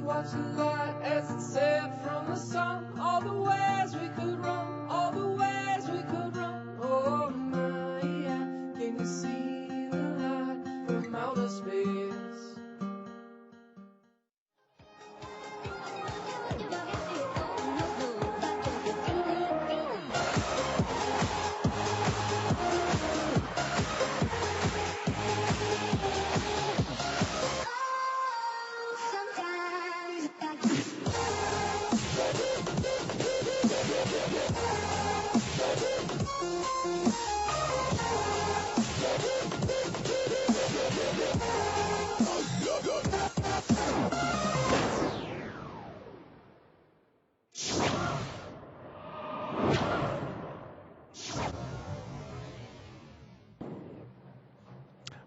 watch the light as it set from the sun. All the ways we could run, all the ways we could run. Oh my, yeah. Can you see the light from outer space?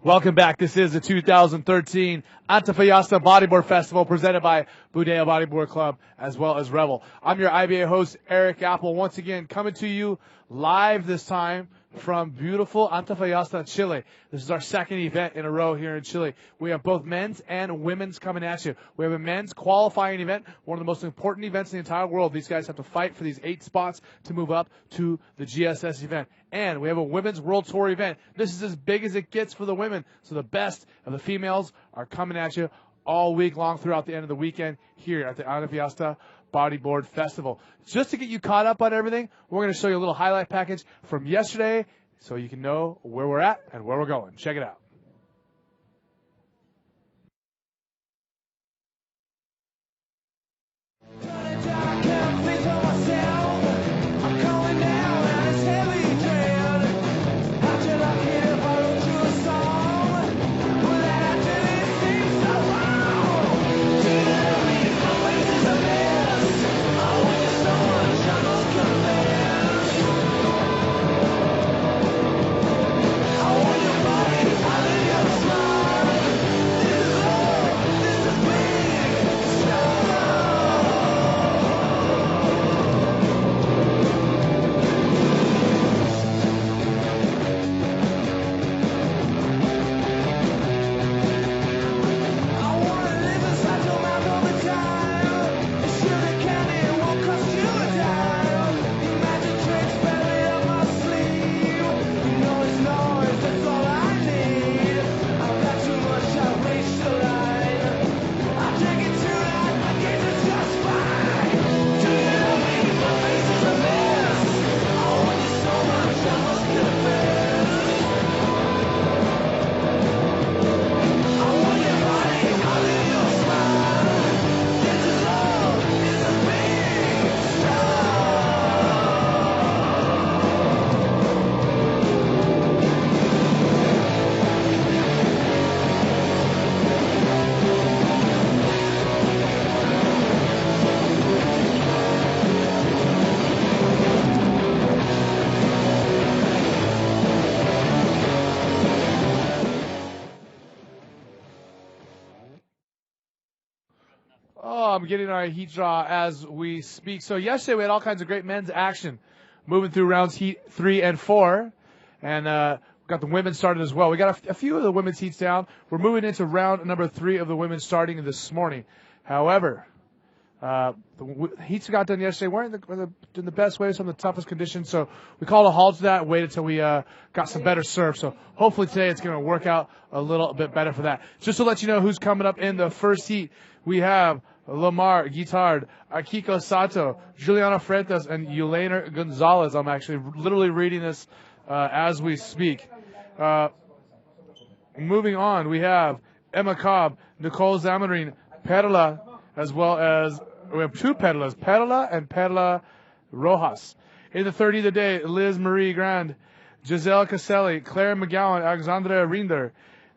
Welcome back. This is the 2013 Antofagasta Bodyboard Festival presented by Budea Bodyboard Club as well as Revel. I'm your IBA host, Eric Apple, once again coming to you live this time from beautiful Antofagasta, Chile. This is our second event in a row here in Chile. We have both men's and women's coming at you. We have a men's qualifying event, one of the most important events in the entire world. These guys have to fight for these 8 spots to move up to the GSS event. And we have a women's World Tour event. This is as big as it gets for the women. So the best of the females are coming at you all week long throughout the end of the weekend here at the Antofagasta Bodyboard Festival. Just to get you caught up on everything, we're going to show you a little highlight package from yesterday so you can know where we're at and where we're going. Check it out. Oh, I'm getting our heat draw as we speak. So yesterday we had all kinds of great men's action moving through rounds heat 3 and 4. And we got the women started as well. We got a few of the women's heats down. We're moving into round number 3 of the women starting this morning. However, the heats we got done yesterday weren't in the best way, some of the toughest conditions. So we called a halt to that, waited until we got some better serve. So hopefully today it's going to work out a little bit better for that. Just to let you know who's coming up in the first heat, we have Lamar Guitard, Akiko Sato, Juliana Freitas, and Yelena Gonzalez. I'm actually literally reading this as we speak. Moving on, we have Emma Cobb, Nicole Zamarin, Perla, as well as we have 2 Perlas, Perla and Perla Rojas. In the 30 of the day, Liz Marie Grand, Giselle Caselli, Claire McGowan, Alexandra Rinder.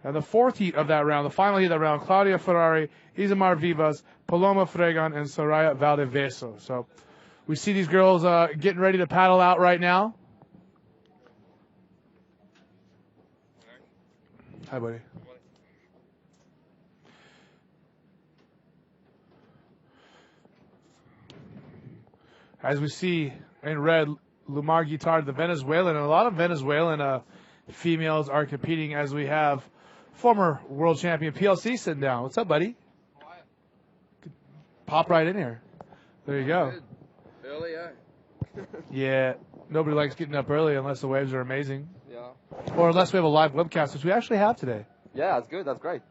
And the 4th heat of that round, the final heat of that round, Claudia Ferrari, Isamar Vivas, Paloma Fregan, and Soraya Valdeveso. So we see these girls getting ready to paddle out right now. Hi, buddy. As we see in red, Lumar Guitard, the Venezuelan, and a lot of Venezuelan females are competing as we have former world champion PLC sitting down. What's up, buddy? pop right in here. There you go. Good. Early, yeah. Yeah, nobody likes getting up early unless the waves are amazing. Yeah. Or unless we have a live webcast, which we actually have today. Yeah, that's good. That's great.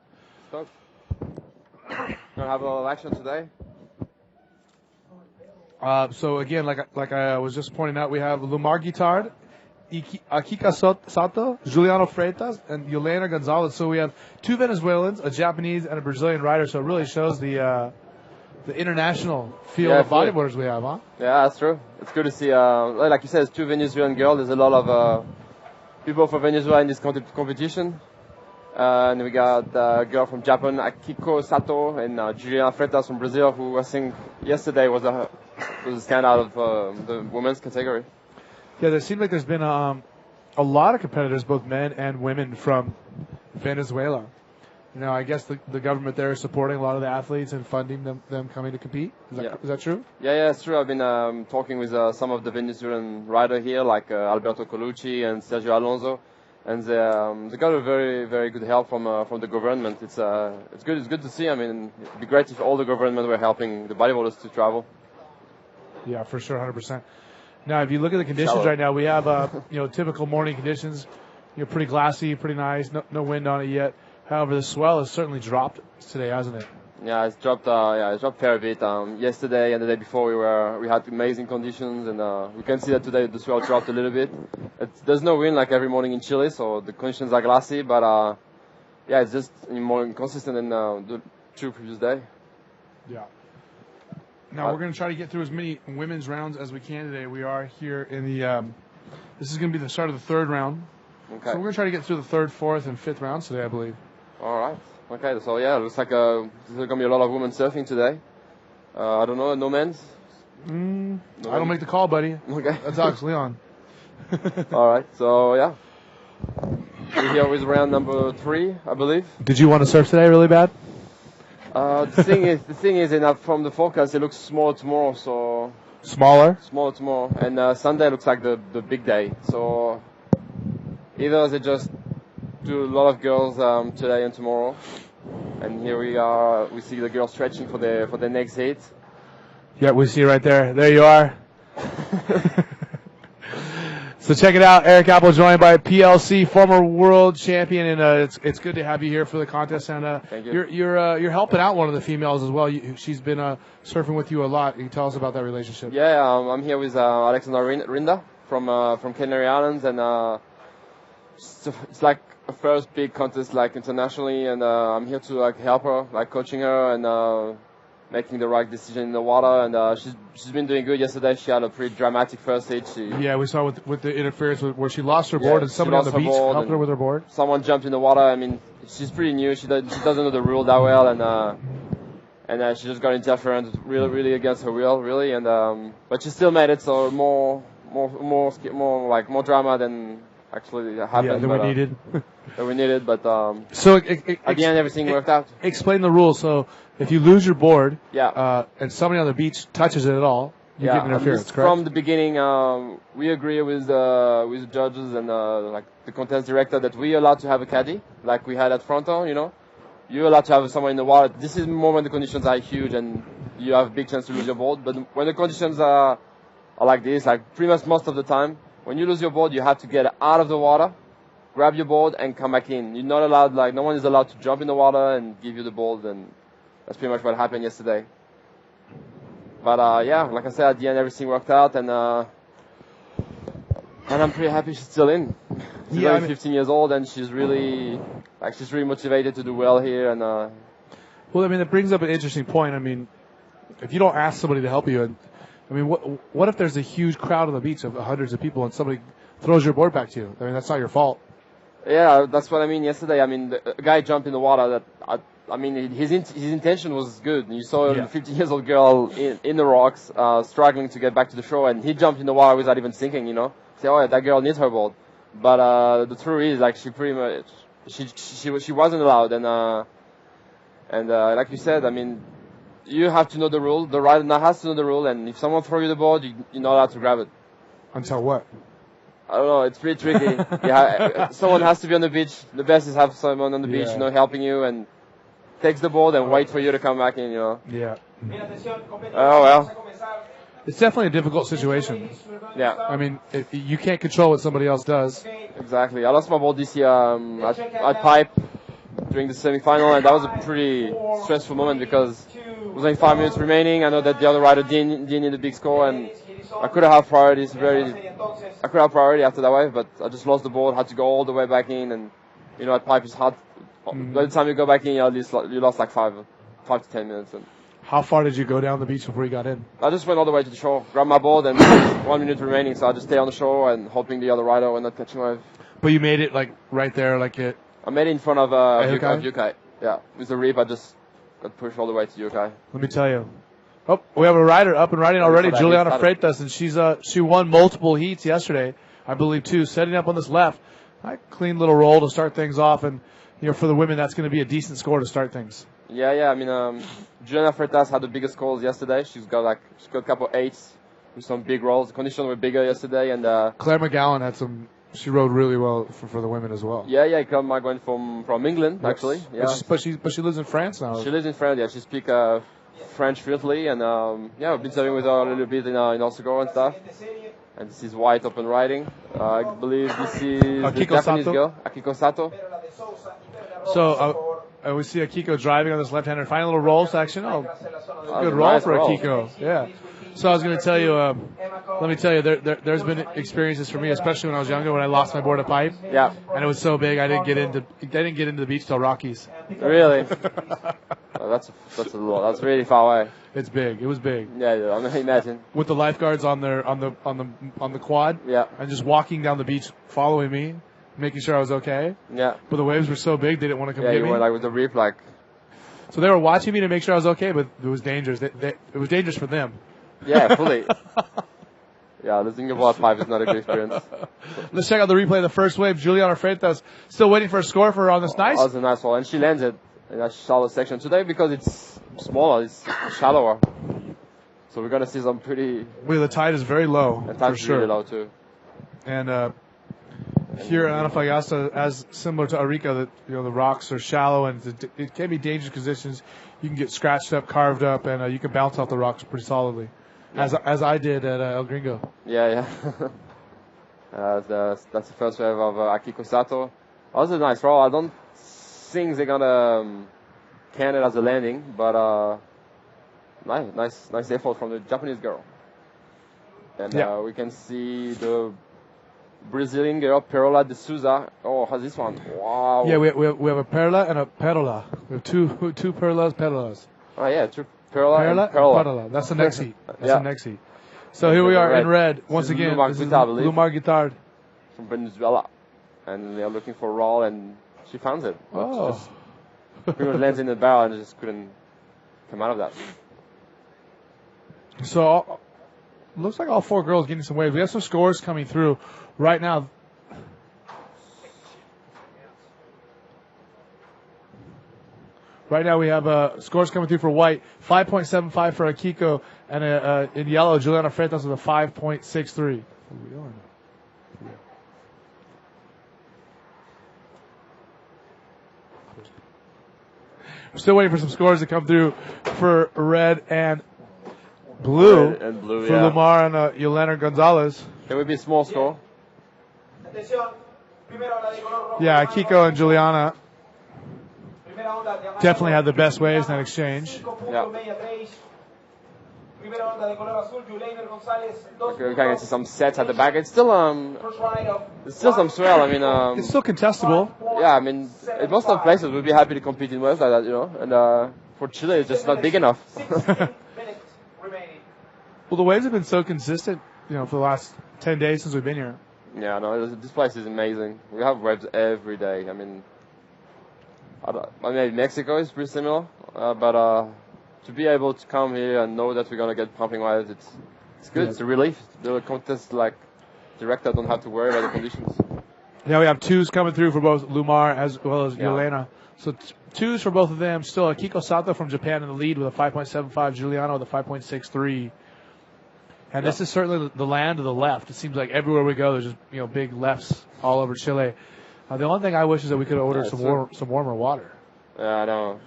Stoked. Gonna have a lot of action today. So again, like I was just pointing out, we have Lumar Guitard, Akika Sato, Juliano Freitas, and Yelena Gonzalez. So we have two Venezuelans, a Japanese, and a Brazilian rider. So it really shows the international field of bodyboarders we have, huh? Yeah, that's true. It's good to see. Like you said, it's two Venezuelan girls. There's a lot of people from Venezuela in this competition. And we got a girl from Japan, Akiko Sato, and Juliana Freitas from Brazil, who I think yesterday was a standout of the women's category. Yeah, there seems like there's been a lot of competitors, both men and women, from Venezuela. You know, I guess the government there is supporting a lot of the athletes and funding them coming to compete. Is that true? Yeah, it's true. I've been talking with some of the Venezuelan riders here, like Alberto Colucci and Sergio Alonso, and they got a very, very good help from the government. It's good. It's good to see. I mean, it'd be great if all the government were helping the bodybuilders to travel. Yeah, for sure, 100%. Now, if you look at the conditions right now, we have typical morning conditions. Pretty glassy, pretty nice. No wind on it yet. However, the swell has certainly dropped today, hasn't it? Yeah, it's dropped. It's dropped a fair bit. Yesterday and the day before, we had amazing conditions, and we can see that today the swell dropped a little bit. There's no wind like every morning in Chile, so the conditions are glassy. But it's just more inconsistent than the two previous day. Yeah. Now we're going to try to get through as many women's rounds as we can today. We are here in the. This is going to be the start of the third round. Okay. So we're going to try to get through the third, fourth, and fifth rounds today, I believe. All right. Okay. So it looks like there's going to be a lot of women surfing today. I don't know. No men's. I don't make the call, buddy. Okay. That's Alex Leon. All right. So we're here with round number 3, I believe. Did you want to surf today really bad? The thing is, from the forecast, it looks smaller tomorrow. So smaller tomorrow, and Sunday looks like the big day. So either they just do a lot of girls today and tomorrow, and here we are. We see the girls stretching for the next heat. Yeah, we see right there. There you are. So check it out. Eric Apple joined by PLC, former world champion, and it's good to have you here for the contest. And thank you. You're helping out one of the females as well. She's been surfing with you a lot. Can you tell us about that relationship? Yeah, I'm here with Alexandra Rinda from Canary Islands, and it's like a first big contest like internationally, and I'm here to help her, coaching her and making the right decision in the water, and she's been doing good. Yesterday she had a pretty dramatic first hit. We saw with the interference where she lost her board and somebody on the beach helped her with her board. Someone jumped in the water. I mean, she's pretty new. She doesn't know the rule that well, and she just got interference really against her will, really, and but she still made it. So more drama than actually happened. Yeah, we needed. That we needed, but so at the end everything worked out. Explain the rules. So if you lose your board, and somebody on the beach touches it at all, you get interference. Correct? From the beginning, we agree with the judges and the contest director that we are allowed to have a caddy, like we had at Fronton. You're allowed to have someone in the water. This is more when the conditions are huge and you have a big chance to lose your board. But when the conditions are like this, like pretty much most of the time, when you lose your board, you have to get out of the water, grab your board, and come back in. You're not allowed, no one is allowed to jump in the water and give you the board, and that's pretty much what happened yesterday. But like I said, at the end everything worked out, and I'm pretty happy she's still in. She's only 15 years old, and she's really motivated to do well here. And well, I mean, that brings up an interesting point. I mean, if you don't ask somebody to help you, what if there's a huge crowd on the beach of hundreds of people and somebody throws your board back to you? I mean, that's not your fault. Yeah, that's what I mean. Yesterday, a guy jumped in the water his intention was good. You saw a 15-year-old girl in the rocks, struggling to get back to the shore, and he jumped in the water without even thinking. Say, oh yeah, that girl needs her board. But the truth is, she pretty much she wasn't allowed, and like you said, you have to know the rule. The rider now has to know the rule, and if someone throws you the board, you're not allowed to grab it. Until what? I don't know. It's pretty tricky. Someone has to be on the beach. The best is have someone on the beach, helping you and takes the board and wait for you to come back in. Yeah. Oh, well. It's definitely a difficult situation. Yeah. I mean, you can't control what somebody else does. Exactly. I lost my ball this year at Pipe during the semi-final, and that was a pretty stressful moment because it was only 5 minutes remaining. I know that the other rider didn't need a big score, and I could have priority after that wave, but I just lost the ball, had to go all the way back in, and at Pipe it's hard. By the time you go back in, you lost like 5 to 10 minutes. And how far did you go down the beach before you got in? I just went all the way to the shore, grabbed my board, and 1 minute remaining, so I just stay on the shore and hoping the other rider will not catch my wave. But you made it like right there, like it. I made it in front of Yukai. Yeah, with the rip, I just got pushed all the way to Yukai. Let me tell you. Oh, we have a rider up and riding already, Juliana Freitas, and she won multiple heats yesterday, I believe, too, setting up on this left. Clean little roll to start things off, and for the women, that's going to be a decent score to start things. Yeah. I mean, Juliana Freitas had the biggest scores yesterday. She got a couple eights with some big rolls. The conditions were bigger yesterday, and Claire McGowan had some. She rode really well for the women as well. Yeah. Claire McGowan from England, actually. Yeah. But she lives in France now. She lives in France. Yeah, she speaks French fluently, and I've been serving with her a little bit in Osaka and stuff. And this is white open riding. I believe this is the Japanese girl, Akiko Sato. So we see Akiko driving on this left-hander. Final little roll section. Oh, good roll for Akiko. Yeah. So I was going to tell you, let me tell you, there's been experiences for me, especially when I was younger, when I lost my board of pipe. Yeah. And it was so big, I didn't get into the beach till Rockies. Really? Oh, that's really far away. It's big. It was big. Yeah, I imagine. With the lifeguards on the quad. Yeah. And just walking down the beach, following me, making sure I was okay. Yeah. But the waves were so big, they didn't want to come get me. Yeah, you were like with the reef, like. So they were watching me to make sure I was okay, but it was dangerous. It was dangerous for them. Yeah, fully. Yeah, the Singapore pipe is not a good experience. Let's check out the replay of the first wave. Juliana Freitas still waiting for a score for her on this nice. That was a nice one, and she landed in that shallow section today because it's smaller, it's shallower. So we're gonna see some pretty. Well, the tide is very low. The tide's for sure. really low too. And here at Antofagasta, as similar to Arica, the rocks are shallow and it can be dangerous conditions. You can get scratched up, carved up, and you can bounce off the rocks pretty solidly. As I did at El Gringo. Yeah. That's the first wave of Akiko Sato. That was a nice roll. I don't think they're gonna can it as a landing, but nice effort from the Japanese girl. And we can see the Brazilian girl, Perola de Souza. Oh, how's this one? Wow. Yeah, we have a Perla and a Perola. We have two Perolas. Oh yeah, two Perola. That's the next heat. The next heat. So here we are in red once again. This is Lumar Guitard from Venezuela, and they are looking for a roll, and she found it. Oh. Pretty much lands in the barrel and just couldn't come out of that. So looks like all four girls getting some waves. We have some scores coming through right now. Right now we have scores coming through for white, 5.75 for Akiko, and in yellow, Juliana Freitas with a 5.63. We're still waiting for some scores to come through for red and blue, for Lumar and Yolanda Gonzalez. It would be a small score. Yeah, Akiko and Juliana definitely had the best waves in that exchange. Yeah. Okay, we can see some sets at the back. It's still some swell. I mean, it's still contestable. Yeah, I mean, in most of places we'd be happy to compete in waves like that, And for Chile, it's just not big enough. Well, the waves have been so consistent, for the last 10 days since we've been here. Yeah, no, this place is amazing. We have waves every day. I mean, maybe Mexico is pretty similar, but to be able to come here and know that we're gonna get pumping waves, it's good. Yeah. It's a relief. The contest director don't have to worry about the conditions. Yeah, we have twos coming through for both Lumar as well as Yelena. So twos for both of them. Still Akiko Sato from Japan in the lead with a 5.75. Giuliano with a 5.63. And this is certainly the land of the left. It seems like everywhere we go, there's just big lefts all over Chile. The only thing I wish is that we could order some warmer water. Yeah, I know.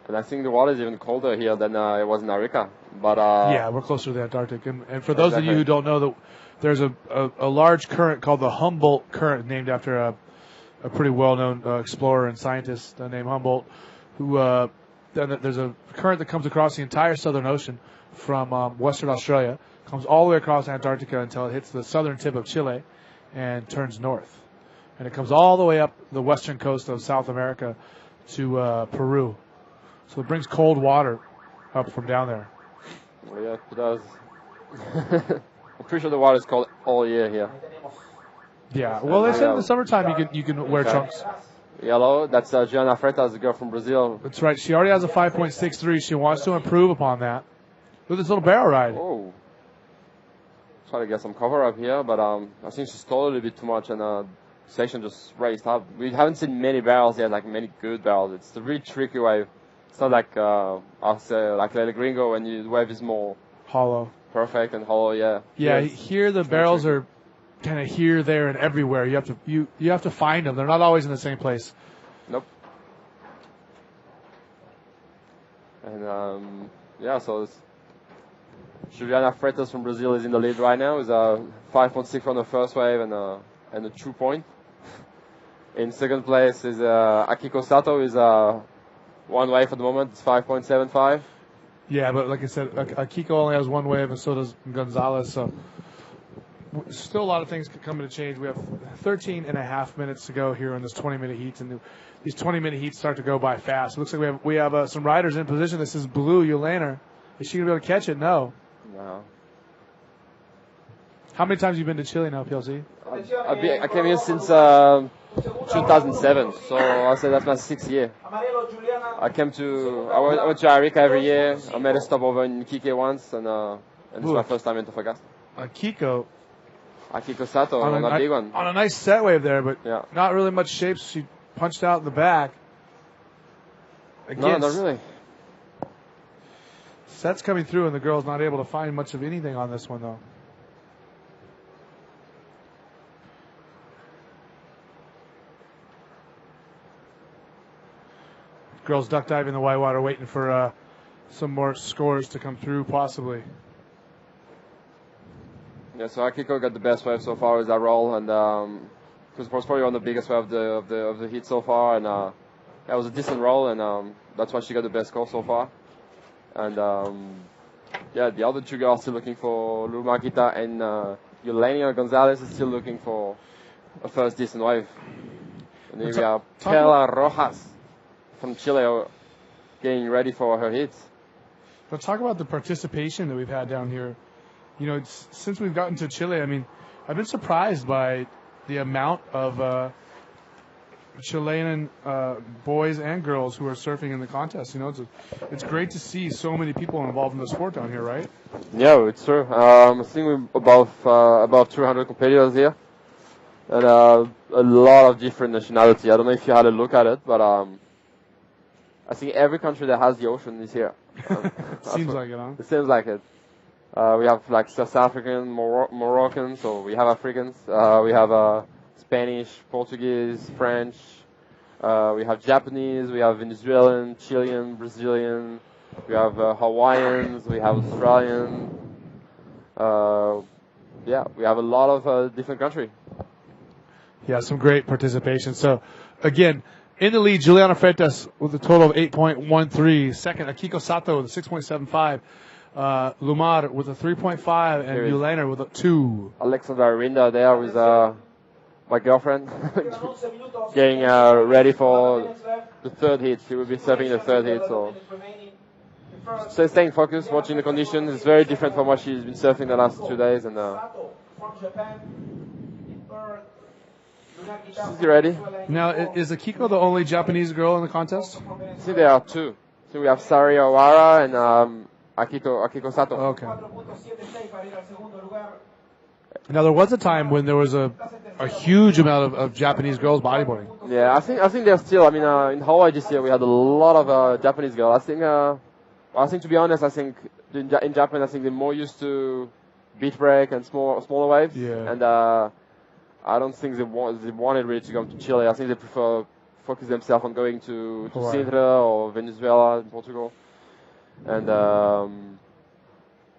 And I think the water is even colder here than it was in Arica. But yeah, we're closer to the Antarctic. And for those of you who don't know, that there's a large current called the Humboldt Current, named after a pretty well-known explorer and scientist named Humboldt, who then there's a current that comes across the entire Southern Ocean from Western Australia, comes all the way across Antarctica until it hits the southern tip of Chile and turns north. And it comes all the way up the western coast of South America to Peru. So it brings cold water up from down there. Well, yeah, it does. I'm pretty sure the water is cold all year here. Yeah, well, they said in the summertime you can wear trunks. Yellow, that's Gianna Freitas, the girl from Brazil. That's right. She already has a 5.63. She wants to improve upon that with this little barrel ride. Oh. Try to get some cover up here, but I think she stalled a little bit too much, and the section just raced up. We haven't seen many barrels yet, like many good barrels. It's a really tricky wave. It's not like I'll say like La Gringo when the wave is more hollow, perfect and hollow. Yeah. Yeah. Here the barrels are kind of here, there, and everywhere. You have to find them. They're not always in the same place. Nope. And yeah, so it's Juliana Freitas from Brazil is in the lead right now. Is 5.6 on the first wave and a 2 point. In second place is Akiko Sato is 1 wave at the moment. It's 5.75. Yeah, but like I said, Akiko only has 1 wave, and so does Gonzalez. So still a lot of things coming to change. We have 13 and a half minutes to go here in this 20-minute heats, and these 20-minute heats start to go by fast. It looks like we have some riders in position. This is Blue Yulaner. Is she going to be able to catch it? No. No. How many times have you been to Chile now, PLC? I came here since 2007, so I say that's my 6th year. I went to Arica every year. I made a stopover in Iquique once, and this is my first time in Antofagasta. Akiko Sato on a big one. On a nice set wave there, but not really much shape. She punched out in the back. No, not really. Set's coming through, and the girl's not able to find much of anything on this one, though. Girls duck diving the whitewater, waiting for some more scores to come through, possibly. Yeah, so Akiko got the best wave so far with that roll, and because was probably on the biggest wave of the heat so far, and it was a decent roll, and that's why she got the best score so far. And yeah, the other two girls still looking for Luma Kita, and Yulania Gonzalez is still looking for a first decent wave. And then we have Perla Rojas from Chile getting ready for her hits. Let's talk about the participation that we've had down here. You know, since we've gotten to Chile, I mean, I've been surprised by the amount of Chilean boys and girls who are surfing in the contest. You know, it's great to see so many people involved in the sport down here, right? Yeah, it's true. I think we're above 200 competitors here, and a lot of different nationality. I don't know if you had a look at it, but I think every country that has the ocean is here. Seems like it, huh? It seems like it. We have like South African, Moroccan, so we have Africans. We have Spanish, Portuguese, French. We have Japanese. We have Venezuelan, Chilean, Brazilian. We have Hawaiians. We have Australian. Yeah, we have a lot of different countries. Yeah, some great participation. So, again, in the lead, Juliana Freitas with a total of 8.13. Second, Akiko Sato with a 6.75. Lumar with a 3.5, and Yulaner with a 2. Alexandra Arinda there with my girlfriend getting ready for the third hit. She will be surfing the third hit, so staying focused, watching the conditions. It's very different from what she's been surfing the last 2 days, and she's ready. Now, is Akiko the only Japanese girl in the contest? See, there are 2. So we have Sari Awara and Akiko Sato. Okay. Now, there was a time when there was a huge amount of Japanese girls bodyboarding. Yeah, I think there's still. I mean, in Hawaii this year we had a lot of Japanese girls. I think to be honest, I think in Japan I think they're more used to beat break and smaller waves. Yeah. And I don't think they wanted really to come to Chile. I think they prefer focus themselves on going to Hawaii. Sintra or Venezuela in Portugal, and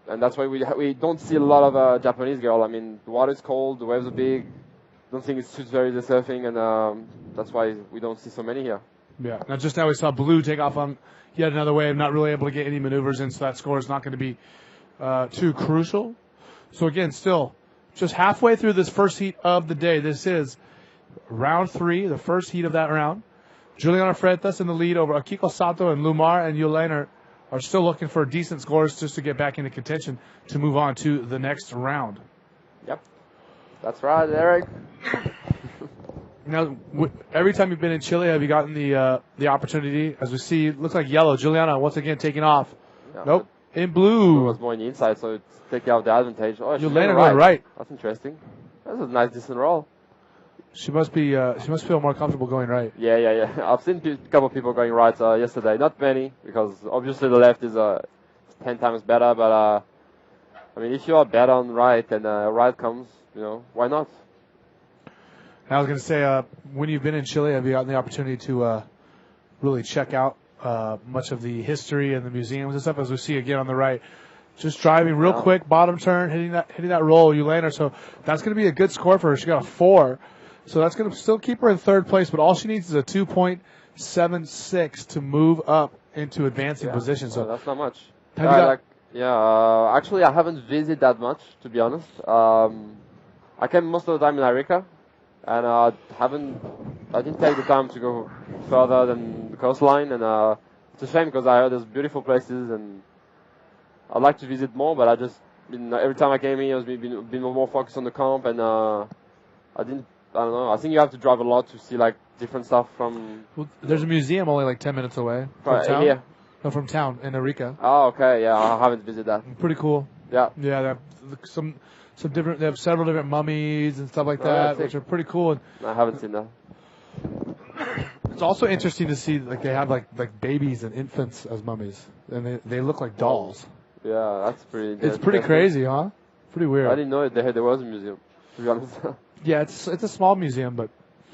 that's why we don't see a lot of Japanese girl. I mean, the water is cold, the waves are big. Don't think it suits very the surfing, and that's why we don't see so many here. Yeah. Now, just now we saw Blue take off on yet another wave, not really able to get any maneuvers in, so that score is not going to be too crucial. So, again, still just halfway through this first heat of the day. This is round 3, the first heat of that round. Juliana Freitas in the lead over Akiko Sato, and Lumar and Yulainer are still looking for decent scores just to get back into contention to move on to the next round. Yep. That's right, Eric. Now, every time you've been in Chile, have you gotten the opportunity? As we see, it looks like yellow. Juliana once again taking off. Yeah, Nope, in It blue. was more on the inside, so it's taking out the advantage. Oh, she's Yulainer going going right. That's interesting. That's a nice decent roll. She must feel more comfortable going right. Yeah. I've seen a couple of people going right yesterday. Not many, because obviously the left is 10 times better. But I mean, if you are better on right and right comes, why not? I was going to say, when you've been in Chile, have you gotten the opportunity to really check out much of the history and the museums and stuff? As we see again on the right, just driving real quick, bottom turn, hitting that roll, Yulainer. So that's going to be a good score for her. She got a 4, so that's going to still keep her in third place. But all she needs is a 2.76 to move up into advancing position. So that's not much. have you got, Actually, I haven't visited that much, to be honest. I came most of the time in Arica. And I didn't take the time to go further than the coastline, and it's a shame because I heard there's beautiful places, and I'd like to visit more. But every time I came here, I was been more focused on the camp, and I don't know. I think you have to drive a lot to see like different stuff from. Well, there's a museum only like 10 minutes away from town. Here. No, from town in Arica. Oh, okay. Yeah, I haven't visited that. Pretty cool. Yeah. Yeah, they have some different. They have several different mummies and stuff like that, which are pretty cool. And I haven't seen that. it's also interesting to see like they have like babies and infants as mummies, and they look like dolls. Yeah, that's pretty. It's pretty crazy, huh? Pretty weird. I didn't know there was a museum, to be honest. Yeah, it's a small museum, but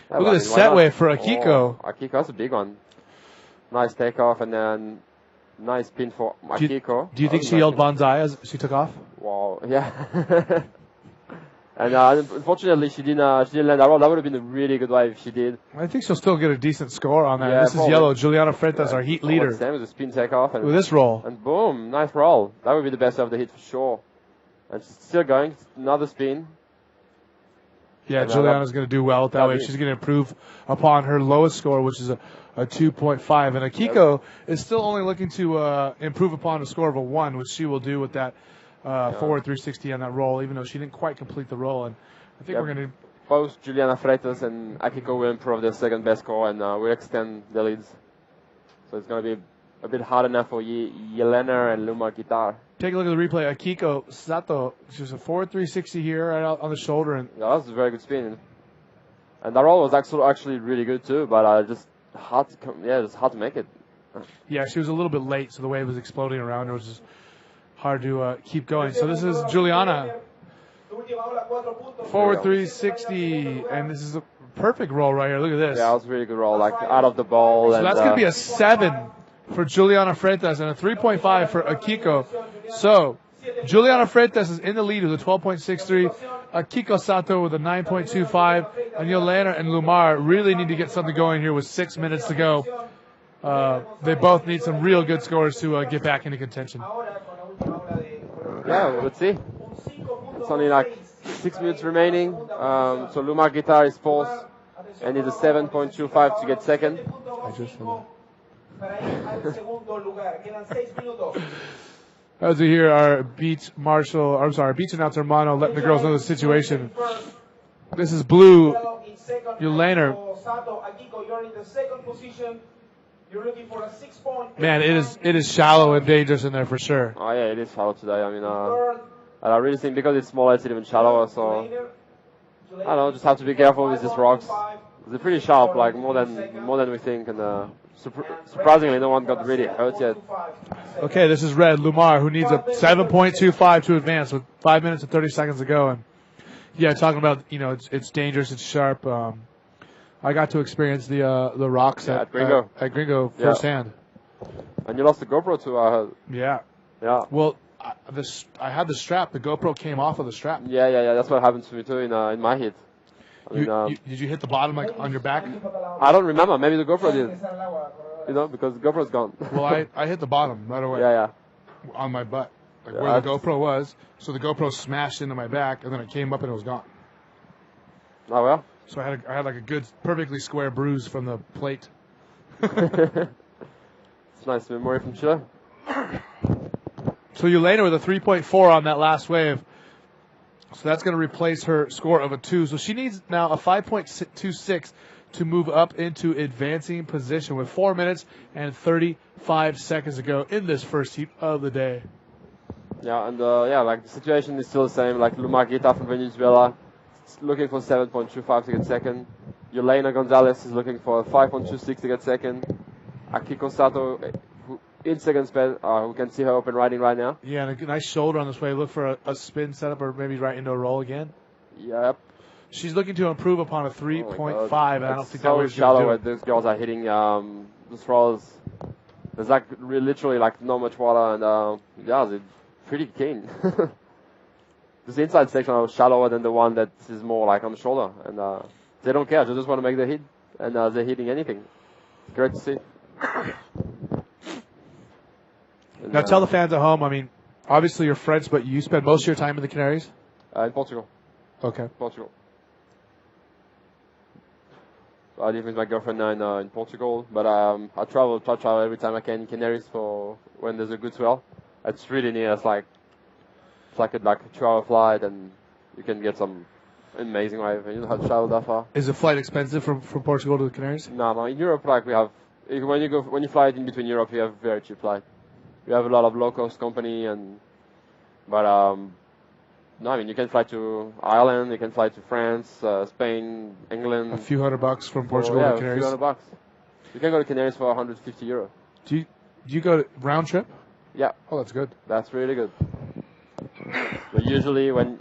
look at the set wave for Akiko. Akiko, that's a big one. Nice takeoff and then nice pin for Akiko. Do you think she yelled bonsai as she took off? Wow, yeah. And unfortunately, she didn't land that roll. That would have been a really good wave if she did. I think she'll still get a decent score on that. Yeah, this probably. is yellow. Juliana Freitas, our heat leader. Same as a spin takeoff. And with this roll. And boom, nice roll. That would be the best of the hit for sure. And she's still going. Another spin. Yeah, Juliana's going to do well with that wave. She's going to improve upon her lowest score, which is a 2.5. And Akiko is still only looking to improve upon a score of a 1, which she will do with that forward 360 on that roll, even though she didn't quite complete the roll. And I think we're going to... Both Juliana Freitas and Akiko will improve their second best score, and we'll extend the leads. So it's going to be a bit harder now for Yelena and Luma Guitar. Take a look at the replay. Akiko Sato, she's a forward 360 here right out on the shoulder. And that was a very good spin. And that roll was actually really good too, but just hard to make it. Yeah, she was a little bit late, so the wave was exploding around her. It was just hard to keep going. So this is Juliana. Forward 360, and this is a perfect roll right here. Look at this. Yeah, it was a really good roll, like out of the ball. So that's going to be a 7 for Juliana Freitas and a 3.5 for Akiko. So Juliana Freitas is in the lead with a 12.63. Akiko Sato with a 9.25. And Yelena and Lumar really need to get something going here with 6 minutes to go. They both need some real good scores to get back into contention. Yeah, let's see. It's only like 6 minutes remaining. So Lumar Guitar is fourth and needs a 7.25 to get second. I just As we hear our beach announcer Mano letting the girls know the situation. This is Blue, Yulainer. Man, it is shallow and dangerous in there for sure. Oh yeah, it is shallow today. I mean, I really think because it's smaller, it's even shallower. So I don't know, just have to be careful with these rocks. They're pretty sharp, like more than we think, and surprisingly, no one got really hurt yet. Okay, this is red, Lumar, who needs a 7.25 to advance with 5 minutes and 30 seconds to go. And yeah, talking about it's dangerous, it's sharp. I got to experience the rocks at Gringo. At Gringo Yeah. firsthand. And you lost the GoPro too, I heard. Yeah. Yeah. Well, I had the strap. The GoPro came off of the strap. Yeah. That's what happened to me too in my hit. I mean, Did you hit the bottom like on your back? I don't remember. Maybe the GoPro did. Because the GoPro's gone. Well, I hit the bottom right away. Yeah. On my butt, like Yeah, where the GoPro was. So the GoPro smashed into my back, and then it came up and it was gone. Oh well. So I had like a good, perfectly square bruise from the plate. It's nice memory from Chile. So Yelena with a 3.4 on that last wave. So that's going to replace her score of a 2. So she needs now a 5.26 to move up into advancing position with 4 minutes and 35 seconds to go in this first heat of the day. Yeah, and like the situation is still the same. Like Lumar Guita from Venezuela is looking for 7.25 to get second. Yelena Gonzalez is looking for 5.26 to get second. Akiko Sato in second spot. We can see her open riding right now. Yeah, and a nice shoulder on this way. Look for a spin setup or maybe right into a roll again. Yep. She's looking to improve upon a 3.5, and I don't think that so was shallow going where those girls are hitting those rolls. There's like literally like not much water, and they're pretty keen. This inside section was shallower than the one that is more like on the shoulder, and they don't care. They just want to make the hit, and they're hitting anything. Great to see. Now tell the fans at home, I mean, obviously you're French, but you spend most of your time in the Canaries? In Portugal. Okay. Portugal. So I live with my girlfriend now in Portugal, but I try to travel every time I can in Canaries for when there's a good swell. It's really near. It's like a 2-hour flight, and you can get some amazing wave. You don't have to travel that far. Is the flight expensive from Portugal to the Canaries? No. In Europe, like we have, when you fly in between Europe, you have very cheap flight. We have a lot of low-cost company, but no, I mean, you can fly to Ireland, you can fly to France, Spain, England. A few $100 from Portugal to yeah, the Canaries? a few $100. You can go to Canaries for €150. Do you go to round trip? Yeah. Oh, that's good. That's really good. But usually when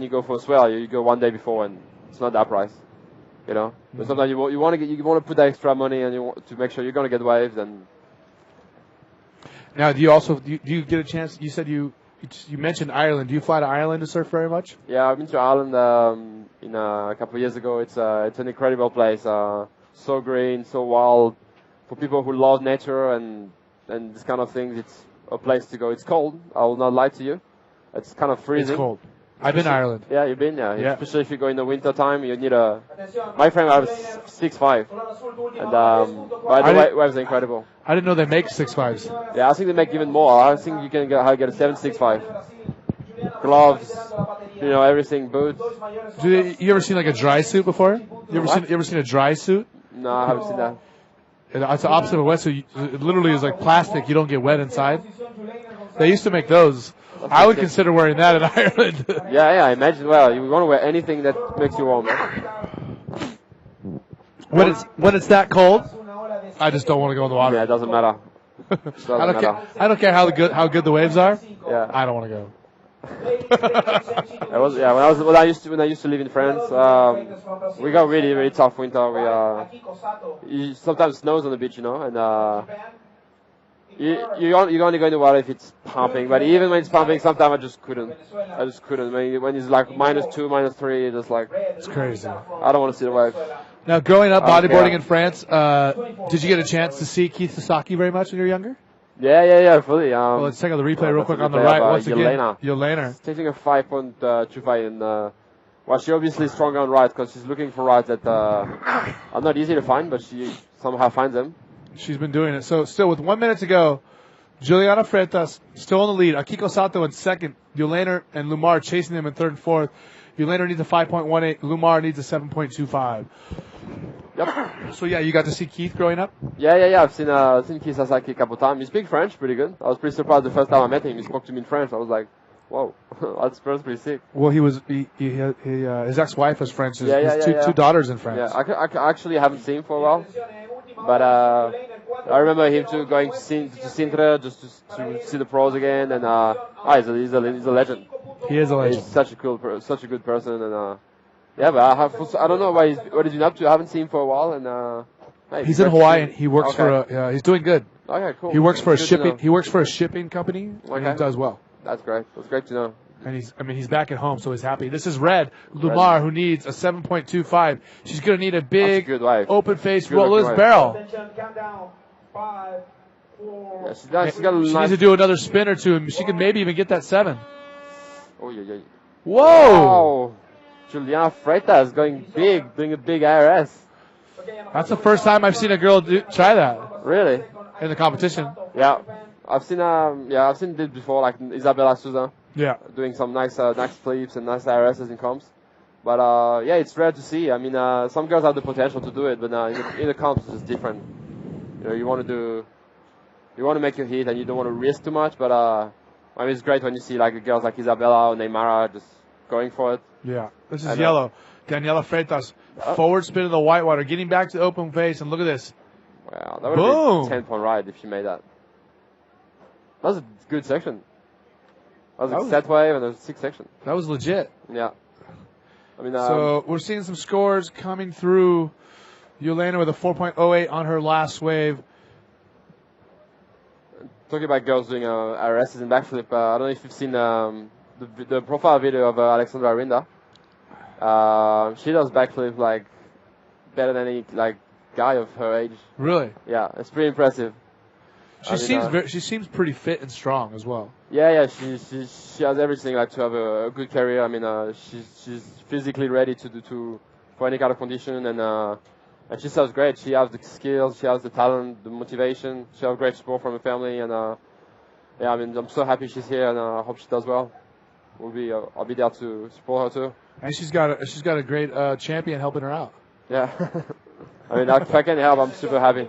you go for a swell, you go one day before, and it's not that price, you know. But sometimes you want to put that extra money, and you want to make sure you're going to get waves. And now, do you get a chance? You said you mentioned Ireland. Do you fly to Ireland to surf very much? Yeah, I've been to Ireland a couple of years ago. It's an incredible place. So green, so wild. For people who love nature and this kind of things, it's a place to go. It's cold. I will not lie to you. It's kind of freezing. It's cold. I've been to Ireland. Yeah, you've been. Yeah. Especially if you go in the winter time, you need My frame I have 6.5, and by the way, waves are incredible. I didn't know they make 6.5s. Yeah, I think they make even more. I think you can get a 7.65. Gloves, everything, boots. You ever seen like a dry suit before? You ever seen a dry suit? No, I haven't seen that. It's the opposite of a wetsuit. It literally is like plastic. You don't get wet inside. They used to make those. I would consider wearing that in Ireland. Yeah, I imagine. Well, you want to wear anything that makes you warm. When it's that cold, I just don't want to go in the water. Yeah, it doesn't matter. I don't care how good the waves are. Yeah, I don't want to go. When I used to live in France, we got really, really tough winter. It sometimes snows on the beach, and you only go in the water if it's pumping. But even when it's pumping, sometimes I just couldn't. When it's like -2, -3, just like it's crazy. I don't want to see the waves. Now, growing up bodyboarding in France, did you get a chance to see Keith Sasaki very much when you were younger? Yeah, fully. Well, let's check out the replay real quick on the right. Once again, Yelena. Taking a 5.25, and she's obviously stronger on rides because she's looking for rides that are not easy to find, but she somehow finds them. She's been doing it. So, still with 1 minute to go, Juliana Freitas still in the lead. Akiko Sato in second. Yelena and Lumar chasing them in third and fourth. Yelena needs a 5.18. Lumar needs a 7.25. Yep. So you got to see Keith growing up? Yeah. I've seen Keith Sasaki a couple of times. He speaks French pretty good. I was pretty surprised the first time I met him. He spoke to me in French. I was like, whoa, that's pretty sick. Well, his ex-wife is French. His two daughters in France. Yeah, I actually haven't seen him for a while, but I remember him too going to Sintra just to see the pros again, and he's a legend. He is a legend. He's such a good person, and Yeah, but I don't know what he's been up to. I haven't seen him for a while, and hey, He's in Hawaii and he works Okay. for he's doing good. Okay, cool. He works for a Good to know. shipping. He works for a shipping company, and Okay. he does well. That's great. That's great to know. And he's back at home, so he's happy. This is Red Lumar, who needs a 7.25. She's gonna need a big, That's a good wife. open face, Good rollerless looking barrel. Attention, countdown. 5, 4. Yeah, she's got a She nice. needs to do another spin or two, and she could maybe even get that 7. Oh yeah. Whoa! Wow. Juliana Freitas going big, doing a big IRS. That's the first time I've seen a girl try that Really? in the competition. Yeah. I've seen it before, like Isabella Souza Yeah. doing some nice flips and nice IRSs in comps. But yeah, it's rare to see. I mean, some girls have the potential to do it, but in the comps it's just different. You know, you want to make your hit and you don't want to risk too much. But I mean, it's great when you see like girls like Isabella or Neymara just going for it. Yeah. This is yellow. Daniela Freitas, forward spin in the whitewater, getting back to the open face, and look at this. Wow, that would Boom. have been 10-point ride if she made that. That was a good section. That was a set wave and there was 6 sections. That was legit. Yeah. I mean, So we're seeing some scores coming through. Yelena with a 4.08 on her last wave. talking about girls doing IRSs and backflip, I don't know if you've seen the profile video of Alexandra Rinda. She does backflip like better than any like guy of her age. Really? Yeah, it's pretty impressive. She seems pretty fit and strong as well. Yeah, she has everything like to have a good career. I mean, she's physically ready to for any kind of condition, and she sounds great. She has the skills, she has the talent, the motivation. She has great support from her family, and yeah, I mean, I'm so happy she's here, and I hope she does well. I'll be there to support her too. And she's got a great champion helping her out. Yeah, I mean, if I can help, I'm super happy.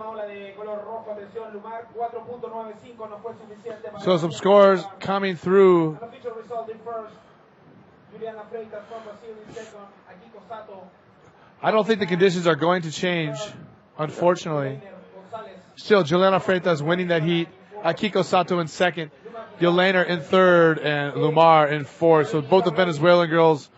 So some scores coming through. I don't think the conditions are going to change, unfortunately. Still, Juliana Freitas winning that heat. Akiko Sato in second. Yelena in third and Lumar in fourth. So both the Venezuelan girls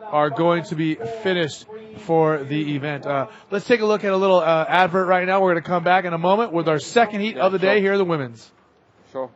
are going to be finished for the event. Let's take a look at a little advert right now. We're going to come back in a moment with our second heat of the day. Here are the women's. Sure.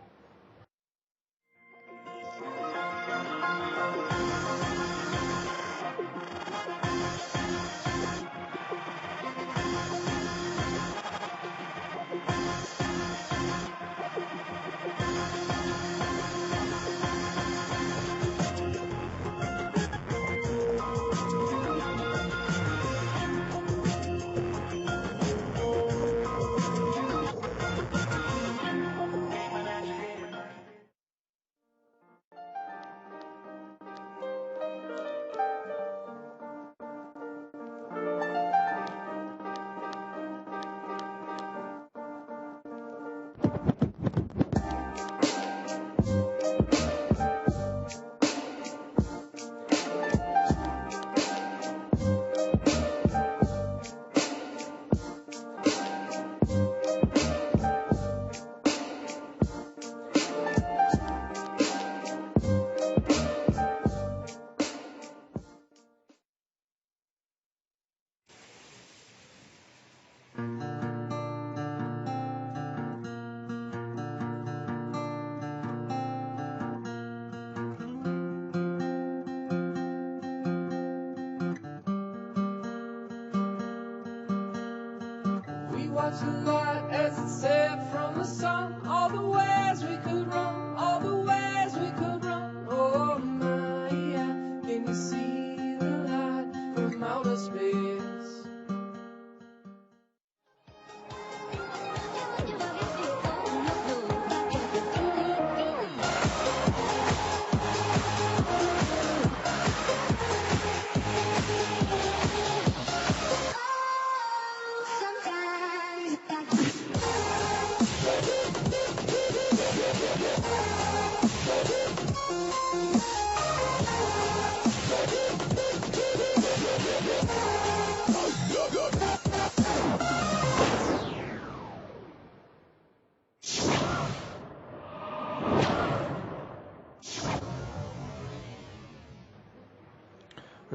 Watch the light as it set from the sun. All the ways we could run, all the ways we could run. Oh my, yeah. Can you see the light from outer space?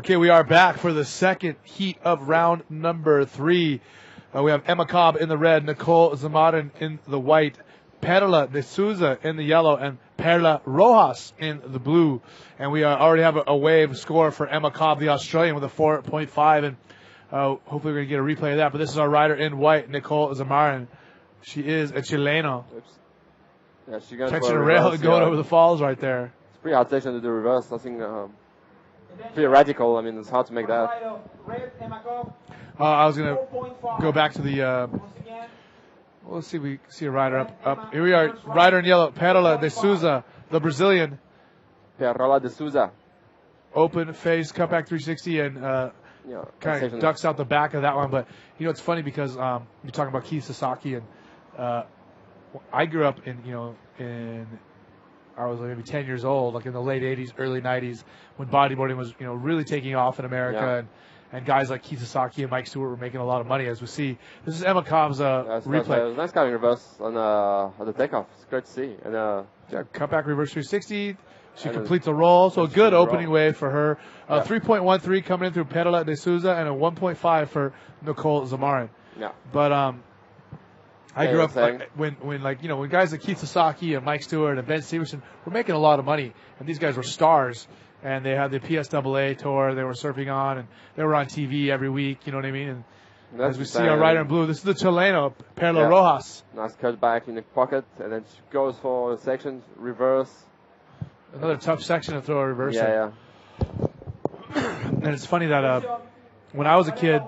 Okay, we are back for the second heat of round number 3. We have Emma Cobb in the red, Nicole Zamarin in the white, Perla de Souza in the yellow, and Perla Rojas in the blue. And we already have a wave score for Emma Cobb, the Australian, with a 4.5. And hopefully we're going to get a replay of that. But this is our rider in white, Nicole Zamarin. She is a Chileno. Oops. Yeah, she got Catching a rail and going over the falls right there. It's pretty hard section to do reverse. I think pretty radical. I mean, it's hard to make that. I was going to go back to the... well, let's see if we see a rider up. Here we are, rider in yellow, Perla de Souza, the Brazilian. Perla de Souza. Open face, cutback 360, and kind of ducks out the back of that one. But, you know, it's funny because you're talking about Keith Sasaki, and I grew up I was maybe 10 years old, like in the late 80s, early 90s, when bodyboarding was, really taking off in America, and guys like Keith Sasaki and Mike Stewart were making a lot of money, as we see. This is Emma Cobb's replay. It was nice coming reverse on the takeoff. It's great to see. And cutback reverse 360. She completes a roll, so a good opening wave for her. 3.13 coming in through Perla de Souza, and a 1.5 for Nicole Zamarin. Yeah. But I grew up when guys like Keith Sasaki and Mike Stewart and Ben Severson were making a lot of money, and these guys were stars, and they had the PSAA tour they were surfing on, and they were on TV every week. You know what I mean? And as we see our rider in blue, this is the Chileno, Perla Rojas. Nice cut back in the pocket, and then she goes for a section reverse. Another tough section to throw a reverse. Yeah. And it's funny that when I was a kid,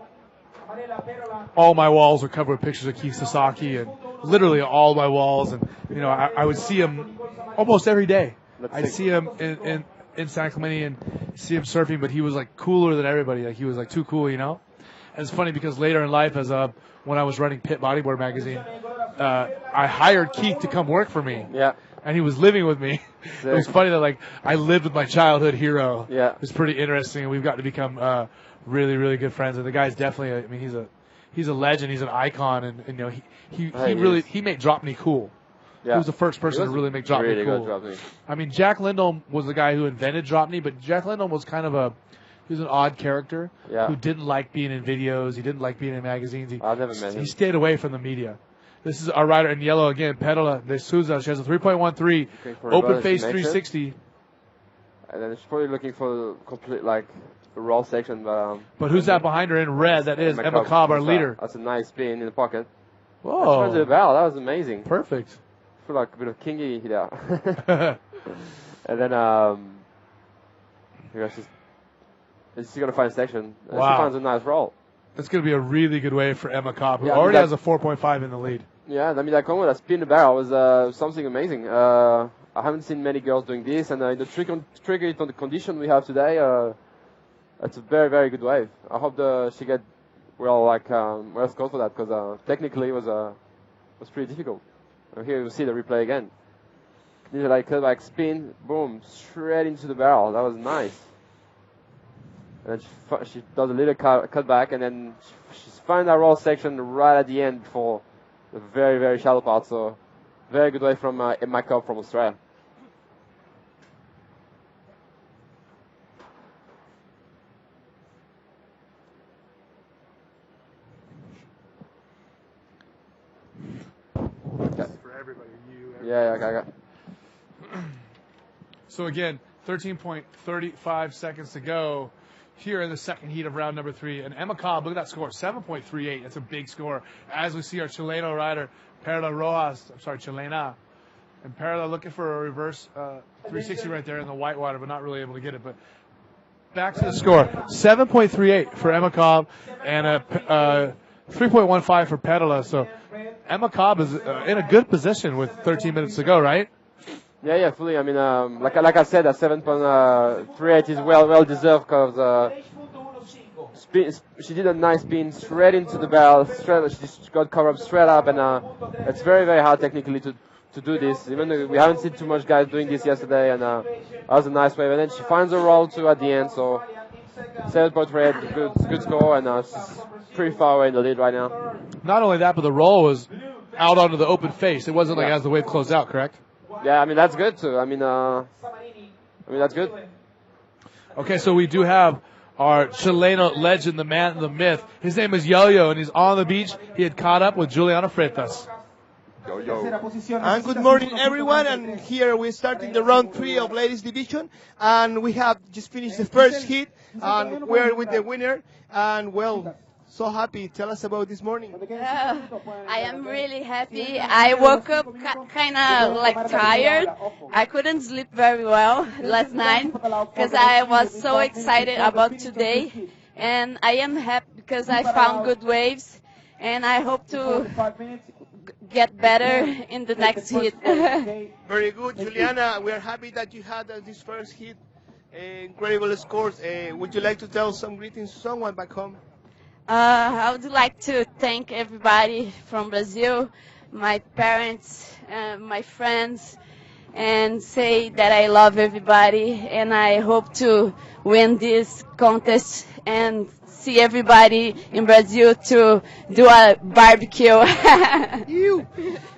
all my walls were covered with pictures of Keith Sasaki, and literally all my walls. And I would see him almost every day. I'd see him in San Clemente and see him surfing, but he was like cooler than everybody. Like he was like too cool, And it's funny because later in life, as when I was running Pit Bodyboard magazine, I hired Keith to come work for me. Yeah. And he was living with me. It was funny that I lived with my childhood hero. Yeah. It was pretty interesting, and we've got to become really, really good friends. And the guy's definitely, he's a legend. He's an icon, and he made Drop Knee cool. Yeah. He was the first person to really make Drop Knee cool. Jack Lindholm was the guy who invented Drop Knee, but Jack Lindholm was kind of he was an odd character who didn't like being in videos. He didn't like being in magazines. I've never met him. He stayed away from the media. This is our rider in yellow again, Perla de Souza. She has a 3.13, open face 360. And then she's probably looking for a complete, raw section. But who's that behind her in red? That is Emma Cobb, our leader. That's a nice spin in the pocket. Whoa. That was amazing. Perfect. I feel like a bit of kingy here. And then, she's going to find a section. Wow. She finds a nice roll. It's going to be a really good wave for Emma Cobb, who already has a 4.5 in the lead. Yeah, that combo that spin in the barrel was something amazing. I haven't seen many girls doing this, and the trigger it on the condition we have today, it's a very, very good wave. I hope she get well scored for that, because technically it was pretty difficult. Here you see the replay again. These are cut spin, boom, straight into the barrel. That was nice. And then she does a little cut back, and then she's finds that roll section right at the end for the very, very shallow part. So, very good way from Emma Cobb from Australia. For everybody, Yeah. So again, 13.35 seconds to go here in the second heat of round number 3. And Emma Cobb, look at that score, 7.38. That's a big score. As we see our Chileno rider, Perla Rojas, Chilena. And Perla looking for a reverse 360 right there in the white water, but not really able to get it. But back to the score, 7.38 for Emma Cobb and a 3.15 for Perla. So Emma Cobb is in a good position with 13 minutes to go, right? Yeah, fully. Like I said, that 7.38 is well deserved, because she did a nice spin straight into the barrel. She got covered up straight up, and it's very, very hard technically to do this. Even though we haven't seen too much guys doing this yesterday, and that was a nice wave. And then she finds a roll too at the end. So 7.38, good score, and she's pretty far away in the lead right now. Not only that, but the roll was out onto the open face. It wasn't as the wave closed out, correct? Yeah, that's good too. That's good. Okay, so we do have our Chileno legend, the man, the myth. His name is Yo-Yo, and he's on the beach. He had caught up with Juliana Freitas. And good morning, everyone. And here we're starting the round 3 of ladies division, and we have just finished the first heat, and we're with the winner. And well, so happy. Tell us about this morning. I am really happy. I woke up kind of like tired. I couldn't sleep very well last night because I was so excited about today. And I am happy because I found good waves, and I hope to get better in the next hit. Very good, Juliana. We are happy that you had this first hit. Incredible scores. Would you like to tell some greetings to someone back home? I would like to thank everybody from Brazil, my parents, my friends, and say that I love everybody, and I hope to win this contest and see everybody in Brazil to do a barbecue.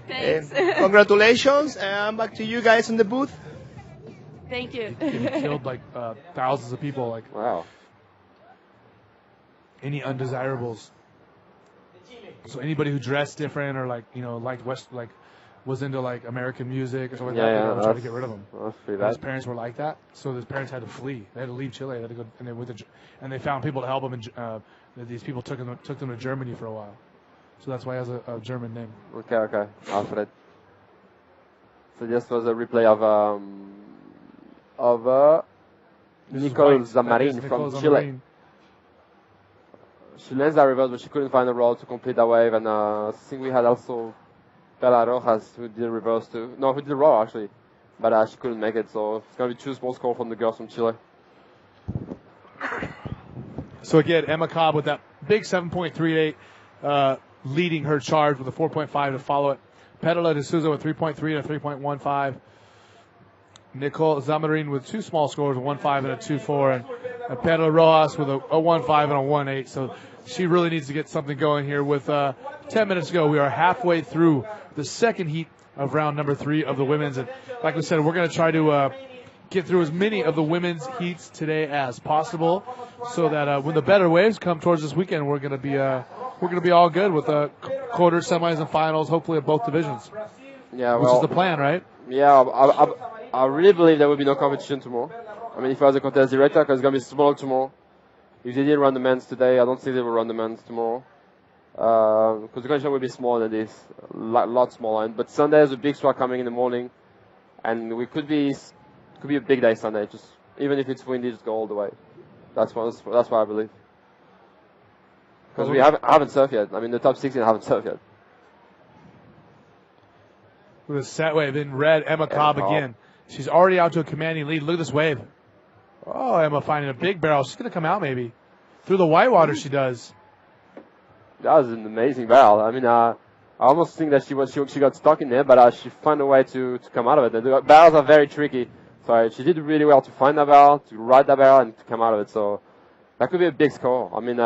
Thanks. Congratulations, and back to you guys in the booth. Thank you. He killed like thousands of people. Like, Wow. any undesirables. So anybody who dressed different or like, you know, liked was into like American music or something like that, they were trying to get rid of him. That's pretty His bad. parents were like that, so his parents had to flee. They had to leave Chile. They had to go, and they found people to help him. And these people took them to Germany for a while. So that's why he has a German name. Okay, Alfred. So this was a replay of This is Nicole White. Zamarin That is from Nicole Chile. Zamarin. She lands that reverse, but she couldn't find a roll to complete that wave. And I think we had also Bella Rojas who did reverse too. No, who did roll actually, but she couldn't make it. So it's gonna be 2 small score from the girls from Chile. So again, Emma Cobb with that big 7.38, leading her charge with a 4.5 to follow it. Pedala de Souza with 3.3 and a 3.15. Nicole Zamarin with 2 small scores, a 1.5 and a 2.4, and Pedala Rojas with a 1.5 and a 1.8. So she really needs to get something going here. With 10 minutes to go, we are halfway through the second heat of round number 3 of the women's. And like we said, we're going to try to get through as many of the women's heats today as possible, so that when the better waves come towards this weekend, we're going to be all good with the quarters, semis, and finals, hopefully of both divisions. Yeah, Which is the plan, right? Yeah, I really believe there will be no competition tomorrow. I mean, if I was a contest director, because it's going to be small tomorrow. If they didn't run the men's today, I don't think they will run the men's tomorrow. Because the competition will be smaller than this, a lot smaller. But Sunday is a big swell coming in the morning, and we could be a big day Sunday. Just even if it's windy, just go all the way. That's what I believe. Because we haven't surfed yet. I mean, the top 16 haven't surfed yet. With a set wave in red, Emma Cobb again. She's already out to a commanding lead. Look at this wave. Oh, Emma finding a big barrel. She's going to come out maybe. Through the whitewater she does. That was an amazing barrel. I mean, I almost think that she got stuck in there, but she found a way to come out of it. The barrels are very tricky. So she did really well to find that barrel, to ride that barrel, and to come out of it. So that could be a big score. I mean,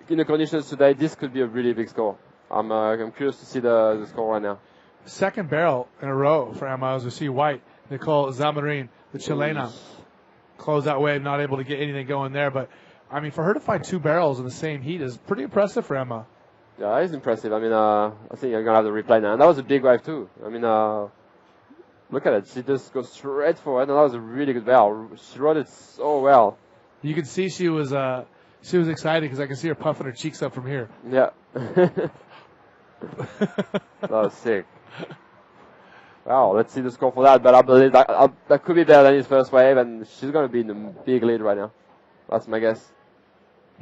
in the conditions today, this could be a really big score. I'm curious to see the score right now. Second barrel in a row for Emma as we see white. Nicole Zamarin, the Chilena, close that wave, not able to get anything going there. But, I mean, for her to find 2 barrels in the same heat is pretty impressive for Emma. Yeah, it's impressive. I mean, I think I'm going to have the replay now. And that was a big wave, too. I mean, look at it. She just goes straight forward, and that was a really good barrel. She rode it so well. You can see she was excited because I can see her puffing her cheeks up from here. Yeah. That was sick. Wow, let's see the score for that. But I believe that could be better than his first wave, and she's going to be in the big lead right now. That's my guess.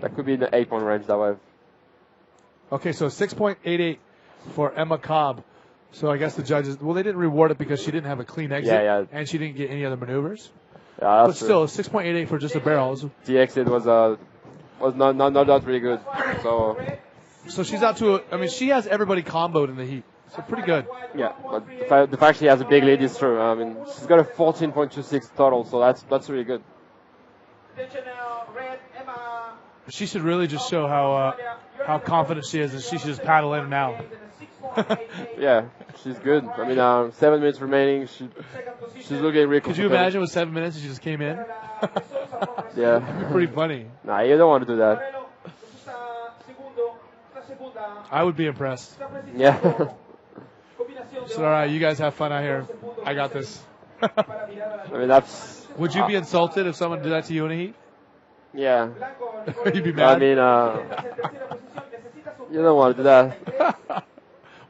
That could be in the 8-point range, that wave. Okay, so 6.88 for Emma Cobb. So I guess the judges, well, they didn't reward it because she didn't have a clean exit, and she didn't get any other maneuvers. Yeah, but still, 6.88 for just a barrel. The exit was not really good. So she's out to I mean, she has everybody comboed in the heat. So pretty good. Yeah, but the fact she has a big lead is true. I mean, she's got a 14.26 total, so that's really good. She should really just show how confident she is, and she should just paddle in now. Yeah, she's good. I mean, 7 minutes remaining. She's looking really. Could you imagine with 7 minutes and she just came in? Yeah. That'd be pretty funny. Nah, you don't want to do that. I would be impressed. Yeah. So, all right, you guys have fun out here. I got this. I mean, that's. Would you be insulted if someone did that to you in a heat? Yeah. You'd be I mad. mean, you don't want to do that.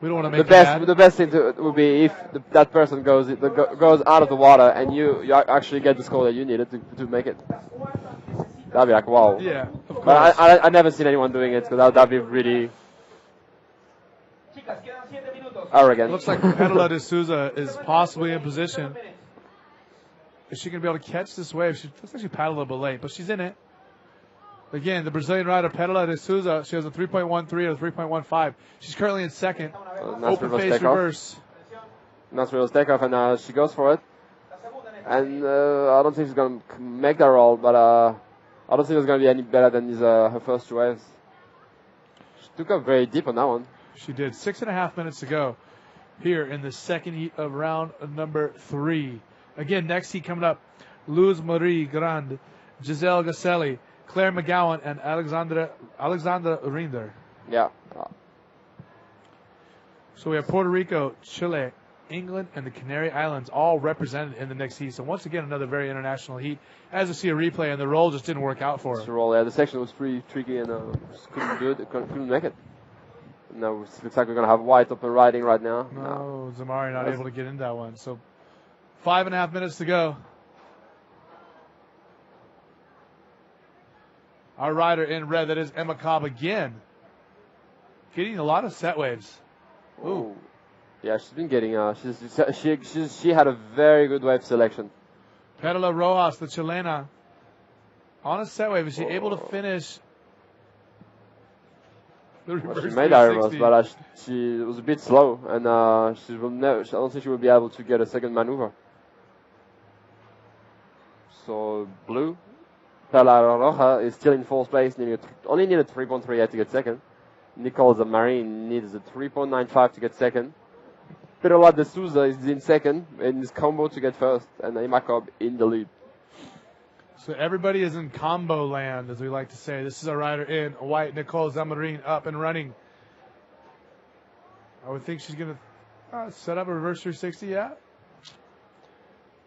We don't want to make you mad. The best thing would be if that person goes out of the water and you actually get the score that you needed to make it. That'd be like wow. Yeah, of course. But I never seen anyone doing it, so that'd be really arrogant. Looks like Pedala de Souza is possibly in position. Is she going to be able to catch this wave? She looks like she paddled a little bit late, but she's in it. Again, the Brazilian rider, Pedala de Souza, she has a 3.13 or a 3.15. She's currently in second. Open face reverse. Nice reverse takeoff, and she goes for it. And I don't think she's going to make that roll, but I don't think it's going to be any better than her first two waves. She took up very deep on that one. She did. 6.5 minutes to go here in the second heat of round number 3. Again, next heat coming up, Luz Marie Grande, Giselle Gaselli, Claire McGowan, and Alexandra Rinder. Yeah. So we have Puerto Rico, Chile, England, and the Canary Islands all represented in the next heat. So once again, another very international heat. As you see a replay, and the roll just didn't work out for her. The roll, yeah, the section was pretty tricky and just couldn't do it. Couldn't make it. No, it looks like we're going to have White up and riding right now. No, Zamari not able to get in that one. So 5.5 minutes to go. Our rider in red, that is Emma Cobb again. Getting a lot of set waves. Ooh. Yeah, she's been getting, she had a very good wave selection. Pedala Rojas, the Chilena, on a set wave. Is she able to finish the reverse? Well, she made that 360? reverse, but she was a bit slow, and I don't think she will be able to get a second maneuver. So, blue, Pedala Rojas is still in fourth place, only needed 3.38 to get second. Nicole Zamarin needs a 3.95 to get second. Pedala de Souza is in second, and is combo to get first, and Emma Cobb in the lead. So everybody is in combo land, as we like to say. This is a rider in white, Nicole Zamarin, up and running. I would think she's going to set up a reverse 360, yeah?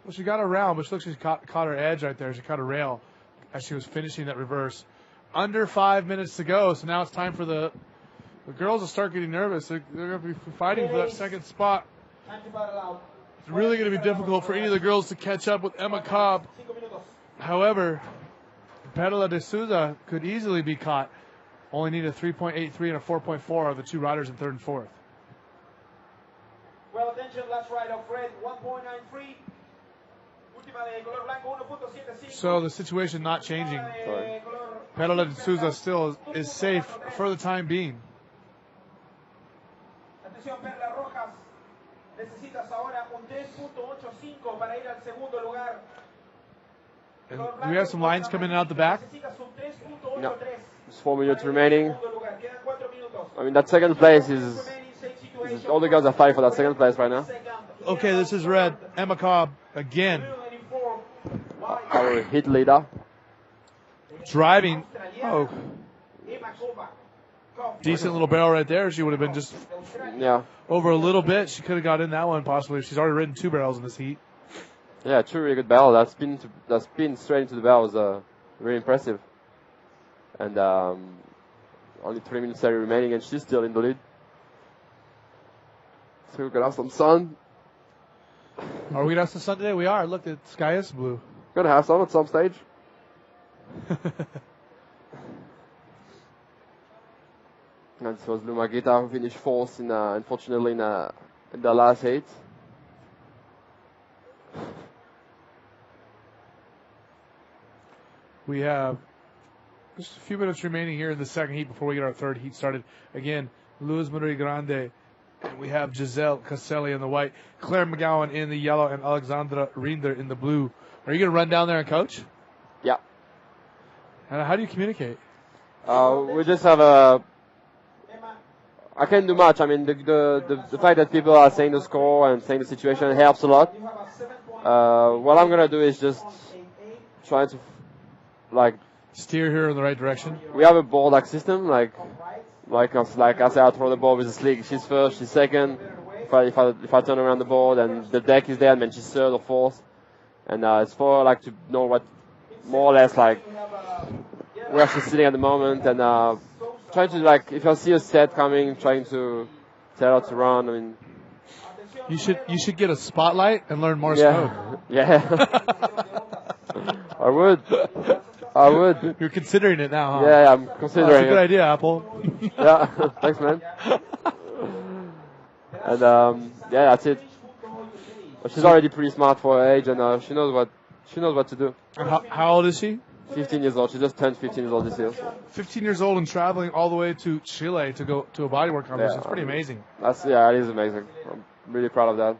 Well, she got around, but she looks like she caught her edge right there. She caught a rail as she was finishing that reverse. Under 5 minutes to go, so now it's time for the girls will start getting nervous. They're going to be fighting for that second spot. It's really going to be difficult for any of the girls to catch up with Emma Cobb. However, Pedala de Souza could easily be caught. Only need a 3.83 and a 4.4 are the two riders in third and fourth. Well, attention, last ride of red, 1.93. So the situation not changing. Pedala de Souza still is safe for the time being. Atención, Perla Rojas. Necesitas ahora un 3.85 para ir al segundo lugar. And do we have some lines coming out the back? No. There's 4 minutes remaining. I mean, that second place is all the girls are fighting for that second place right now. Okay, this is red. Emma Cobb again. Our hit leader. Driving. Oh. Decent little barrel right there. She would have been just over a little bit. She could have got in that one possibly. She's already ridden 2 barrels in this heat. Yeah, two really good barrel. That spin straight into the barrel was really impressive. And only 3 minutes remaining, and she's still in the lead. So we're gonna have some sun. Are we gonna have some sun today? We are. Look, the sky is blue. Gonna have some at some stage. And this was Luma Guetta who finished fourth unfortunately in the last heat. We have just a few minutes remaining here in the second heat before we get our third heat started. Again, Luz Marie Grande. And we have Giselle Caselli in the white, Claire McGowan in the yellow, and Alexandra Rinder in the blue. Are you going to run down there and coach? Yeah. And how do you communicate? We just have I can't do much. I mean, the fact that people are saying the score and saying the situation helps a lot. What I'm going to do is just try to like Steer her in the right direction. we have a board system, like I say, I throw the ball with a slick. She's first, she's second. If I turn around the board and the deck is there, then she's third or fourth. And it's for like to know what more or less like where she's sitting at the moment, and trying to like if I see a set coming, trying to tell her to run. I mean, you should get a spotlight and learn Morse yeah, code. yeah. I would. You're considering it now, huh? Yeah, I'm considering That's a good it. idea, Apple. Yeah, thanks, man. And yeah, that's it. But she's already pretty smart for her age, and she knows what to do. How old is she? 15 years old. She just turned 15 years old this year. So. 15 years old and traveling all the way to Chile to go to a bodyboard competition. Yeah, It's pretty amazing. It is amazing. I'm really proud of that.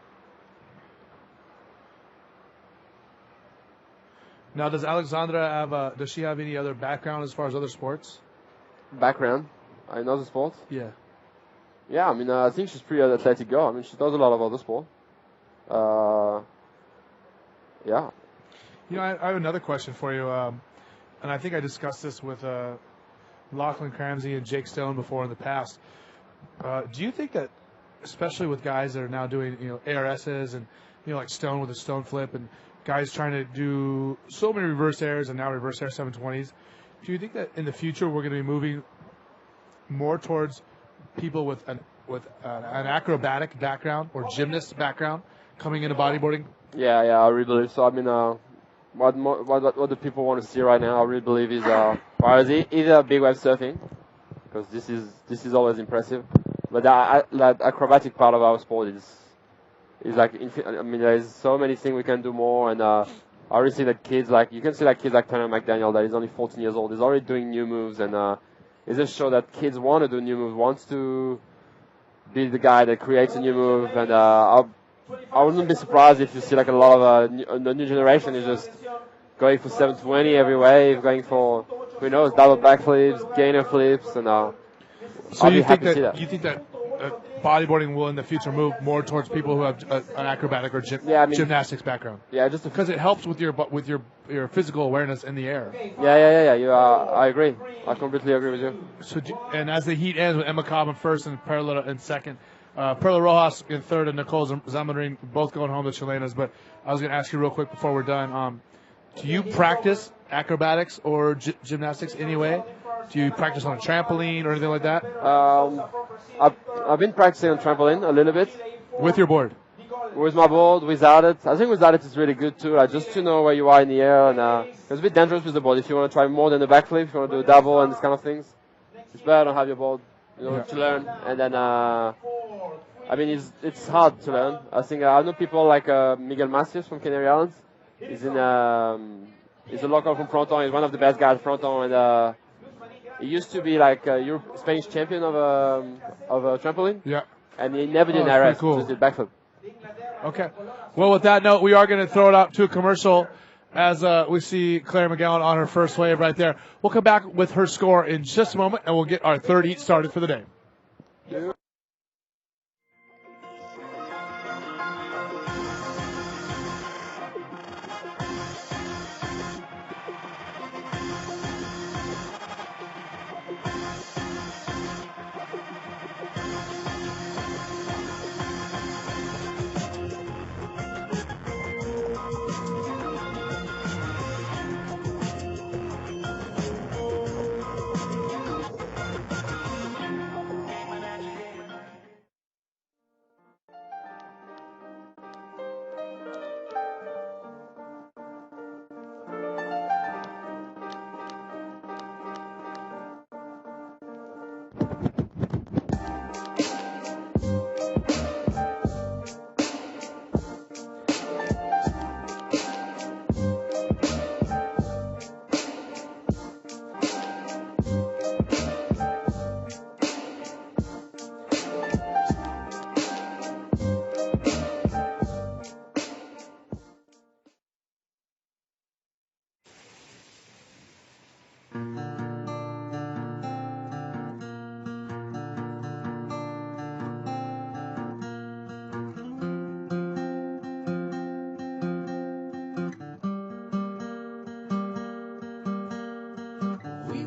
Now, does Alexandra have? Does she have any other background as far as other sports? Background in other sports? Yeah. Yeah, I mean, I think she's pretty athletic girl. I mean, she does a lot of other sport. Yeah. You know, I have another question for you, and I think I discussed this with Lachlan Cramsey and Jake Stone before in the past. Do you think that, especially with guys that are now doing, ARSs and, like Stone with a Stone flip and guys trying to do so many reverse airs and now reverse air 720s, do you think that in the future we're going to be moving more towards people with an acrobatic background or gymnast background coming into bodyboarding? Yeah, I really believe so. I mean, what the people want to see right now, I really believe is either big wave surfing, because this is always impressive, but that acrobatic part of our sport is like I mean, there's so many things we can do more, and I really see that kids like kids like Tanner McDaniel, that is only 14 years old, is already doing new moves, and it just shows that kids want to do new moves, wants to be the guy that creates a new move, and I wouldn't be surprised if you see like a lot of the new generation is just going for 720 every wave, going for, who knows, double backflips, gainer flips, and so you think that bodyboarding will in the future move more towards people who have an acrobatic or gymnastics background? Yeah, just because it helps with your physical awareness in the air. Yeah. I agree. I completely agree with you. So, and as the heat ends with Emma Cobb in first and Perla in second, Perla Rojas in third and Nicole Zamarin both going home to Chilenas. But I was going to ask you real quick before we're done. Do you practice acrobatics or gymnastics anyway? Do you practice on a trampoline or anything like that? I've been practicing on trampoline a little bit. With your board? With my board, without it. I think without it is really good too, just to know where you are in the air. And it's a bit dangerous with the board. If you want to try more than a backflip, if you want to do a double and these kind of things, it's better to have your board, to learn. And then, I mean, it's hard to learn. I think I know people like Miguel Macias from Canary Islands. He's a local from Fronton. He's one of the best guys at Fronton, and he used to be like a Spanish champion of a trampoline. Yeah. And he never did an RS, cool. Just did backflip. Okay. Well, with that note, we are going to throw it out to a commercial as we see Claire McGowan on her first wave right there. We'll come back with her score in just a moment, and we'll get our third heat started for the day. Yeah.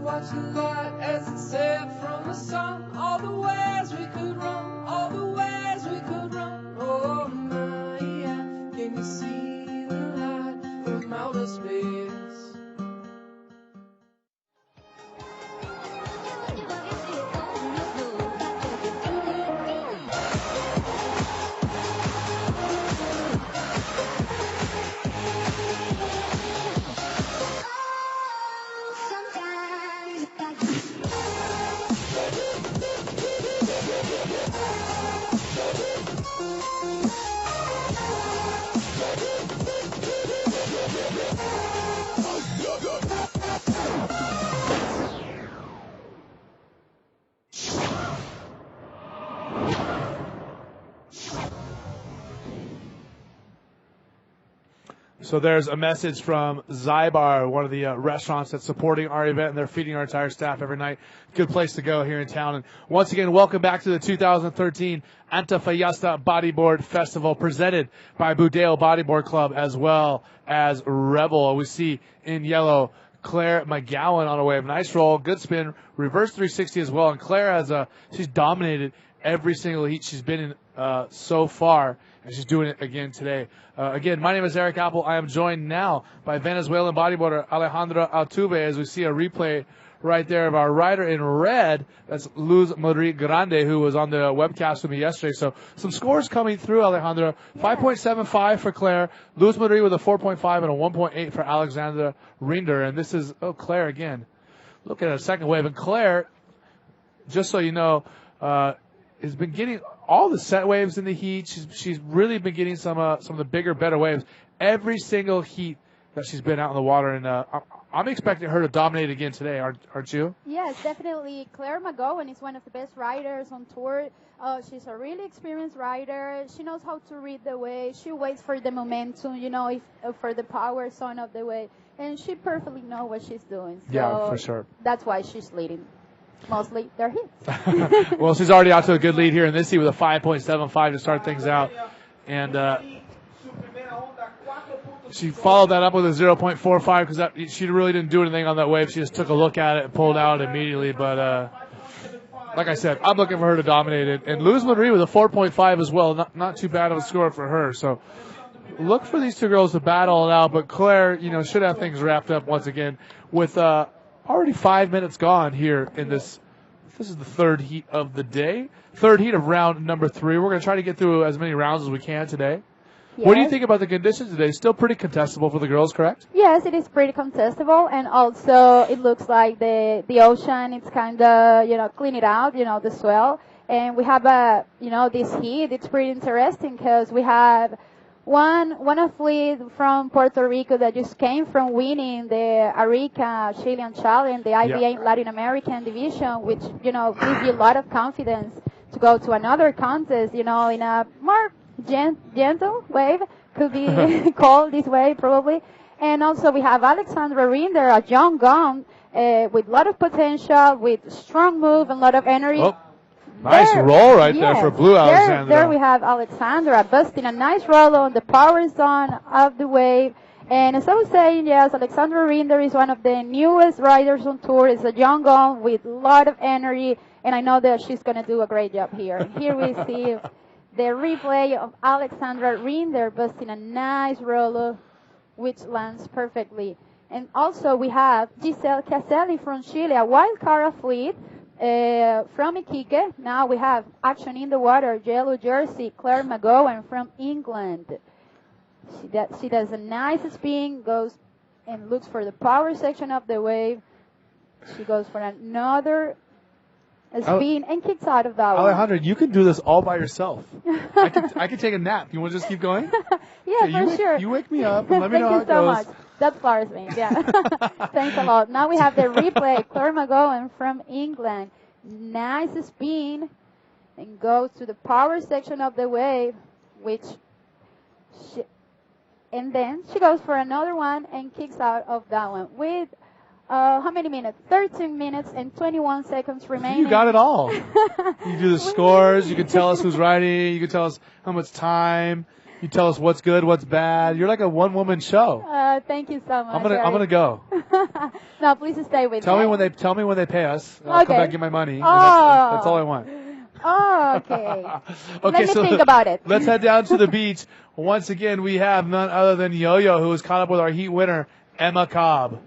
watch the light as it set from the sun. All the ways we could run, all the ways we could run. Oh my, yeah. Can you see the light from outer space? So there's a message from Zybar, one of the restaurants that's supporting our event, and they're feeding our entire staff every night. Good place to go here in town. And once again, welcome back to the 2013 Antofagasta Bodyboard Festival, presented by Budeo Bodyboard Club as well as Rebel. We see in yellow Claire McGowan on a wave. Nice roll, good spin, reverse 360 as well. And Claire she's dominated every single heat she's been in so far, and she's doing it again today. Again, my name is Eric Apple. I am joined now by Venezuelan bodyboarder Alejandra Altuve as we see a replay right there of our rider in red. That's Luz Marie Grande, who was on the webcast with me yesterday. So some scores coming through, Alejandra. 5.75 for Claire. Luz Marie with a 4.5 and a 1.8 for Alexandra Rinder. And this is, Claire again. Look at a second wave. And Claire, just so you know, has been getting all the set waves in the heat. She's really been getting some of the bigger, better waves every single heat that she's been out in the water. And I'm expecting her to dominate again today, aren't you? Yes, definitely. Claire McGowan is one of the best riders on tour. She's a really experienced rider. She knows how to read the wave. She waits for the momentum, for the power zone of the wave. And she perfectly knows what she's doing. So yeah, for sure. That's why she's leading. Mostly their hits. Well, she's already out to a good lead here in this heat with a 5.75 to start things out. And she followed that up with a 0.45 because she really didn't do anything on that wave. She just took a look at it and pulled out immediately. But like I said, I'm looking for her to dominate it. And Luz Marie with a 4.5 as well. Not too bad of a score for her. So look for these two girls to battle it out. But Claire, should have things wrapped up once again with already 5 minutes gone here in this. This is the third heat of the day. Third heat of round number 3. We're going to try to get through as many rounds as we can today. Yes. What do you think about the conditions today? Still pretty contestable for the girls, correct? Yes, it is pretty contestable, and also it looks like the ocean is kind of clean it out, the swell, and we have this heat. It's pretty interesting because we have one athlete from Puerto Rico that just came from winning the Arica Chilean Challenge, the IBA Latin American division, which gives you a lot of confidence to go to another contest, in a more gentle wave, could be called this way probably. And also we have Alexandra Rinder, a young gun with a lot of potential, with strong move and a lot of energy. Oh, nice roll there for Blue Alexandra. There we have Alexandra busting a nice roll on the power zone of the wave. And as I was saying, yes, Alexandra Rinder is one of the newest riders on tour. It's a young gun with a lot of energy, and I know that she's going to do a great job here. And here we see the replay of Alexandra Rinder busting a nice roller, which lands perfectly. And also we have Giselle Caselli from Chile, a wild card athlete from Iquique. Now we have action in the water, yellow jersey, Claire McGowan from England. She does a nice spin, goes and looks for the power section of the wave. She goes for another spin and kicks out of that one. Alejandra, you can do this all by yourself. I can take a nap. You want to just keep going? Yeah, for sure. You wake me up and let me know how it goes. goes. Thank you so much. That flowers me. Yeah. Thanks a lot. Now we have the replay. Claire McGowan from England. Nice spin and goes to the power section of the wave, and then she goes for another one and kicks out of that one with how many minutes? 13 minutes and 21 seconds remaining. You got it all. You do the scores. You can tell us who's riding. You can tell us how much time. You tell us what's good, what's bad. You're like a one-woman show. Thank you so much. I'm gonna go. No, please stay with Tell me. me when they pay us. I'll come back and get my money. Oh. And that's all I want. Oh, okay. Okay, Let me think about it. Let's head down to the beach. Once again, we have none other than Yo-Yo, who is caught up with our heat winner, Emma Cobb.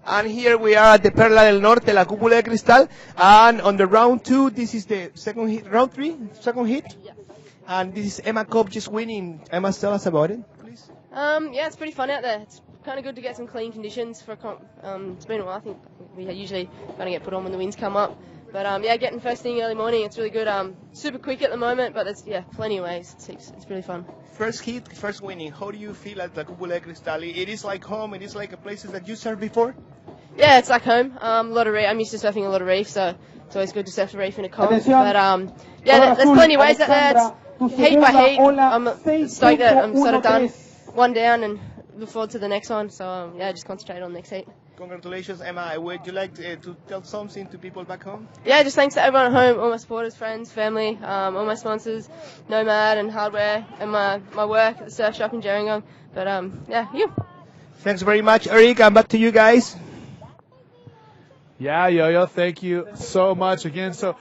And here we are at the Perla del Norte, La Cúpula de Cristal. And on the round 2, this is the second hit, round 3, second hit. Yes. And this is Emma Cobb just winning. Emma, tell us about it, please. Yeah, it's pretty fun out there. It's kind of good to get some clean conditions for comp. It's been a while. I think we usually kind of get put on when the winds come up. But yeah, getting first thing early morning, it's really good. Super quick at the moment, but there's plenty of waves. It's really fun. First hit, first winning. How do you feel at La Cúpula de Cristal? It is like home. It is like a places that you surfed before. Yeah, it's like home. A lot of reef. I'm used to surfing a lot of reef, so it's always good to surf a reef in a comp. But yeah, there's plenty of waves out there. It's heat by heat. I'm stoked that I'm sort of done one down and look forward to the next one. So yeah, just concentrate on the next heat. Congratulations, Emma. Would you like to tell something to people back home? Yeah, just thanks to everyone at home, all my supporters, friends, family, all my sponsors, Nomad and Hardware, and my work at the surf shop in Gerringong. But yeah, you. Thanks very much, Eric. And back to you guys. Yeah, Yo-Yo, thank you so much again. So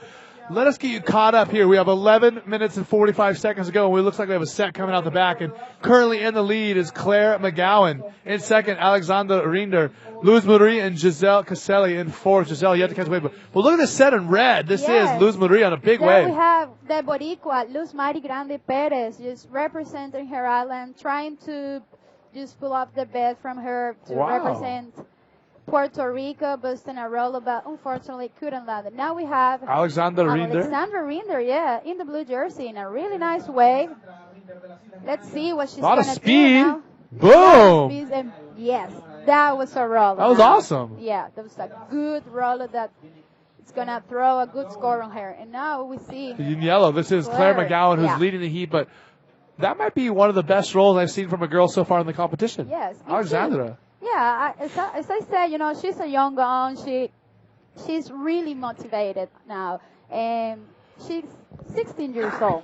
let us get you caught up here. We have 11 minutes and 45 seconds to go, and it looks like we have a set coming out the back. And currently in the lead is Claire McGowan. In second, Alexander Rinder. Luz Marie and Giselle Caselli in fourth. Giselle, you have to catch the wave. But look at this set in red. This is Luz Marie on a big wave. We have the Boricua, Luz Mari Grande Perez, just representing her island, trying to just pull off the best from her to represent Puerto Rico, busting a roll, but unfortunately couldn't land it. Now we have Alexander Rinder, in the blue jersey, in a really nice wave. Let's see what she's going to do. A lot of speed. Now. Boom. Yes, that was a roller. That was awesome. Yeah, that was a good roller that it's going to throw a good score on her. And now we see. In yellow, this is Claire McGowan, who's leading the heat, but that might be one of the best rolls I've seen from a girl so far in the competition. Yes. Alexandra. Yeah, as I said, she's a young gun. She's really motivated now. And she's 16 years old.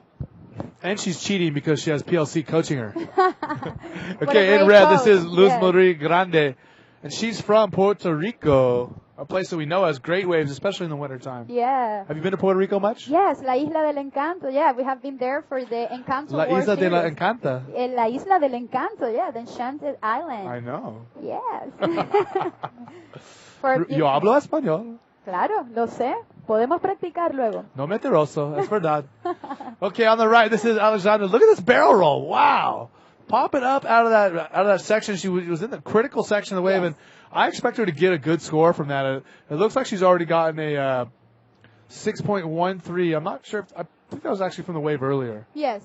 And she's cheating because she has PLC coaching her. What Okay, in red, this is Luz Marie Grande. And she's from Puerto Rico, a place that we know has great waves, especially in the wintertime. Yeah. Have you been to Puerto Rico much? Yes, La Isla del Encanto. Yeah, we have been there for the Encanto La World Isla de la Series. Encanta. La Isla del Encanto, yeah, the Enchanted Island. I know. Yes. Yo hablo español. Claro, lo sé. Podemos practicar luego. No mentiroso. Es verdad. Okay, on the right, this is Alexandra. Look at this barrel roll. Wow. Popping up out of that section. She was in the critical section of the wave, and I expect her to get a good score from that. It looks like she's already gotten a 6.13. I'm not sure. I think that was actually from the wave earlier. Yes.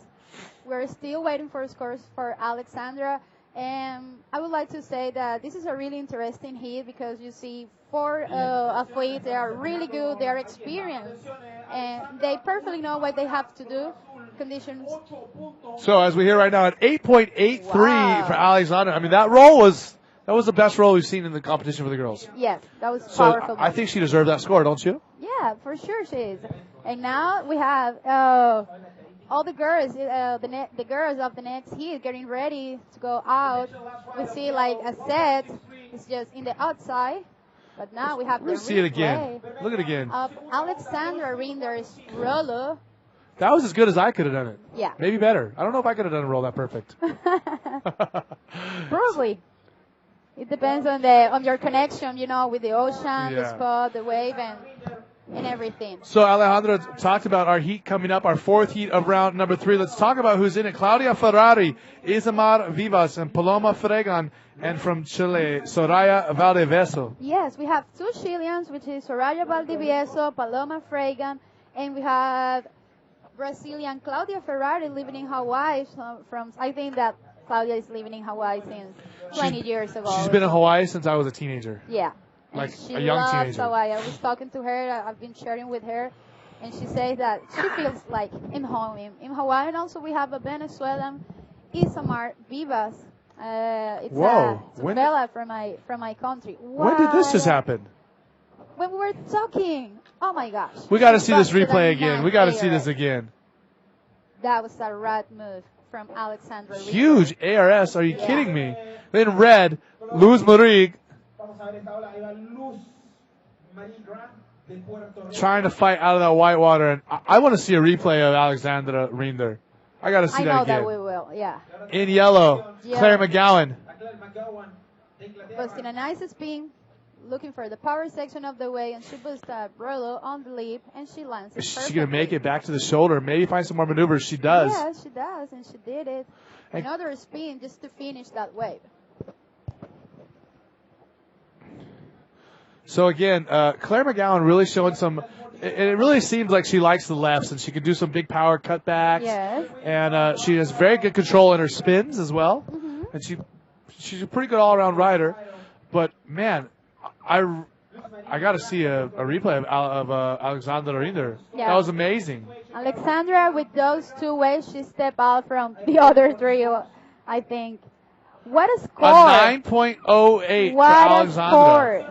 We're still waiting for scores for Alexandra. And I would like to say that this is a really interesting heat because you see 4 athletes. They are really good. They are experienced. And they perfectly know what they have to do. Conditions. So as we hear right now, at 8.83 for Alexandra. I mean, that was the best roll we've seen in the competition for the girls. Yes, that was powerful. I think she deserved that score, don't you? Yeah, for sure she is. And now we have all the girls, the girls of the next heat getting ready to go out. We see like a set. It's just in the outside. But now we have the see it again. Look at it again. Of Alexandra Rinder's roller. That was as good as I could have done it. Yeah. Maybe better. I don't know if I could have done a roll that perfect. Probably. It depends on your connection, with the ocean, the spot, the wave, and everything. So Alejandra talked about our heat coming up, our 4th heat of round number 3. Let's talk about who's in it. Claudia Ferrari, Isamar Vivas, and Paloma Fregan, and from Chile, Soraya Valdivieso. Yes, we have 2 Chileans, which is Soraya Valdivieso, Paloma Fregan, and we have Brazilian Claudia Ferrari living in Hawaii. I think that Claudia is living in Hawaii since 20 years ago. She's been in Hawaii since I was a teenager. Yeah. Like she a young loves teenager. Hawaii. I was talking to her. I've been sharing with her. And she says that she feels like in home in Hawaii. And also we have a Venezuelan, Isamar Vivas. It's a fella from my country. Wow. When did this just happen? When we were talking. Oh my gosh. We got to see this replay again. We got to see this again. That was a rad move from Alexandra Rinder. Huge ARS. Are you kidding me? Then red, Luz Marie Vamos a ver esta ola. Ahí va Luz Marie Grant de Puerto Rico. trying to fight out of that white water. And I want to see a replay of Alexandra Rinder. I got to see I that know again. that we will, yeah. In yellow, Yeah. Claire McGowan. Claire McGowan de Inglaterra. Busting a nice spin, looking for the power section of the way, and she busts a Rolo on the lip, and she lands it Is she perfectly. going to make it back to the shoulder? Maybe find some more maneuvers. She does. Yeah, she does, and she did it. And- Another spin just to finish that wave. So again, Claire McGowan really showing some. It really seems like she likes the lefts, and she can do some big power cutbacks. Yes. And she has very good control in her spins as well. Mm-hmm. And she's a pretty good all-around rider. But man, I got to see a replay of Alexandra Rinder. Yeah. That was amazing. Alexandra, with those two waves, she stepped out from the other three, I think. What a score! A 9.08 for What a Alexandra. score!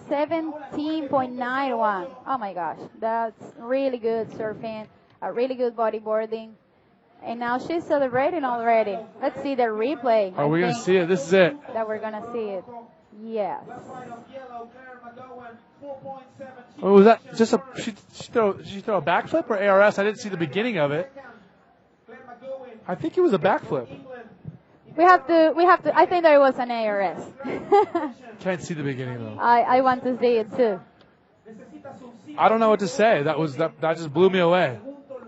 17.91. Oh my gosh, that's really good surfing, a really good bodyboarding. And now she's celebrating already. Let's see the replay. Are we I going to think see it? This is it. that we're gonna see it. Yes. Oh, was that just a she throw a backflip or ARS? I didn't see the beginning of it. I think it was a backflip. We have to, I think there was an ARS. Can't see the beginning though. I want to see it too. I don't know what to say. That just blew me away.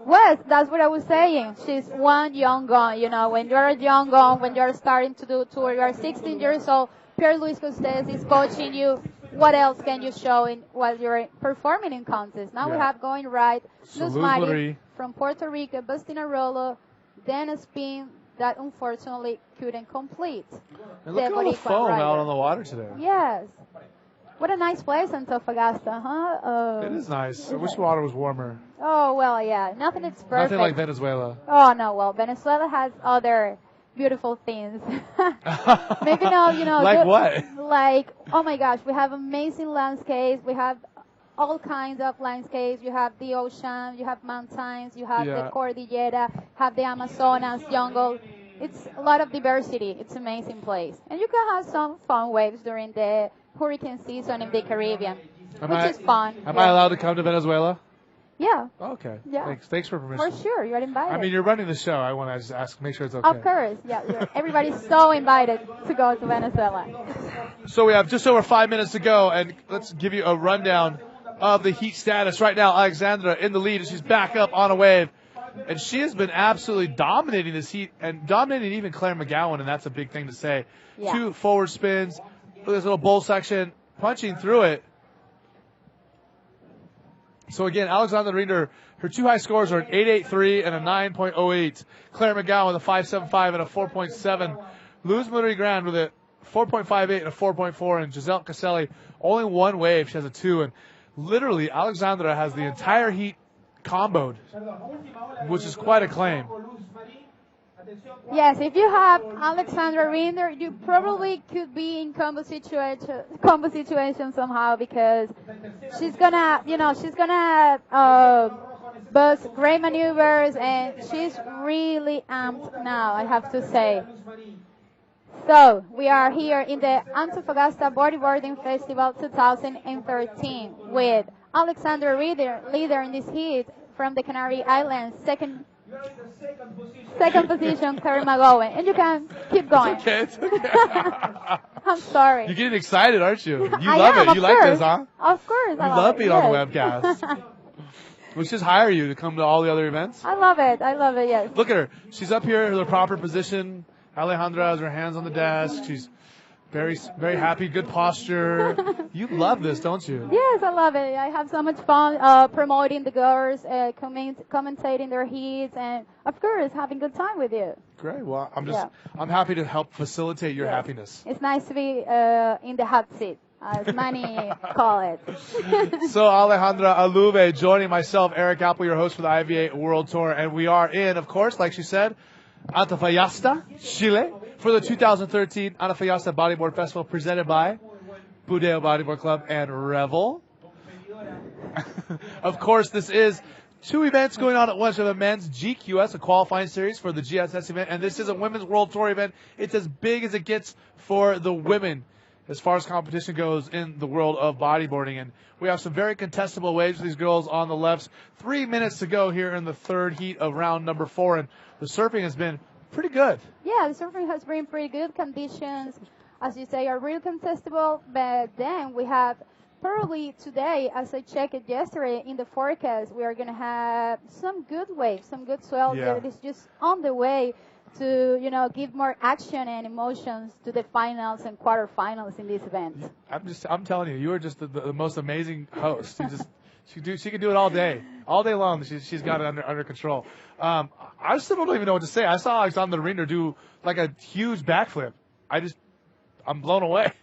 Well, that's what I was saying. She's one young gun. You know, when you're a young gun, when you're starting to do tour, you're 16 years old, Pierre Luis Costes is coaching you. What else can you show while you're performing in contests? Now we have going right. So Luz Luz Marie Marie. from Puerto Rico, busting a Rolo, then a spin that unfortunately couldn't complete. And look at all the Boricua foam rider. out on the water today. Yes. What a nice place, Antofagasta, huh? It is nice. I wish the water was warmer. Oh, well, yeah. Nothing is perfect. Nothing like Venezuela. Oh, no, well, Venezuela has other beautiful things. Maybe not, Like what? Like, oh my gosh, we have amazing landscapes. We have all kinds of landscapes. You have the ocean, you have mountains, you have the Cordillera, have the Amazonas jungle. It's a lot of diversity. It's an amazing place. And you can have some fun waves during the hurricane season in the Caribbean, which is fun. Am I allowed to come to Venezuela? Yeah. Okay. Yeah. Thanks for permission. For sure, you're invited. I mean, you're running the show. I want to just ask, make sure it's okay. Of course, yeah. Everybody's so invited to go to Venezuela. So we have just over 5 minutes to go, and let's give you a rundown of the heat status. Right now, Alexandra in the lead, and she's back up on a wave. And she has been absolutely dominating this heat, and dominating even Claire McGowan, and that's a big thing to say. Yeah. 2 forward spins, look at this little bowl section, punching through it. So again, Alexandra Rinder, her 2 high scores are an 8.83 and a 9.08. Claire McGowan with a 5.75 and a 4.7. Luz Marie Grand with a 4.58 and a 4.4. And Giselle Caselli, only 1 wave. She has a 2. And literally, Alexandra has the entire heat comboed, which is quite a claim. Yes, if you have Alexandra Rinder, you probably could be in combo situation somehow, because she's gonna bust great maneuvers, and she's really amped now, I have to say. So we are here in the Antofagasta Bodyboarding Festival 2013 with Alexandra Rinder, leader in this heat from the Canary Islands, second position, Claire McGowan. And you can keep going. It's okay. I'm sorry. You're getting excited, aren't you? You I love am, it. You of like course. this, huh? Of course. You love being on the yes. webcast. We should just hire you to come to all the other events. I love it, yes. Look at her. She's up here in the proper position. Alejandra has her hands on the desk. She's very, very happy, good posture. You love this, don't you? Yes, I love it. I have so much fun promoting the girls, commentating their heats, and of course having good time with you. Great. Well, I'm happy to help facilitate your happiness. It's nice to be in the hot seat, as many call it. So Alejandra Aluve joining myself, Eric Apple, your host for the IVA World Tour, and we are in, of course, like she said, Antofagasta, Chile, for the 2013 Antofagasta Bodyboard Festival presented by Budeo Bodyboard Club and Revel. Of course, this is Two events going on at once. We have a men's GQS, a qualifying series for the GSS event, and this is a women's World Tour event. It's as big as it gets for the women as far as competition goes in the world of bodyboarding. And we have some very contestable waves for these girls on the lefts. 3 minutes to go here in the third heat of round number 4, and the surfing has been pretty good. Yeah, the surfing has been pretty good. Conditions, as you say, are really contestable. But then we have probably today, as I checked it yesterday in the forecast, we are going to have some good waves, some good swell that is just on the way to, give more action and emotions to the finals and quarterfinals in this event. I'm telling you, you are just the most amazing host. She can do it all day long. She's got it under control. I still don't even know what to say. I saw Alexander Rinder do like a huge backflip. I'm blown away.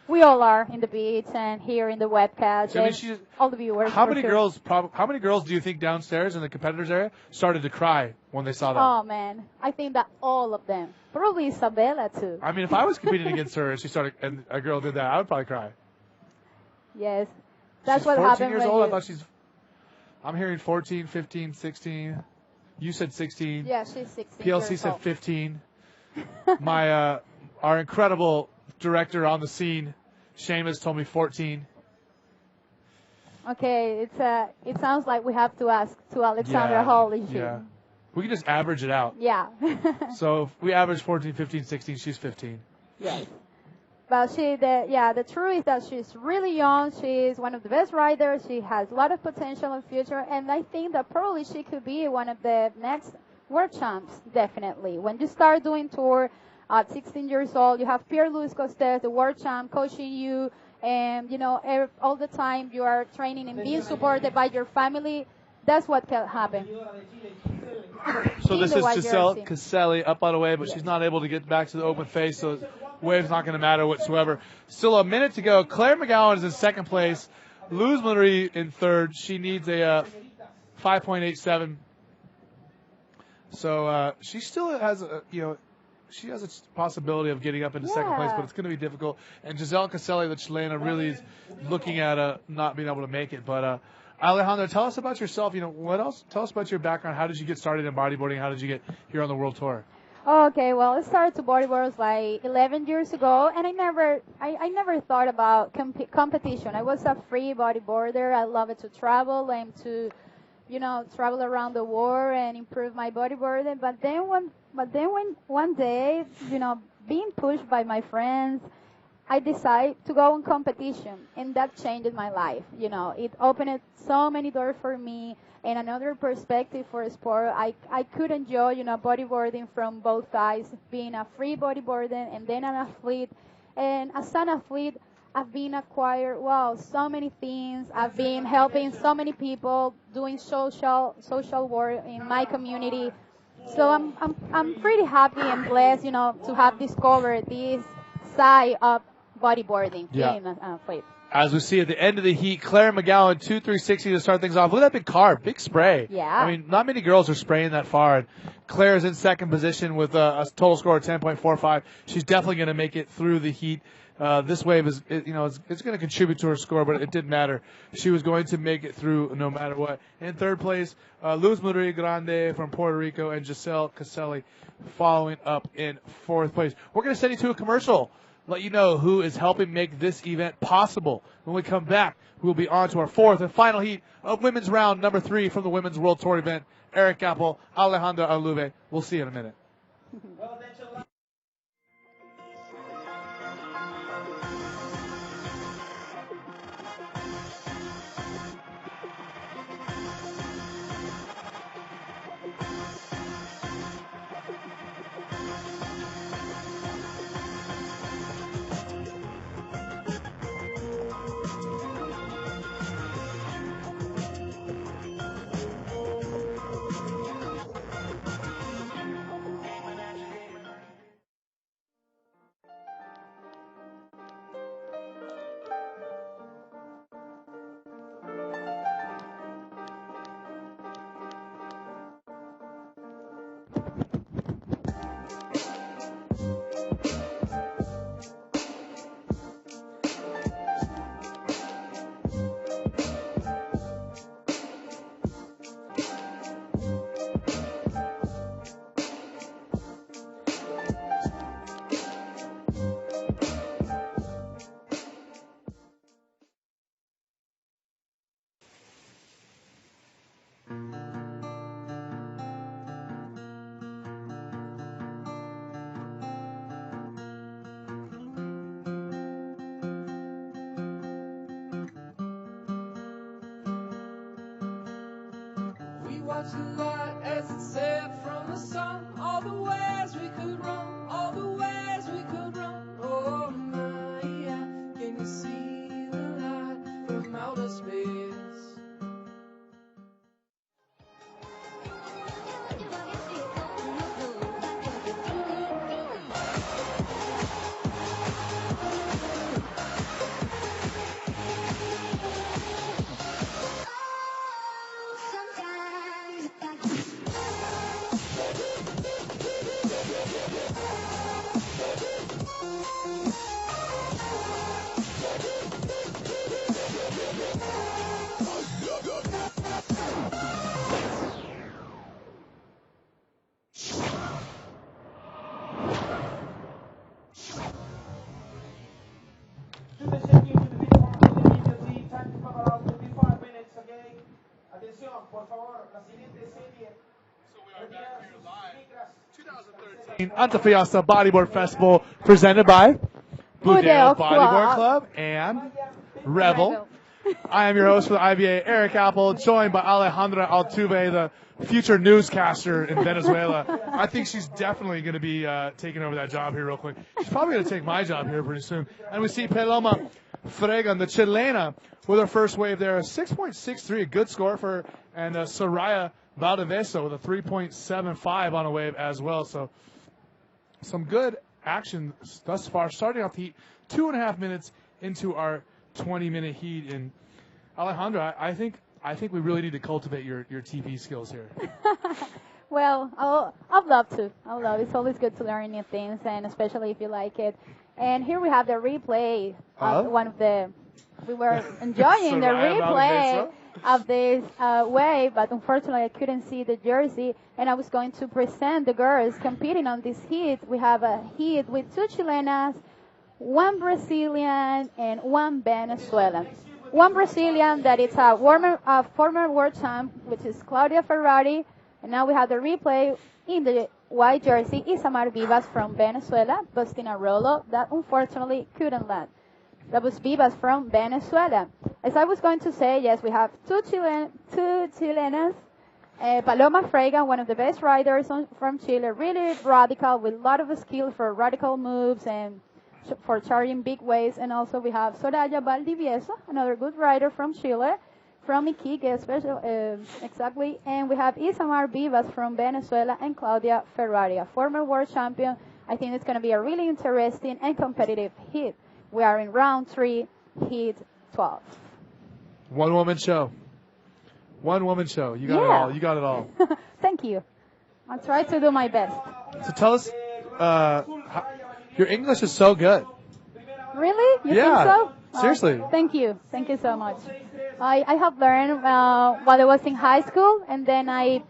We all are in the beach and here in the webcast. All the viewers. How many girls do you think downstairs in the competitors area started to cry when they saw that? Oh man, I think that all of them. Probably Isabella too. I mean, if I was competing against her and a girl did that, I would probably cry. Yes, that's she's what 14 happened. Years old. I'm hearing 14, 15, 16. You said 16. Yeah, she's 16. PLC said 15. Our incredible director on the scene, Seamus, told me 14. Okay, it sounds like we have to ask to Alexandra how old is she. Yeah. We can just average it out. Yeah. So if we average 14, 15, 16, she's 15. Yes. But the truth is that she's really young. She's one of the best riders. She has a lot of potential in the future. And I think that probably she could be one of the next world champs, definitely. When you start doing tour at 16 years old, you have Pierre-Louis Costes, the world champ, coaching you. And, all the time you are training and being supported by your family. That's what can happen. So this is Giselle Caselli up on the wave, but she's not able to get back to the open face, so wave's not going to matter whatsoever. Still a minute to go. Claire McGowan is in second place. Luz Marie in third. She needs a 5.87. So she still has she has a possibility of getting up into second place, but it's going to be difficult. And Giselle Caselli, the Chilena, really is looking at not being able to make it. But Alejandro, tell us about yourself. What else? Tell us about your background. How did you get started in bodyboarding? How did you get here on the World Tour? Okay, well, I started to bodyboard like 11 years ago, and I never thought about competition. I was a free bodyboarder. I loved to travel and to, travel around the world and improve my bodyboarding. But then when one day, being pushed by my friends, I decided to go on competition, and that changed my life. It opened so many doors for me and another perspective for sport. I could enjoy, bodyboarding from both sides, being a free bodyboarder and then an athlete. And as an athlete, I've been acquired, so many things. I've been helping so many people, doing social work in my community. So I'm pretty happy and blessed, to have discovered this side of bodyboarding, being an athlete. As we see at the end of the heat, Claire McGowan, 2.360 to start things off. Look at that big carb, big spray. Yeah. I mean, not many girls are spraying that far. And Claire is in second position with a total score of 10.45. She's definitely going to make it through the heat. This wave is, it's going to contribute to her score, but it didn't matter. She was going to make it through no matter what. In third place, Luz Marie Grande from Puerto Rico and Giselle Caselli following up in fourth place. We're going to send you to a commercial. Let you know who is helping make this event possible. When we come back, we'll be on to our fourth and final heat of women's round number 3 from the Women's World Tour event. Eric Apple, Alejandra Alube. We'll see you in a minute. watch the light as it set from the sun. All the ways we could run, all the ways we could run. Oh my, yeah. Can you see the light from outer space? Students checking into the video form immediately. Time to talk around 25 minutes, okay? Atención, por favor, la siguiente serie. So we are back here live. Micras. 2013 Antofagasta Bodyboard Festival presented by Budeo Bodyboard Club Club and Rebel. I am your host for the IBA, Eric Apple, joined by Alejandra Altuve, the future newscaster in Venezuela. I think she's definitely going to be taking over that job here real quick. She's probably going to take my job here pretty soon. And we see Paloma Fregan, the Chilena, with her first wave there, a 6.63, a good score for her, and Soraya Valdeveso with a 3.75 on a wave as well. So some good action thus far, starting off the heat 2.5 minutes into our 20-minute heat. And Alejandra, I think we really need to cultivate your TP skills here. Well, I'd love to. It's always good to learn new things, and especially if you like it. And here we have the replay of one of the. We were enjoying the replay of this wave, but unfortunately I couldn't see the jersey. And I was going to present the girls competing on this heat. We have a heat with 2 Chilenas, 1 Brazilian, and 1 Venezuelan. 1 Brazilian that is a former world champ, which is Claudia Ferrari. And now we have the replay in the white jersey, Isamar Vivas from Venezuela, busting a rolo that unfortunately couldn't land. That was Vivas from Venezuela. As I was going to say, yes, we have two Chilenas. Paloma Fregan, one of the best riders from Chile, really radical with a lot of skill for radical moves and for charging big waves. And also we have Soraya Valdivieso, another good rider from Chile, from Iquique, exactly. And we have Isamar Vivas from Venezuela and Claudia Ferrari, a former world champion. I think it's going to be a really interesting and competitive heat. We are in round 3, heat 12. One-woman show. One-woman show. You got it all. You got it all. Thank you. I'll try to do my best. So tell us, your English is so good. Really? You think so? Seriously. Thank you. Thank you so much. I have learned while I was in high school, and then I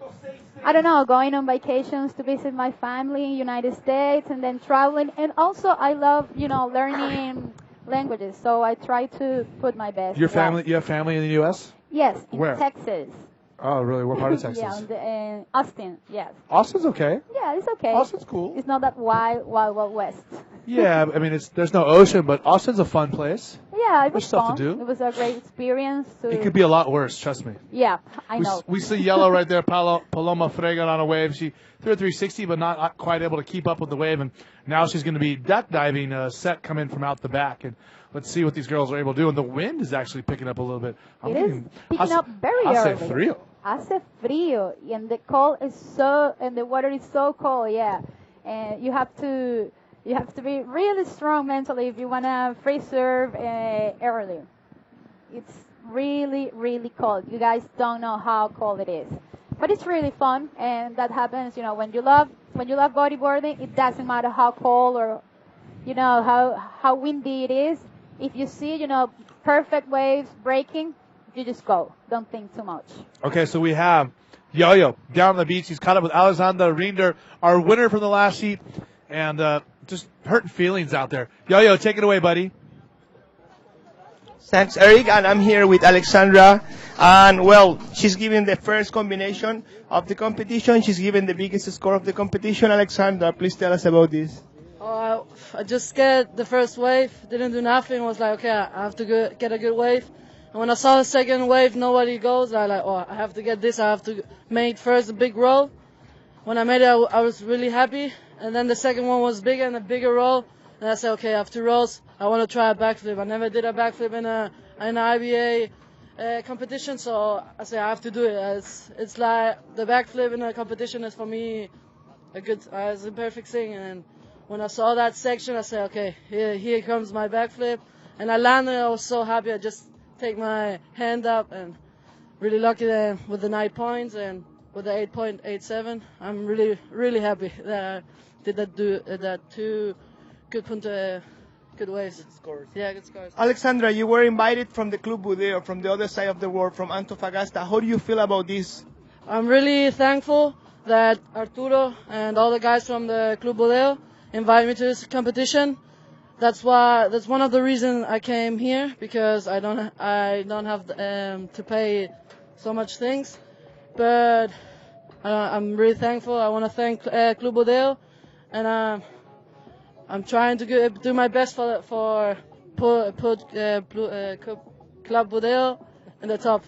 don't know, going on vacations to visit my family in the United States, and then traveling. And also, I love, learning languages, so I try to put my best. Your family? You have family in the U.S.? Yes, in Where? Texas. Oh, really? What part of Texas? Yeah, Austin, yes. Austin's okay. Yeah, it's okay. Austin's cool. It's not that wild west. Yeah, I mean, there's no ocean, but Austin's a fun place. Yeah, it was There's stuff fun. to do. It was a great experience. It could be a lot worse, trust me. Yeah, I know. We see yellow right there, Paloma Fregan on a wave. She threw a 360, but not quite able to keep up with the wave. And now she's going to be duck diving a set coming from out the back. And let's see what these girls are able to do. And the wind is actually picking up a little bit. It is picking up very early. Hace frío. Hace frío, and the and the water is so cold. Yeah, and you have to be really strong mentally if you want to free serve early. It's really, really cold. You guys don't know how cold it is, but it's really fun, and that happens. When you love bodyboarding, it doesn't matter how cold or how windy it is. If you see perfect waves breaking, you just go. Don't think too much. Okay, so we have Yo-Yo down on the beach. He's caught up with Alexander Rinder, our winner from the last heat, and just hurting feelings out there. Yo-Yo, take it away, buddy. Thanks, Eric, and I'm here with Alexandra. And, well, she's given the first combination of the competition. She's given the biggest score of the competition. Alexandra, please tell us about this. I just get the first wave, didn't do nothing, was like, okay, I have to get a good wave. And when I saw the second wave, nobody goes, I like, oh, I have to get this. I have to make first a big roll. When I made it, I was really happy. And then the second one was bigger and a bigger roll. And I said, okay, I have 2 rolls. I want to try a backflip. I never did a backflip in an IBA competition, so I said I have to do it. It's like the backflip in a competition is for me it's a perfect thing. And when I saw that section, I said, okay, here comes my backflip. And I landed. I was so happy. I just take my hand up and really lucky with the 9 points and with the 8.87. I'm really, really happy that I did that 2 good ways. Good scores. Yeah, good scores. Alexandra, you were invited from the Club Budeo, from the other side of the world, from Antofagasta. How do you feel about this? I'm really thankful that Arturo and all the guys from the Club Budeo invited me to this competition. That's one of the reasons I came here, because I don't have to pay so much things. But I'm really thankful. I want to thank Club Budeo, and I'm trying to do my best for put Club Budeo in the top.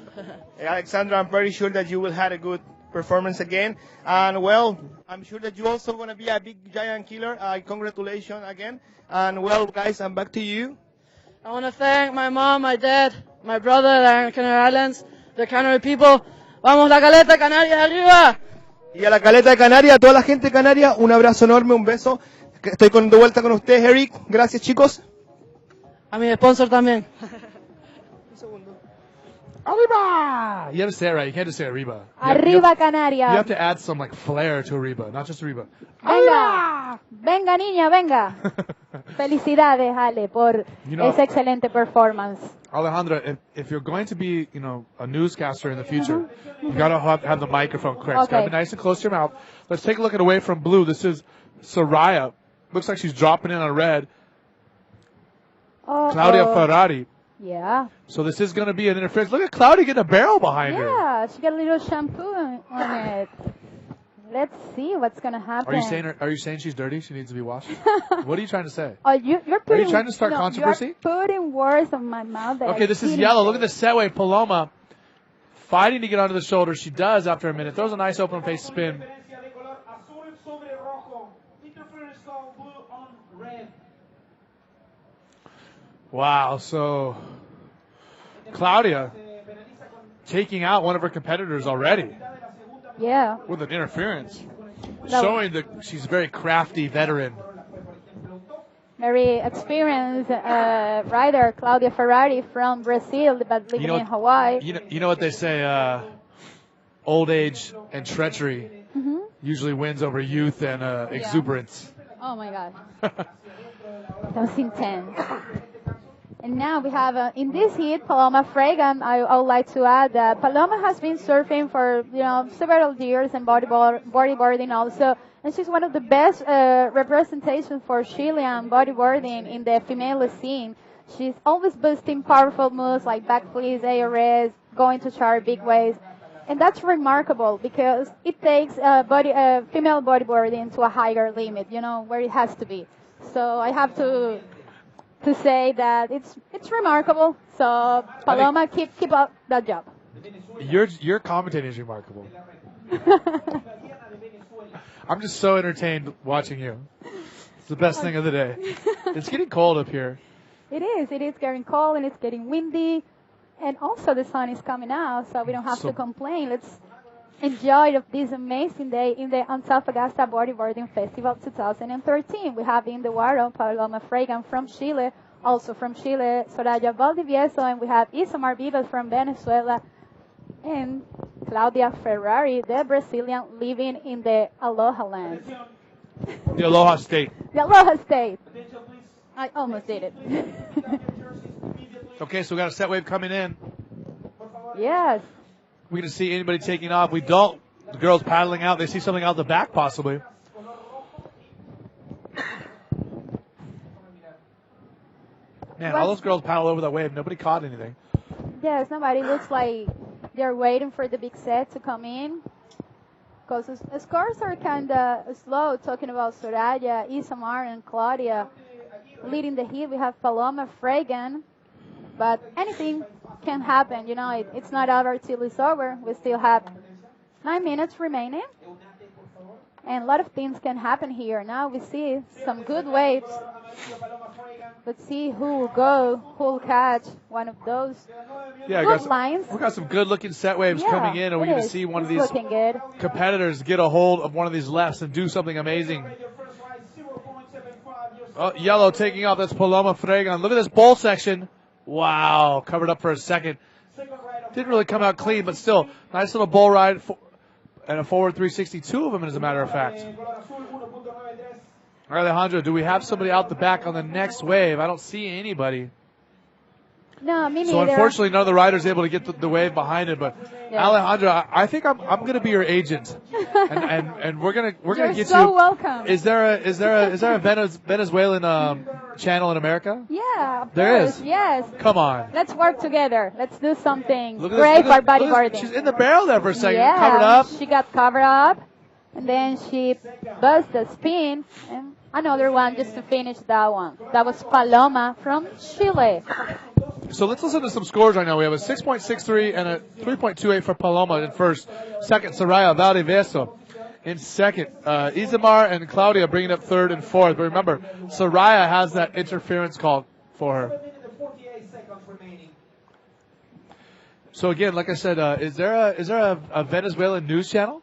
Hey, Alexandra, I'm very sure that you will have a good performance again. And well, I'm sure that you also want to be a big giant killer. Congratulations again. And well, guys, I'm back to you. I want to thank my mom, my dad, my brother, the Canary Islands, the Canary people. Vamos la caleta Canaria arriba. Y a la caleta de Canarias, a toda la gente de Canarias, un abrazo enorme, un beso. Estoy de vuelta con ustedes, Eric. Gracias, chicos. A mi sponsor también. Arriba! You have to say it right. You can't just say Arriba. Arriba, Canarias. You have to add some like flair to Arriba, not just Arriba. Venga, venga niña, venga. Felicidades, Ale, por esa excelente performance. Alejandra, if you're going to be, a newscaster in the future, you gotta have the microphone correct. It's gotta be nice and close to your mouth. Let's take a look at away from blue. This is Soraya. Looks like she's dropping in on red. Claudia Ferrari. Yeah. So this is going to be an interference. Look at Claudia getting a barrel behind her. Yeah, she got a little shampoo on it. Let's see what's going to happen. Are you saying she's dirty? She needs to be washed? What are you trying to say? Oh, you're putting, are you trying to start controversy? You're putting words on my mouth. Okay, this is yellow. Look at the set wave. Paloma fighting to get onto the shoulder. She does after a minute. Throws a nice open face spin. Wow, so Claudia taking out one of her competitors already. Yeah. With an interference. Showing that she's a very crafty veteran. Very experienced rider, Claudia Ferrari from Brazil, but living in Hawaii. You know what they say, old age and treachery usually wins over youth and exuberance. Oh my God. That was intense. And now we have, in this heat, Paloma Fragan. I would like to add that Paloma has been surfing for, several years and bodyboarding also. And she's one of the best representations for Chilean bodyboarding in the female scene. She's always boosting powerful moves like backflips, ARS, going to charge big waves. And that's remarkable because it takes female bodyboarding to a higher limit, where it has to be. So I have to say that it's remarkable. So Paloma, keep up that job. Your commentating is remarkable. I'm just so entertained watching you. It's the best thing of the day. It's getting cold up here. It is. It is getting cold and it's getting windy, and also the sun is coming out, so we don't have to complain. Let's enjoy this amazing day in the Antofagasta Bodyboarding Festival 2013. We have in the water Paloma Fragan from Chile, also from Chile, Soraya Valdivieso, and we have Isamar Vivas from Venezuela, and Claudia Ferrari, the Brazilian living in the Aloha land. The Aloha State. The Aloha State. I almost did it. Okay, so we got a set wave coming in. Yes. We're going to see anybody taking off. We don't. The girls paddling out. They see something out the back, possibly. Man, all those girls paddle over that wave. Nobody caught anything. Yes, nobody. Looks like they're waiting for the big set to come in. Because the scores are kind of slow, talking about Soraya, Isamar, and Claudia. Leading the heat, we have Paloma Fragan. But anything can happen. You know, it's not over till it's over. We still have 9 minutes remaining. And a lot of things can happen here. Now we see some good waves. Let's see who will go, who will catch one of those good lines. We got some good-looking set waves coming in, and we're going to see one of these good. competitors get a hold of one of these lefts and do something amazing. Oh, yellow taking off. That's Paloma Fregan. Look at this bowl section. Wow, covered up for a second. Didn't really come out clean, but still, nice little bull ride and a forward 360. Two of them, as a matter of fact. Alejandro, do we have somebody out the back on the next wave? I don't see anybody. No, me neither. So unfortunately, none of the riders able to get the wave behind it. But Alejandro, I think I'm going to be your agent, and we're gonna get you. So welcome. Is there a Venezuelan channel in America? Yeah, of there course, is. Yes. Come on. Let's work together. Let's do something great for bodyboarding. She's in the barrel there for a second. Yeah, covered up. She got covered up, and then she buzzed the spin, and another one just to finish that one. That was Paloma from Chile. So let's listen to some scores right now. We have a 6.63 and a 3.28 for Paloma in first. Second, Soraya Valdeveso in second. Isamar and Claudia bringing up third and fourth. But remember, Soraya has that interference call for her. So again, like I said, is there a Venezuelan news channel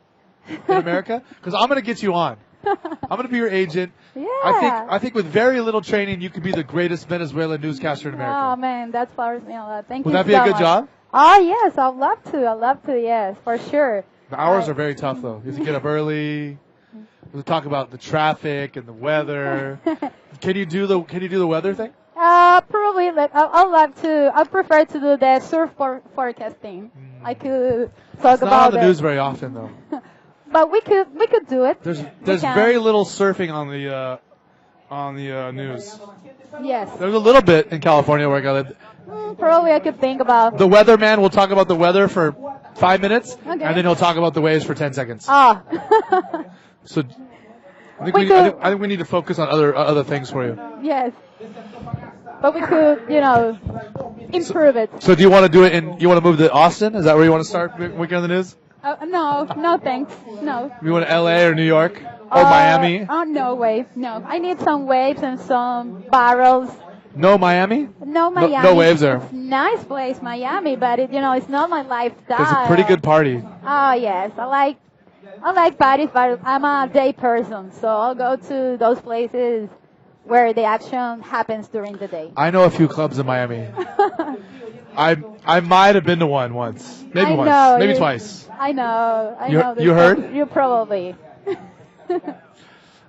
in America? Because I'm going to get you on. I'm going to be your agent. Yeah. I think with very little training, you could be the greatest Venezuelan newscaster in America. Oh man, that flowers me a lot. Thank you. Would that be a good much. job? Oh yes, I'd love to. Yes, for sure. The hours are very tough though. You have to get up early. We talk about the traffic and the weather. Can you do the weather thing? Probably. I'd love to. I prefer to do the surf forecasting. I could talk It's not about on the news very often though. But we could do it. There's very little surfing on the news. Yes. There's a little bit in California where I live. Probably I could think about. The weatherman will talk about the weather for 5 minutes, Okay. and then he'll talk about the waves for 10 seconds. Ah. So I think we need to focus on other things for you. Yes. But we could, improve it. So do you want to do it you want to move to Austin? Is that where you want to start Weekend on the News? No, thanks. No. You want to LA or New York or Miami? Oh, no way. No. I need some waves and some barrels. No Miami? No Miami. No waves there. It's a nice place, Miami, but it's not my lifestyle. It's a pretty good party. Oh, yes. I like parties, but I'm a day person, so I'll go to those places where the action happens during the day. I know a few clubs in Miami. I might have been to one once. Maybe twice. I know. You heard? You probably.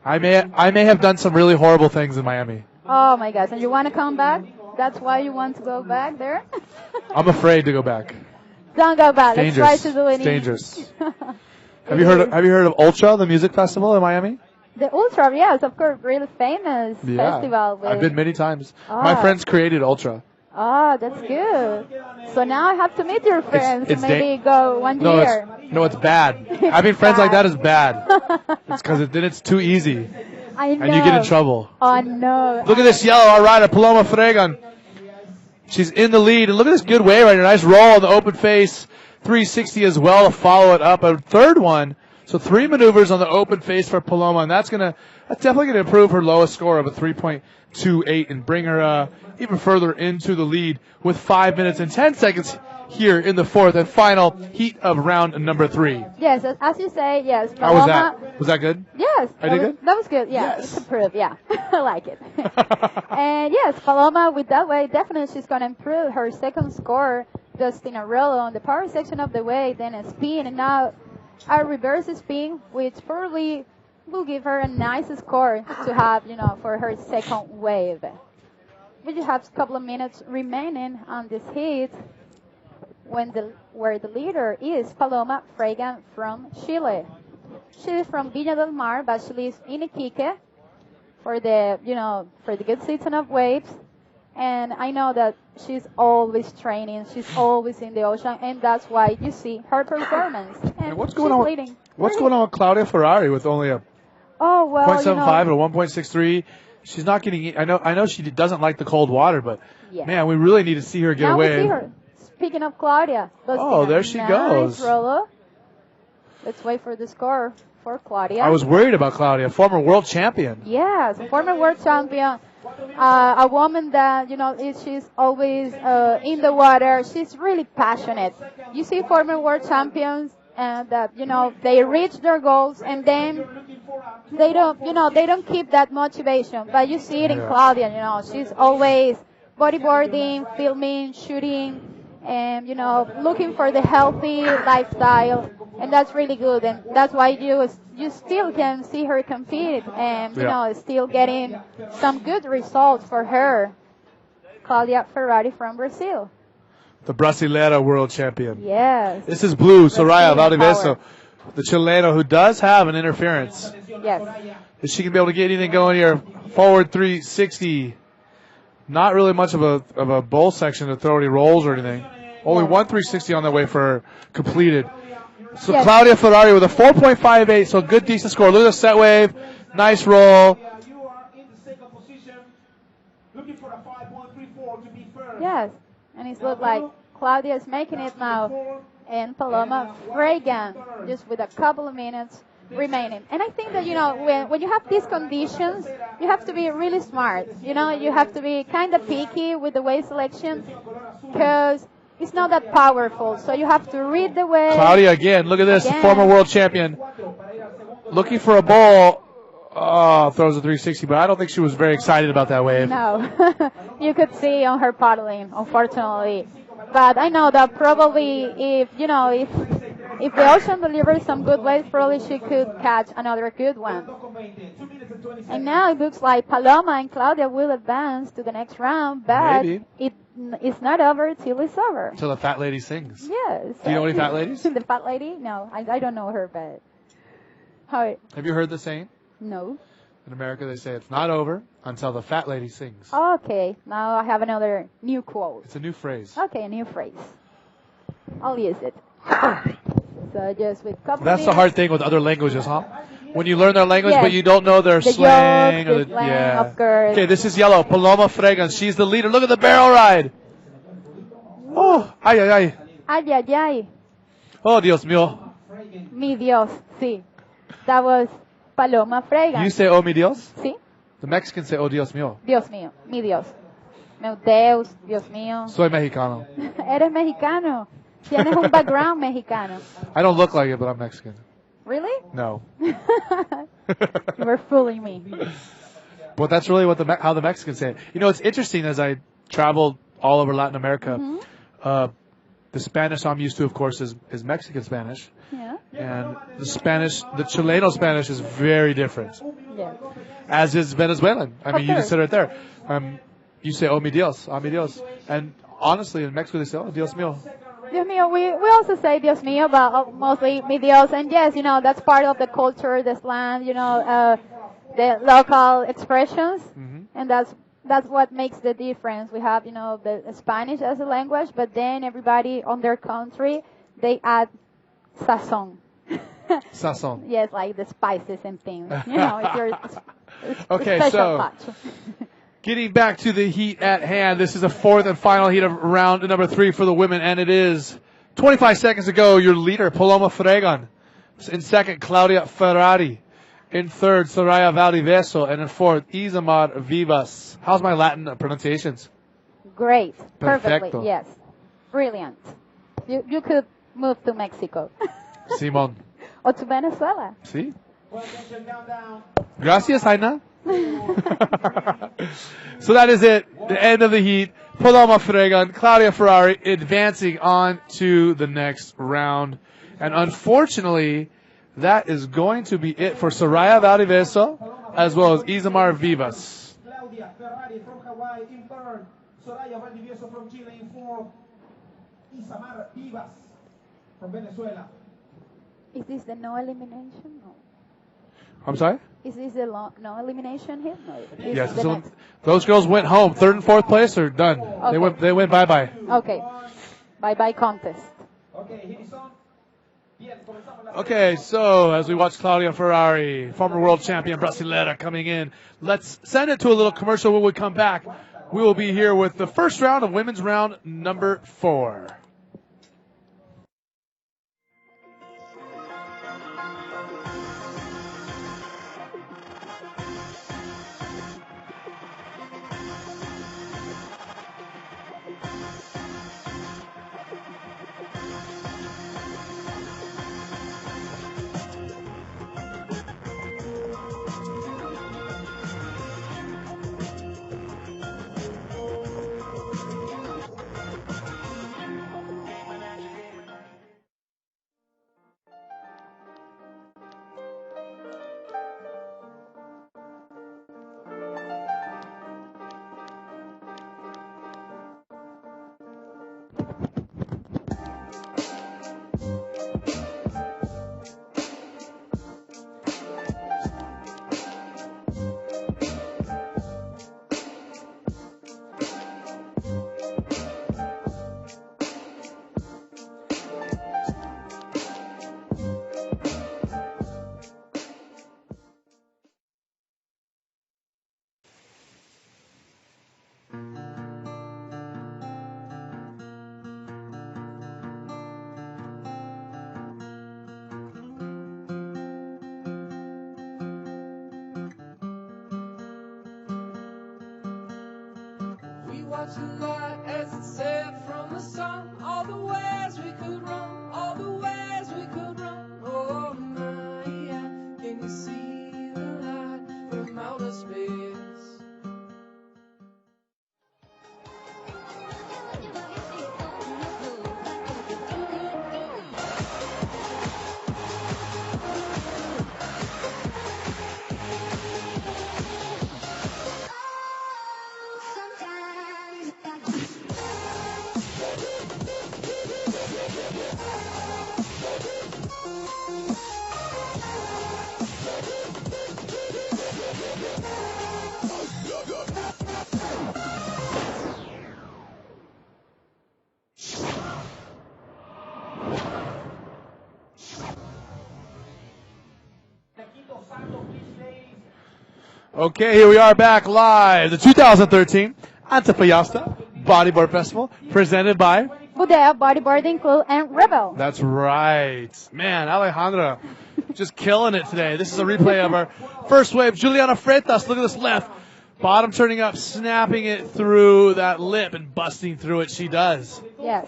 I may have done some really horrible things in Miami. Oh my gosh! And you want to come back? That's why you want to go back there? I'm afraid to go back. Don't go back. It's Let's try to do it. It's dangerous. Have you heard of Ultra, the music festival in Miami? The Ultra, yes, of course, really famous festival. I've been many times. My friends created Ultra. Oh, that's good. So now I have to meet your friends and maybe go one year. No, it's bad. Having friends like that is bad. It's because then it's too easy. I know. And you get in trouble. Oh, no. Look at this yellow, our rider, Paloma Fregan. She's in the lead. And look at this good wave right here. Nice roll on the open face. 360 as well to follow it up. A third one. So 3 maneuvers on the open face for Paloma. And that's definitely going to improve her lowest score of a 3.28 and bring her even further into the lead with 5 minutes and 10 seconds here in the fourth and final heat of round number 3. Yes, as you say, yes. Paloma, how was that? Was that good? Yes. I did good? That was good, yeah. Yes. It's improved, yeah. I like it. And yes, Paloma, with that way, definitely she's going to improve her second score just in a row on the power section of the wave, then a spin, and now a reverse spin, which probably will give her a nice score to have, for her second wave. We just have a couple of minutes remaining on this heat where the leader is Paloma Fregan from Chile. She is from Viña del Mar, but she lives in Iquique for the good season of waves. And I know that she's always training. She's always in the ocean, and that's why you see her performance. And what's going on? What's going on with Claudia Ferrari with only a 0.75 and a 1.63? She's not getting. I know she doesn't like the cold water, but man, we really need to see her get away. Now we see her speaking of Claudia. Oh, there she nice goes. Rolo. Let's wait for the score for Claudia. I was worried about Claudia, former world champion. Yes, former world champion. A woman that, she's always in the water. She's really passionate. You see former world champions that, they reach their goals and then they don't keep that motivation. But you see it in Claudia, she's always bodyboarding, filming, shooting, and, looking for the healthy lifestyle. And that's really good. And that's why you still can see her compete and, still getting some good results for her. Claudia Ferrari from Brazil. The Brasileira world champion. Yes. This is blue, Soraya Brazilian Valdeveso, the Chileno who does have an interference. Yes. Is she going to be able to get anything going here? Forward 360. Not really much of a bowl section to throw any rolls or anything. Only one 360 on the way for her completed. So Yes. Claudia Ferrari with a 4.58, so good, decent score. Look at the set wave. Nice roll. You are in the second position, looking for a 5.34 to be fair. Yes. And it looks like Claudia is making it now. And Paloma Fregan, just with a couple of minutes remaining. And I think that, when you have these conditions, you have to be really smart. You have to be kind of picky with the weight selection because it's not that powerful. So you have to read the weight. Claudia again. Look at this. Again. Former world champion. Looking for a ball. Oh, throws a 360, but I don't think she was very excited about that wave. No. You could see on her paddling, unfortunately. But I know that probably if the ocean delivers some good waves, probably she could catch another good one. And now it looks like Paloma and Claudia will advance to the next round, but Maybe. it's not over till it's over. Until the fat lady sings. Yes. Do you know any fat ladies? The fat lady? No, I don't know her, but how? Have you heard the saying? No. In America, they say it's not over until the fat lady sings. Okay, now I have another new quote. It's a new phrase. Okay, a new phrase. I'll use it. So just with couple. That's the hard thing with other languages, huh? When you learn their language, Yes. but you don't know their The slang. jokes, the slang, of course. Okay, this is yellow. Paloma Fregan. She's the leader. Look at the barrel ride. Oh, ay, ay, ay. Ay, ay, ay. Oh, Dios mío. Mi Dios, sí. That was Paloma Fregan. You say, oh, mi Dios? Sí. The Mexicans say, oh, Dios mío. Dios mío, mi Dios. Meu Deus, Dios mío. Soy mexicano. Eres mexicano. Tienes un background mexicano. I don't look like it, but I'm Mexican. Really? No. You were fooling me. But that's really what how the Mexicans say it. It's interesting as I traveled all over Latin America. Mm-hmm. The Spanish I'm used to, of course, is Mexican Spanish. Yeah. And the Chileno Spanish is very different. Yeah. As is Venezuelan. I mean, you course. just said it right there. You say, oh, mi Dios, oh, mi Dios. And honestly, in Mexico, they say, oh, Dios mío. Dios mío, we also say Dios mío, but mostly mi Dios. And yes, that's part of the culture, the slang, the local expressions. Mm-hmm. And that's what makes the difference. We have, the Spanish as a language, but then everybody on their country, they add sazon. Sazon. Yes, like the spices and things. It's your Okay, special so touch. getting back to the heat at hand, this is the fourth and final heat of round number 3 for the women, and it is 25 seconds ago, your leader, Paloma Fregan. In second, Claudia Ferrari. In third, Soraya Valdeveso. And in fourth, Isamar Vivas. How's my Latin pronunciations? Great. Perfecto. Perfectly. Yes. Brilliant. You could move to Mexico. Simon. Or to Venezuela. See? Gracias, Jaina. So that is it. The end of the heat. Paloma Fregan, Claudia Ferrari advancing on to the next round. And unfortunately, that is going to be it for Soraya Valdeveso as well as Isamar Vivas. Claudia Ferrari from Hawaii in third. Soraya Valdivieso from Chile in fourth. Isamar Vivas from Venezuela. Is this the no elimination? No. I'm sorry? Is this the no elimination hit? No. Yes. The So next. those girls went home. Third and fourth place are done. Okay. They went bye-bye. Okay. Bye-bye contest. Okay, here is on. Okay, so as we watch Claudia Ferrari, former world champion Brasileira, coming in, let's send it to a little commercial. When we come back, we will be here with the first round of women's round number 4. watch the light as it set from the sun. All the ways we could run, all the ways we could run. Oh my, yeah. Can you see the light from outer space? Okay, here we are back live. The 2013 Antofagasta Bodyboard Festival presented by... Budea, Bodyboarding Club, and Rebel. That's right. Man, Alejandra just killing it today. This is a replay of our first wave. Juliana Freitas, look at this left. Bottom turning up, snapping it through that lip and busting through it. She does. Yes.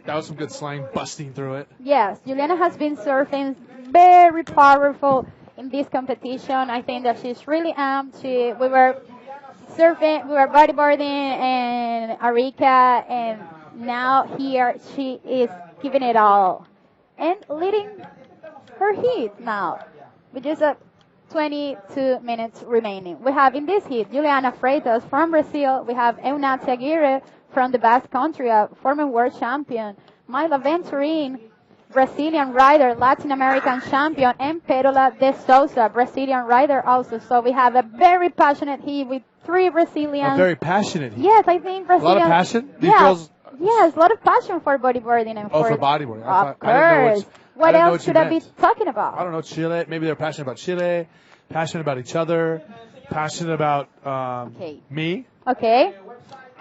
That was some good slang, busting through it. Yes, Juliana has been surfing very powerful in this competition. I think that she's really amped. We were surfing, we were bodyboarding in Arica, and now here she is giving it all and leading her heat now with just 22 minutes remaining. We have in this heat Juliana Freitas from Brazil. We have Eunate Aguirre from the Basque Country, a former world champion. Myla Venturin, Brazilian rider, Latin American champion, and Perola de Souza, Brazilian rider also. So we have a very passionate heat with 3 Brazilians. A very passionate heat. Yes, I think Brazilians. A lot of passion? These Yeah. girls... Yes, a lot of passion for bodyboarding and for bodyboarding. Of I didn't know course. I What didn't know else you should I be meant. talking about? I don't know, Chile. Maybe they're passionate about Chile, passionate about each other, passionate about me. Okay.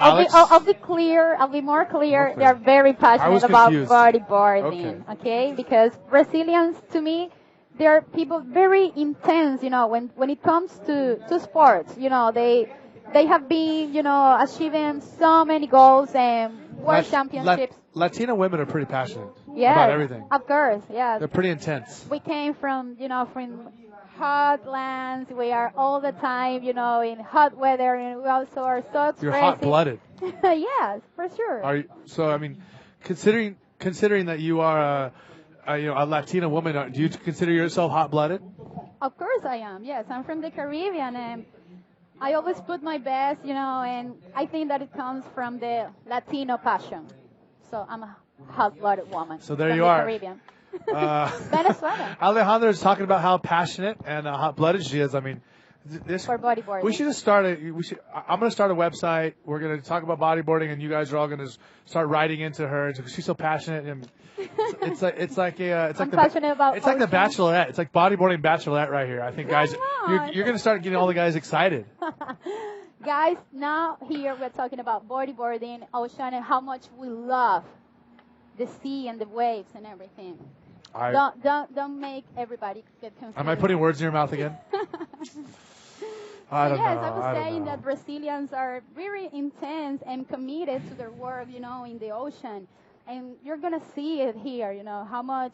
Alex? I'll be clear. I'll be more clear. Okay. They're very passionate about confused. bodyboarding. Okay. Because Brazilians, to me, they're people very intense. You know, when it comes to sports, you know, they have been, you know, achieving so many goals and world championships. Latina women are pretty passionate Yes, about everything. Of course, yes. They're pretty intense. We came from, you know, from hot lands. We are all the time, you know, in hot weather, and we also are so expressive. You're hot-blooded. Yes, for sure. Are you, so I mean, considering that you are a Latina woman, do you consider yourself hot-blooded? Of course I am. Yes, I'm from the Caribbean, and I always put my best, you know, and I think that it comes from the Latino passion. So I'm a hot-blooded woman. So there from you the are. Caribbean. Venezuela. Alejandra is talking about how passionate and hot-blooded she is. I mean, this for bodyboarding. We should just start I'm going to start a website. We're going to talk about bodyboarding, and you guys are all going to start writing into her. She's so passionate, and it's like passionate about it's like the Bachelorette. It's like bodyboarding Bachelorette right here. I think guys, you're going to start getting all the guys excited. Guys, now here we're talking about bodyboarding, ocean, and how much we love the sea and the waves and everything. Don't make everybody get confused. Am I putting words in your mouth again? I don't know. I was saying that Brazilians are very intense and committed to their work, you know, in the ocean. And you're going to see it here, you know, how much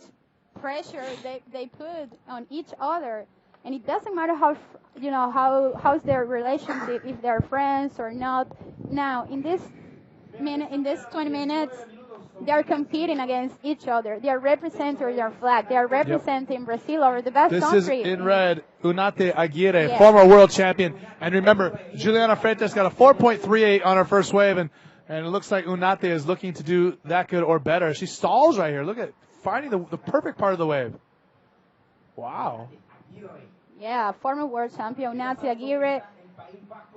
pressure they put on each other. And it doesn't matter how's their relationship, if they're friends or not. Now, in this 20 minutes, they are competing against each other. They are representing their flag. They are representing Brazil or the best country. This is in red, Eunate Aguirre, former world champion. And remember, Juliana Freitas got a 4.38 on her first wave, and it looks like Eunate is looking to do that good or better. She stalls right here. Look at finding the perfect part of the wave. Wow. Yeah, former world champion Eunate Aguirre.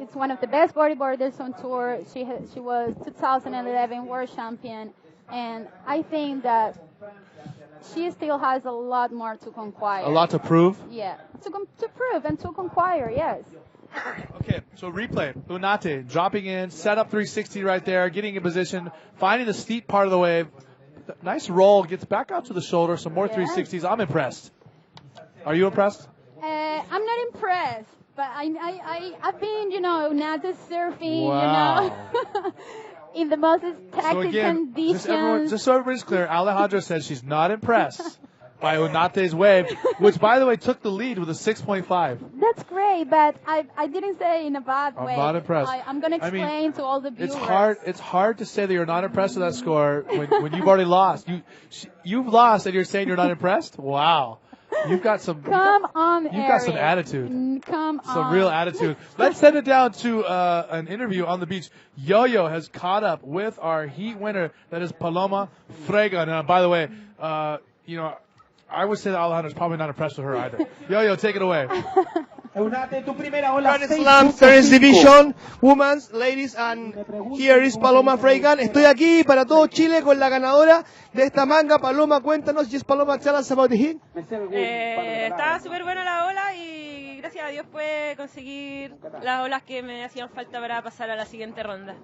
It's one of the best bodyboarders on tour. She was 2011 world champion. And I think that she still has a lot more to conquer. A lot to prove? Yeah, to prove and to conquer, yes. Okay, so replay. Eunate dropping in, set up 360 right there, getting in position, finding the steep part of the wave. Nice roll, gets back out to the shoulder, some more 360s. I'm impressed. Are you impressed? I'm not impressed. But I've been, not just surfing, Wow. in the most So tactic again, conditions. just so everybody's clear, Alejandra says she's not impressed by Unate's wave, which, by the way, took the lead with a 6.5. That's great, but I didn't say in a bad way. I'm not impressed. I'm going to explain to all the viewers. It's hard to say that you're not impressed with that score when you've already lost. You've lost and you're saying you're not impressed? Wow. You've got some. You've got some attitude. Come on. Some real attitude. Let's send it down to an interview on the beach. Yo-Yo has caught up with our heat winner, that is Paloma Frega. Now, by the way, I would say that Alejandra's probably not impressed with her either. Yo-Yo, take it away. Grand Slam Tennis Division, Women's, Ladies, and here is Paloma Freigan. Estoy aquí para todo Chile con la ganadora de esta manga. Paloma, cuéntanos, yes, Paloma, tell us about the hit. Estaba súper buena la ola y gracias a Dios pude conseguir las olas que me hacían falta para pasar a la siguiente ronda.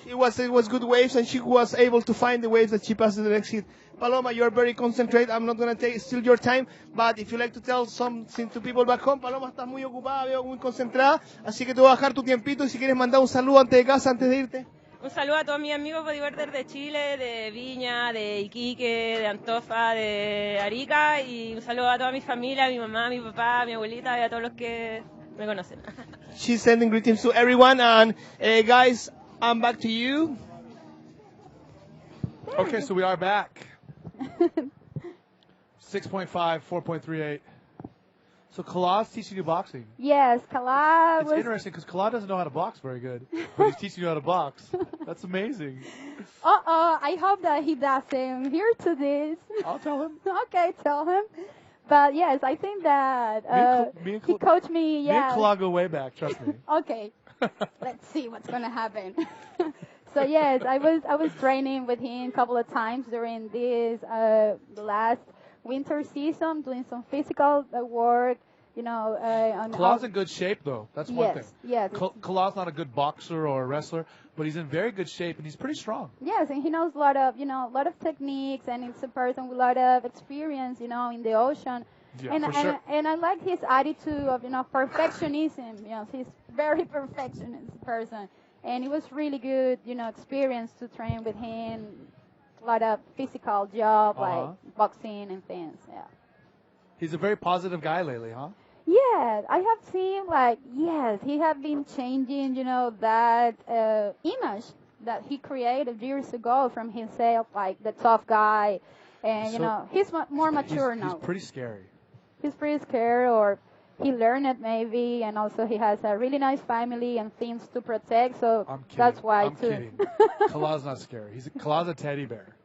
It was good waves, and she was able to find the waves that she passed to the next hit. Paloma, you're very concentrated. I'm not going to steal your time, but if you like to tell something to people back home, Paloma, estás muy ocupada, veo muy concentrada, así que te voy a dejar tu tiempito y si quieres mandar un saludo antes de casa, antes de irte. Un saludo a todos mis amigos bodyboarders de Chile, de Viña, de Iquique, de Antofa, de Arica, y un saludo a toda mi familia, a mi mamá, a mi papá, a mi abuelita y a todos los que me conocen. She's sending greetings to everyone, and guys, I'm back to you. Okay, so we are back. 6.5, 4.38. So Kala's teaching you boxing. Yes, Kala It's interesting because Kala doesn't know how to box very good, but he's teaching you how to box. That's amazing. I hope that he doesn't hear to this. I'll tell him. Okay, tell him. But yes, I think that he coached me. Me and Yeah. Kala go way back. Trust me. Okay. Let's see what's gonna happen. So yes, I was training with him a couple of times during this the last winter season, doing some physical work. Kala's in good shape though. That's one thing. Yes. Kala's not a good boxer or a wrestler, but he's in very good shape and he's pretty strong. Yes, and he knows a lot of techniques, and it's a person with a lot of experience, in the ocean. Yeah, for sure. And I like his attitude of perfectionism. He's very perfectionist person, and it was really good experience to train with him. A lot of physical job like boxing and things. Yeah. He's a very positive guy lately, huh? Yeah, I have seen he have been changing that image that he created years ago from himself, like the tough guy, and he's more mature now. He's pretty scary. He's pretty scared, or he learned it maybe, and also he has a really nice family and things to protect, so that's why I'm kidding. Kala's not scary. Kala's a teddy bear.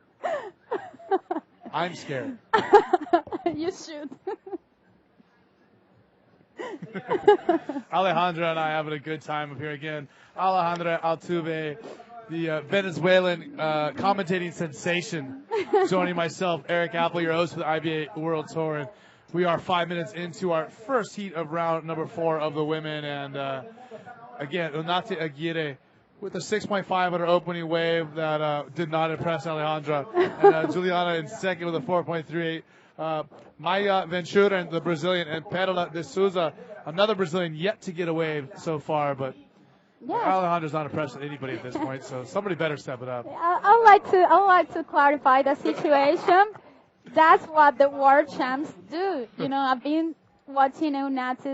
I'm scared. You should. Alejandra and I having a good time up here again. Alejandra Altuve, the Venezuelan commentating sensation, joining myself, Eric Apple, your host for the IBA World Tour. And we are 5 minutes into our first heat of round number 4 of the women. And again, Unate Aguirre with a 6.5 on her opening wave that did not impress Alejandra. And Juliana in second with a 4.38. Maya Ventura, the Brazilian, and Perla de Souza, another Brazilian, yet to get a wave so far. But Alejandra's not impressed with anybody at this point, so somebody better step it up. I like to clarify the situation. That's what the world champs do. I've been watching Unate's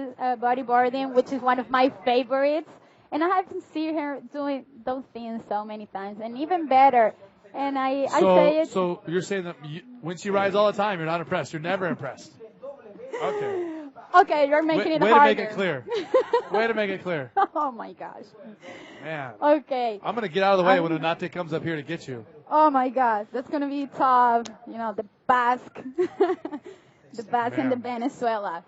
bodyboarding, which is one of my favorites, and I have to see her doing those things so many times, and even better. And I say it. So you're saying that when she rides all the time, you're not impressed. You're never impressed. Okay. Okay, you're making it harder. Way to make it clear. Way to make it clear. Oh my gosh. Man. Okay. I'm gonna get out of the way when Unate comes up here to get you. Oh my gosh, that's gonna be tough. The Basque, the Basque and the Venezuela.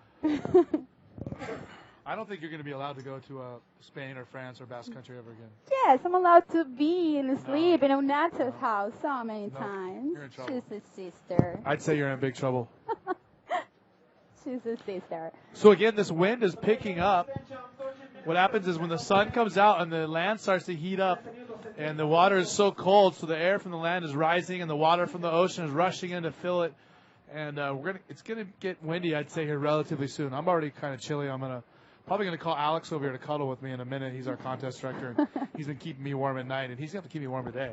I don't think you're going to be allowed to go to Spain or France or Basque Country ever again. Yes, I'm allowed to be and sleep in Unate's house so many times. You're in trouble. She's a sister. I'd say you're in big trouble. She's a sister. So again, this wind is picking up. What happens is when the sun comes out and the land starts to heat up and the water is so cold, so the air from the land is rising and the water from the ocean is rushing in to fill it. And it's gonna get windy, I'd say, here relatively soon. I'm already kind of chilly. I'm gonna Probably going to call Alex over here to cuddle with me in a minute. He's our contest director, and he's been keeping me warm at night, and he's going to have to keep me warm today.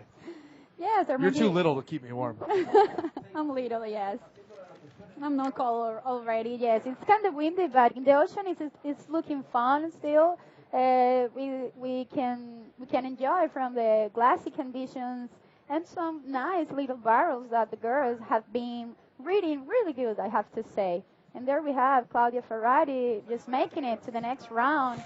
Yes, You're too little to keep me warm. I'm little, yes. I'm not cold already. Yes, it's kind of windy, but in the ocean it's looking fun still. We can enjoy from the glassy conditions and some nice little barrels that the girls have been reading really good, I have to say. And there we have Claudia Ferrari just making it to the next round.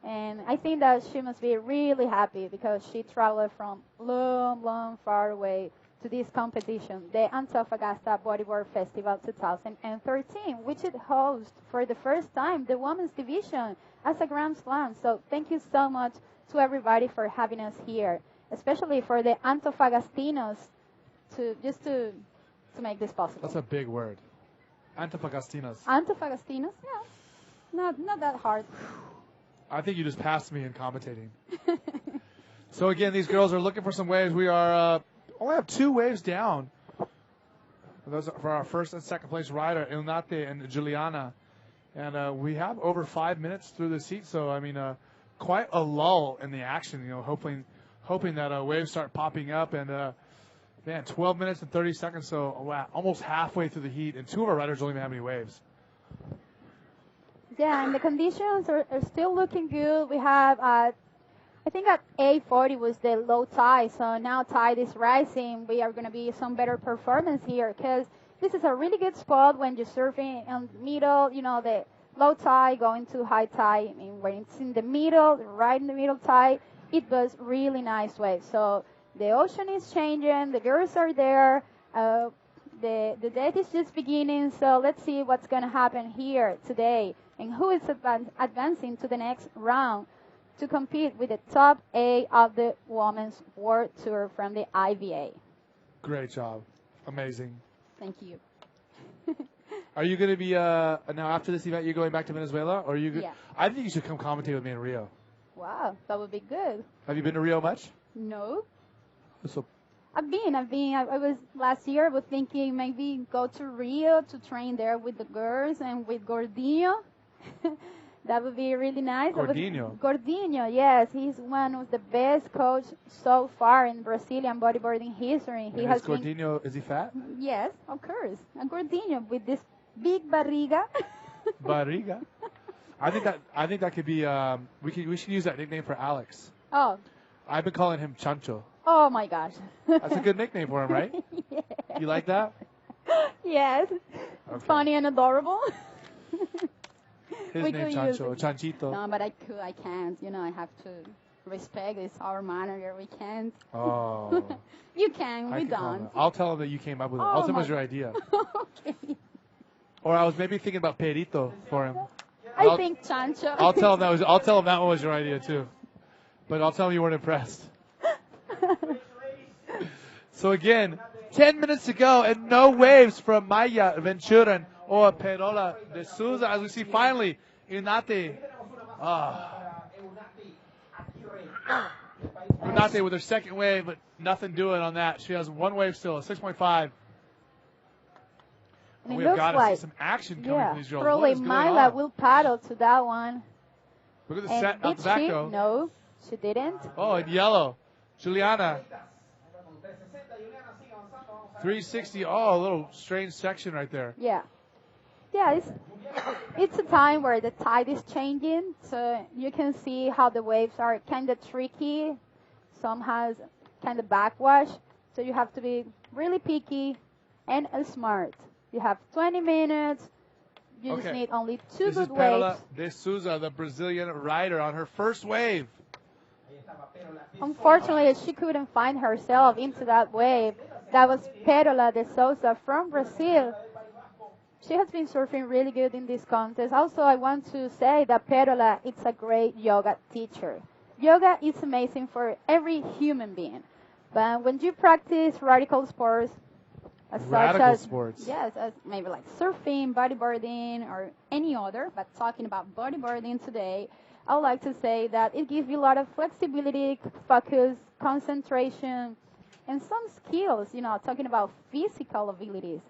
And I think that she must be really happy because she traveled from long far away to this competition, the Antofagasta Bodyboard Festival 2013, which it hosts for the first time the women's division as a Grand Slam. So thank you so much to everybody for having us here, especially for the Antofagastinos to make this possible. That's a big word. Antofagastinos. Antofagastinos, yeah. Not that hard. I think you just passed me in commentating. So again, these girls are looking for some waves. We are only have 2 waves down. Those are for our first and second place rider, Ilnate and Juliana. And we have over 5 minutes through this heat, so I mean, quite a lull in the action. You know, hoping that waves start popping up. And man, 12 minutes and 30 seconds, so wow, almost halfway through the heat, and 2 of our riders don't even have any waves. Yeah, and the conditions are still looking good. We have, I think at 8:40 was the low tide, so now tide is rising. We are going to be some better performance here because this is a really good spot when you're surfing in the middle, you know, the low tide going to high tide. I mean, when it's in the middle, right in the middle tide, it was really nice waves. So the ocean is changing, the girls are there, the date is just beginning, so let's see what's going to happen here today and who is advancing to the next round to compete with the top 8 of the Women's World Tour from the IVA. Great job. Amazing. Thank you. Are you going to be, now after this event, you're going back to Venezuela? Or are you? Yeah. I think you should come commentate with me in Rio. Wow, that would be good. Have you been to Rio much? No. So, I've been. I was last year. I was thinking maybe go to Rio to train there with the girls and with Gordinho. That would be really nice. Gordinho, yes, he's one of the best coach so far in Brazilian bodyboarding history. He has Gordinho. Is he fat? Yes, of course. A Gordinho with this big barriga. Barriga. I think that could be. We should use that nickname for Alex. Oh. I've been calling him Chancho. Oh my gosh. That's a good nickname for him, right? Yeah. You like that? Yes. Okay. Funny and adorable. His name Chancho, Chanchito. No, but I can't. You know, I have to respect. It's our manager. We can't. Oh. You can. We don't. I'll tell him that you came up with it. I'll tell him it was your idea. Okay. Or I was maybe thinking about Perito for him. I think Chancho. I'll tell him that one was your idea too. But I'll tell him you weren't impressed. So again, 10 minutes to go and no waves from Maya Venturan or Perola de Souza. As we see finally, Inate. Inate with her second wave, but nothing doing on that. She has 1 wave still, a 6.5. We have got to see some action coming from these girls. Probably Myla will paddle to that one. Look at the set out the back though. No, she didn't. Oh, in yellow. Juliana. 360. Oh, a little strange section right there. Yeah. Yeah, it's a time where the tide is changing, so you can see how the waves are kind of tricky. Some has kind of backwash, so you have to be really picky and smart. You have 20 minutes. You just need only 2 good waves. This is Perola de Souza, the Brazilian rider, on her first wave. Unfortunately, she couldn't find herself into that wave. That was Perola de Souza from Brazil. She has been surfing really good in this contest. Also, I want to say that Perola is a great yoga teacher. Yoga is amazing for every human being. But when you practice radical sports, yes, as maybe like surfing, bodyboarding, or any other, but talking about bodyboarding today, I would like to say that it gives you a lot of flexibility, focus, concentration, and some skills, you know, talking about physical abilities.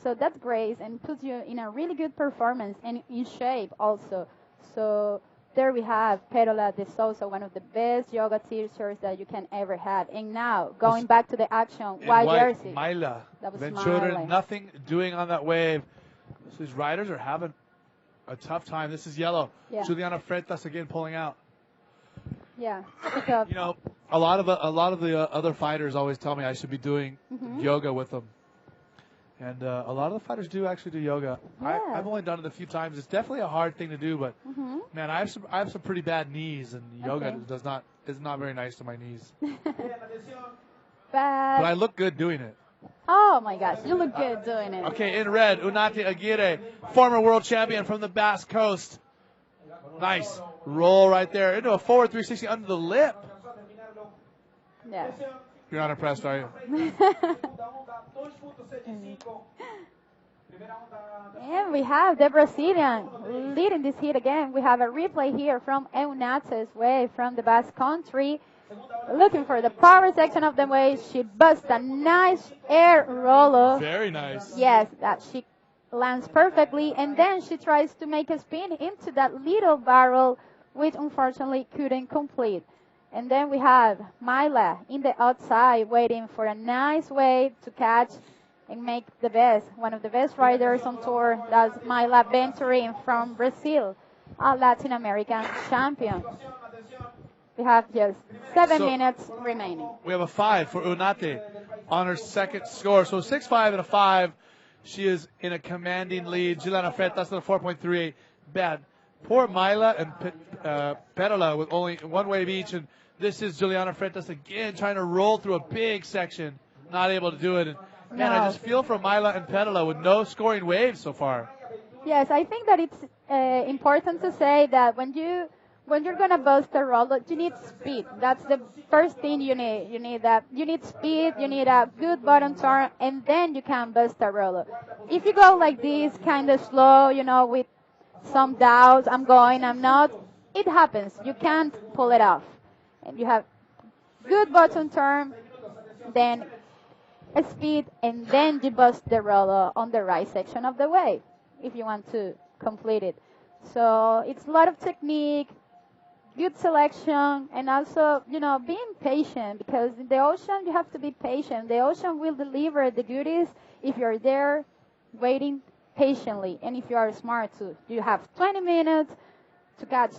So that's great and puts you in a really good performance and in shape also. So there we have Perola de Sousa, one of the best yoga teachers that you can ever have. And now, going back to the action, white jersey. Myla. That was Ventura, Myla. nothing doing on that wave. So these riders are having a tough time. This is yellow. Yeah. Juliana Freitas again pulling out. Yeah. Because, You know, a lot of the other fighters always tell me I should be doing yoga with them. And a lot of the fighters do actually do yoga. Yeah. I've only done it a few times. It's definitely a hard thing to do, but man, I have some pretty bad knees, and yoga is not very nice to my knees. But I look good doing it. Oh my gosh, you look good doing it. Okay, in red, Unate Aguirre, former world champion from the Basque Coast. Nice roll right there into a forward 360 under the lip. Yeah. You're not impressed, are you? And we have the Brazilian leading this heat again. We have a replay here from Eunate's wave from the Basque Country. Looking for the power section of the wave. She busts a nice air roller. Very nice. Yes, that she lands perfectly. And then she tries to make a spin into that little barrel, which unfortunately couldn't complete. And then we have Myla in the outside waiting for a nice wave to catch and make the best. One of the best riders on tour. That's Myla Venturin from Brazil, a Latin American champion. We have just 7 minutes remaining. We have a 5 for Unate on her second score. So 6-5 and a 5. She is in a commanding lead. Juliana Freitas at a 4.38. Bad. Poor Myla and Perola with only one wave each. And this is Juliana Freitas again trying to roll through a big section. Not able to do it. And man, I just feel for Myla and Perola with no scoring waves so far. Yes, I think that it's important to say that when you're gonna bust a roller, you need speed. That's the first thing you need. You need speed. You need a good bottom turn, and then you can bust a roller. If you go like this, kind of slow, with some doubts, I'm going, I'm not. It happens. You can't pull it off. And you have good bottom turn, then a speed, and then you bust the roller on the right section of the wave if you want to complete it. So it's a lot of technique, good selection, and also, being patient, because in the ocean you have to be patient. The ocean will deliver the goodies if you're there waiting patiently, and if you are smart too. You have 20 minutes to catch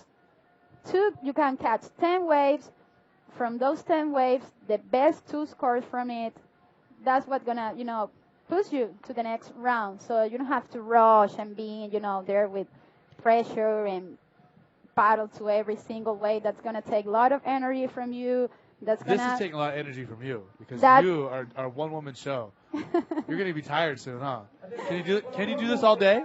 you can catch 10 waves. From those 10 waves, the best 2 scores from it, that's what's gonna, push you to the next round. So you don't have to rush and be, there with pressure and paddle to every single wave. That's gonna take a lot of energy from you. This is taking a lot of energy from you because you are a one-woman show. You're gonna be tired soon, huh? Can you do this all day?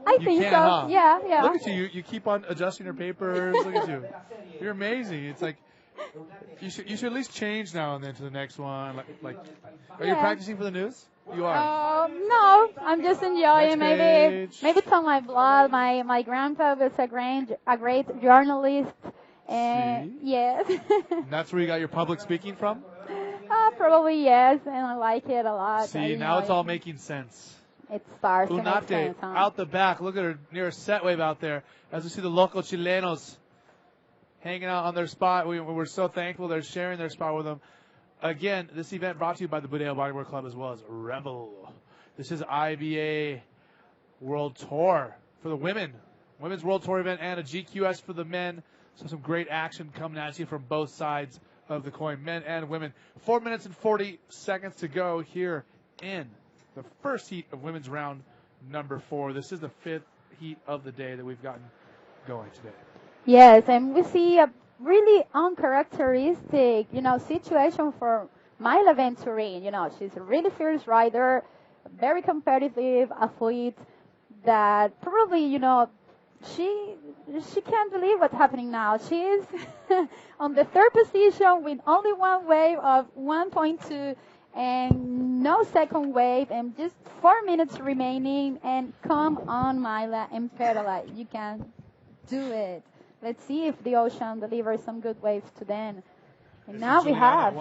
I think so. Huh? Yeah. Look at you. You keep on adjusting your papers. Look at you. You're amazing. It's like you should at least change now and then to the next one. Are you practicing for the news? You are. No, I'm just enjoying. Maybe it's on my blood. My grandpa was a great journalist. And yes. And that's where you got your public speaking from? Probably yes, and I like it a lot. See, now it's all making sense. It starts to make Unate sense, huh? out the back. Look at her near a set wave out there. As we see the local Chilenos hanging out on their spot. We're so thankful they're sharing their spot with them. Again, this event brought to you by the Bodyboard Bodyboard Club as well as Rebel. This is IBA World Tour for the women. Women's World Tour event and a GQS for the men. So some great action coming at you from both sides of the coin, men and women. 4 minutes and 40 seconds to go here in the first heat of women's round number 4. This is the 5th heat of the day that we've gotten going today. Yes, and we see a really uncharacteristic, situation for Myla Venturin. She's a really fierce rider, very competitive athlete that probably, she can't believe what's happening now. She's on the 3rd position with only one wave of 1.2 and no second wave and just 4 minutes remaining. And come on, Myla and Perola, you can do it. Let's see if the ocean delivers some good waves to them. And now we have,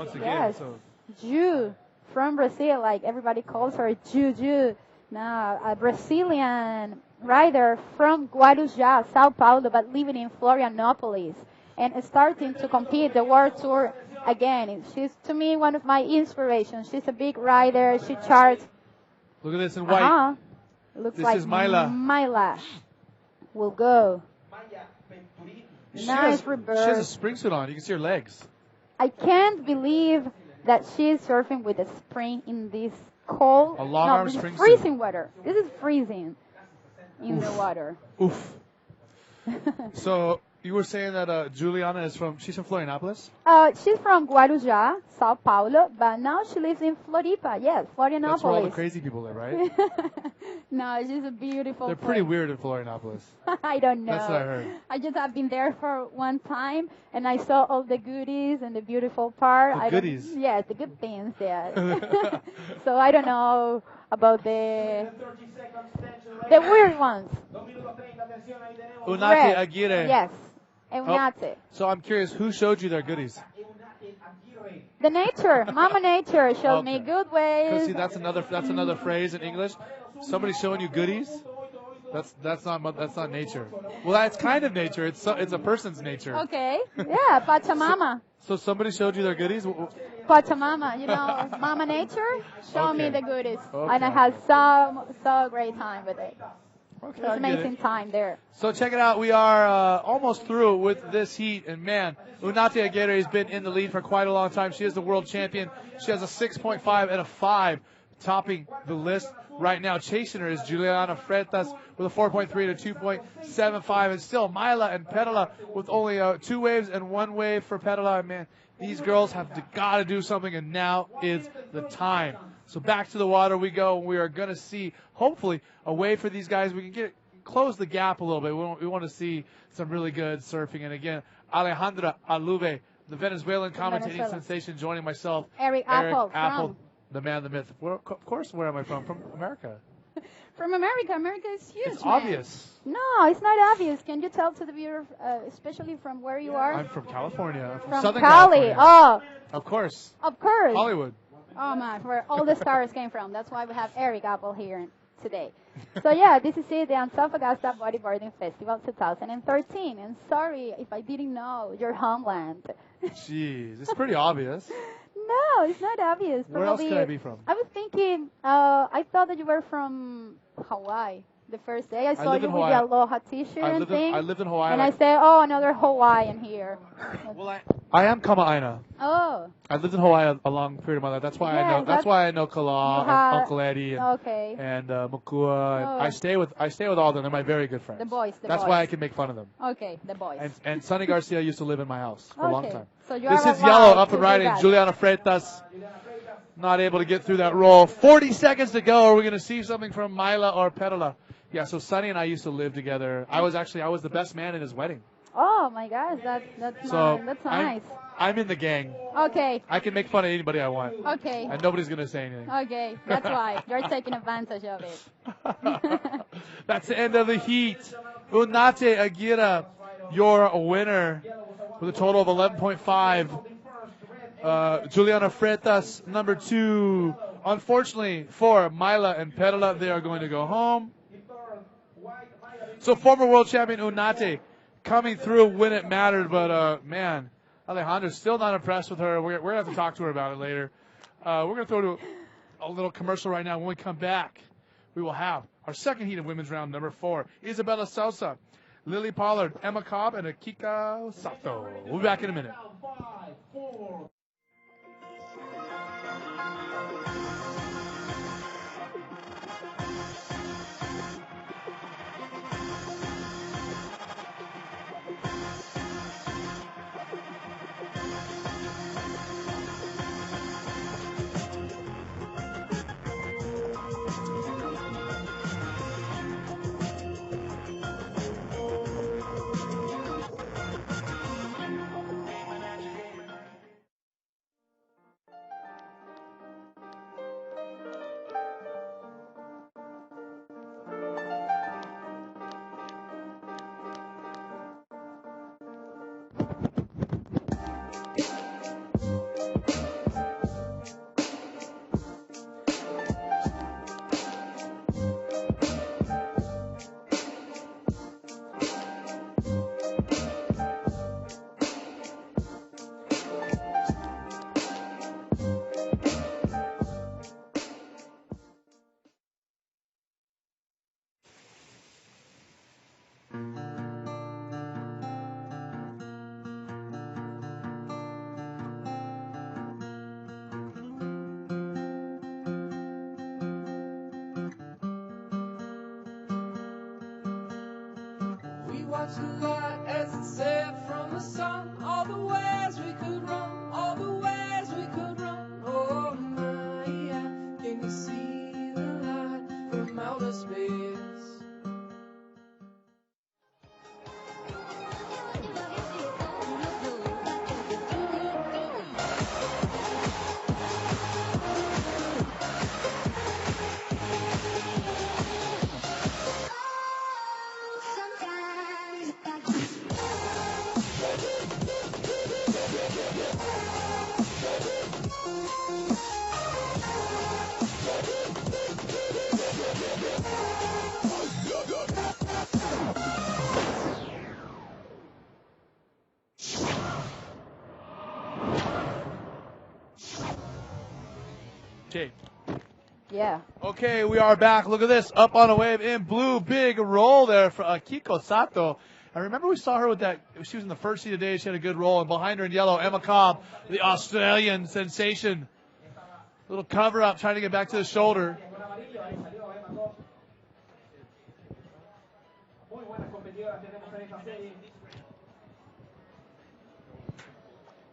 Ju from Brazil, like everybody calls her Juju. Now a Brazilian rider from Guarujá, Sao Paulo, but living in Florianopolis and starting to compete the World Tour again. She's, to me, one of my inspirations. She's a big rider. She charts. Look at this in white. Looks This like is Myla. Myla will go. Nice She reverse. has a spring suit on. You can see her legs. I can't believe that she's surfing with a spring in this cold, A long arm this is spring freezing suit. water. This is freezing in the water. Oof. So you were saying that Juliana she's from Florianopolis? She's from Guarujá, Sao Paulo, but now she lives in Floripa. Yes, Florianopolis. That's where all the crazy people live, right? No, she's a beautiful They're place. pretty weird in Florianopolis. I don't know. That's what I heard. I just have been there for one time, and I saw all the goodies and the beautiful part. The goodies? Yes, the good things there. So I don't know about the weird ones. Unate Red. Aguirre. Yes, Unate. So I'm curious, who showed you their goodies? The nature, Mama Nature showed me Okay. good ways. Because see, that's another phrase in English. Somebody showing you goodies. That's not nature. Well, that's kind of nature. It's a person's nature. Okay, yeah, Pachamama. So somebody showed you their goodies. Pachamama, Mama Nature showed me Okay. the goodies. Okay. And I had so great time with it. Okay, It was I get amazing it. time there. So check it out. We are almost through with this heat, and man, Unate Aguirre has been in the lead for quite a long time. She is the world champion. She has a 6.5 and a 5, topping the list right now. Chasing her is Juliana Freitas with a 4.3 and a 2.75, and still Myla and Perla with only 2 waves and 1 wave for Perla. Man, these girls have got to do something, and now is the time. So back to the water we go. We are going to see, hopefully, a way for these guys. We can close the gap a little bit. We want to see some really good surfing. And again, Alejandra Aluve, the Venezuelan commentating Venezuela. sensation, joining myself. Eric Apple from- the man, the myth. Of course, where am I from? From America. From America. America is huge. It's man. obvious. No, it's not obvious. Can you tell to the viewer, especially from where you are? I'm from California. I'm from From Southern Cali. California. Oh, Of course. of course. Hollywood. Oh man, where all the stars came from. That's why we have Eric Apple here today. So yeah, this is it, the Antofagasta Bodyboarding Festival 2013. And sorry if I didn't know your homeland. Jeez, it's pretty obvious. No, it's not obvious. Where else Probably- could I be from? I was thinking, I thought that you were from Hawaii. The first day I saw live you in with Hawaii. the Aloha t-shirt and thing. I lived in Hawaii. and I said, oh, another Hawaiian here. Well, I am Kama'aina. Oh, I lived in Hawaii a long period of my life. That's why I Yeah, know. That's that's- why I know Kala you and had- Uncle Eddie and okay. Mukua. And Oh. I stay with all of them. They're my very good friends. The boys, the That's boys. why I can make fun of them. Okay, the boys. And Sonny Garcia used to live in my house for a long Okay. time. So you This are is allowed yellow up to and do riding. that. Juliana Freitas not able to get through that roll. 40 seconds to go. Are we going to see something from Myla or Perla? Yeah, so Sonny and I used to live together. I was the best man in his wedding. Oh my gosh, that's So nice. That's I'm- nice. I'm in the gang. Okay, I can make fun of anybody I want. okay, And nobody's going to say anything. okay. That's why you're taking advantage of it. That's the end of the heat. Unate Aguirre, your winner with a total of 11.5. Juliana Freitas, number 2. Unfortunately for Myla and Perla, they are going to go home. So former world champion Unate coming through when it mattered, but man, Alejandra's still not impressed with her. We're going to have to talk to her about it later. We're going to throw to a little commercial right now. When we come back, we will have our second heat of women's round, number 4. Isabella Sousa, Lily Pollard, Emma Cobb, and Akika Sato. We'll be back in a minute. We watched the light as it set from the sun. All the ways we could run, all the ways we could run. Oh my, yeah. Can you see the light from outer space? Okay. Yeah. Okay, we are back. Look at this. Up on a wave in blue. Big roll there for Akiko Sato. I remember we saw her with that. She was in the first seat today. She had a good roll. And behind her in yellow, Emma Cobb, the Australian sensation. Little cover up, trying to get back to the shoulder.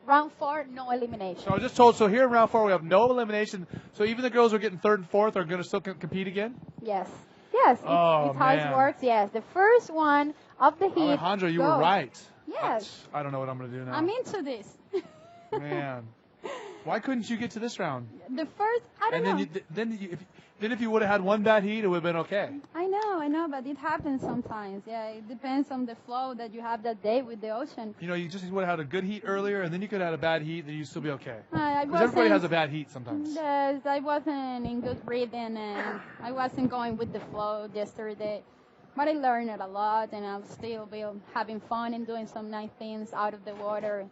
Round 4, no elimination. So I was just told, so here in round 4 we have no elimination. So even the girls who are getting 3rd and 4th are going to still compete again? Yes. Yes, it's how man. it works. Yes, the first one of the heat. Alejandro, you goes. were right. Yes. I don't know what I'm going to do now. I'm into this. Man. Why couldn't you get to this round? The first, I don't know. Then if you would have had one bad heat, it would have been okay. I know, but it happens sometimes. Yeah, it depends on the flow that you have that day with the ocean. You know, you just would have had a good heat earlier, and then you could have had a bad heat, then you'd still be okay. I Because everybody wasn't- has a bad heat sometimes. Yes, I wasn't in good rhythm and I wasn't going with the flow yesterday. But I learned it a lot and I'll still be having fun and doing some nice things out of the water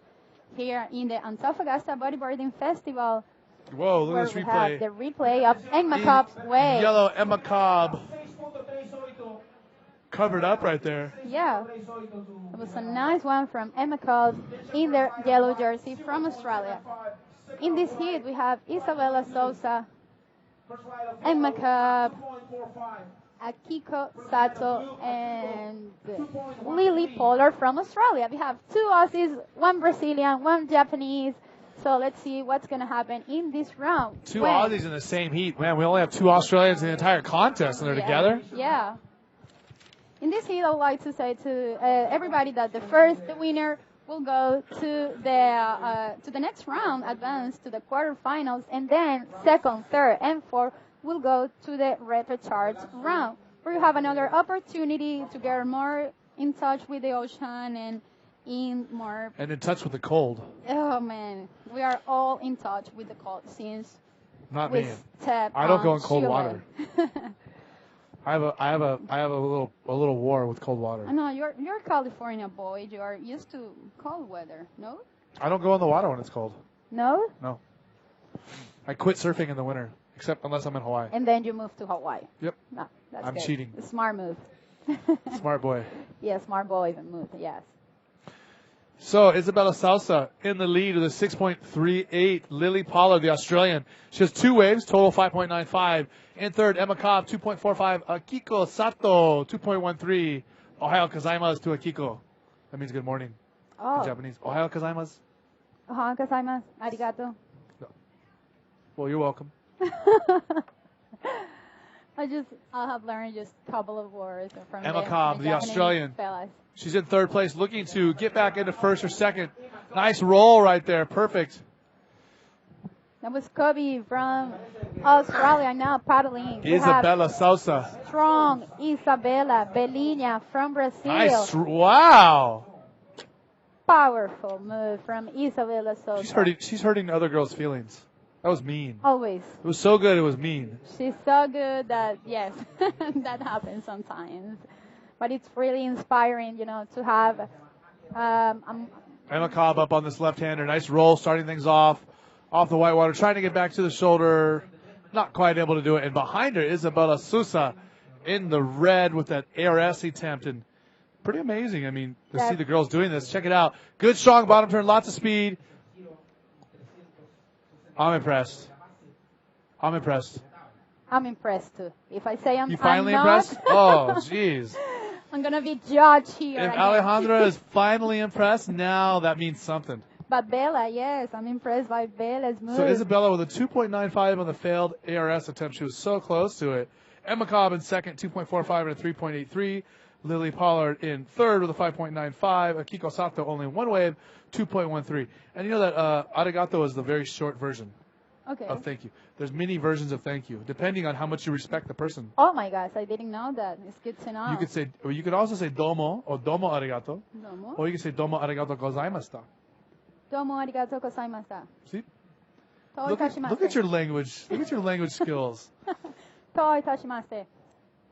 here in the Antofagasta Bodyboarding Festival. Whoa, look where at this we replay. have the replay of Emma Cobb's wave. Yellow Emma Cobb covered up right there. Yeah, it was a nice one from Emma Cobb in their yellow jersey from Australia. In this heat, we have Isabella Sousa, Emma Cobb, Akiko Sato, and Lily Pollard from Australia. We have 2 Aussies, 1 Brazilian, 1 Japanese. So let's see what's going to happen in this round. 2 Aussies in the same heat. Man, we only have 2 Australians in the entire contest, and they're together. Yeah. In this heat, I would like to say to everybody that the first winner will go to the next round, advance to the quarterfinals, and then 2nd, 3rd, and 4th will go to the repechage round, where you have another opportunity to get more in touch with the ocean and in touch with the cold. Oh man, we are all in touch with the cold since Not we me. stepped I don't go on in cold Chile. water. I have a little war with cold water. I know you're a California boy. You are used to cold weather, no? I don't go in the water when it's cold. No? No. I quit surfing in the winter, except unless I'm in Hawaii. And then you move to Hawaii. Yep. No, that's I'm good. cheating. A smart move. Smart boy. Yeah, smart boy move. Yes. So Isabella Sousa in the lead with a 6.38. Lily Pollard, the Australian. She has 2 waves, total 5.95. In 3rd, Emma Cobb, 2.45. Akiko Sato, 2.13. Ohayo gozaimasu to Akiko. That means good morning in Japanese. Ohayo gozaimasu. Ohayo gozaimasu. Arigato. Well, you're welcome. I have learned just a couple of words from Emma Cobb, the Japanese Australian. fellas. She's in 3rd place, looking to get back into 1st or 2nd. Nice roll right there. Perfect. That was Kobe from Australia now paddling. We have Isabella Sousa. strong Isabella Belinha from Brazil. Nice. Wow. Powerful move from Isabella Sousa. She's hurting other girls' feelings. That was mean. Always. It was so good, it was mean. She's so good that, yes, that happens sometimes. But it's really inspiring, to have Emma Cobb up on this left-hander. Nice roll, starting things off the whitewater, trying to get back to the shoulder. Not quite able to do it. And behind her, Isabella Sousa in the red with that ARS attempt. And pretty amazing, to see the girls doing this. Check it out. Good, strong bottom turn, lots of speed. I'm impressed. I'm impressed too. If I say You finally impressed? Oh, jeez. I'm going to be judged here. If again. Alejandra is finally impressed, now that means something. But Bella, yes, I'm impressed by Bella's move. So Isabella with a 2.95 on the failed ARS attempt. She was so close to it. Emma Cobb in second, 2.45 and a 3.83. Lily Pollard in third with a 5.95. Akiko Sato only one wave, 2.13. And you know that arigato is the very short version of thank you. There's many versions of thank you, depending on how much you respect the person. Oh my gosh, I didn't know that. It's good to know. You could also say domo or domo arigato. Domo. Or you can say domo arigato gozaimashita. Domo arigatou gozaimashita. See? Tou Look at your language. Look at your language skills. Tou itashimashite.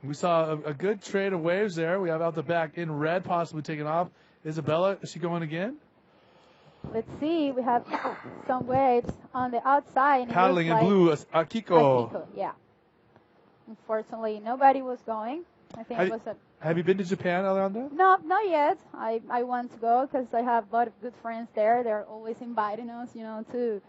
We saw a good trade of waves there. We have out the back in red, possibly taking off. Isabella, is she going again? Let's see. We have some waves on the outside. Paddling in blue, Akiko. Yeah. Unfortunately, nobody was going. I think it was a... Have you been to Japan, Alejandra? No, not yet. I want to go because I have a lot of good friends there. They're always inviting us, to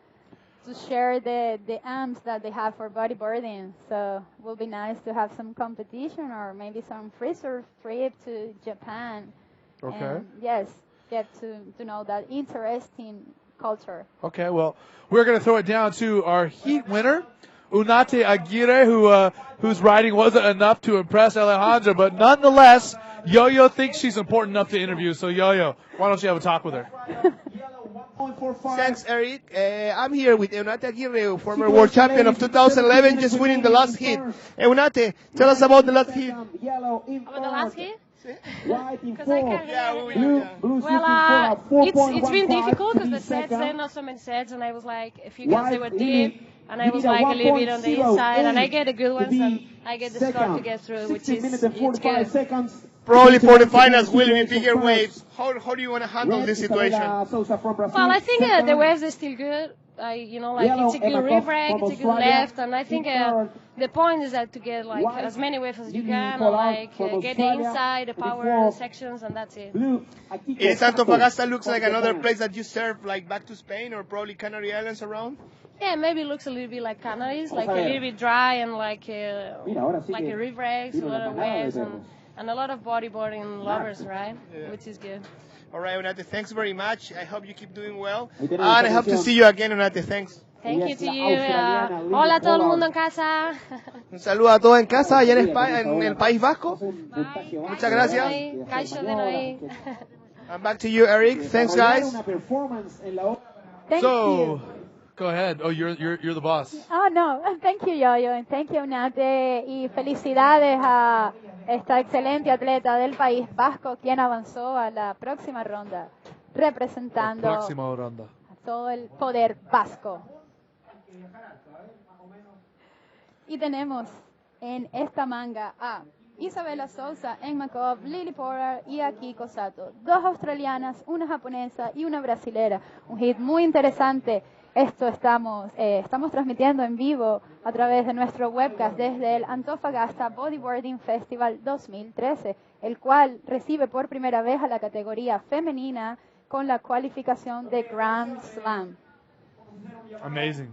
share the amps that they have for bodyboarding. So it will be nice to have some competition or maybe some free surf trip to Japan. Okay. And get to know that interesting culture. Okay, well, we're going to throw it down to our heat winner, Unate Aguirre, whose riding wasn't enough to impress Alejandra, but nonetheless, Yo-Yo thinks she's important enough to interview. So, Yo-Yo, why don't you have a talk with her? Thanks, Eric. I'm here with Eunate Aguirre, former world champion of 2011, just winning the last heat. Eunate, tell us about the last heat. About the last hit? Because I can't hear. Well, it's been difficult because the sets, there are not so many sets, and I was like, a few guys, they were deep, and I was like a little bit on the inside, and I get the good ones, and I get the score to get through, which is it's good. Probably for the finals will be bigger waves. How do you want to handle this situation? Well, I think the waves are still good. It's a good rev rack, it's a good left, and I think the point is that to get as many waves as you can, and get the inside, the power sections, and that's it. Is Antofagasta looks like another place that you serve, like back to Spain or probably Canary Islands around? Yeah, maybe it looks a little bit like Canaries, like a little bit dry and like a rev racks, a lot of waves, and a lot of bodyboarding lovers, right? Yeah. Which is good. All right, Unate, thanks very much. I hope you keep doing well. And I hope to see you again, Unate. Thanks. Thank you to you. Hola a todo el mundo en casa. Un saludo a todos en casa, allá en España, en el País Vasco. Bye. Muchas gracias. And back to you, Eric. Thanks, guys. Thank you. Go ahead. Oh, you're the boss. Oh, no. Thank you, Yo-Yo. And thank you, Nate. Y felicidades a esta excelente atleta del País Vasco, quien avanzó a la próxima ronda, representando a todo el poder vasco. Y tenemos en esta manga a Isabela Souza, Emma Cobb, Lily Pollard y Akiko Sato. 2 australianas, una japonesa y una brasilera. Un hit muy interesante. Esto estamos transmitiendo en vivo a través de nuestro webcast desde el Antofagasta Bodyboarding Festival 2013, el cual recibe por primera vez a la categoría femenina con la cualificación de Grand Slam. Amazing.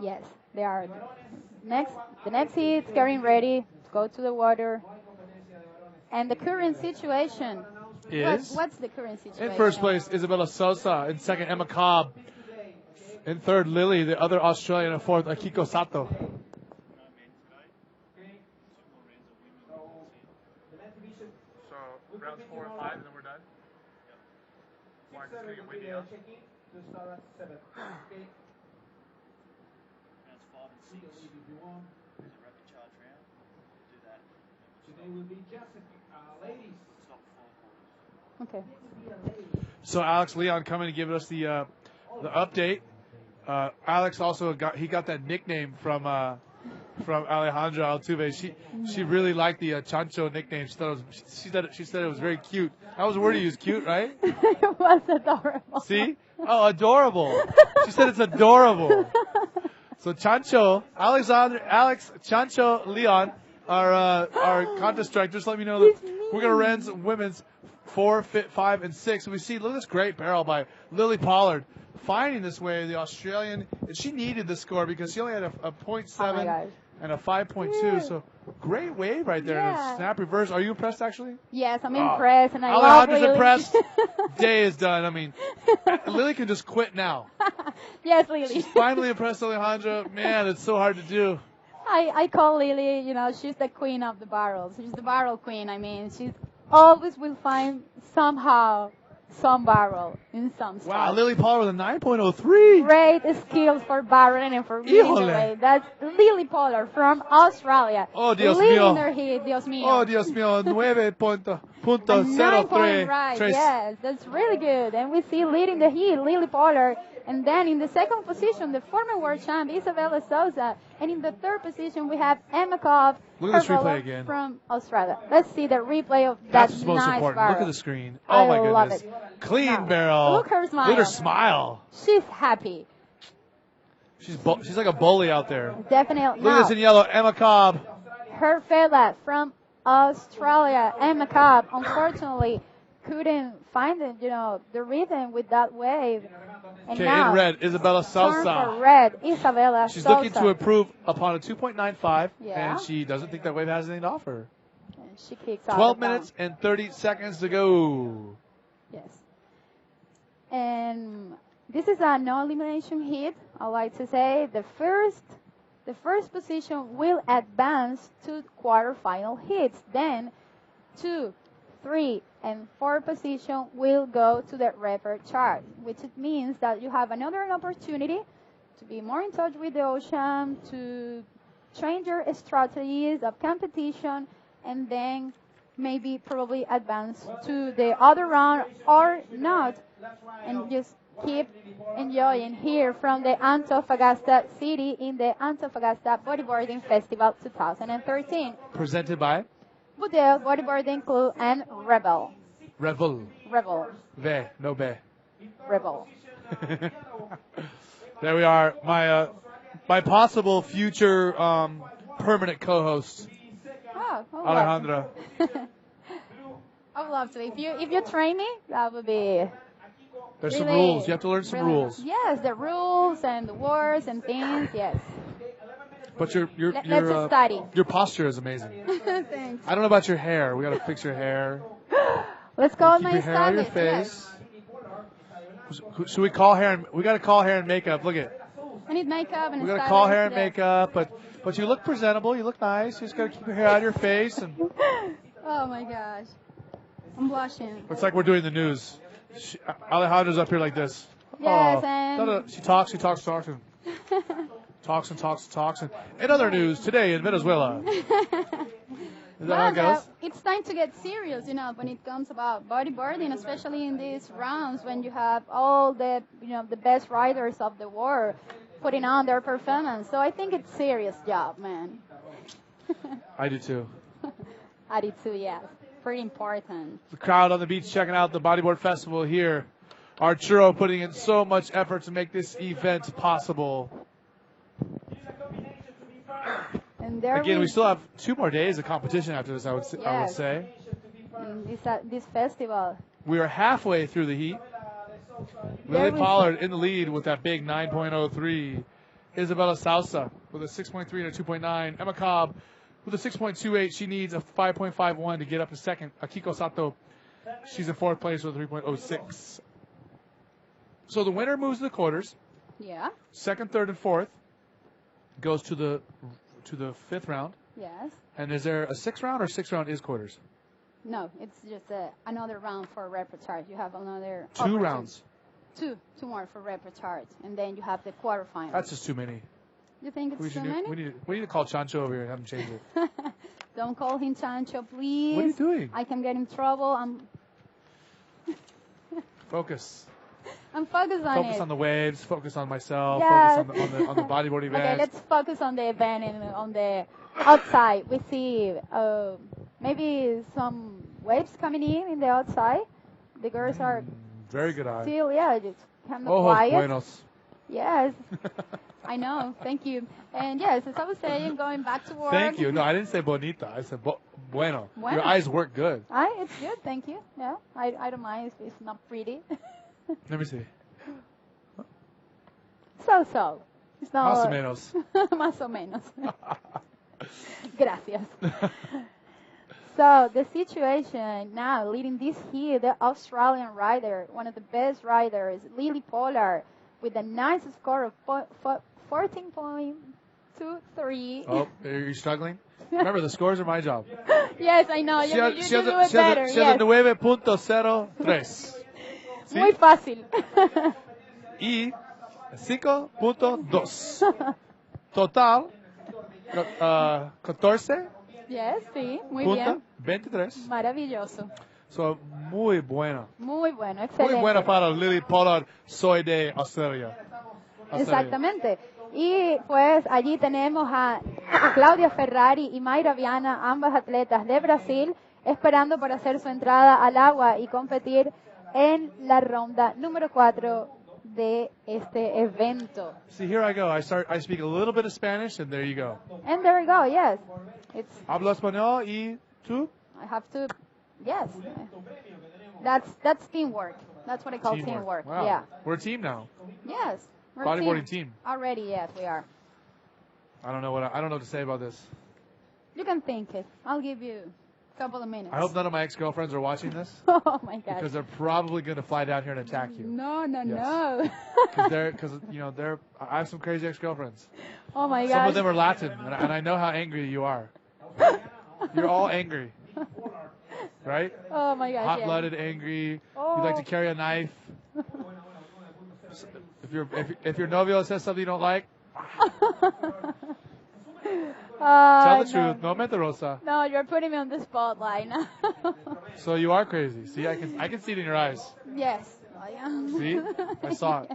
Yes, they are. The next heat, getting ready to go to the water. And the current situation is... What's the current situation? In first place, Isabela Souza. In second, Emma Cobb. In third, Lily, the other Australian. In fourth, Akiko Sato. So, rounds 4 and 5, and then we're done? Mark, can you get Whitney out? Check-in to start at 7. Okay. Rounds 5 and 6. If you want. There's a rapid charge round. Do that. Today will be just ladies. Stop 4 quarters. Okay. So Alex Leon coming to give us the update. Alex also got that nickname from Alejandra Altuve. She really liked the Chancho nickname. She said it was very cute. That was a word to use, cute, right? It was adorable. See? Oh, adorable. She said it's adorable. So Chancho, Alex Chancho Leon, our contest director, just let me know that we're gonna run women's 4, 5, and 6. We see, look at this great barrel by Lily Pollard. Finding this way, the Australian, she needed the score because she only had a 0.7 and a 5.2. So great wave right there. And Yeah. a snap reverse. Are you impressed, actually? Yes, I'm impressed, and I love Alejandro's Lily. impressed. Day is done. I mean, Lily can just quit now. Yes, Lily. She's finally impressed Alejandro. Man, it's so hard to do. I call Lily, she's the queen of the barrels. She's the barrel queen. I mean, she's always will find somehow some barrel in some spot. Wow, Lily Pollard with a 9.03. Great skills for barreling and for leading the Híjole. way. That's Lily Pollard from Australia. Oh, Dios leading mío. their heat, Dios mío. Oh, Dios mío, 9.03. A 9-point ride, yes, that's really good. And we see leading the heat, Lily Pollard. And then in the second position, the former world champ, Isabella Souza. And in the third position, we have Emma Cobb. Look at this her replay bowler again. From Australia. Let's see the replay of that That's what's most nice important. barrel. Look at the screen. Oh, I my love goodness. it. Clean Now, barrel. Look her smile. Look at her smile. She's happy. She's like a bully out there. Definitely. Look at this in yellow. Emma Cobb. Her fella from Australia, Emma Cobb, unfortunately couldn't find the rhythm with that wave. And Okay, now, in red, Isabella turn for Sousa. red, Isabella She's Sousa. looking to improve upon a 2.95, Yeah. and she doesn't think that wave has anything to offer. And she kicks out 12 the ball. minutes and 30 seconds to go. Yes. And this is a no elimination hit. I like to say the first position will advance to quarterfinal hits. Then 2, 3, and 4 position will go to the record chart, which it means that you have another opportunity to be more in touch with the ocean, to change your strategies of competition, and then maybe probably advance to the other round or not, and just keep enjoying here from the Antofagasta city in the Antofagasta Bodyboarding Festival 2013. Presented by Budeo Bodyboarding Club and Rebel. Revel. Rebel. No be. Rebel. There we are. My possible future permanent co-host, Oh, Alejandra. I would love to. If you train me, that would be. There's really, some rules. You have to learn some really rules. Yes, the rules and the words and things. Yes. But Let's study. your posture is amazing. Thanks. I don't know about your hair. We gotta fix your hair. Let's call Keep my your hair on your stylist, face. Should we call hair? We gotta call hair and makeup. Look at. I need makeup and We gotta stylist, call hair and yes. makeup, but you look presentable. You look nice. You just gotta keep your hair out of your face, and Oh my gosh. I'm blushing. it's like we're doing the news. Alejandra's up here like this. Yes, Oh, and she talks, and talks. And in other news today in Venezuela. Is that how it goes? it's time to get serious, when it comes about bodyboarding, especially in these rounds when you have all the, the best riders of the world putting on their performance. So I think it's serious job, man. I do too. I did too, yeah. Pretty important. The crowd on the beach checking out the Bodyboard Festival here. Arturo putting in so much effort to make this event possible. And there Again, we still have 2 more days of competition after this, I would Yes. say. in this festival. We are halfway through the heat. There Lily we- Pollard in the lead with that big 9.03. Isabella Sousa with a 6.3 and a 2.9. Emma Cobb with a 6.28. She needs a 5.51 to get up to second. Akiko Sato, she's in 4th place with a 3.06. So the winner moves to the quarters. Yeah. Second, third, and fourth goes to the 5th round. Yes. And is there a 6th round, or 6th round is quarters? No, it's just another round for repertoire. You have another 2 opportunity. rounds. Two more for repertoire, and then you have the quarterfinals. That's just too many. You think it's too We many? need to call Chancho over here and have him change it. Don't call him Chancho, please. What are you doing? I can get in trouble. Focus. I'm focused on Focus it. on the waves. Focus on myself. Yeah. Focus on the bodyboard event. Okay, let's focus on the event and on the outside. We see maybe some waves coming in the outside. The girls are Very good eye. still, just kind of Ojos quiet. buenos. Yes, I know. Thank you. And yes, as I was saying, going back to work. Thank you. No, I didn't say bonita. I said bueno. Bueno. Your eyes work good. It's good. Thank you. Yeah, I don't mind if it's not pretty. Let me see. So. It's not. Más o menos. Más o menos. Gracias. So the situation now leading this heat, the Australian rider, one of the best riders, Lily Pollard, with a nice score of 14.23. Oh, are you struggling? Remember, the scores are my job. Yes, I know. You do it better. She has a 9.03. Muy fácil. Y 5.2. Total, 14. Yes, sí, muy Punta, bien. 23. Maravilloso. So, muy buena. Muy bueno, excelente. Muy buena para Lily Pollard, soy de Australia. Exactamente. Y pues allí tenemos a Claudia Ferrari y Mayra Viana, ambas atletas de Brasil, esperando por hacer su entrada al agua y competir en la ronda número 4 de este evento. See, here I go. I speak a little bit of Spanish, and there you go. And there we go, yes. Hablo español y tú? I have to, yes. That's teamwork. That's what I call teamwork. Wow. Yeah. We're a team now. Yes. We're a Bodyboarding team. Already, yes, we are. I don't know what to say about this. You can think it. I'll give you a couple of minutes. I hope none of my ex-girlfriends are watching this. Oh my God. Because they're probably going to fly down here and attack you. No. Because I have some crazy ex-girlfriends. Oh my God. Some of them are Latin, and I know how angry you are. You're all angry, right? Oh my gosh. Hot-blooded, angry. Oh. You like to carry a knife. If your novio says something you don't like, tell the truth. No mentirosa. No, you're putting me on the spotlight now. So you are crazy. See, I can see it in your eyes. Yes, I am. See? I saw it.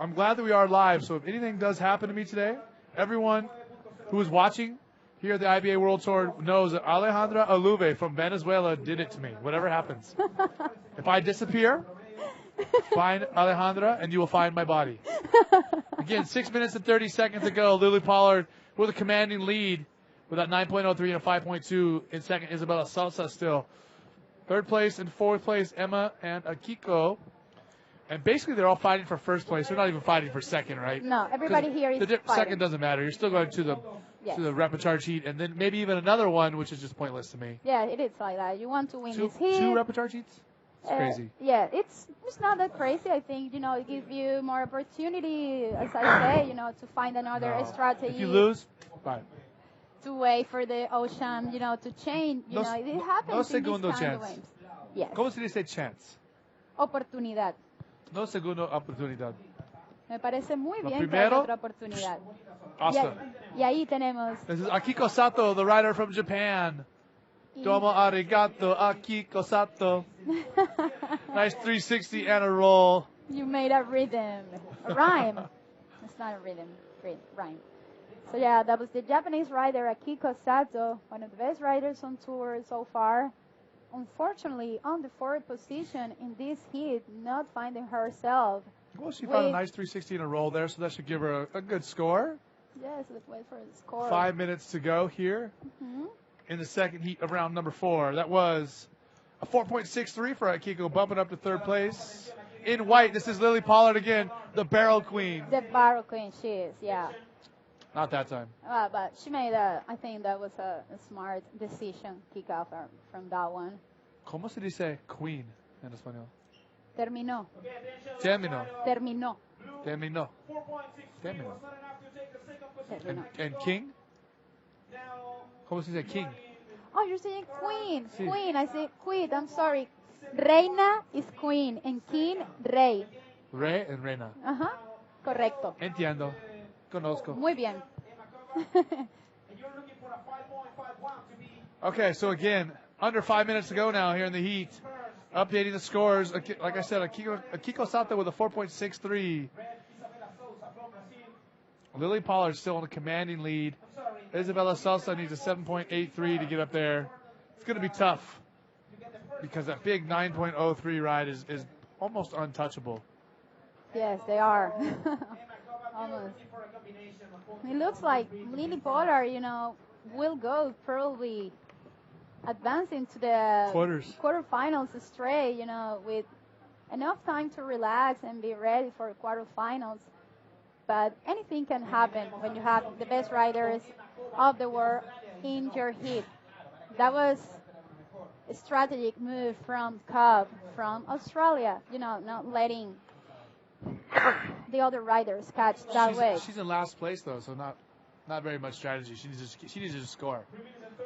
I'm glad that we are live, so if anything does happen to me today, everyone who is watching here at the IBA World Tour knows that Alejandra Aluve from Venezuela did it to me, whatever happens. If I disappear, find Alejandra and you will find my body. Again, 6 minutes and 30 seconds to go. Lily Pollard with a commanding lead with that 9.03 and a 5.2 in second. Isabella Salsa still. Third place and fourth place, Emma and Akiko. And basically they're all fighting for first place. They're not even fighting for second, right? No, everybody here is the fighting. second doesn't matter. You're still going to the rapid charge heat, and then maybe even another one, which is just pointless to me. Yeah, it is like that. You want to win this heat. Two rapid charge heats? It's crazy. Yeah, it's not that crazy. I think, it gives you more opportunity, as I say, to find another strategy. If you lose, bye. To wait for the ocean, to change. It happens No in segundo these kind of chance. waves. Yes. ¿Cómo se dice chance? Oportunidad. No segundo oportunidad. Me parece muy Lo bien que primero, haya otra oportunidad. Awesome. Y ahí tenemos. This is Akiko Sato, the rider from Japan. Domo arigato, Akiko Sato. Nice 360 and a roll. You made a rhythm. A rhyme. It's not a rhythm. Great rhyme. So yeah, that was the Japanese rider Akiko Sato, one of the best riders on tour so far. Unfortunately, on the fourth position in this heat, not finding herself. Well, she found a nice 360 in a roll there, so that should give her a good score. Yes, let's wait for the score. 5 minutes to go here in the second heat of round number 4. That was a 4.63 for Akiko, bumping up to third place. In white, this is Lily Pollard again, the barrel queen. The barrel queen, she is, yeah. Not that time. But she made I think that was a smart decision, kick off from that one. ¿Cómo se dice queen en español? Terminó. Terminó. Terminó. Terminó. Terminó. And king? ¿Cómo se dice king? Oh, you're saying queen. Sí. Queen. I say queen. I'm sorry. Reina is queen and king, rey. Rey and reina. Ajá. Correcto. Entiendo. Conozco. Muy bien. Okay, so again, under 5 minutes to go now here in the heat. Updating the scores. Like I said, Akiko Sato with a 4.63. Lily Pollard still in a commanding lead. Isabella Salsa needs a 7.83 to get up there. It's going to be tough because that big 9.03 ride is almost untouchable. Yes, they are. Almost. It looks like Lily Pollard, will go probably advancing to the quarterfinals straight, with enough time to relax and be ready for quarterfinals. But anything can happen when you have the best riders of the world in your heat. That was a strategic move from Cobb from Australia. Not letting the other riders catch that way. She's in last place though, so not very much strategy. She needs to just score.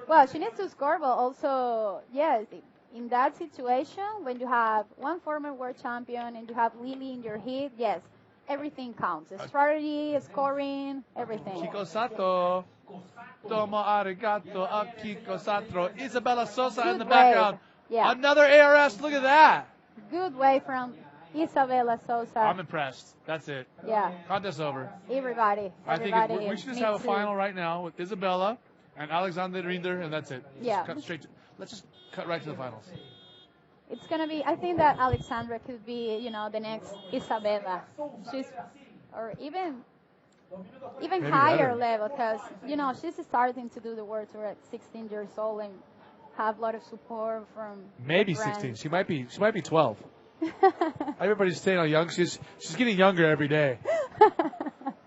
Well, she needs to score, but also, yes, in that situation, when you have one former world champion and you have Lily in your heat, yes, everything counts. Strategy, scoring, everything. Kiko Sato. Domo arigato a Kiko Sato. Isabella Sosa in the background. Yeah. Another ARS. Look at that. Good way from Isabella Sosa. I'm impressed. That's it. Yeah. Contest over. Everybody. I think we should just have a final right now with Isabella and Alexander Rinder, and that's it. Yeah. Let's just cut right to the finals. It's going to be, I think that Alexandra could be, the next Isabella. Or even Maybe higher better. level, because, she's starting to do the world tour at 16 years old and have a lot of support from Maybe friends. 16. She might be 12. Everybody's staying on young. She's getting younger every day.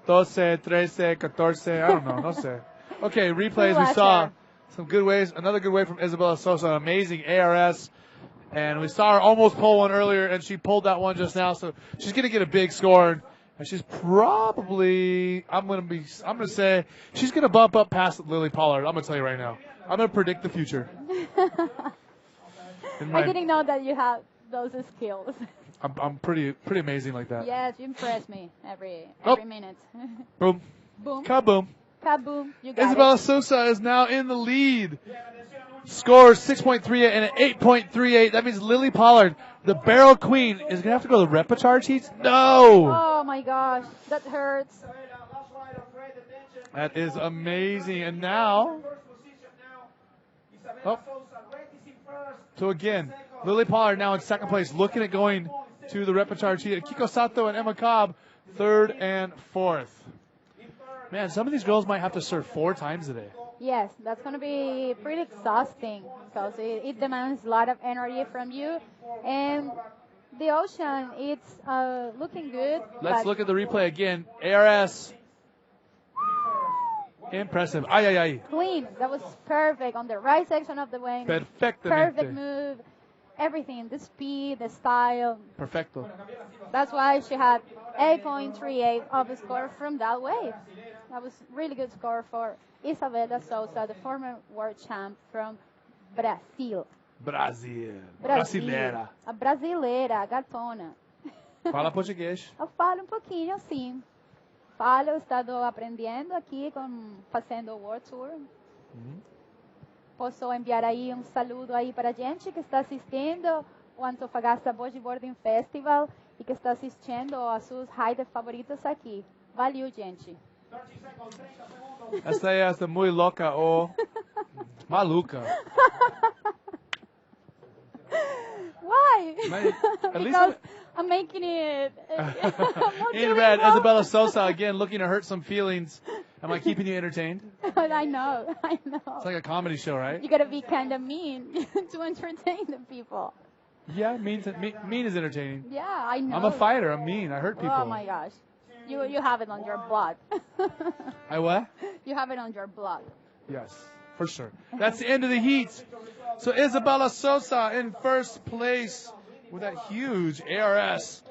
12, 13, 14. I don't know. No sé. Okay, replays. We saw some good ways. Another good way from Isabella Sosa. An amazing ARS. And we saw her almost pull one earlier, and she pulled that one just now. So she's going to get a big score. And she's probably, I'm going to say, she's going to bump up past Lily Pollard. I'm going to tell you right now. I'm going to predict the future. I didn't know that you have those skills. I'm pretty amazing like that. Yes, you impress me every minute. Boom. Boom. Kaboom. Kaboom. You got Isabella it. Sosa is now in the lead. Scores 6.38 and an 8.38. That means Lily Pollard, the barrel queen, is going to have to go to the repechage heats? No! Oh my gosh, that hurts. That is amazing. And now, so again, Lily Pollard now in second place, looking at going to the repechage heat. Kiko Sato and Emma Cobb, third and fourth. Man, some of these girls might have to surf 4 times a day. Yes, that's going to be pretty exhausting because it demands a lot of energy from you. And the ocean, it's looking good. Let's look at the replay again. ARS. Impressive. Ay, ay, ay. Clean. That was perfect on the right section of the wing. Perfectamente. Perfect move. Everything. The speed, the style. Perfecto. That's why she had 8.38 of the score from that wave. That was really good score for Isabella Sousa, the former world champ from Brazil. Brasileira. A brasileira, a gatona. Fala português. Eu falo pouquinho, sim. Falo, eu estou aprendendo aqui fazendo o World Tour. Posso enviar aí saludo aí para a gente que está assistindo o Antofagasta Bodyboarding Festival e que está assistindo as suas riders favoritas aqui. Valeu, gente. Essa é muito louca ou maluca. Why? Because I'm making it in red. Isabella Sosa again looking to hurt some feelings. Am I keeping you entertained? I know. It's like a comedy show, right? You gotta be kind of mean to entertain the people. Yeah, mean is entertaining. Yeah, I know. I'm a fighter. I'm mean. I hurt people. Oh my gosh. You have it on your blood. I what? You have it on your blood. Yes, for sure. That's the end of the heat. So Isabella Sosa in first place with that huge ARS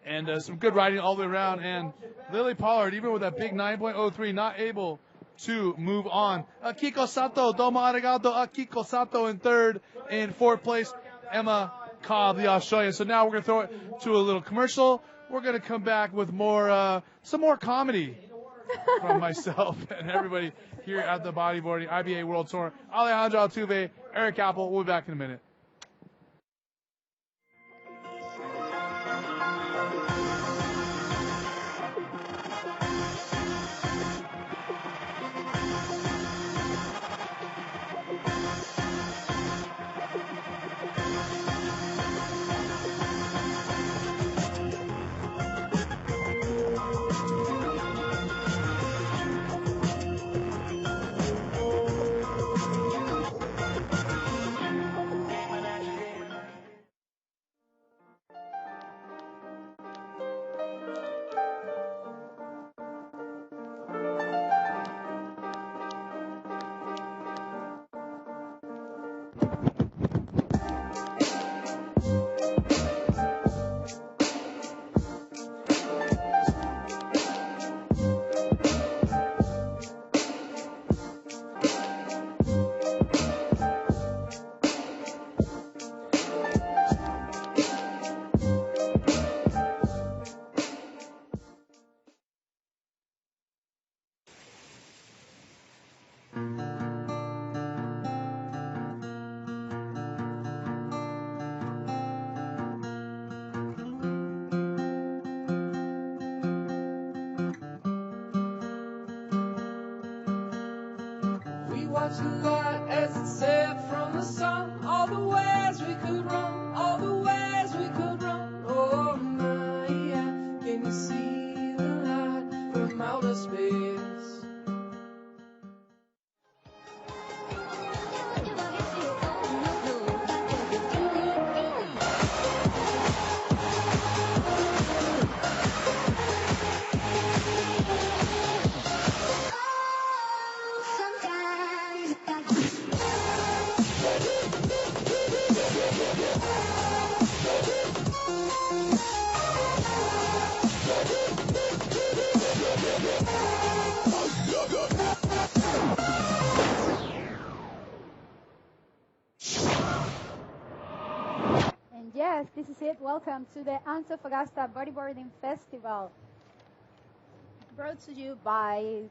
and some good riding all the way around. And Lily Pollard, even with that big 9.03, not able to move on. Kiko Sato, domo arigato. Kiko Sato in third. In fourth place, Emma Cobb, the Australian. So now we're going to throw it to a little commercial. We're going to come back with more, some more comedy from myself and everybody here at the Bodyboarding IBA World Tour. Alejandro Altuve, Eric Apple. We'll be back in a minute. watch the light as it set from the sun. All the ways we could run, all the ways we could run. Oh my, yeah. Can you see the light from outer space? And yes, this is it. Welcome to the Antofagasta Bodyboarding Festival. Brought to you by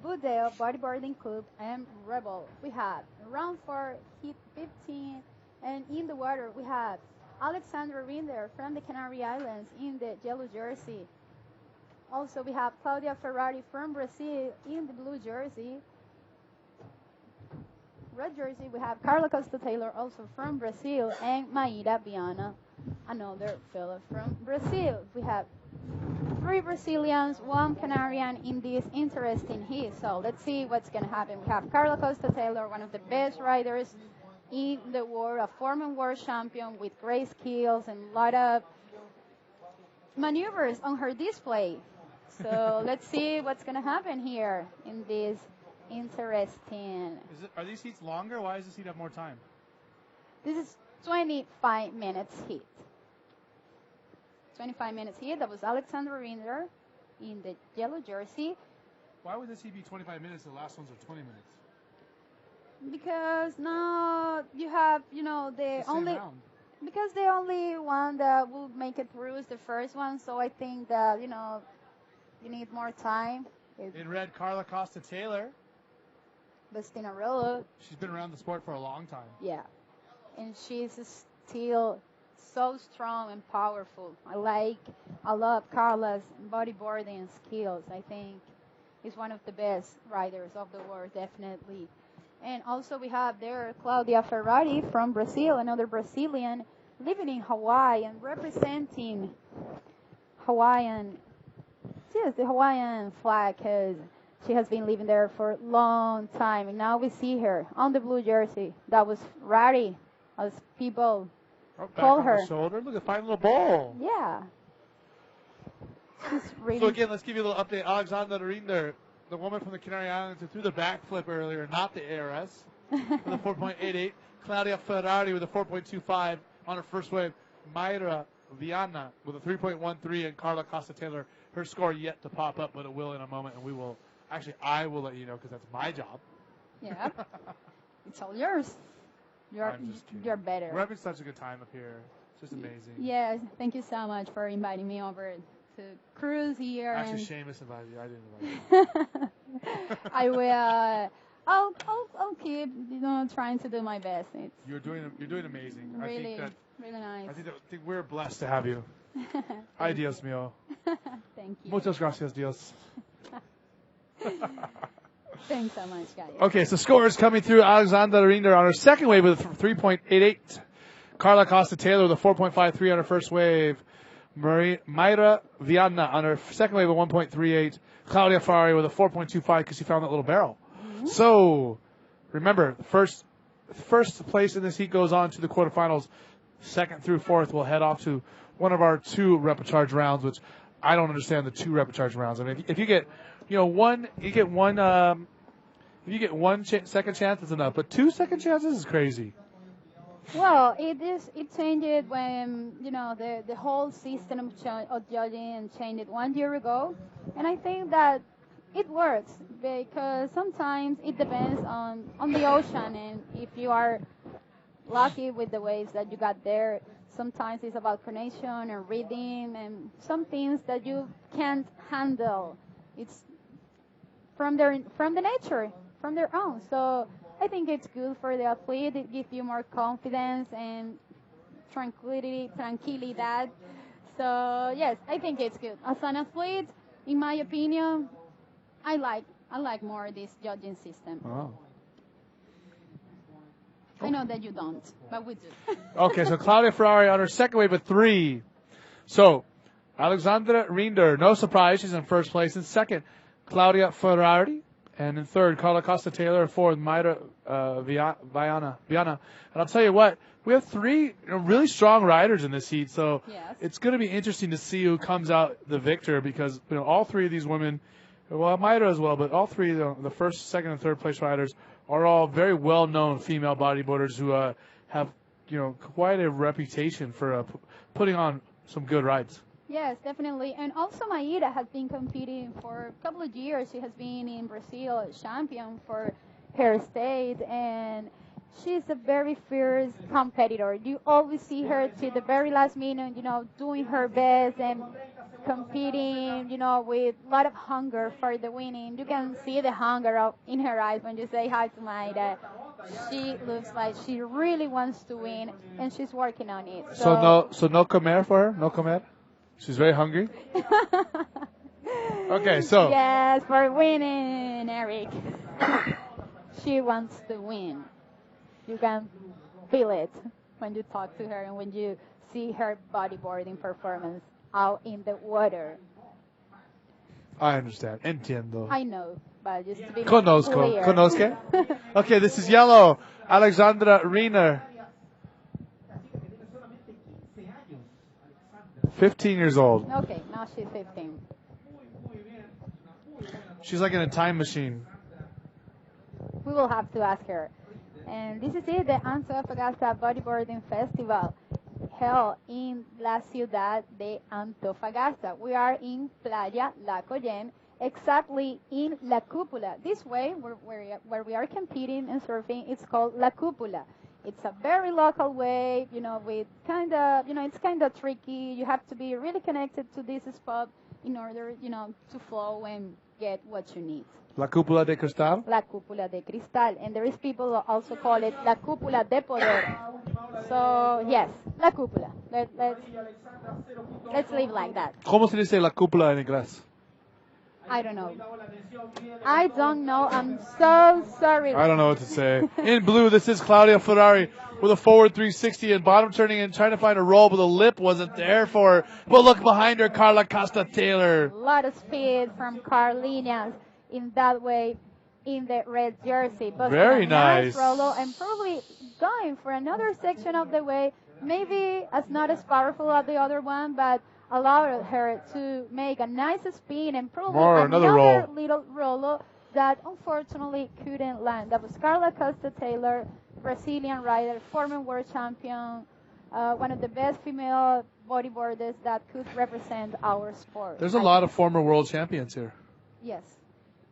Budeo Bodyboarding Club and Rebel. We have round 4, hit 15, and in the water we have Alexandra Rinder from the Canary Islands in the yellow jersey. Also we have Claudia Ferrari from Brazil in the blue jersey. Red jersey, we have Carla Costa Taylor, also from Brazil, and Maíra Viana, another fellow from Brazil. We have 3 Brazilians, 1 Canarian in this interesting heat. So let's see what's going to happen. We have Carla Costa Taylor, one of the best riders in the world, a former world champion with great skills and a lot of maneuvers on her display. So let's see what's going to happen here in this interesting. Are these heats longer? Why does this heat have more time? This is 25 minutes heat. 25 minutes heat. That was Alexander Rinder in the yellow jersey. Why would this heat be 25 minutes? The last ones are 20 minutes. Because now you have, the only round. because the only one that will make it through is the first one. So I think that you need more time. In red, Carla Costa Taylor. Bastinarella. She's been around the sport for a long time. Yeah, and she's still so strong and powerful. I love Carla's bodyboarding skills. I think he's one of the best riders of the world, definitely. And also we have there Claudia Ferrari from Brazil, another Brazilian living in Hawaii and representing Hawaiian, the Hawaiian flag, because she has been living there for a long time. And now we see her on the blue jersey. That was Rari, as people call her. The shoulder. Look at fine little ball. Yeah. She's really. So again, let's give you a little update. Alexandra Rinder, the woman from the Canary Islands who threw the backflip earlier, not the ARS, with a 4.88. Claudia Ferrari with a 4.25 on her first wave. Mayra Viana with a 3.13, and Carla Costa Taylor, her score yet to pop up, but it will in a moment, and we will. Actually, I will let you know because that's my job. Yeah. It's all yours. I'm just kidding. You're better. We're having such a good time up here. It's just amazing. Yes, thank you so much for inviting me over to cruise here. Actually, Seamus invited you. I didn't invite you. I will. I'll keep trying to do my best. You're doing amazing. Really, I think really nice. I think we're blessed to have you. Ay, Dios mío. Thank you. Muchas gracias, Dios. Thanks so much, guys. Okay, so scores coming through. Alexandra Rinder on her second wave with a 3.88. Carla Costa Taylor with a 4.53 on her first wave. Mayra Viana on her second wave with 1.38. Claudia Ferrari with a 4.25 because she found that little barrel. Mm-hmm. So, remember, first place in this heat goes on to the quarterfinals. Second through fourth will head off to one of our 2 repecharge rounds, which I don't understand the 2 repecharge rounds. I mean, if you get, one, you get one. If you get one second chance, it's enough. But 2 second chances is crazy. Well, it changed when the whole system of judging changed 1 year ago, and I think that it works because sometimes it depends on the ocean, and if you are lucky with the waves that you got there, sometimes it's about connection and reading and some things that you can't handle. It's from the nature, from their own. So I think it's good for the athlete. It gives you more confidence and tranquilidad. So yes, I think it's good. As an athlete, in my opinion, I like more this judging system. Oh. I know that you don't, but we do. Okay, so Claudia Ferrari on her second wave of 3. So, Alexandra Rinder, no surprise, she's in first place. In second, Claudia Ferrari. And in third, Carla Costa Taylor. Fourth, Mayra Viana. And I'll tell you what, we have 3 really strong riders in this heat, so Yes. it's going to be interesting to see who comes out the victor because all 3 of these women, well, Mayra as well, but all 3 of the first, second, and third place riders are all very well-known female bodyboarders who have quite a reputation for putting on some good rides. Yes, definitely. And also Maíra has been competing for a couple of years. She has been in Brazil champion for her state, and she's a very fierce competitor. You always see her to the very last minute, doing her best and competing, with a lot of hunger for the winning. You can see the hunger in her eyes when you say hi to Maíra. She looks like she really wants to win, and she's working on it. So no comer for her? No comer? She's very hungry? Okay, so. Yes, for winning, Eric. She wants to win. You can feel it when you talk to her and when you see her bodyboarding performance out in the water. I understand. Entiendo. I know, but just to be Conozco. clear. Conozca? Okay, this is yellow. Alexandra Riener. 15 years old. Okay, now she's 15. She's like in a time machine. We will have to ask her. And this is it, the Antofagasta Bodyboarding Festival held in La Ciudad de Antofagasta. We are in Playa La Collén, exactly in La Cúpula. This way, where we are competing and surfing, it's called La Cúpula. It's a very local wave, with it's kind of tricky. You have to be really connected to this spot in order, to flow and get what you need. La Cúpula de Cristal? La Cúpula de Cristal. And there is people who also call it La Cúpula de Poder. So, yes, La Cúpula. Let's leave like that. ¿Cómo se dice la cúpula en inglés? I don't know. I don't know. I'm so sorry. I don't know what to say. In blue, this is Claudia Ferrari with a forward 360 and bottom turning and trying to find a roll, but the lip wasn't there for her. But look behind her, Carla Costa Taylor. A lot of speed from Carlinas in that way in the red jersey. But very nice. Rollo and probably going for another section of the way. Maybe as not as powerful as the other one, but allowed her to make a nice spin and probably another little rollo that unfortunately couldn't land. That was Carla Costa Taylor, Brazilian rider, former world champion, one of the best female bodyboarders that could represent our sport. There's a lot of former world champions here. Yes.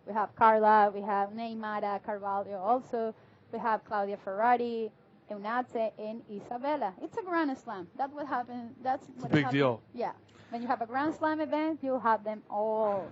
We have Carla, we have Neymara Carvalho also, we have Claudia Ferrari, Eunate, and Isabella. It's a Grand Slam. That's what happened. That's what it's a big deal. Yeah. When you have a Grand Slam event, you'll have them all.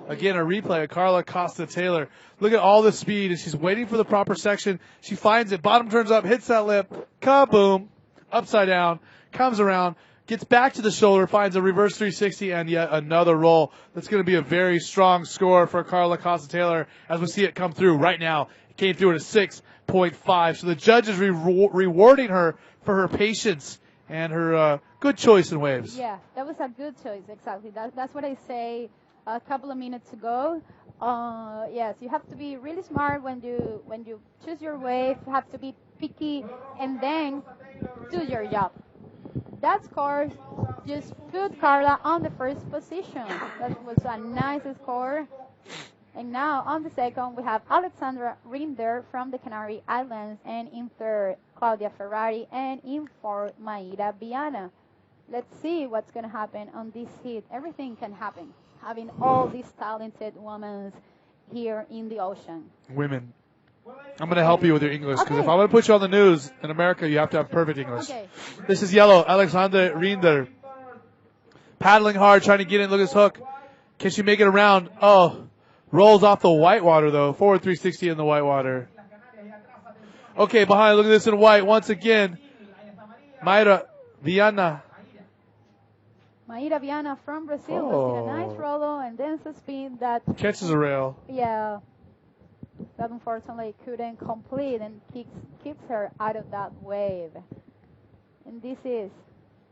Again, a replay of Carla Costa Taylor. Look at all the speed, and she's waiting for the proper section. She finds it. Bottom turns up, hits that lip. Kaboom. Upside down. Comes around. Gets back to the shoulder. Finds a reverse 360 and yet another roll. That's going to be a very strong score for Carla Costa Taylor as we see it come through right now. It came through at a 6.5. So the judge is rewarding her for her patience and her good choice in waves. Yeah, that was a good choice, exactly. That's what I say a couple of minutes ago. Yes, you have to be really smart when you choose your wave. You have to be picky and then do your job. That score just put Carla on the first position. That was a nice score. And now on the second, we have Alexandra Rinder from the Canary Islands, and in third, Claudia Ferrari, and in fourth, Mayra Viana. Let's see what's going to happen on this heat. Everything can happen, having all these talented women here in the ocean. Women. I'm going to help you with your English, because if I'm going to put you on the news in America, you have to have perfect English. Okay. This is yellow, Alexandra Rinder. Paddling hard, trying to get in. Look at this hook. Can she make it around? Oh, rolls off the white water, though. Forward 360 in the white water. Okay, behind, look at this in white. Once again, Mayra Viana. Mayra Viana from Brazil. Did a nice rollo and then a spin that catches a rail. Yeah. that unfortunately couldn't complete and keeps her out of that wave. And this is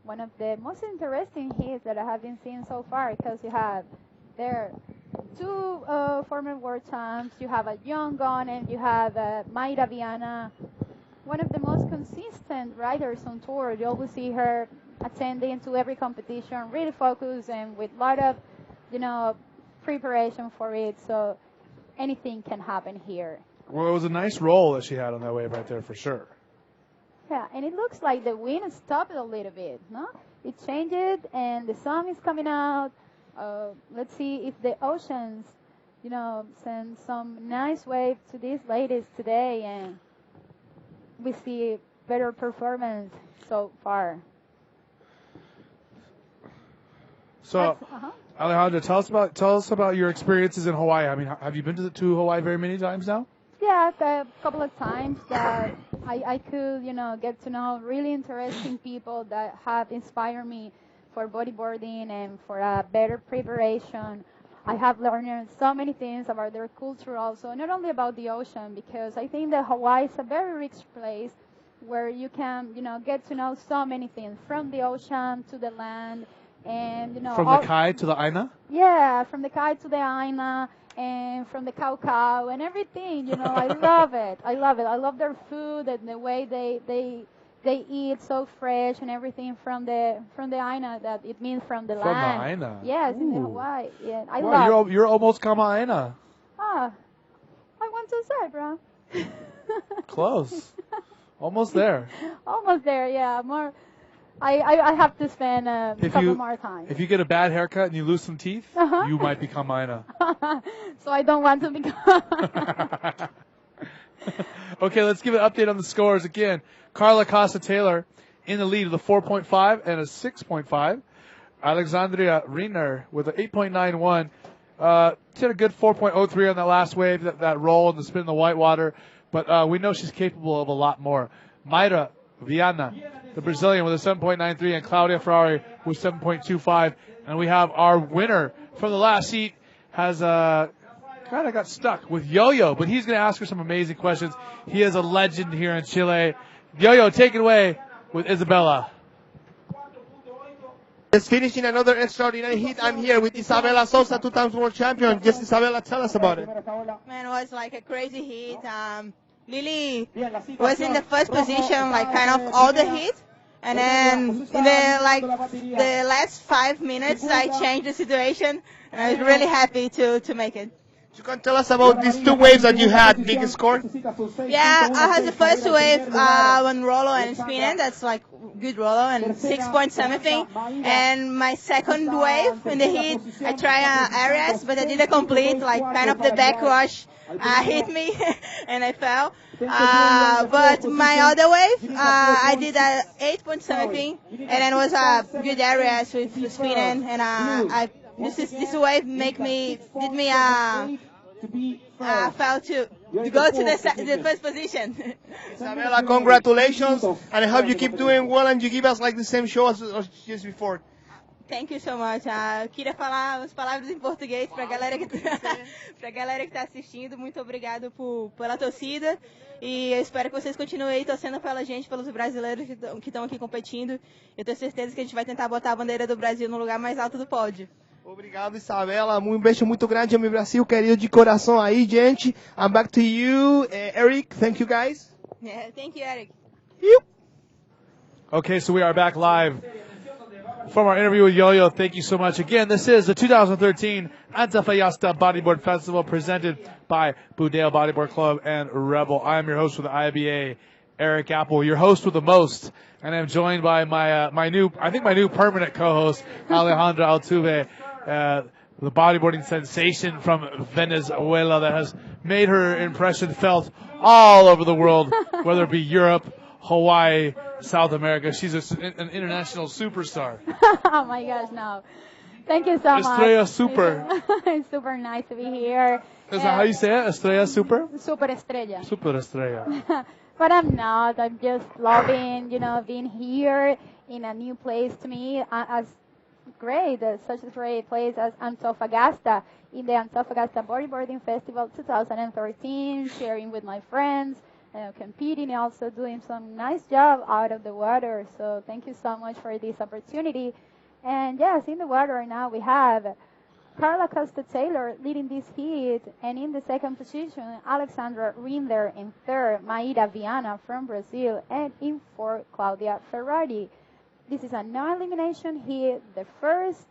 one of the most interesting hits that I have been seeing so far, because you have there two former world champs, you have a young gun, and you have Mayra Viana, one of the most consistent riders on tour. You always see her attending to every competition, really focused and with a lot of, preparation for it. So anything can happen here. Well, it was a nice roll that she had on that wave right there for sure. Yeah, and it looks like the wind stopped a little bit, no? It changed and the sun is coming out. Let's see if the oceans, send some nice waves to these ladies today, and we see better performance so far. So, Alejandra, tell us about your experiences in Hawaii. I mean, have you been to Hawaii very many times now? Yeah, a couple of times that I could, get to know really interesting people that have inspired me for bodyboarding and for a better preparation. I have learned so many things about their culture also, not only about the ocean, because I think that Hawaii is a very rich place where you can, get to know so many things, from the ocean to the land, and, From the kai to the aina? Yeah, from the kai to the aina, and from the cow and everything, I love it. I love their food and the way they eat so fresh and everything from the aina, that it means from the land. From the aina? Yes, Ooh. in the Hawaii. Yeah, I Wow, love. you're almost kama aina. I want to say, bro. Close. Almost there. Almost there, yeah. More. I have to spend a couple more time. If you get a bad haircut and you lose some teeth, you might become aina. So I don't want to become. Okay, let's give an update on the scores again. Carla Costa-Taylor in the lead with a 4.5 and a 6.5. Alexandria Riener with an 8.91. She had a good 4.03 on that last wave, that roll and the spin in the whitewater. But we know she's capable of a lot more. Mayra Viana, the Brazilian, with a 7.93, and Claudia Ferrari with 7.25. And we have our winner from the last heat has kind of got stuck with Yo-Yo, but he's going to ask her some amazing questions. He is a legend here in Chile. Yo-Yo, take it away with Isabella. Just finishing another extraordinary hit. I'm here with Isabella Sosa, 2-time world champion. Just Isabella, tell us about it. Man, it was like a crazy hit. Lily was in the first position, like kind of all the hit. And then in the last 5 minutes, I changed the situation. And I was really happy to make it. You can tell us about these two waves that you had, big score? Yeah, I had the first wave on Rolo and Spinnen. That's like good Rolo and 6 something. And my second wave in the heat, I tried areas, but I didn't complete, like kind of the backwash hit me and I fell. But my other wave, I did 8 something, and then was good areas with Spinnen, and this wave did me fell to go to the first position. Isabella, congratulations, and I hope you keep doing well and you give us like the same show as just before. Thank you so much. Queria falar umas palavras em português para a galera que tá assistindo. Muito obrigado pela torcida. E eu espero que vocês continuem aí torcendo pela gente, pelos brasileiros que estão aqui competindo. Eu tenho certeza que a gente vai tentar botar a bandeira do Brasil no lugar mais alto do pódio. Obrigado, Isabela. Beijo muito grande ao meu Brasil, querido de coração aí, gente. I'm back to you, Eric. Thank you, guys. Yeah, thank you, Eric. Okay, so we are back live from our interview with Yo-Yo. Thank you so much. Again, this is the 2013 Antofagasta Bodyboard Festival presented by Budeo Bodyboard Club and Rebel. I am your host for the IBA, Eric Apple, your host with the most, and I'm joined by my new permanent co-host, Alejandra Altuve, the bodyboarding sensation from Venezuela that has made her impression felt all over the world, whether it be Europe, Hawaii, South America. She's an international superstar. Oh my gosh, no. Thank you so Estrella much. Super. It's super nice to be here. Is that how you say it? Estrella Super? Super Estrella. Super Estrella. But I'm not. I'm just loving, being here in a new place to me. As great, such a great place as Antofagasta in the Antofagasta Bodyboarding Festival 2013, sharing with my friends, competing, and also doing some nice job out of the water. So thank you so much for this opportunity. And yes, in the water now we have Carla Costa-Taylor leading this heat, and in the second position, Alexandra Rinder in third, Maíra Viana from Brazil, and in fourth, Claudia Ferrari. This is a no-elimination heat. The first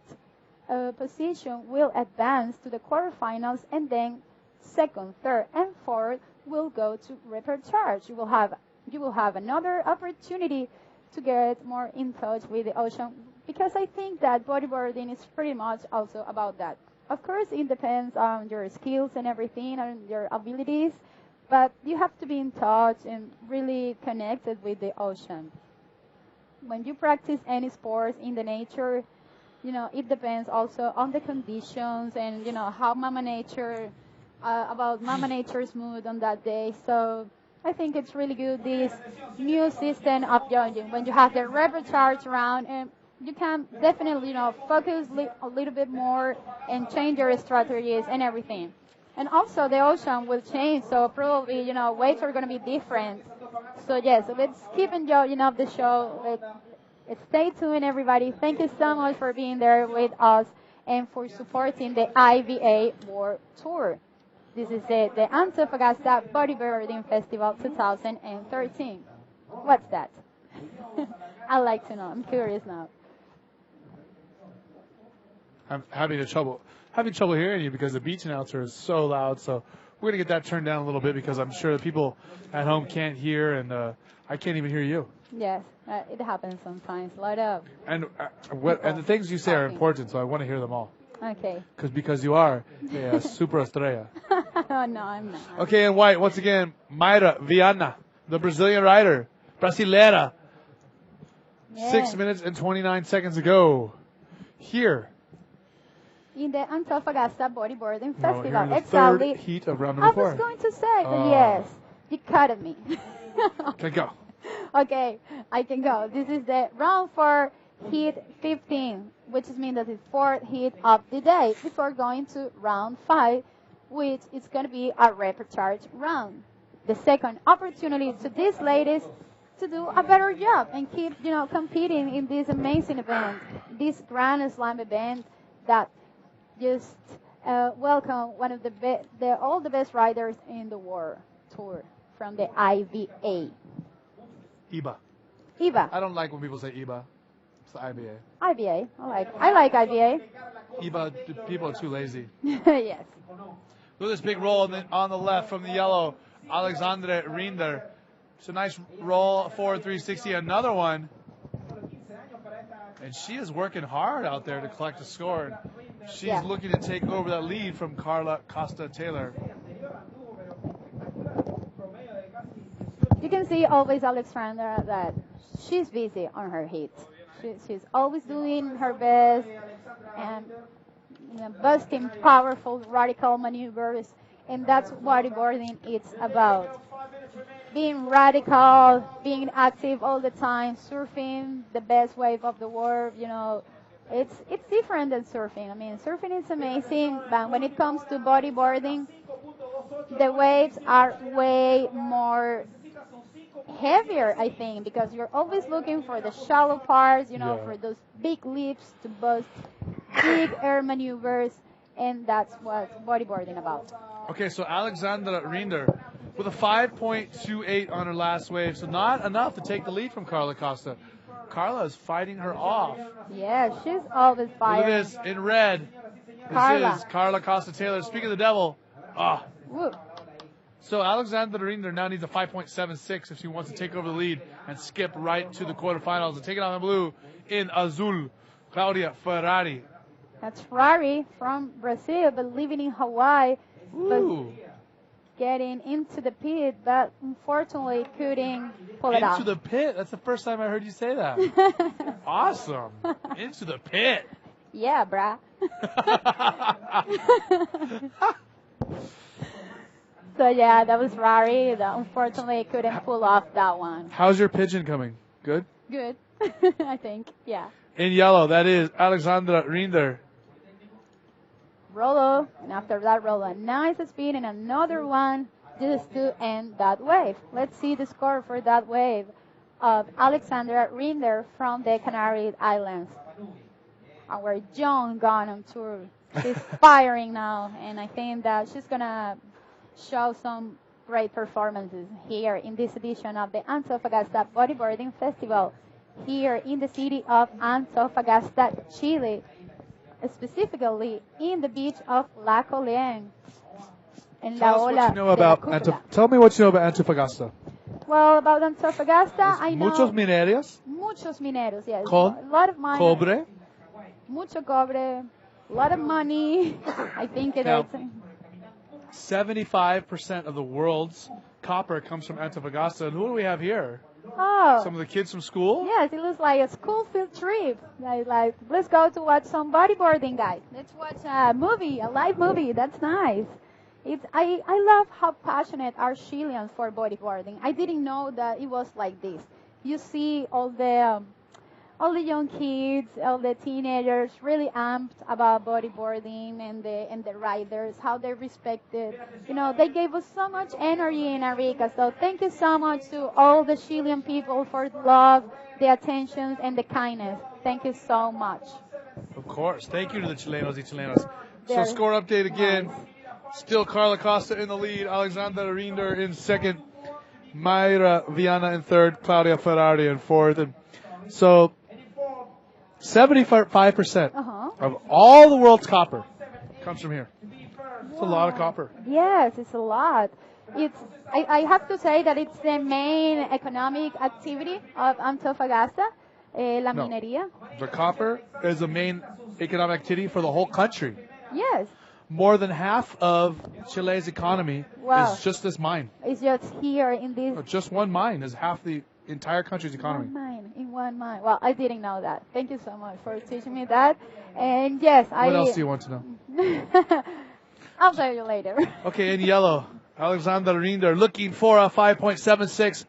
position will advance to the quarterfinals, and then second, third, and fourth will go to repechage. You will have another opportunity to get more in touch with the ocean, because I think that bodyboarding is pretty much also about that. Of course, it depends on your skills and everything, and your abilities, but you have to be in touch and really connected with the ocean. When you practice any sports in the nature, it depends also on the conditions and, how Mama Nature, about Mama Nature's mood on that day. So I think it's really good, this new system of judging, when you have the repechage round, and you can definitely, focus a little bit more and change your strategies and everything. And also the ocean will change, so probably, waves are going to be different. So yes, let's keep enjoying the show. Let's stay tuned, everybody. Thank you so much for being there with us and for supporting the IBA World Tour. This is the Antofagasta Bodyboarding Festival 2013. What's that? I'd like to know. I'm curious now. I'm having trouble hearing you because the beach announcer is so loud. So we're going to get that turned down a little bit, because I'm sure the people at home can't hear, and I can't even hear you. Yes, it happens sometimes. Light up. And the things you say are important, so I want to hear them all. Okay. Because you are a super estrella. Oh, no, I'm not. Okay, in white, once again, Maíra Viana, the Brazilian rider, Brasileira. Yeah. 6 minutes and 29 seconds ago. Here. In the Antofagasta Bodyboarding Festival. Here in the Exactly. third heat of round number 4. I was going to say, but yes, you cut at me. Okay, go. Okay, I can go. This is the round 4, heat 15, which means that it's 4th heat of the day before going to round 5, which is going to be a repechage round. The second opportunity to these ladies to do a better job and keep, competing in this amazing event, this Grand Slam event that just welcome one of all the best riders in the world tour from the IBA. IBA. IBA. I don't like when people say IBA. It's the IBA. IBA. I like IBA. IBA, the people are too lazy. Yes. Look at this big roll on the left from the yellow, Alexandra Rinder. It's a nice roll, forward 360, another one. And she is working hard out there to collect a score. She's looking to take over that lead from Carla Costa-Taylor. You can see always Alexandra that she's busy on her hit. She's always doing her best and busting powerful, radical maneuvers. And that's what bodyboarding is about. Being radical, being active all the time, surfing the best wave of the world, it's different than surfing. I mean, surfing is amazing, but when it comes to bodyboarding, the waves are way more heavier, I think, because you're always looking for the shallow parts, for those big leaps to bust big air maneuvers, and that's what bodyboarding about. Okay, so Alexandra Rinder with a 5.28 on her last wave, so not enough to take the lead from Carla Costa. Carla is fighting her off. Yeah, she's always fighting. Look at this in red. Carla. This is Carla Costa-Taylor. Speaking of the devil. Woo. So Alexandra Rinder now needs a 5.76 if she wants to take over the lead and skip right to the quarterfinals. And taking on the blue in azul, Claudia Ferrari. That's Ferrari from Brazil, but living in Hawaii. Ooh. Getting into the pit, but unfortunately couldn't pull it off. Into the pit? That's the first time I heard you say that. Awesome. Into the pit. Yeah, brah. So yeah, that was Ferrari. Unfortunately couldn't pull off that one. How's your pigeon coming? Good? Good. I think, yeah. In yellow, that is Alexandra Rinder. Rolo, and after that Rolo, a nice spin and another one just to end that wave. Let's see the score for that wave of Alexandra Rinder from the Canary Islands. Our young gun on tour. She's firing now, and I think that she's going to show some great performances here in this edition of the Antofagasta Bodyboarding Festival here in the city of Antofagasta, Chile, specifically in the beach of La Colén. En la Tell us what ola you know de la about cúpula. Tell me what you know about Antofagasta. Well, about Antofagasta, I know Muchos minerios, muchos mineros, yes. Col- A lot of miners. cobre. Mucho cobre, a lot of money. I think it Now, is. 75% of the world's copper comes from Antofagasta. And who do we have here? Oh. Some of the kids from school? Yes, it looks like a school field trip. Like, let's go to watch some bodyboarding, guys. Let's watch a movie, a live movie. That's nice. I love how passionate are Chileans for bodyboarding. I didn't know that it was like this. You see all the young kids, all the teenagers really amped about bodyboarding and the riders, how they respect it. You know, they gave us so much energy in Arica. So thank you so much to all the Chilean people for the love, the attention, and the kindness. Thank you so much. Of course. Thank you to the Chilenos y Chilenas. So They're score update again. nice. Still Carla Costa in the lead. Alexandra Rinder in second. Mayra Viana in third. Claudia Ferrari in fourth. And so 75% of all the world's copper comes from here. It's a lot of copper. Yes, it's a lot. I have to say that it's the main economic activity of Antofagasta, la No. minería. The copper is the main economic activity for the whole country. Yes, More than half of Chile's economy Wow. is just this mine. it's just here in this Just one mine is half the entire country's economy. one mine. Well, I didn't know that. Thank you so much for teaching me that. And yes, What else do you want to know? I'll tell you later. Okay, in yellow, Alexander Rinder looking for a 5.76.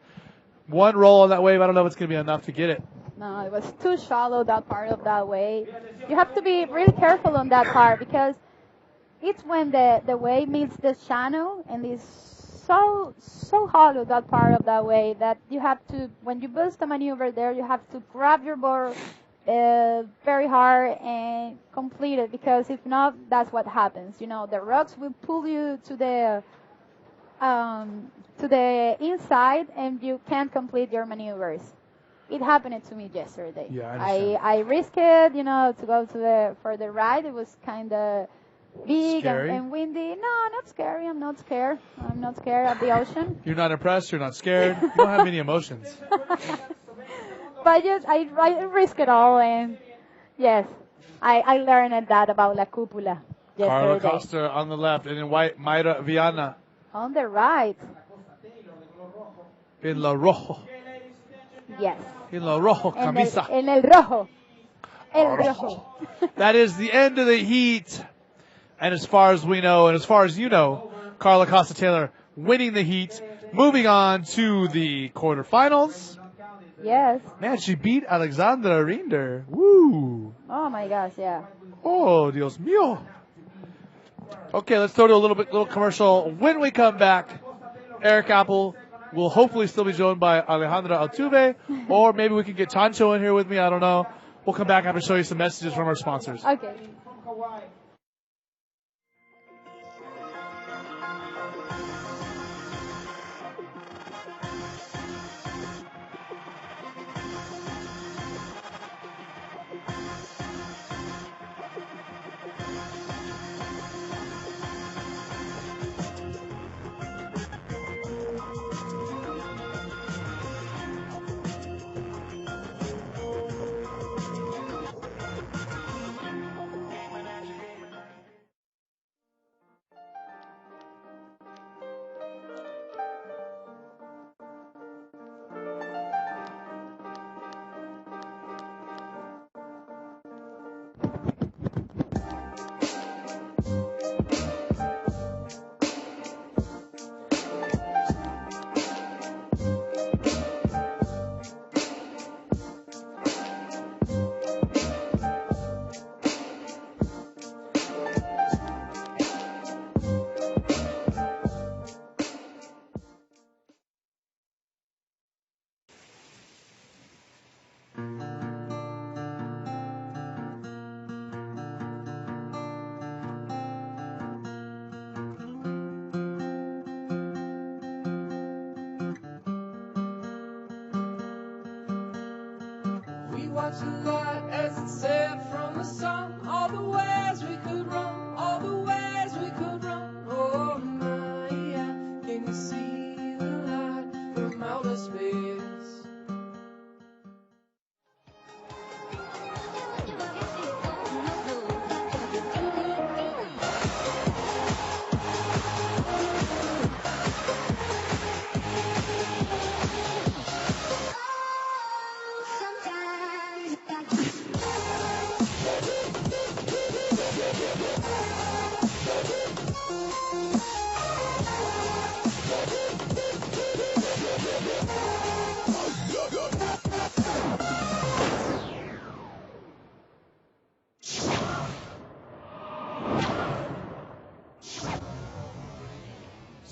One roll on that wave. I don't know if it's going to be enough to get it. No, it was too shallow, that part of that wave. You have to be really careful on that part because it's when the wave meets the channel and it's so hollow, that part of that wave, that you have to, when you boost a maneuver there, you have to grab your board very hard and complete it, because if not, that's what happens. You know, the rocks will pull you to the inside and you can't complete your maneuvers. It happened to me yesterday. Yeah, I understand. I risked it, you know, to go for the ride. It was kind of big Scary? and windy. No, not scary. I'm not scared. I'm not scared of the ocean. You're not impressed. You're not scared. You don't have any emotions. But just I risk it all, and yes, I learned that about La Cúpula Carla yesterday. Costa on the left, and in white, Mayra Viana On the right, in La Rojo. yes. In La Rojo, camisa. En el rojo. El rojo. That is the end of the heat. And as far as we know, and as far as you know, Carla Costa Taylor winning the heat, moving on to the quarterfinals. Yes. Man, she beat Alexandra Rinder. Woo! Oh my gosh, yeah. Oh, Dios mío. Okay, let's throw to a little commercial. When we come back, Eric Apple will hopefully still be joined by Alejandra Altuve, or maybe we can get Tancho in here with me. I don't know. We'll come back after show you some messages from our sponsors. Okay. watch the light as it set from the sun. All the ways we could run, all the ways we could run. Oh my, yeah. Can you see the light from outer space?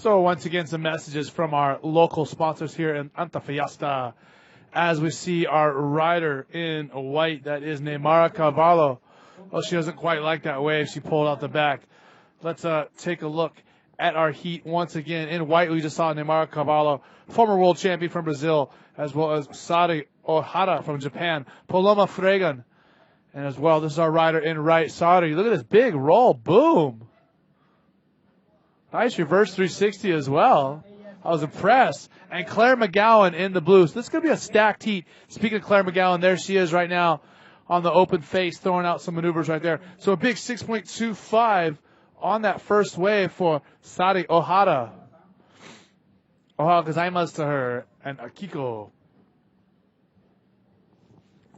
So once again, some messages from our local sponsors here in Antofagasta. As we see our rider in white, that is Neymar Cavallo. Oh, she doesn't quite like that wave. She pulled out the back. Let's take a look at our heat once again. In white, we just saw Neymar Cavallo, former world champion from Brazil, as well as Sari Ohara from Japan, Paloma Fregan, and as well, this is our rider in right, Sari. Look at this big roll. Boom. Nice reverse 360 as well. I was impressed. And Claire McGowan in the blue. So this is going to be a stacked heat. Speaking of Claire McGowan, there she is right now on the open face, throwing out some maneuvers right there. So a big 6.25 on that first wave for Sari Ohara. Ohara gozaimasu to her and Akiko.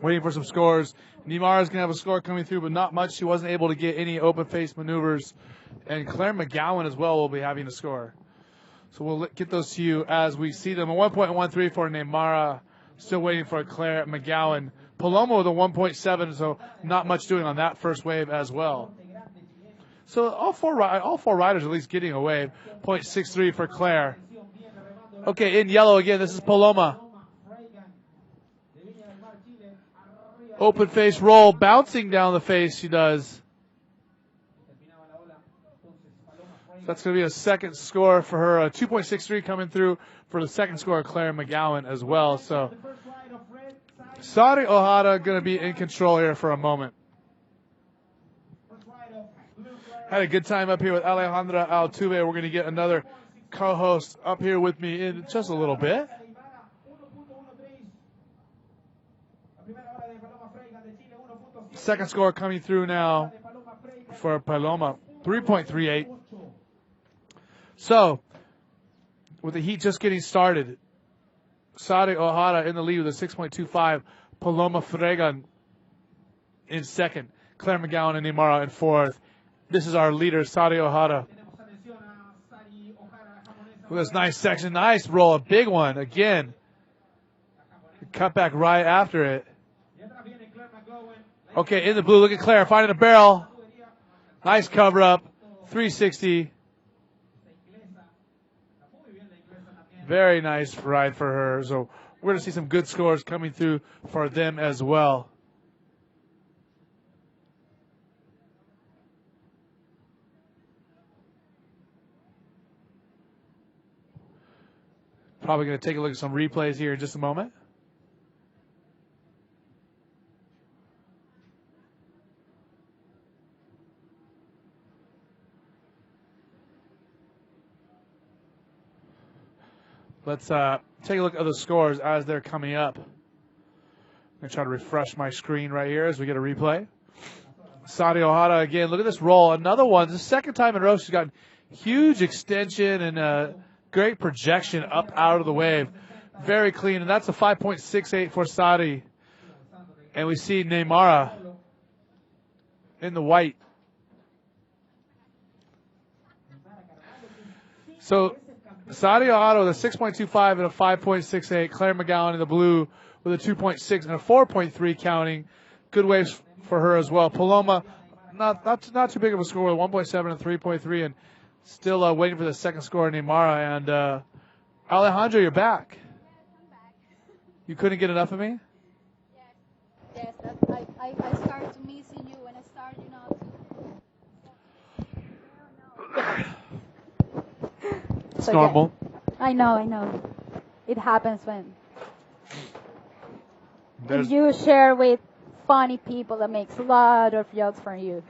Waiting for some scores. Neymar is going to have a score coming through, but not much. She wasn't able to get any open face maneuvers. And Claire McGowan as well will be having a score. So we'll get those to you as we see them. A 1.13 for Neymar. Still waiting for Claire McGowan. Paloma with a 1.7, so not much doing on that first wave as well. So all four riders at least getting a wave. 0.63 for Claire. Okay, in yellow again, this is Paloma. Open face roll, bouncing down the face she does. That's going to be a second score for her. A 2.63 coming through for the second score, Claire McGowan as well. So Sari Ohara going to be in control here for a moment. Had a good time up here with Alejandra Altuve. We're going to get another co-host up here with me in just a little bit. Second score coming through now for Paloma, 3.38. So, with the heat just getting started, Sari Ohara in the lead with a 6.25, Paloma Fregan in second, Claire McGowan and Neymar in fourth. This is our leader, Sari Ohara. With this nice section, nice roll, a big one again. Cut back right after it. Okay, in the blue, look at Claire finding a barrel. Nice cover up, 360. Very nice ride for her. So we're going to see some good scores coming through for them as well. Probably going to take a look at some replays here in just a moment. Let's take a look at the scores as they're coming up. I'm going to try to refresh my screen right here as we get a replay. Sari Ohara again. Look at this roll. Another one. This is the second time in a row she's gotten huge extension and great projection up out of the wave. Very clean. And that's a 5.68 for Sari. And we see Neymar in the white. So Sari Ohara with a 6.25 and a 5.68. Claire McGowan in the blue with a 2.6 and a 4.3 counting. Good waves for her as well. Paloma, not too big of a score with 1.7 and 3.3, and still waiting for the second score, Neymar. And Alejandro, you're back. Yes, I'm back. You couldn't get enough of me? Yes, I started missing you when I started, It's normal. I know. It happens when. There's, you share with funny people that makes a lot of jokes from you.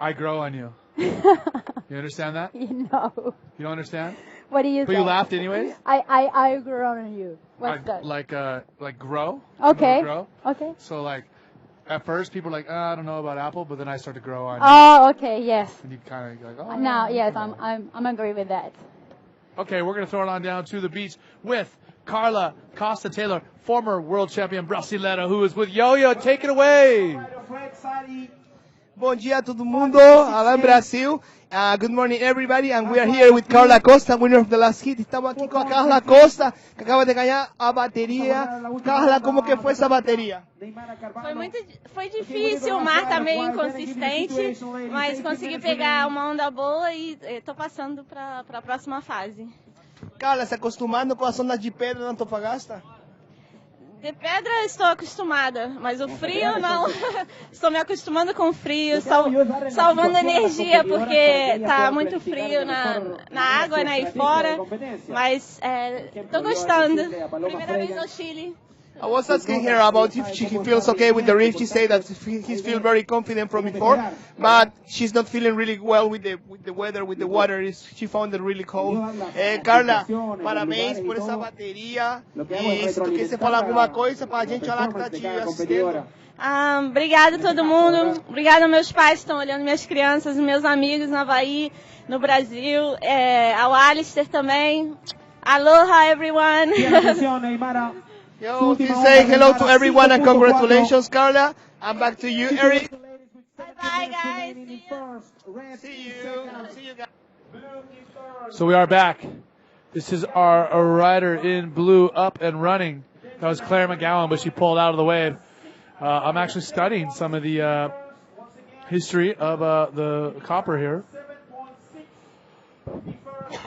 I grow on you. You understand that? No. You don't understand? What do you But say? you laughed anyways? I grow on you. What's that? Like grow. Okay. Grow. Okay. So like, at first people are like, I don't know about Apple, but then I start to grow on you. Oh, okay, yes. And you kind of like, oh. Now, yes, okay. I'm agree with that. Okay, we're gonna throw it on down to the beach with Carla Costa Taylor, former world champion brasileira, who is with Yo-Yo. Take it away. Bom dia a todo mundo, Alan Brasil. Good morning everybody, and we are here with Carla Costa, winner of the last hit. Estamos aquí con Carla Costa, que acaba de ganhar a bateria. Carla, como que foi essa bateria? Foi difícil, o mar tá meio inconsistente, mas consegui pegar uma onda boa e tô passando para a próxima fase. Carla, se acostumando com as ondas de pedra na Antofagasta? De pedra estou acostumada, mas o frio não. Estou me acostumando com o frio, salvando energia, porque tá muito frio na água, né, e fora. Mas estou gostando. Primeira vez no Chile. I was asking her about if she feels okay with the reef. She said that he's feel very confident from before, but she's not feeling really well with the weather, with the water. She found it really cold. Carla, parabéns por essa bateria. E se tu quiser falar alguma coisa pra gente, olha lá que tá te assistindo. Obrigada a todo mundo. Obrigada aos meus pais que estão olhando minhas crianças, meus amigos na Havaí, no Brasil. Ao Alistair também. Aloha, everyone. Yo, please say hello to everyone and congratulations, Carla. And back to you, Eric. Bye, guys. See you guys. So we are back. This is our rider in blue up and running. That was Claire McGowan, but she pulled out of the wave. I'm actually studying some of the history of the copper here.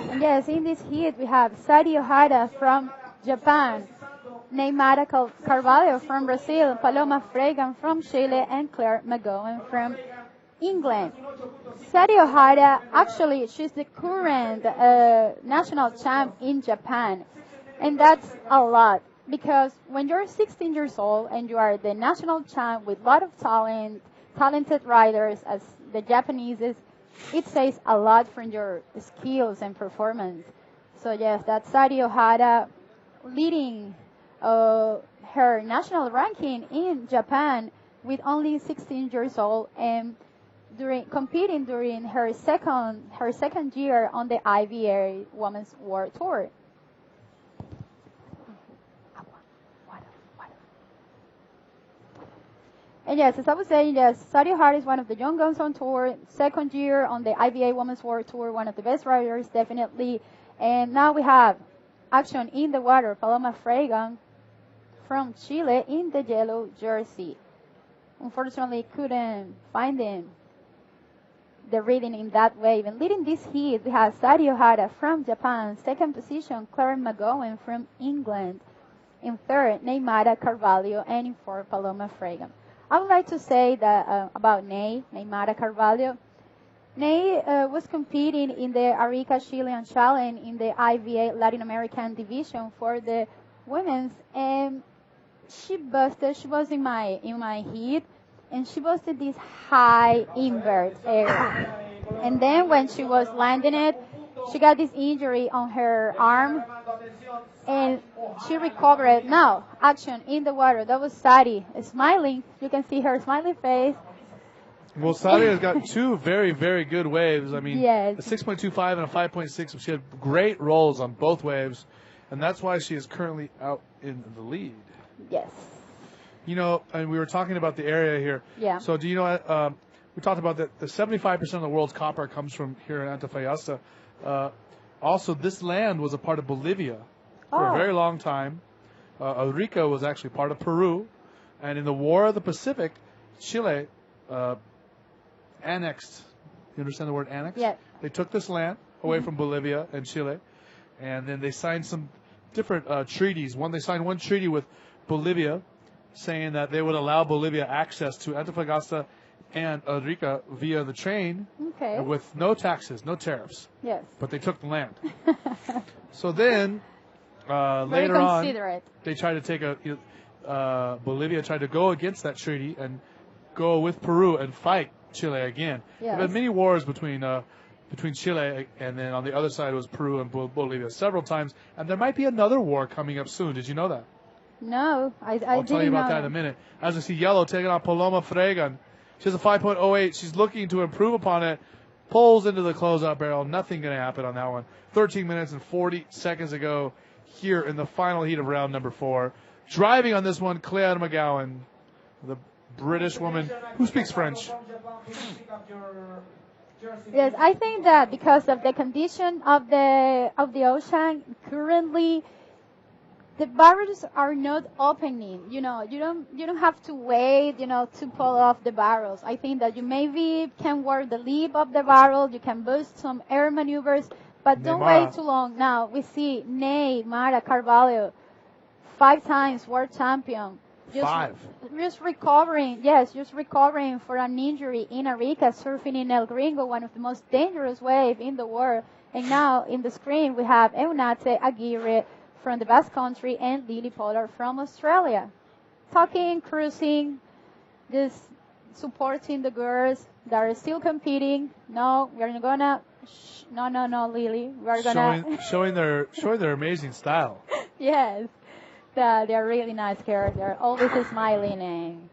And yes, in this heat we have Sadi Ohara from Japan, Neymara Carvalho from Brazil, Paloma Fregan from Chile, and Claire McGowan from England. Sadi Ohara, actually, she's the current national champ in Japan. And that's a lot, because when you're 16 years old and you are the national champ with a lot of talented riders as the Japanese is, it says a lot from your skills and performance. So yes, that's Sadi Ohara leading her national ranking in Japan with only 16 years old and competing during her second year on the IVA Women's World Tour. And yes, as I was saying, yes, Sadi Ohara is one of the young guns on tour, second year on the IVA Women's World Tour, one of the best riders, definitely. And now we have action in the water, Paloma Fregan from Chile in the yellow jersey. Unfortunately, couldn't find the reading in that wave. And leading this heat, we have Sadi Ohara from Japan, second position, Claire McGowan from England, in third, Neymara Carvalho, and in fourth, Paloma Fregan. I would like to say that about Neymara Carvalho. Ney was competing in the Arica Chilean Challenge in the IVA Latin American division for the women's, and she busted. She was in my heat, and she busted this high invert area. And then when she was landing it, she got this injury on her arm, and she recovered. Now, action in the water. That was Sadi smiling. You can see her smiling face. Well, Sadi has got two very, very good waves. I mean, yes. A 6.25 and a 5.6. She had great rolls on both waves, and that's why she is currently out in the lead. Yes. You know, and we were talking about the area here. Yeah. So do you know, we talked about that the 75% of the world's copper comes from here in Antofagasta. Also, this land was a part of Bolivia for a very long time. Arica was actually part of Peru. And in the War of the Pacific, Chile annexed. You understand the word annexed? Yeah. They took this land away from Bolivia and Chile, and then they signed some different treaties. They signed one treaty with Bolivia, saying that they would allow Bolivia access to Antofagasta and Arica via the train, with no taxes, no tariffs. Yes. But they took the land. So then Very later on, considerate. they tried to take Bolivia tried to go against that treaty and go with Peru and fight Chile again. Yes. There have been many wars between Chile and then on the other side was Peru and Bolivia several times, and there might be another war coming up soon. Did you know that? No, I I'll tell you didn't about know that in a minute. As we see Yellow taking on Paloma Fregan. She has a 5.08. She's looking to improve upon it. Pulls into the closeout barrel. Nothing going to happen on that one. 13 minutes and 40 seconds ago here in the final heat of round number 4. Driving on this one, Claire McGowan, the British woman who speaks French. Yes, I think that because of the condition of the ocean currently, the barrels are not opening. You don't have to wait, to pull off the barrels. I think that you maybe can work the lip of the barrel. You can boost some air maneuvers, but don't wait too long. Now we see Mara Carvalho, 5 times world champion. Just recovering for an injury in Arica, surfing in El Gringo, one of the most dangerous waves in the world. And now in the screen we have Eunate Aguirre from the Basque Country and Lily Pollard from Australia. Talking, cruising, just supporting the girls that are still competing. No, we're not gonna. No, Lily. We're gonna showing their amazing style. Yes. They're really nice girls. They're always smiling and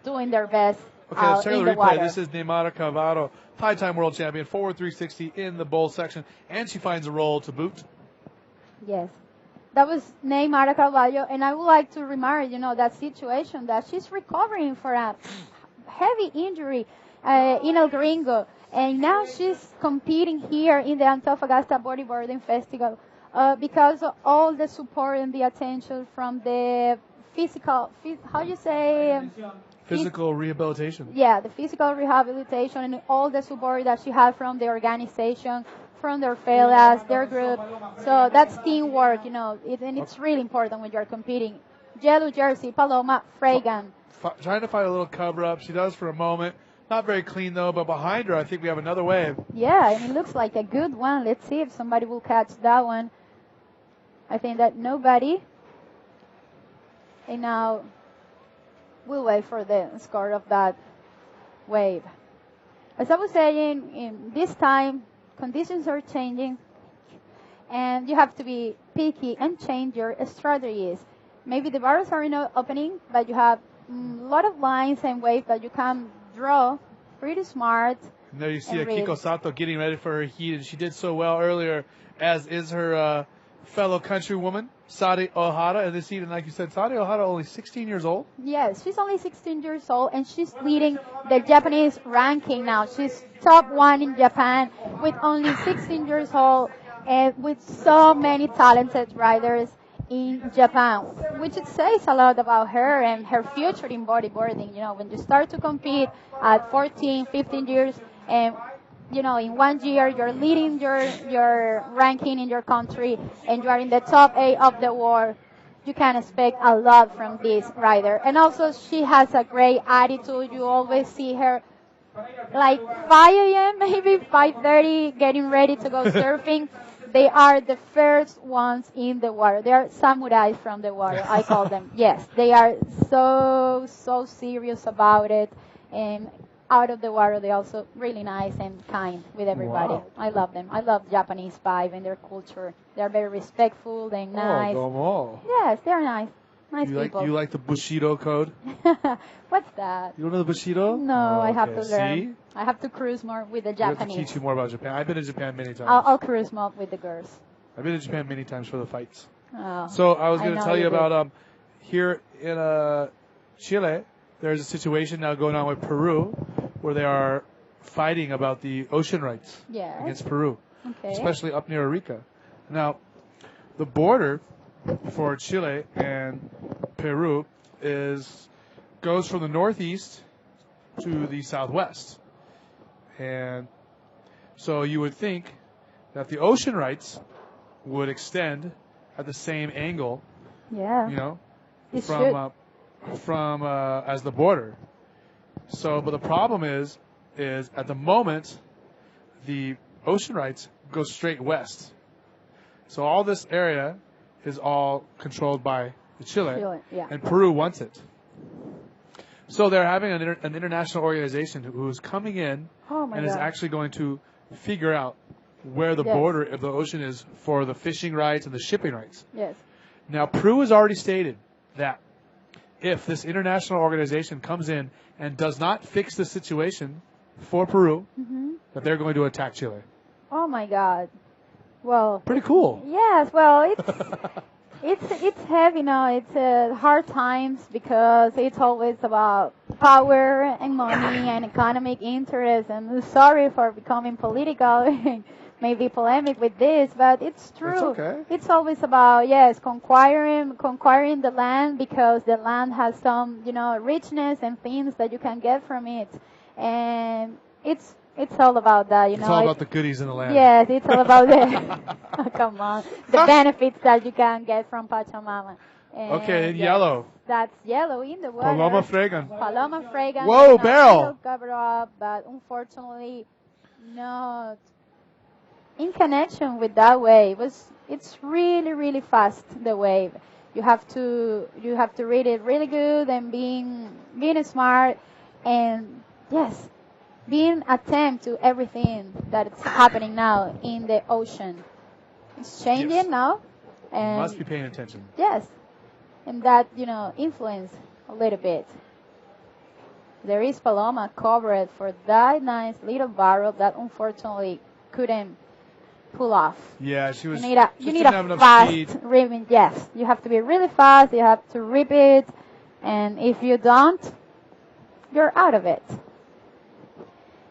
doing their best let's check in the the replay. water. This is Neymar Carvalho, 5-time world champion, forward 360 in the bowl section, and she finds a roll to boot. Yes. That was Neymar Carvalho, and I would like to remark, that situation that she's recovering for a heavy injury in El Gringo, and now she's competing here in the Antofagasta Bodyboarding Festival. Because of all the support and the attention from the physical rehabilitation. Yeah, the physical rehabilitation and all the support that she had from the organization, from their fellas, their group. So that's teamwork, and it's really important when you're competing. Yellow jersey, Paloma Fregan. Trying to find a little cover up. She does for a moment. Not very clean, though, but behind her, I think we have another wave. Yeah, and it looks like a good one. Let's see if somebody will catch that one. I think that nobody. And now we'll wait for the score of that wave. As I was saying, in this time, conditions are changing, and you have to be picky and change your strategies. Maybe the barrels are not opening, but you have a lot of lines and waves that you can draw. Pretty smart. And there you see Kiko Sato getting ready for her heat, and she did so well earlier, as is her fellow countrywoman, Sari Ohara, in this heat. And like you said, Sari Ohara only 16 years old. Yes, she's only 16 years old, and she's leading the Japanese ranking now. She's top 1 in Japan with only 16 years old and with so many talented riders in Japan, which it says a lot about her and her future in bodyboarding. When you start to compete at 14, 15 years, and in 1 year you're leading your ranking in your country and you are in the top 8 of the world, you can expect a lot from this rider. And also she has a great attitude. You always see her like 5 a.m., maybe 5:30, getting ready to go surfing. They are the first ones in the water. They are samurais from the water, I call them. Yes, they are so serious about it. And out of the water, they're also really nice and kind with everybody. Wow. I love them. I love Japanese vibe and their culture. They're very respectful and nice. Oh, yes, they're nice. Nice people. You like the Bushido code? What's that? You don't know the Bushido? No, I have to learn. See? I have to cruise more with the Japanese. I have to teach you more about Japan. I've been to Japan many times. I'll cruise more with the girls. I've been to Japan many times for the fights. Oh, so I was going to tell you about here in Chile, there's a situation now going on with Peru where they are fighting about the ocean rights against Peru, especially up near Arica. Now, the border for Chile and Peru goes from the northeast to the southwest. And so you would think that the ocean rights would extend at the same angle, from as the border. So, but the problem is at the moment, the ocean rights go straight west. So all this area is all controlled by Chile, Yeah. and Peru wants it. So they're having an international organization who's coming in Oh my and is God. actually going to figure out where the Yes. border of the ocean is for the fishing rights and the shipping rights. Yes. Now, Peru has already stated that if this international organization comes in and does not fix the situation for Peru, Hmm. that they're going to attack Chile. Oh my God. Well. Pretty cool. Yes. Well, it's heavy now. It's hard times because it's always about power and money and economic interest. And sorry for becoming political. Maybe polemic with this, but it's true. It's okay. It's always about conquiring the land because the land has some richness and things that you can get from it, and it's all about that. It's all about the goodies in the land. Yes, it's all about come on, the benefits that you can get from Pachamama. And Okay, in yes, yellow. That's yellow in the water. Paloma Fregan. Paloma Fregan. Whoa, and a barrel. little cover up, but unfortunately not in connection with that wave. It's really, really fast, the wave. You have to read it really good and being smart and yes, being attentive to everything that's happening now in the ocean. It's changing Yes. now, and Must be paying attention. yes, and that influence a little bit. There is Paloma covered for that nice little barrel that unfortunately couldn't pull off. Yeah, she was. You need a didn't have enough fast speed. ribbon. Yes, you have to be really fast. You have to rip it, and if you don't, you're out of it.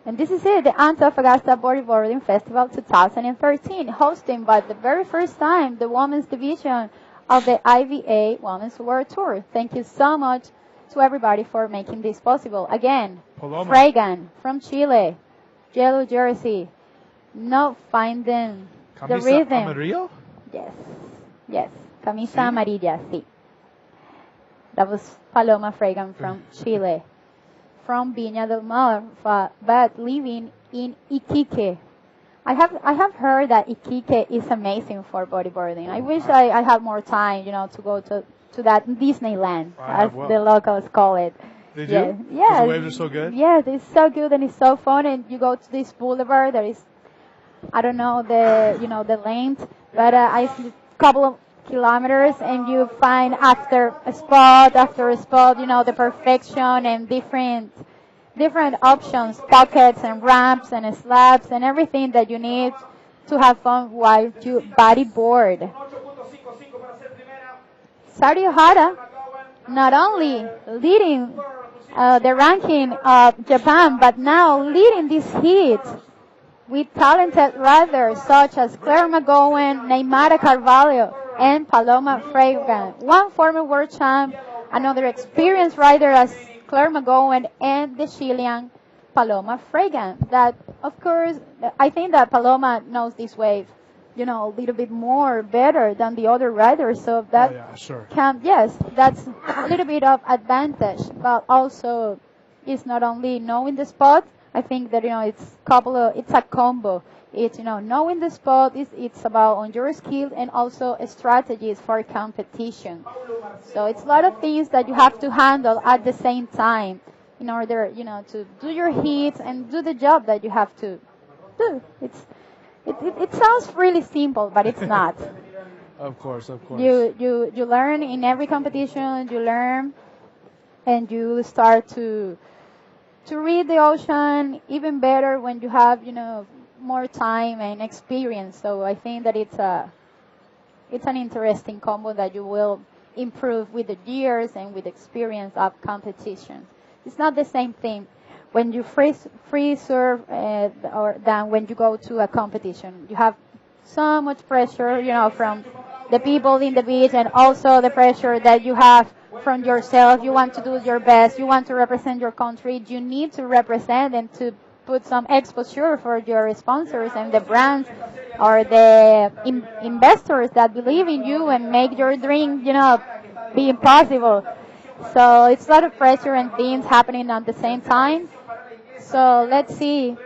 And this is it, the Antofagasta Bodyboarding Festival 2013, hosting by the very first time the women's division of the IVA Women's World Tour. Thank you so much to everybody for making this possible. Again, Paloma. Fregan from Chile, yellow jersey, not finding the Camisa rhythm. amarillo? Yes, camisa amarilla, sí. That was Paloma Fregan from Chile, from Viña del Mar, but living in Iquique. I have heard that Iquique is amazing for bodyboarding. I wish I had more time, to go to that Disneyland, as the locals call it. They do? Yeah. 'Cause the waves are so good? Yes, it's so good and it's so fun. And you go to this boulevard that is, I don't know the length, but a couple of kilometers, and you find after a spot, the perfection and different options, pockets and ramps and slabs and everything that you need to have fun while you bodyboard. Sario Hara not only leading the ranking of Japan, but now leading this heat with talented riders such as Claire McGowan, Neymara Carvalho, and Paloma Fregan. One former world champ, another experienced rider as Claire McGowan, and the Chilean Paloma Fregan. That, of course, I think that Paloma knows this wave, a little bit more better than the other riders. So that that's a little bit of advantage, but also it's not only knowing the spot. I think that it's a combo. It's knowing the spot. It's about on your skill and also strategies for competition. So it's a lot of things that you have to handle at the same time in order to do your hits and do the job that you have to do. It sounds really simple, but it's not. Of course. You learn in every competition. You learn, and you start to read the ocean even better when you have more time and experience. So I think that it's an interesting combo that you will improve with the years and with experience of competition. It's not the same thing when you free surf or than when you go to a competition. You have so much pressure, from the people in the beach, and also the pressure that you have from yourself. You want to do your best. You want to represent your country. You need to represent and to put some exposure for your sponsors and the brands or the investors that believe in you and make your dream, be possible. So it's a lot of pressure and things happening at the same time. So let's see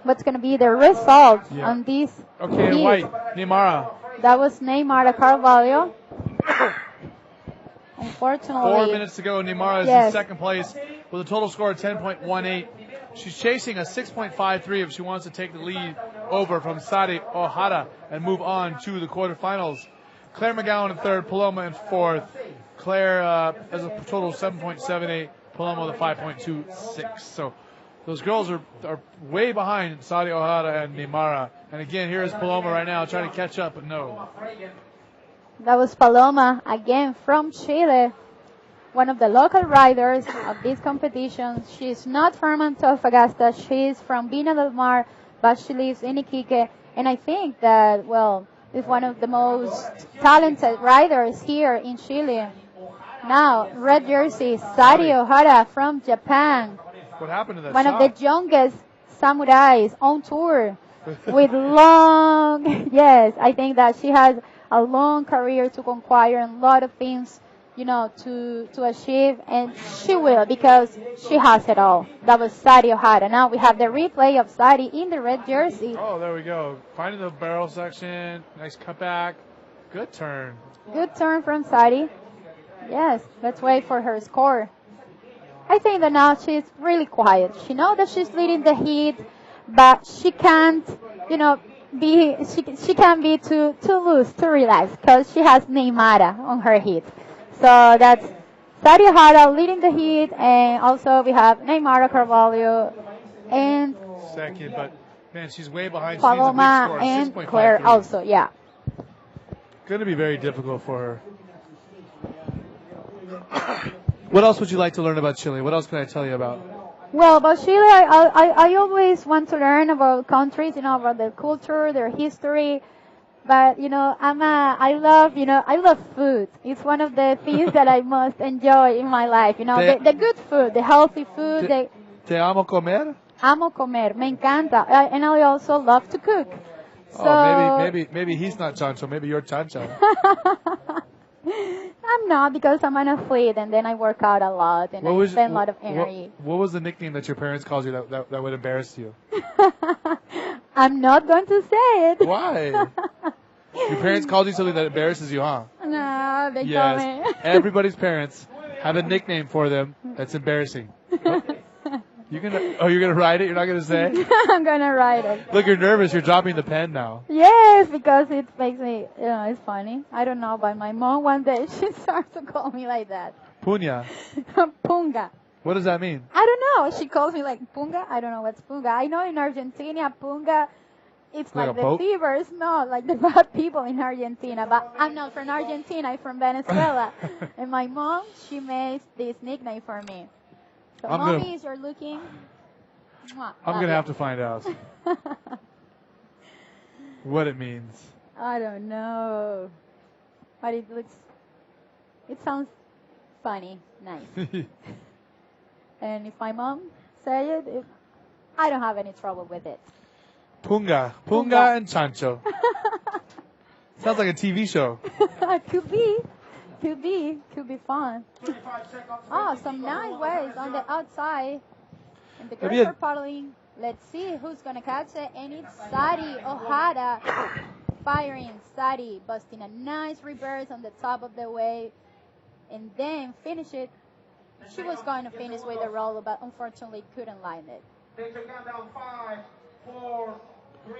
what's going to be the result on this. Okay, in white, Neymara. That was Neymar Carvalho. Unfortunately. 4 minutes to go. Neymar is in second place with a total score of 10.18. She's chasing a 6.53 if she wants to take the lead over from Sari Ohara and move on to the quarterfinals. Claire McGowan in third, Paloma in fourth. Claire has a total of 7.78, Paloma with a 5.26. So those girls are way behind Sari Ohara and Neymara. And again, here is Paloma right now trying to catch up, but no. That was Paloma, again from Chile, one of the local riders of this competition. She's not from Antofagasta. She's from Viña del Mar, but she lives in Iquique. And I think that, well, is one of the most talented riders here in Chile. Now, red jersey, Sari Ohara from Japan. What happened to that One shot? of the youngest samurais on tour with long, yes, I think that she has a long career to conquer and a lot of things, you know, to achieve, and she will because she has it all. That was Sari Ohara. Now we have the replay of Sari in the red jersey. Oh, there we go. Finding the barrel section. Nice cutback. Good turn. Good turn from Sari. Yes, let's wait for her score. I think that now she's really quiet. She knows that she's leading the heat, but she can't, you know, she can't be too loose, too relaxed, because she has Neymara on her heat. So that's Sari Ohara leading the heat, and also we have Neymara Carvalho and second, but man, she's way behind. Paloma she needs a big score, and Claire 6.53. also, yeah. Going to be very difficult for her. What else would you like to learn about Chile? What else can I tell you about? Well, about Chile, I always want to learn about countries, you know, about their culture, their history. But, you know, I love food. It's one of the things that I most enjoy in my life. You know, the good food, the healthy food. Te amo comer? Amo comer. Me encanta. And I also love to cook. So, oh, maybe he's not Chancho. Maybe you're Chancho. I'm not, because I'm an athlete and then I work out a lot and I spend a lot of energy. What was the nickname that your parents called you that would embarrass you? I'm not going to say it. Why? Your parents called you something that embarrasses you, huh? No, they call me. Everybody's parents have a nickname for them that's embarrassing. You're gonna write it? You're not gonna say? I'm gonna write it. Look, you're nervous. You're dropping the pen now. Yes, because it makes me, you know, it's funny. I don't know, but my mom one day, she started to call me like that. Punya. Punga. What does that mean? I don't know. She calls me like punga. I don't know what's punga. I know in Argentina, punga, it's like the fevers. No, like the bad people in Argentina. But I'm not from Argentina. I'm from Venezuela. And my mom, she made this nickname for me. So, mommies, you're looking. I'm going to have to find out what it means. I don't know. But it sounds funny, nice. And if my mom say it, I don't have any trouble with it. Punga and Chancho. Sounds like a TV show. Could be fun. Oh, some nice waves on the outside. And the girls are paddling. Let's see who's going to catch it. And it's Sari Ohara firing. Sari busting a nice reverse on the top of the wave. And then finish it. She was going to finish with a roll, but unfortunately couldn't line it. Down 5, 4, 3.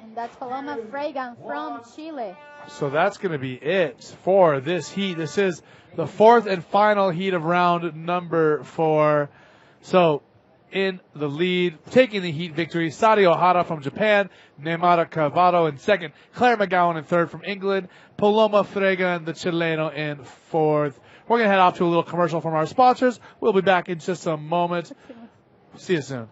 And that's Paloma Fregan from Chile. So that's going to be it for this heat. This is the fourth and final heat of round number 4. So in the lead, taking the heat victory, Sari Ohara from Japan, Neymara Carvalho in second, Claire McGowan in third from England, Paloma Fregan, the Chileno, in fourth. We're going to head off to a little commercial from our sponsors. We'll be back in just a moment. See you soon.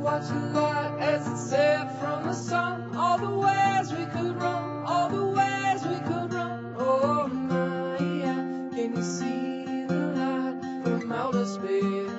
watch the light as it set from the sun. All the ways we could run, all the ways we could run. Oh my, yeah. Can you see the light from outer space?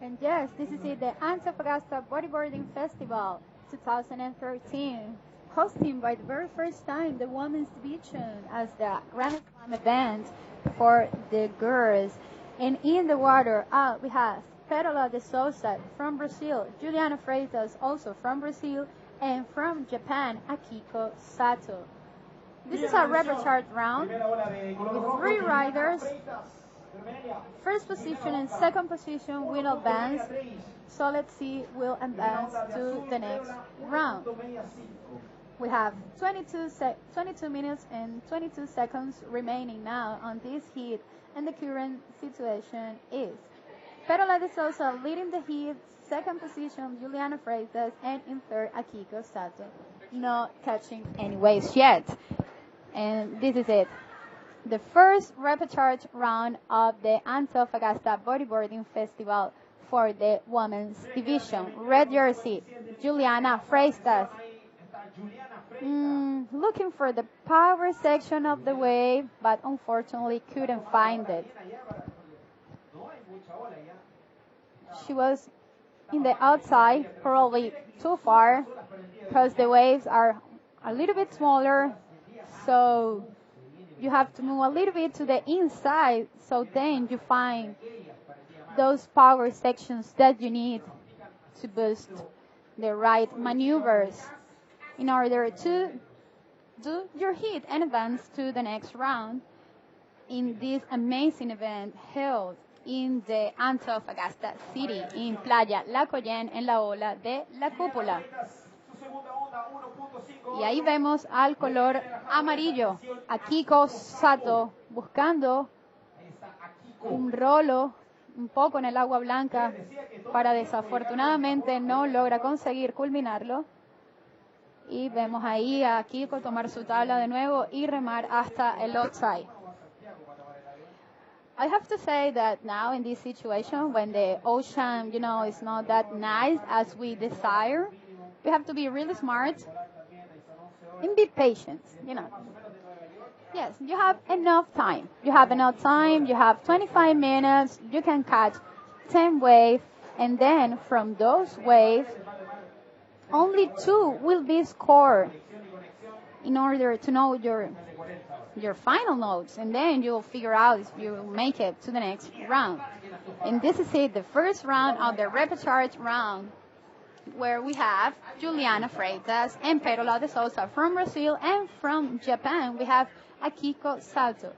And yes, this is it, the Antofagasta Bodyboarding Festival 2013, hosting by the very first time the women's division as the Grand Slam event for the girls. And in the water, we have Perola de Souza from Brazil, Juliana Freitas also from Brazil, and from Japan, Akiko Sato. This is a repertoire round with 3 riders. First position and second position will advance, so let's see who will advance to the next round. We have 22 minutes and 22 seconds remaining now on this heat, and the current situation is Perola de Souza leading the heat, second position Juliana Freitas, and in third Akiko Sato. Not catching any waves yet. And this is it. The first repechage round of the Antofagasta Bodyboarding Festival for the women's division. Red jersey, Juliana Freitas. Looking for the power section of the wave, but unfortunately couldn't find it. She was in the outside, probably too far, because the waves are a little bit smaller, so you have to move a little bit to the inside, so then you find those power sections that you need to boost the right maneuvers in order to do your hit and advance to the next round in this amazing event held in the Antofagasta city, in Playa La Collén, en la ola de la cúpula. Y ahí vemos al color amarillo, Akiko Sato buscando un rolo un poco en el agua blanca, para desafortunadamente no logra conseguir culminarlo. Y vemos ahí a Akiko tomar su tabla de nuevo y remar hasta el outside. I have to say that now in this situation, when the ocean, is not that nice as we desire, we have to be really smart and be patient, Yes, you have enough time. You have enough time. You have 25 minutes. You can catch 10 waves. And then from those waves, only 2 will be scored in order to know your final notes. And then you'll figure out if you make it to the next round. And this is it, the first round of the repechage round, where we have Juliana Freitas and Perola de Souza from Brazil, and from Japan we have Akiko Sato.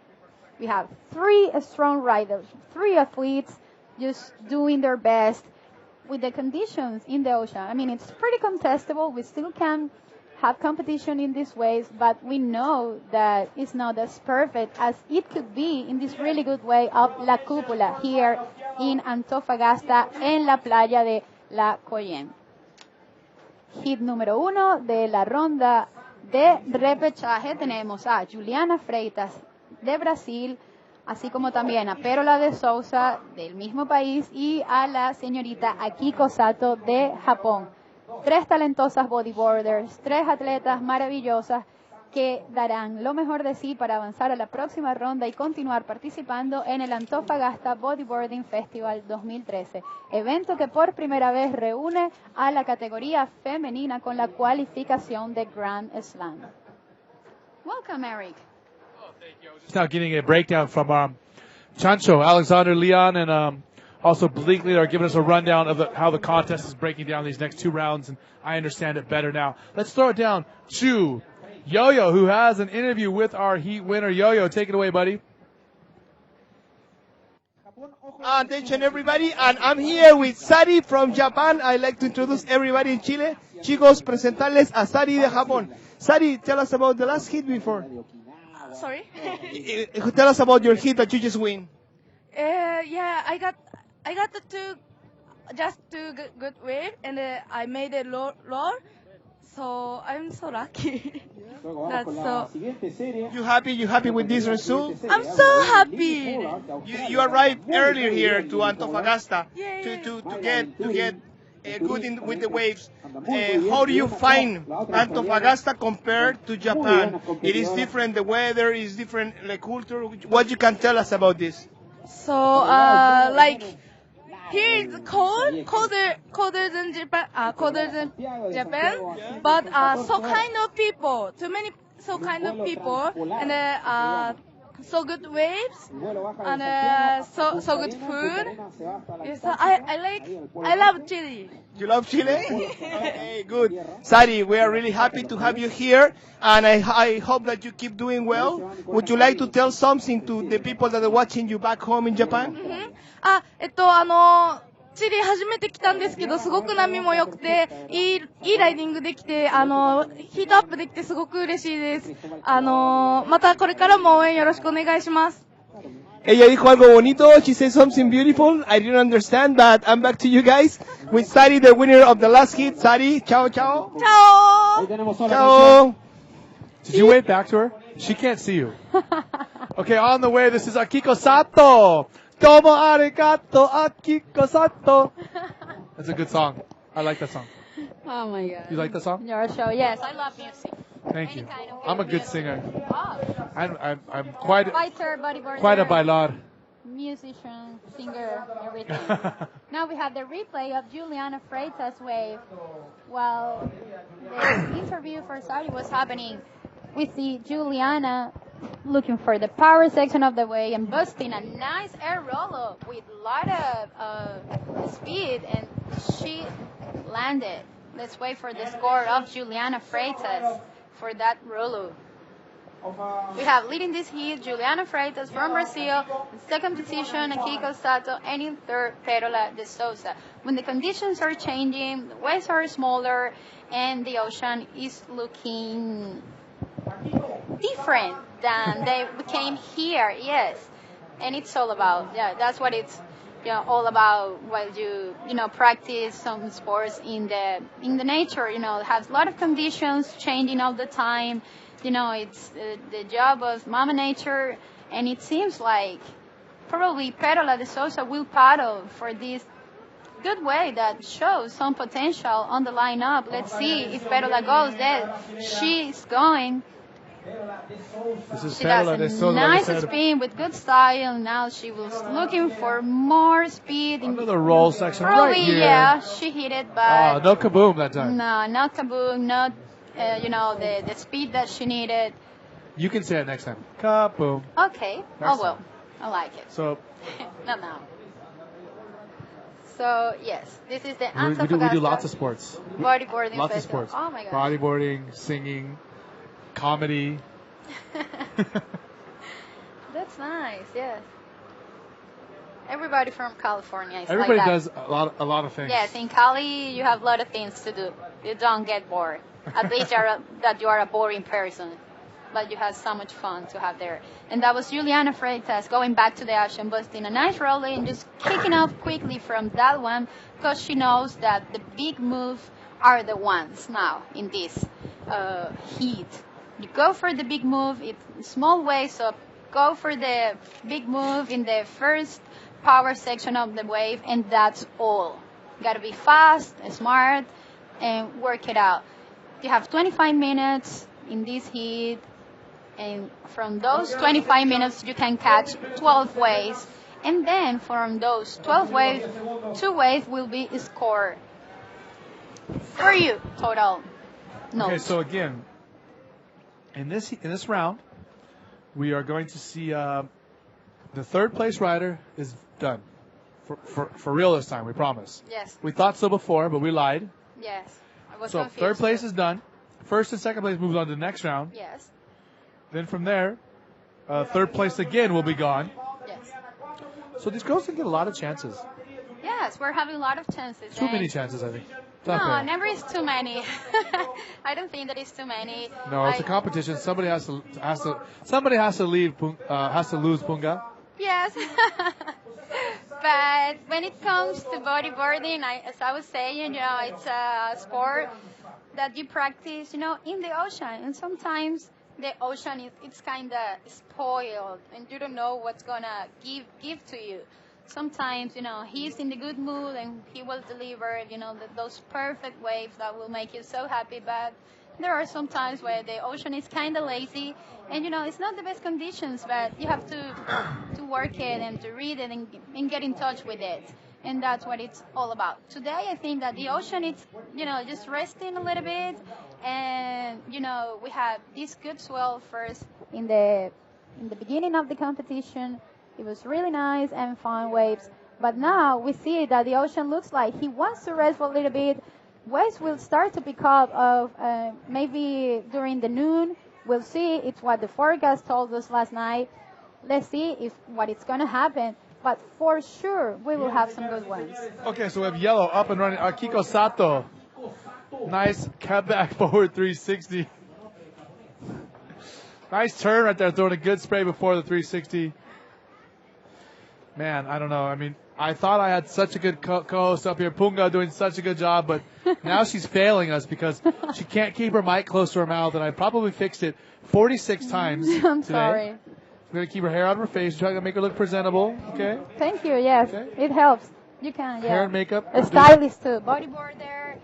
We have 3 strong riders, 3 athletes just doing their best with the conditions in the ocean. I mean, it's pretty contestable. We still can have competition in these waves, but we know that it's not as perfect as it could be in this really good way of La Cúpula here in Antofagasta, en la playa de La Collén. Hit número 1 de la ronda de repechaje. Tenemos a Juliana Freitas de Brasil, así como también a Perola de Souza del mismo país y a la señorita Akiko Sato de Japón. 3 talentosas bodyboarders, 3 atletas maravillosas que darán lo mejor de sí para avanzar a la próxima ronda y continuar participando en el Antofagasta Bodyboarding Festival 2013, evento que por primera vez reúne a la categoría femenina con la cualificación de Grand Slam. Welcome, Eric. Just now getting a breakdown from Chancho, Alexander Leon, and also Bleakley are giving us a rundown of how the contest is breaking down these next 2 rounds, and I understand it better now. Let's throw it down to Yo-Yo, who has an interview with our heat winner. Yo-Yo, take it away, buddy. Attention everybody, and I'm here with Sari from Japan. I'd like to introduce everybody in Chile. Chicos, presentarles a Sari de Japón. Sari, tell us about the last hit before. Sorry. Tell us about your hit that you just win. Yeah, I got the two good wave, and I made a roll. So I'm so lucky. That's so. You happy with this result? I'm so happy. You arrived earlier here to Antofagasta to get good with the waves. How do you find Antofagasta compared to Japan? It is different. The weather is different. The culture. What you can tell us about this? So like. Here is colder than Japan, but so kind of people, and so good waves, and so good food. Yes, I love Chile. You love Chile? Okay, good. Sari, we are really happy to have you here, and I hope that you keep doing well. Would you like to tell something to the people that are watching you back home in Japan?チリ初めて来たんですけど、すごく波も良くて、いいライディングできて、ヒートアップできてすごく嬉しいです。またこれからも応援よろしくお願いします。Ella dijo algo bonito. She said something beautiful. I didn't understand, but I'm back to you guys with Sari, the winner of the last hit. Sari, ciao, ciao. Ciao. Ciao. Did you wave back to her? She can't see you. Okay, on the way, this is Akiko Sato. Domo arigato, Akiko Sato. That's a good song. I like that song. Oh my God. You like that song? Your show, yes. I love music. Thank you. I'm a good singer. I'm quite Fighter, bodyboarder, quite a bailar. musician, singer, everything. Now we have the replay of Juliana Freitas' wave. While the interview for Saudi was happening, we see Juliana looking for the power section of the wave and busting a nice air roll with a lot of speed, and she landed. Let's wait for the score of Juliana Freitas for that roll. We have leading this heat Juliana Freitas from Brazil, in second position Akiko Sato, and in third Perola de Souza. When the conditions are changing, the waves are smaller, and the ocean is looking different than they became here, yes. And it's all about, that's what it's all about while you practice some sports in the nature, it has a lot of conditions changing all the time. It's the job of Mama Nature, and it seems like probably Perola de Souza will paddle for this good way that shows some potential on the lineup. Let's see if Perola goes there. She's going. She does a nice spin with good style. Now she was looking for more speed. Another roll section probably, right here. Yeah, she hit it, but no kaboom that time. No, not kaboom, not the speed that she needed. You can say it next time. Kaboom. Okay. Next well, I like it. So. Not now. So yes, this is the Antofagasta. We do lots of sports. Bodyboarding lots festival. of sports. Oh my god. Bodyboarding, singing, comedy. That's nice. Yes. Everybody from California is Everybody like that. does a lot of things. Yes, in Cali you have a lot of things to do. You don't get bored. At least you are a boring person, but you have so much fun to have there. And that was Juliana Freitas going back to the ocean, busting a nice roll and just kicking off quickly from that one, because she knows that the big moves are the ones now in this heat. You go for the big move in small way, so go for the big move in the first power section of the wave, and that's all. You gotta be fast, smart, and work it out. You have 25 minutes in this heat, and from those 25 minutes you can catch 12 waves, and then from those 12 waves, 2 waves will be scored for you, total. No. Okay, so again, in this round, we are going to see the third place rider is done. For real this time, we promise. Yes. We thought so before, but we lied. Yes. I was So confused. third place is done. First and second place moves on to the next round. Yes. Then from there, third place again will be gone. Yes. So these girls can get a lot of chances. Yes, we're having a lot of chances. Too and- many chances, I think. It's No, not fair. never is too many. I don't think that it's too many. No, it's a competition. Somebody has to lose Punga. Yes. But when it comes to bodyboarding, as I was saying, it's a sport that you practice, in the ocean. And sometimes the ocean it's kind of spoiled, and you don't know what's gonna give to you. Sometimes, he's in the good mood and he will deliver, those perfect waves that will make you so happy. But there are some times where the ocean is kind of lazy and, it's not the best conditions, but you have to work it and to read it and get in touch with it. And that's what it's all about. Today, I think that the ocean is, just resting a little bit. And, we have this good swell first in the beginning of the competition. It was really nice and fun waves. But now we see that the ocean looks like he wants to rest for a little bit. Waves will start to pick up maybe during the noon. We'll see. It's what the forecast told us last night. Let's see what it's going to happen. But for sure, we will have some good ones. Okay, so we have yellow up and running. Akiko Sato. Nice cut back forward 360. Nice turn right there, throwing a good spray before the 360. Man, I don't know. I mean, I thought I had such a good co-host up here, Punga, doing such a good job, but now she's failing us because she can't keep her mic close to her mouth, and I probably fixed it 46 times I'm today. sorry. We're going to keep her hair out of her face, trying to make her look presentable, okay? Thank you, yes. Okay. It helps. You can, yeah. Hair and makeup. A stylist too. Bodyboard there.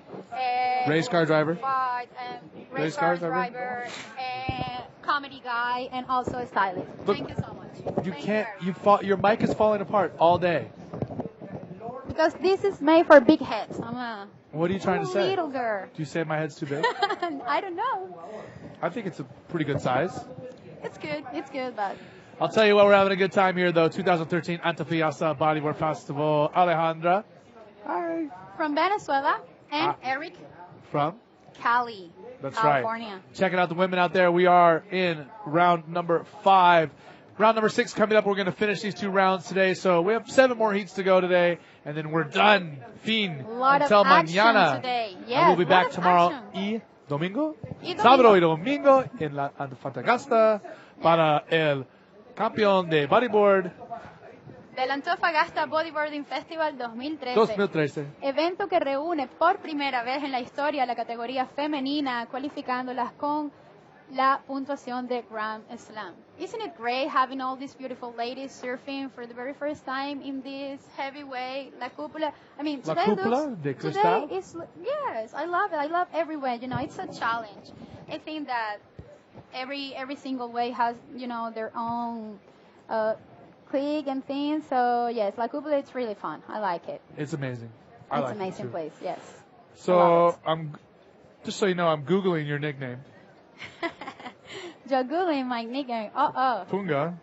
Race car driver. Race car driver. Comedy guy, and also a stylist. Look, Thank you so much. You can't, your mic is falling apart all day. Because this is made for big heads. I'm a What are you trying to say? little girl. Do you say my head's too big? I don't know. I think it's a pretty good size. It's good, but I'll tell you what, we're having a good time here, though. 2013 Antofagasta Bodyboard Festival. Alejandra. Hi. from Venezuela, and Eric From? Cali, That's California. right. Checking out the women out there. We are in round number 5. Round number 6 coming up. We're going to finish these 2 rounds today. So we have 7 more heats to go today, and then we're done. Fin. A lot Until of action mañana. today. And Yes, we'll be back lot of tomorrow. action. Y domingo. Y domingo. Sábado y domingo en la Antofagasta para el campeón de bodyboard Del Antofagasta Bodyboarding Festival 2013. 2013. Evento que reúne por primera vez en la historia la categoría femenina, cualificándolas con la puntuación de Grand Slam. Isn't it great having all these beautiful ladies surfing for the very first time in this heavyweight La Cúpula? I mean, La today Cúpula looks, de today Cristal? is, yes, I love it. I love every way. It's a challenge. I think that every single way has, their own clique and things. So yes, La Cúpula, it's really fun. I like it. It's amazing. It's I like an amazing it too. place. Yes. So just so you know, I'm Googling your nickname. You're Googling my nickname. Punga.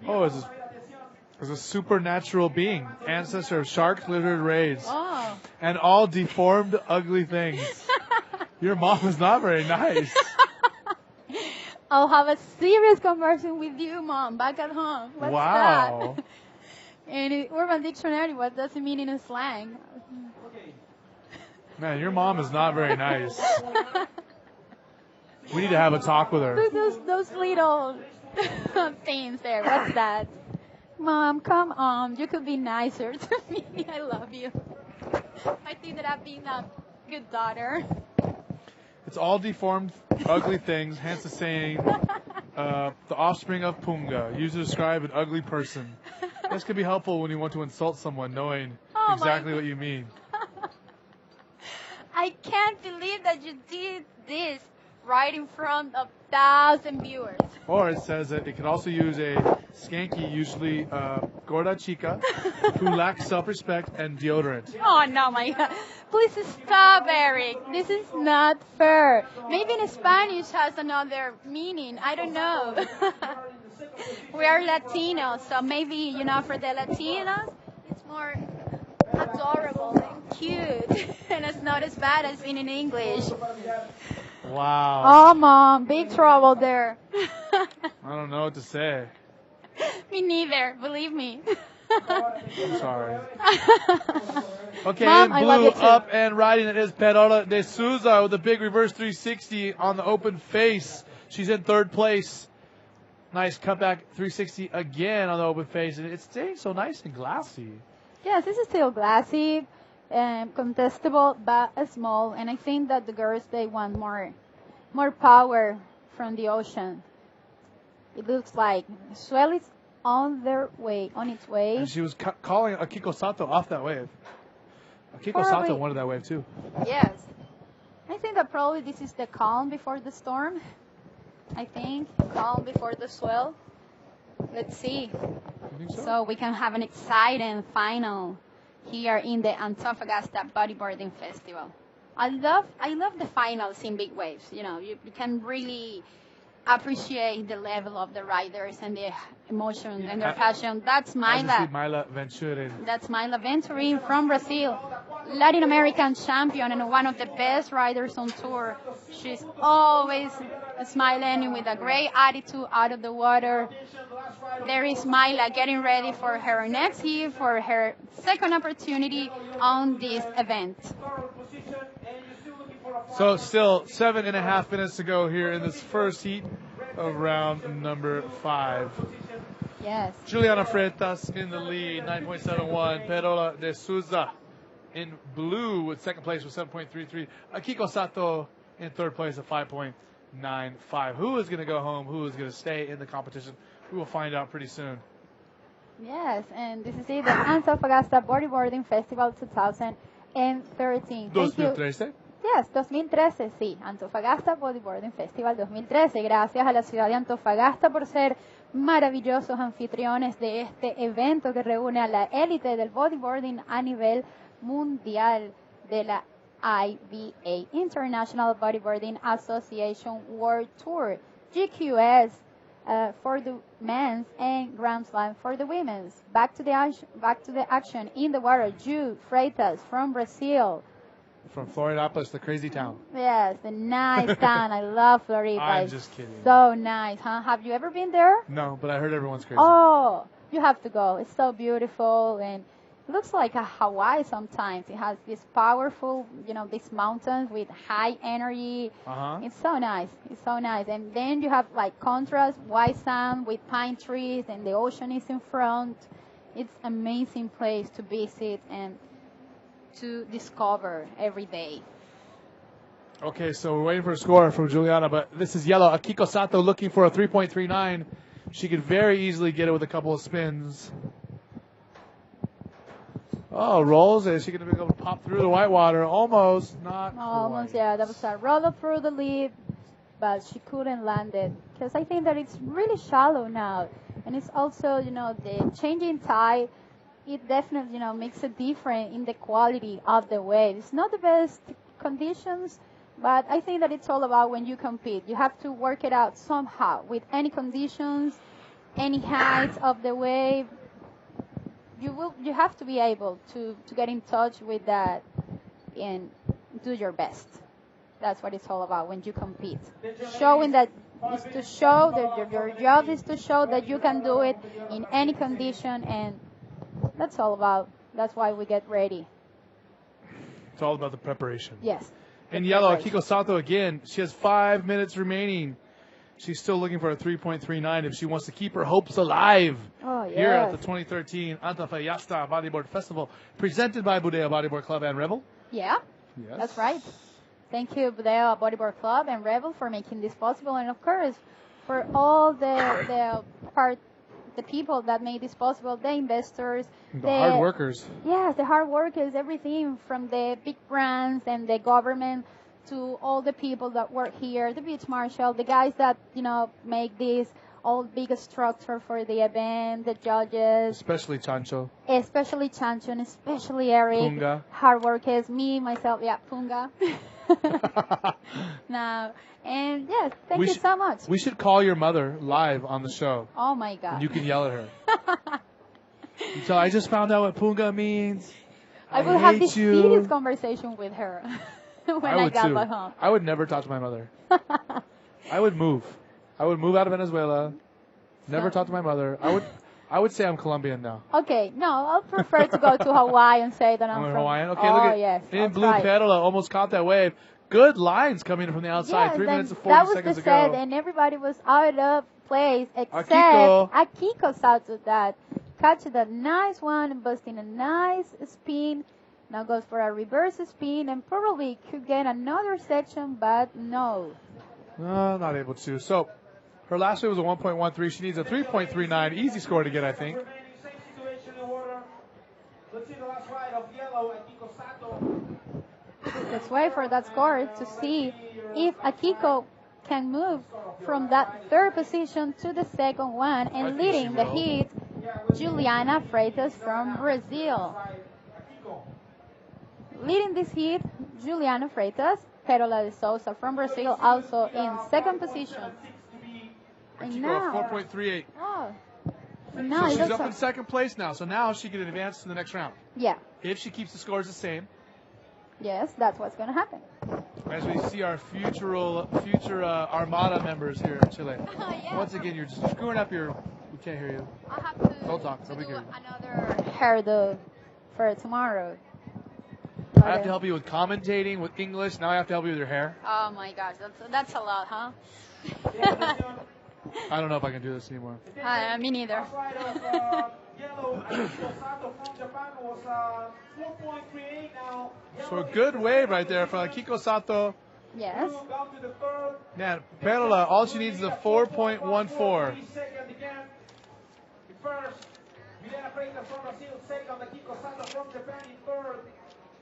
Oh, is a supernatural being, ancestor of shark-littered raids, Oh. and all deformed, ugly things. Your mom is not very nice. I'll have a serious conversation with you, Mom, back at home. What's Wow. that? And in Urban Dictionary, what does it mean in a slang? Man, your mom is not very nice. We need to have a talk with her. Those little things there. What's that? Mom, come on. You could be nicer to me. I love you. I think that I've been a good daughter. It's all deformed, ugly things, hence the saying, the offspring of Punga, used to describe an ugly person. This can be helpful when you want to insult someone, knowing exactly what you mean. I can't believe that you did this right in front of 1,000 viewers. Or it says that it could also use a skanky, usually gorda chica, who lacks self-respect and deodorant. Oh, no, my God. Please stop, Eric. This is not fair. Maybe in Spanish has another meaning. I don't know. We are Latinos, so maybe, you know, for the Latinos, it's more adorable and cute, and it's not as bad as in English. Wow. Oh, Mom, big trouble there. I don't know what to say. Me neither, believe me. I'm sorry. Okay, Mom, in I love blue, you too. up and riding it is Perola de Souza with a big reverse 360 on the open face. She's in third place. Nice cutback 360 again on the open face. And it's staying so nice and glassy. Yes, this is still glassy and contestable, but small. And I think that the girls, they want more power from the ocean. It looks like swell is on its way. And she was calling Akiko Sato off that wave. Akiko Probably. Sato wanted that wave too. Yes. I think that probably this is the calm before the storm. I think calm before the swell. Let's see. You think so? So we can have an exciting final here in the Antofagasta Bodyboarding Festival. I love the finals in big waves. You know, you can really appreciate the level of the riders and the emotion and their passion. That's Obviously, Myla. Myla Venturin. That's Myla Venturin from Brazil, Latin American champion and one of the best riders on tour. She's always smiling with a great attitude out of the water. There is Myla getting ready for her next heat, for her second opportunity on this event. So still 7.5 minutes to go here in this first heat of round number 5. Yes. Juliana Freitas in the lead, 9.71. Perola de Souza in blue with second place with 7.33. Akiko Sato in third place at 5.95. Who is going to go home? Who is going to stay in the competition? We will find out pretty soon. Yes, and this is it, the Antofagasta Bodyboarding Festival 2013. Thank you. 2013. Yes, 2013, sí, Antofagasta Bodyboarding Festival 2013. Gracias a la ciudad de Antofagasta por ser maravillosos anfitriones de este evento que reúne a la élite del bodyboarding a nivel mundial de la IBA, International Bodyboarding Association World Tour, GQS for the men's and Grand Slam for the women's. Back to the action in the water. Ju Freitas from Brazil. From Florianopolis, the crazy town. Yes, the nice town. I love Florida. I'm It's just kidding. So nice, huh? Have you ever been there? No, but I heard everyone's crazy. Oh, you have to go. It's so beautiful and it looks like a Hawaii sometimes. It has this powerful, you know, these mountains with high energy. Uh-huh. It's so nice. It's so nice. And then you have like contrast, white sand with pine trees and the ocean is in front. It's an amazing place to visit and to discover every day. Okay, so we're waiting for a score from Juliana, but this is yellow. Akiko Sato looking for a 3.39. She could very easily get it with a couple of spins. Oh, rolls. Is she going to be able to pop through the whitewater? Almost. Not Almost, quite. yeah. That was a roll through the lead, but she couldn't land it because I think that it's really shallow now. And it's also, you know, the changing tide, it definitely, you know, makes a difference in the quality of the wave. It's not the best conditions, but I think that it's all about when you compete. You have to work it out somehow with any conditions, any heights of the wave. You have to be able to get in touch with that and do your best. That's what it's all about when you compete. Showing that is to show that your job is to show that you can do it in any condition, and that's all about. That's why we get ready. It's all about the preparation. Yes. In yellow, Akiko Sato again. She has 5 minutes remaining. She's still looking for a 3.39 if she wants to keep her hopes alive. Oh, yes. Here at the 2013 Antofagasta Bodyboard Festival, presented by Budea Bodyboard Club and Rebel. Yeah. Yes. That's right. Thank you, Budea Bodyboard Club and Rebel, for making this possible, and of course, for all the people that made this possible, the investors, The hard workers. Yes, the hard workers, everything from the big brands and the government to all the people that work here, the beach marshal, the guys that, you know, make this all big structure for the event, the judges. Especially Chancho. Especially Chancho and especially Eric. Punga. Hard workers, me, myself, yeah, Punga. No. And yes, thank We you should- so much. We should call your mother live on the show. Oh my God. And you can yell at her. You tell her, I just found out what punga means. I will have this hate you. serious conversation with her when I would got too. back home. I would never talk to my mother. I would move. I would move out of Venezuela. Never talk to my mother. I would say I'm Colombian now. Okay, no, I'll prefer to go to Hawaii and say that I'm I'm from Hawaiian. Okay, oh, look at yes, in that's blue right. Pedola almost caught that wave. Good lines coming in from the outside. Yes, 3 then minutes and that 40 was seconds the ago. set, and everybody was out of place except Akiko. Akiko Sato that catches that nice one and busting a nice spin. Now goes for a reverse spin and probably could get another section, but no. No, not able to. So her last wave was a 1.13. She needs a 3.39. Easy score to get, I think. Remaining, same situation in water. Let's see the last ride of yellow, Akiko Sato. Let's wait for that score to see if Akiko can move from that third position to the second one and think leading she the will. heat, Juliana Freitas from Brazil. Leading this heat, Juliana Freitas, Perola de Souza from Brazil also in second position. And Akiko, now, 4.38. oh, and So now it she's looks up in like, second place now. So now she can advance to the next round. yeah, If she keeps the scores the same, yes, that's what's going to happen. as we see our future Armada members here in Chile. Yeah. Once again, you're just screwing up your. We can't hear you. I have to, Don't talk. to Nobody do can hear you. another hairdo for tomorrow. I have to help you with commentating with English. Now I have to help you with your hair. Oh my gosh, that's a lot, huh? I don't know if I can do this anymore. Me neither. Last ride of yellow, Akiko Sato from Japan was 4.38 now. So a good wave right there for Kiko Sato. Yes. Down to the third. Man, Perola, all she needs is a 4.14. 3 seconds again. In first, Juliana Freitas from Brazil. Second, Akiko Sato from Japan. In third,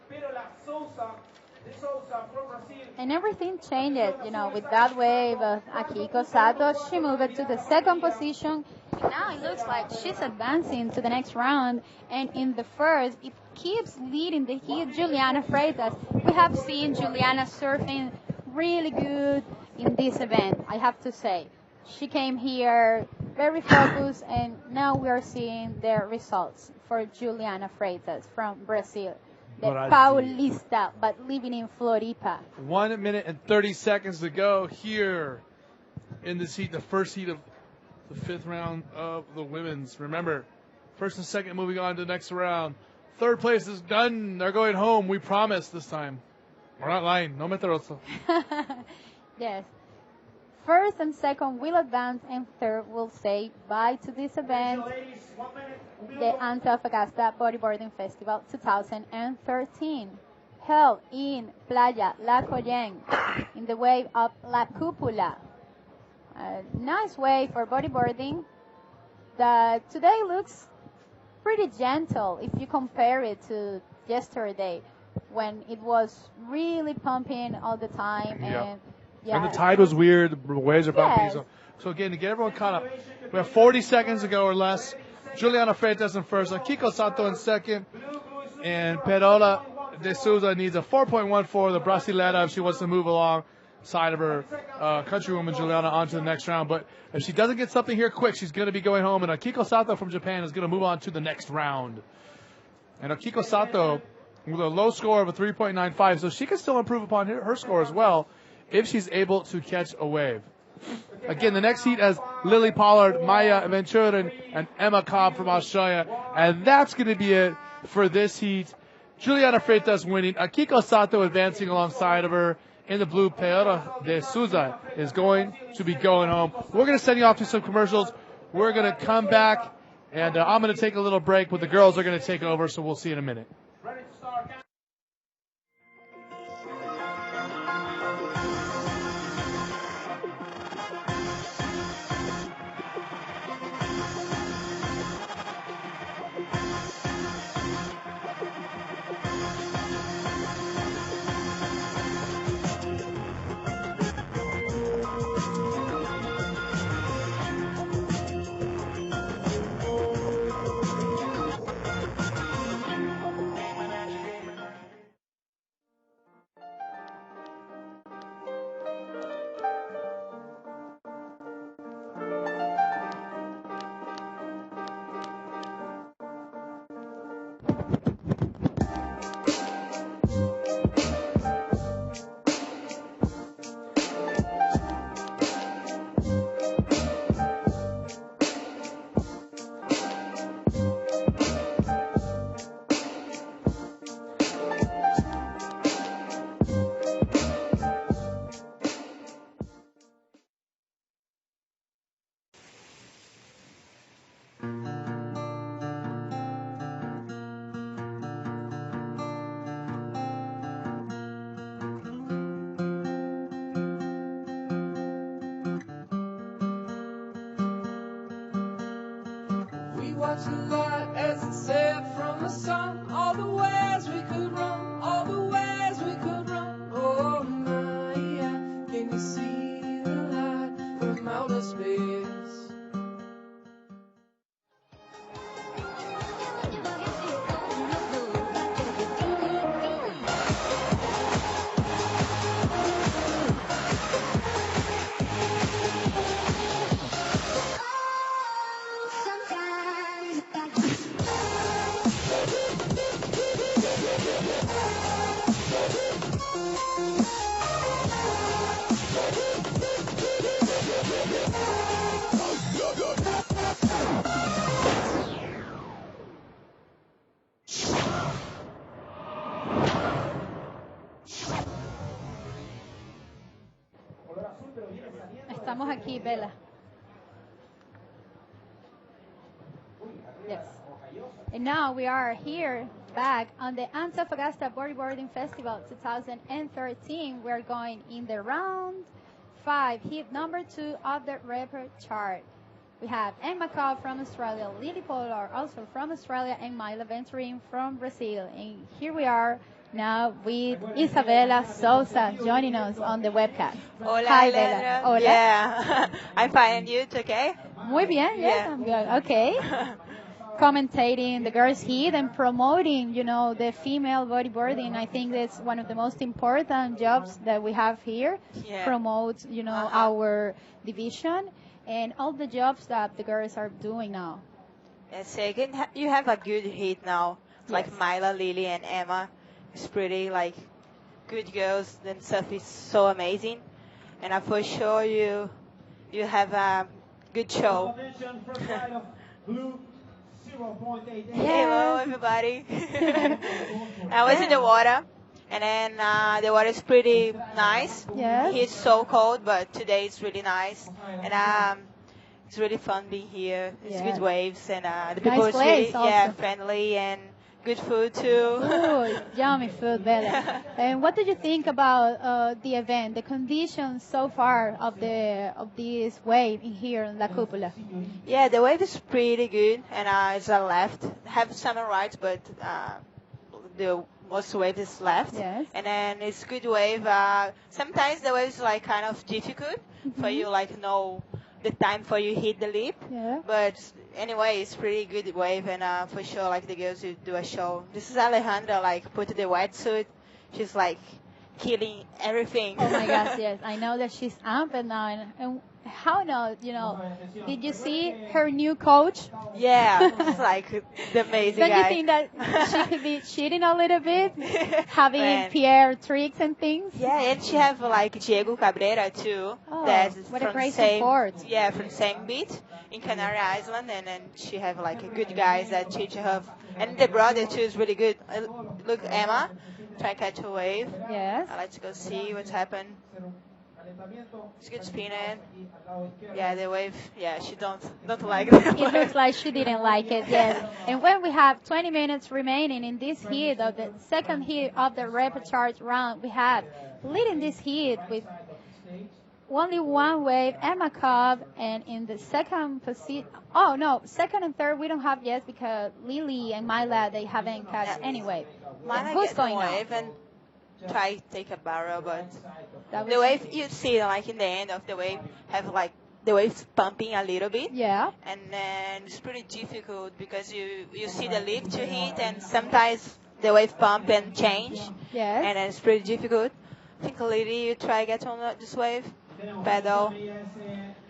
Perola de Souza from Brazil. And everything changed, with that wave of Akiko Sato. She moved to the second position. And now it looks like she's advancing to the next round. And in the first, it keeps leading the heat, Juliana Freitas. We have seen Juliana surfing really good in this event, I have to say. She came here very focused, and now we are seeing the results for Juliana Freitas from Brazil. The Brazil. Paulista, but living in Floripa. 1 minute and 30 seconds to go here in this heat, the first heat of the fifth round of the women's. Remember, first and second moving on to the next round. Third place is done. They're going home. We promise this time. We're not lying. No mentiroso. Yes. First and second will advance, and third will say bye to this event, the Antofagasta Bodyboarding Festival 2013, held in Playa La Collén, in the wave of La Cúpula. A nice wave for bodyboarding that today looks pretty gentle if you compare it to yesterday when it was really pumping all the time. Yeah. And And the tide was weird. The waves are bumpy. Yes. So again, to get everyone caught up, we have 40 seconds to go or less. Juliana Freitas in first, Kiko Sato in second, and Perola de Souza needs a 4.14. The Brasilera, if she wants to move along side of her countrywoman Juliana onto the next round. But if she doesn't get something here quick, she's going to be going home. And Kiko Sato from Japan is going to move on to the next round. And Kiko Sato with a low score of a 3.95, so she can still improve upon her score as well if she's able to catch a wave. Again, the next heat has Lily Pollard, Maya Venturin, and Emma Cobb from Australia. And that's going to be it for this heat. Juliana Freitas winning. Akiko Sato advancing alongside of her in the blue. Perola de Souza is going to be going home. We're going to send you off to some commercials. We're going to come back, and I'm going to take a little break, but the girls are going to take over, so we'll see in a minute. watch the light as it set from the sun. All the ways we could run, all the ways we could run. Oh my, yeah. Can you see the light from outer space? Estamos aquí, Bella. Yes. And now we are here back on the Antofagasta Bodyboarding Festival 2013. We're going in the round 5, hit number 2 of the report chart. We have Emma Cobb from Australia, Lily Polar also from Australia, and Myla Venturin from Brazil. And here we are now with Isabela Souza joining us on the webcast. Hola, Hi, Alejandra. Bella. Hola. Yeah, I'm fine. And you, okay? Muy bien, yes, Yeah. I'm good. Okay. Commentating the girls' heat and promoting, the female bodyboarding. I think that's one of the most important jobs that we have here. Yeah. Promote, our division and all the jobs that the girls are doing now. Yes, you have a good hit now. Like Yes. Myla, Lily, and Emma. It's pretty, good girls. And stuff is so amazing. And I'm for sure you have a good show. Hello, everybody. I was in the water, and then the water is pretty nice. Yes. It's so cold, but today it's really nice, and it's really fun being here. It's Yes. good waves, and the people Nice is really place also. friendly and good food too. Ooh, yummy food, Bella. And what did you think about the event, the conditions so far of this wave in here in La Cupola? Yeah, the wave is pretty good, and it's a left. Have some right, but the most wave is left. Yes. And then it's good wave. Sometimes the wave is kind of difficult for you, know the time for you hit the lip. Yeah. But anyway, it's pretty good wave, and for sure, the girls who do a show. This is Alejandra, put the wetsuit. She's killing everything. Oh my gosh, yes. I know that she's up and now. And how now, did you see her new coach? Yeah, it's the amazing Don't guy. you think that she could be cheating a little bit? Having Man. Pierre tricks and things? Yeah, and she have Diego Cabrera too. Oh, That's what a from great same, support. Yeah, from same beat in Canary Island, and then she have good guys that teach her. And the brother too is really good. Look, Emma, try catch a wave. Yes. Let's go see what's happened. It's good spinning. Yeah, the wave. Yeah, she don't like it. It looks like she didn't like it, yes. And when we have 20 minutes remaining in this heat of the second heat of the rapid charge round, we have leading this heat with only one wave, Emma Cobb, and in the second position, second and third we don't have yet because Lily and Myla, they haven't catch any wave. Mine And who's get going the now? wave and try to take a barrel, but That the was- wave you see in the end of the wave have the waves pumping a little bit. Yeah. And then it's pretty difficult because you see the lift you hit, and sometimes the wave pump and change. Yes. And then it's pretty difficult. I think Lily, you try get on this wave, pedal.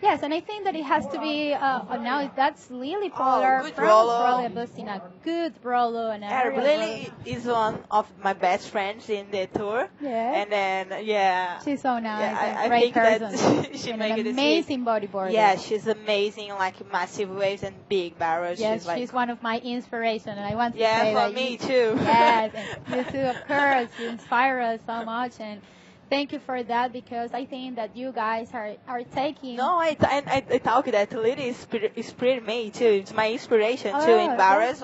Yes, and I think that it has to be, now that's Lily Polar good from roller. Australia, boasting a good roller and Yeah, aerial Lily is one of my best friends in the tour. Yes. And then, yeah. She's so nice, Yeah, and I great think that person. she and make an it amazing bodyboarder. Yeah, she's amazing, massive waves and big barrels. Yes, she's she's one of my inspiration, and I want to Yeah, say for that me you, too. Yes, and you too, of course. You inspire us so much, and thank you for that, because I think that you guys are taking. No, I talk that Lily inspired me too. It's my inspiration too Oh, in okay. barrels.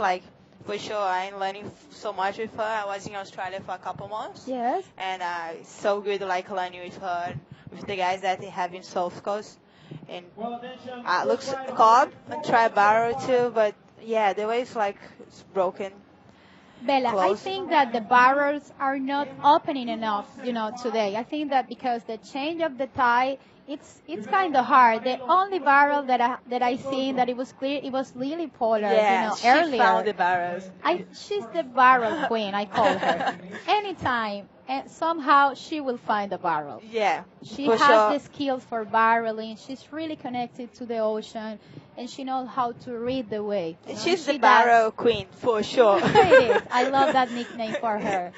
For sure, I'm learning so much with her. I was in Australia for a couple months. Yes. And it's so good learning with her, with the guys that they have in South Coast. And looks Cobb and try barrel too, but Yeah, the wave's like it's broken. Bella, I Close. think that the barrels are not opening enough, today. I think that because the change of the tie, it's kind of hard. The only barrel that I seen that it was clear, it was Lily Pollard, Yeah, she earlier. found the barrels. She's the barrel queen, I call her. Anytime, and somehow she will find a barrel. Yeah, She for has sure. the skills for barreling. She's really connected to the ocean, and she knows how to read the wave. She's She the does. barrel queen for sure. It is. I love that nickname for her.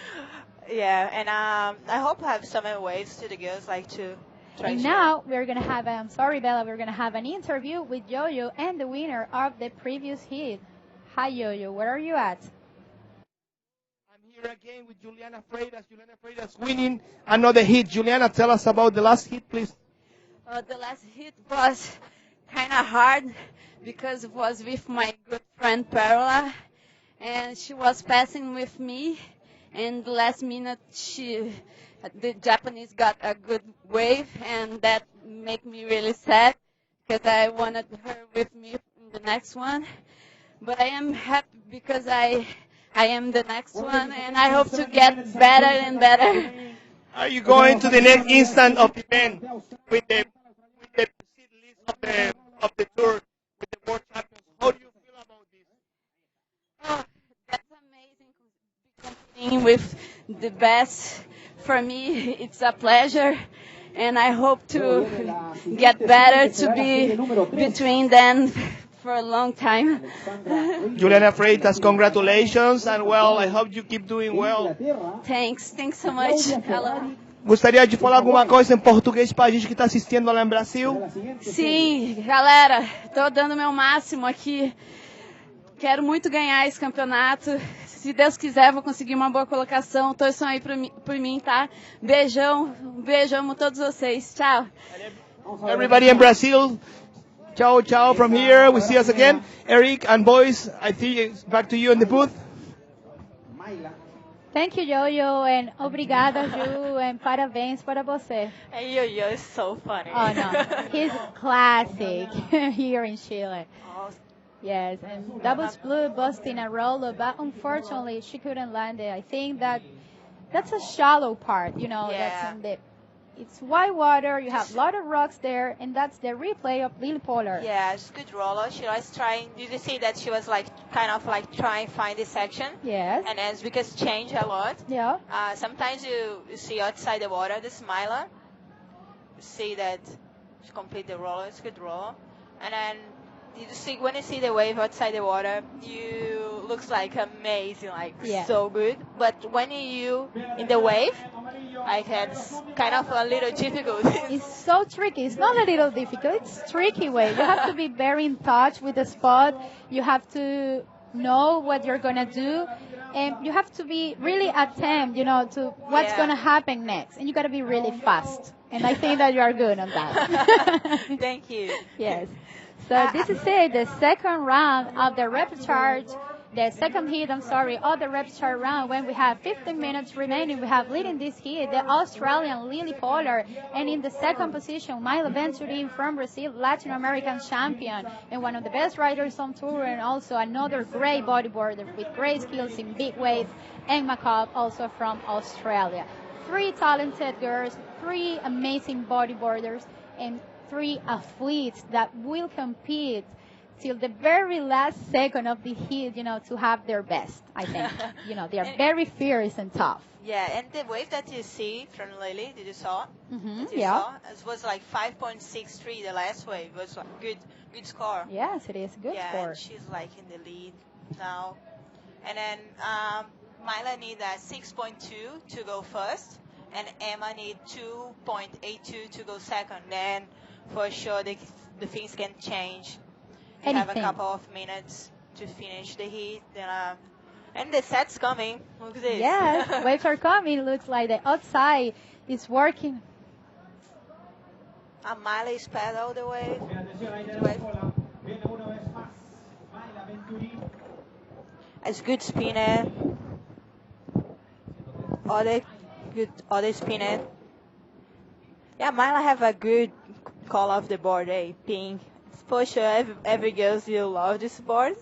Yeah, and I hope I have some waves to the girls like to try. And now we're gonna have I'm sorry, Bella, we're gonna have an interview with Yo-Yo and the winner of the previous heat. Hi, Yo-Yo. Where are you at? I'm here again with Juliana Freitas. Juliana Freitas winning another hit. Juliana, tell us about the last hit, please. The last hit was kind of hard because it was with my good friend Perla, and she was passing with me. And the last minute, the Japanese got a good wave, and that made me really sad because I wanted her with me in the next one. But I am happy because I am the next one, and I hope to get better and better. Are you going to the next instant of the event with the seed list of the tour with the world champions? How do you feel about this? Oh, that's amazing. Competing with the best, for me, it's a pleasure, and I hope to get better to be between them for a long time. Juliana Freitas, congratulations, and well, I hope you keep doing well. Thanks so much. Hello. Gostaria de falar alguma coisa em português para a gente que está assistindo lá no Brasil? Sim, galera, tô dando meu máximo aqui. Quero muito ganhar esse campeonato. Se Deus quiser, vou conseguir uma boa colocação. Torçam aí por mim, tá? Beijão, amo todos vocês. Tchau. Everybody in Brazil, ciao, ciao from here. We see us again. Eric and boys, I think it's back to you in the booth. Thank you, Yo-Yo, and obrigada, Ju, and parabéns para você. And Yo-Yo is so funny. Oh, no. He's classic here in Chile. Yes, and doubles blue busting a roller, but unfortunately she couldn't land it. I think that's a shallow part, Yeah. that's in the, it's white water, you have a lot of rocks there, and that's the replay of Lily Pollard. Yeah, it's good roller. She was trying. Did you see that she was like kind of like trying to find this section? Yes. And as because change a lot. Yeah. Sometimes you see outside the water the smiler. You see that she complete the roller. It's good roller. And then you see when you see the wave outside the water, you looks like amazing, like so good. But when you in the wave, like it's kind of a little difficult. It's so tricky. It's not a little difficult. It's tricky way. You have to be very in touch with the spot. You have to know what you're gonna do, and you have to be really attentive, to what's gonna happen next. And you gotta be really fast. And I think that you are good on that. Thank you. Yes. So this is it, the second round of the repertoire, the second heat, of the repertoire round. When we have 15 minutes remaining, we have leading this heat, the Australian Lily Pollard, and in the second position, Mila Venturin from Brazil, Latin American champion, and one of the best riders on tour, and also another great bodyboarder with great skills in big waves, and McCobb, also from Australia. 3 talented girls, 3 amazing bodyboarders, and 3 athletes that will compete till the very last second of the heat, to have their best, I think. They are very fierce and tough. Yeah, and the wave that you see from Lily, did you saw? Mm-hmm, Saw? It was like 5.63, the last wave. It was like good score. Yes, it is a good score. And she's like in the lead now. And then Mila need a 6.2 to go first, and Emma need 2.82 to go second. Then for sure the things can change. We have a couple of minutes to finish the heat. Then, and the set's coming. Look at this. Yes, waves are coming. Looks like the outside is working. Mila is pedal the wave. It's good spinner. Other spinner. Yeah, Mila have a good call off the board, pink. For sure, every girl will love this sport.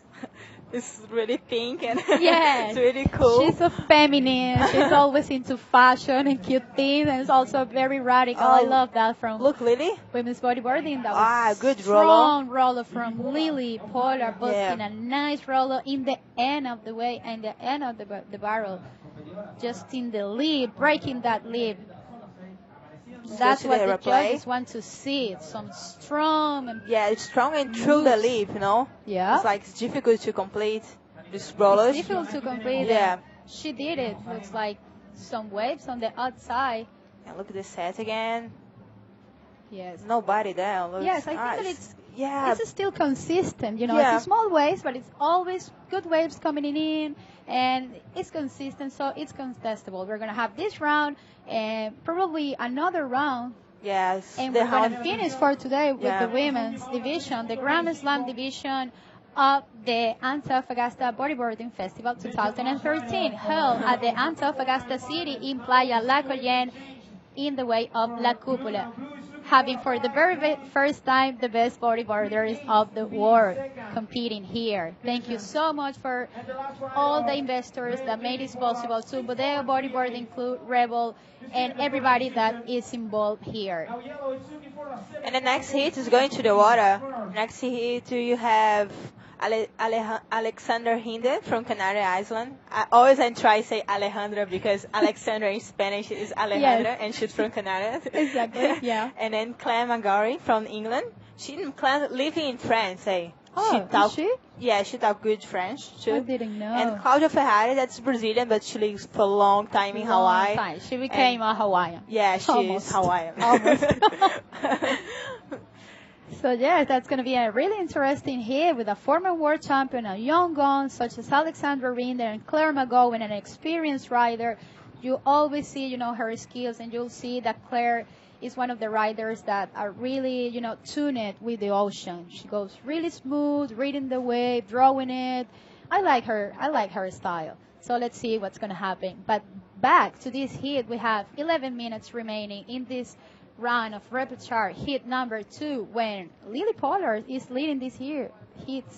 It's really pink and Yes. it's really cool. She's so feminine. She's always into fashion and cute things, and it's also very radical. I love that from Look, Lily. women's bodyboarding. That was Good strong roller from Lily Polar, busting Yeah. a nice roller in the end of the way and the end of the barrel, just in the lip, breaking that lip. That's to what the the replay. judges want to see. Some strong and Yeah, it's strong and through the lip, you know? Yeah. It's like it's difficult to complete these rollers. It's difficult to complete. Yeah. And she did it. Looks like some waves on the outside. And look at the set again. Yes. Nobody there. Looks, Yes, I think that yeah. it's still consistent. You know, Yeah. it's small waves, but it's always good waves coming in, and it's consistent, so it's contestable. We're gonna have this round and probably another round. Yes. And the we're going to hand- finish for today with Yeah. the women's division, the Grand Slam division of the Antofagasta Bodyboarding Festival 2013, held at the Antofagasta City in Playa La Collene in the way of La Cúpula, having for the very first time the best bodyboarders of the world competing here. Thank you so much for all the investors that made this possible, to Bodega Bodyboarding Club, Rebel, and everybody that is involved here. And the next hit is going to the water. Next hit you have Alexander Hinde from Canary Island. I always try to say Alejandra because Alexandra in Spanish is Alejandra Yes. and she's from Canary. Exactly, yeah. And then Claire Magari from England. Claire living in France, eh? Oh, is she? Yeah, she talk good French too. I didn't know. And Claudia Ferrari, that's Brazilian, but she lives for a long time in Long Hawaii. time. She became a Hawaiian. Yeah, she Almost. is Hawaiian. Almost. So yes, that's going to be a really interesting hit with a former world champion, a young gun such as Alexandra Rinder and Claire McGowan, an experienced rider. You always see, her skills, and you'll see that Claire is one of the riders that are really, tuned with the ocean. She goes really smooth, reading the wave, drawing it. I like her style. So let's see what's going to happen. But back to this hit, we have 11 minutes remaining in this round of repertoire, hit number 2, when Lily Pollard is leading this hit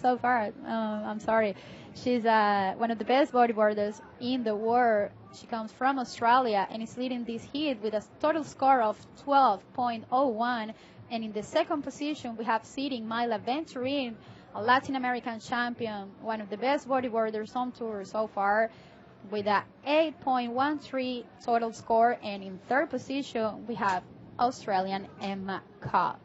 so far. I'm sorry. She's one of the best bodyboarders in the world. She comes from Australia and is leading this hit with a total score of 12.01. And in the second position, we have sitting Myla Venturin, a Latin American champion, one of the best bodyboarders on tour so far, with a 8.13 total score. And in third position, we have Australian Emma Cobb.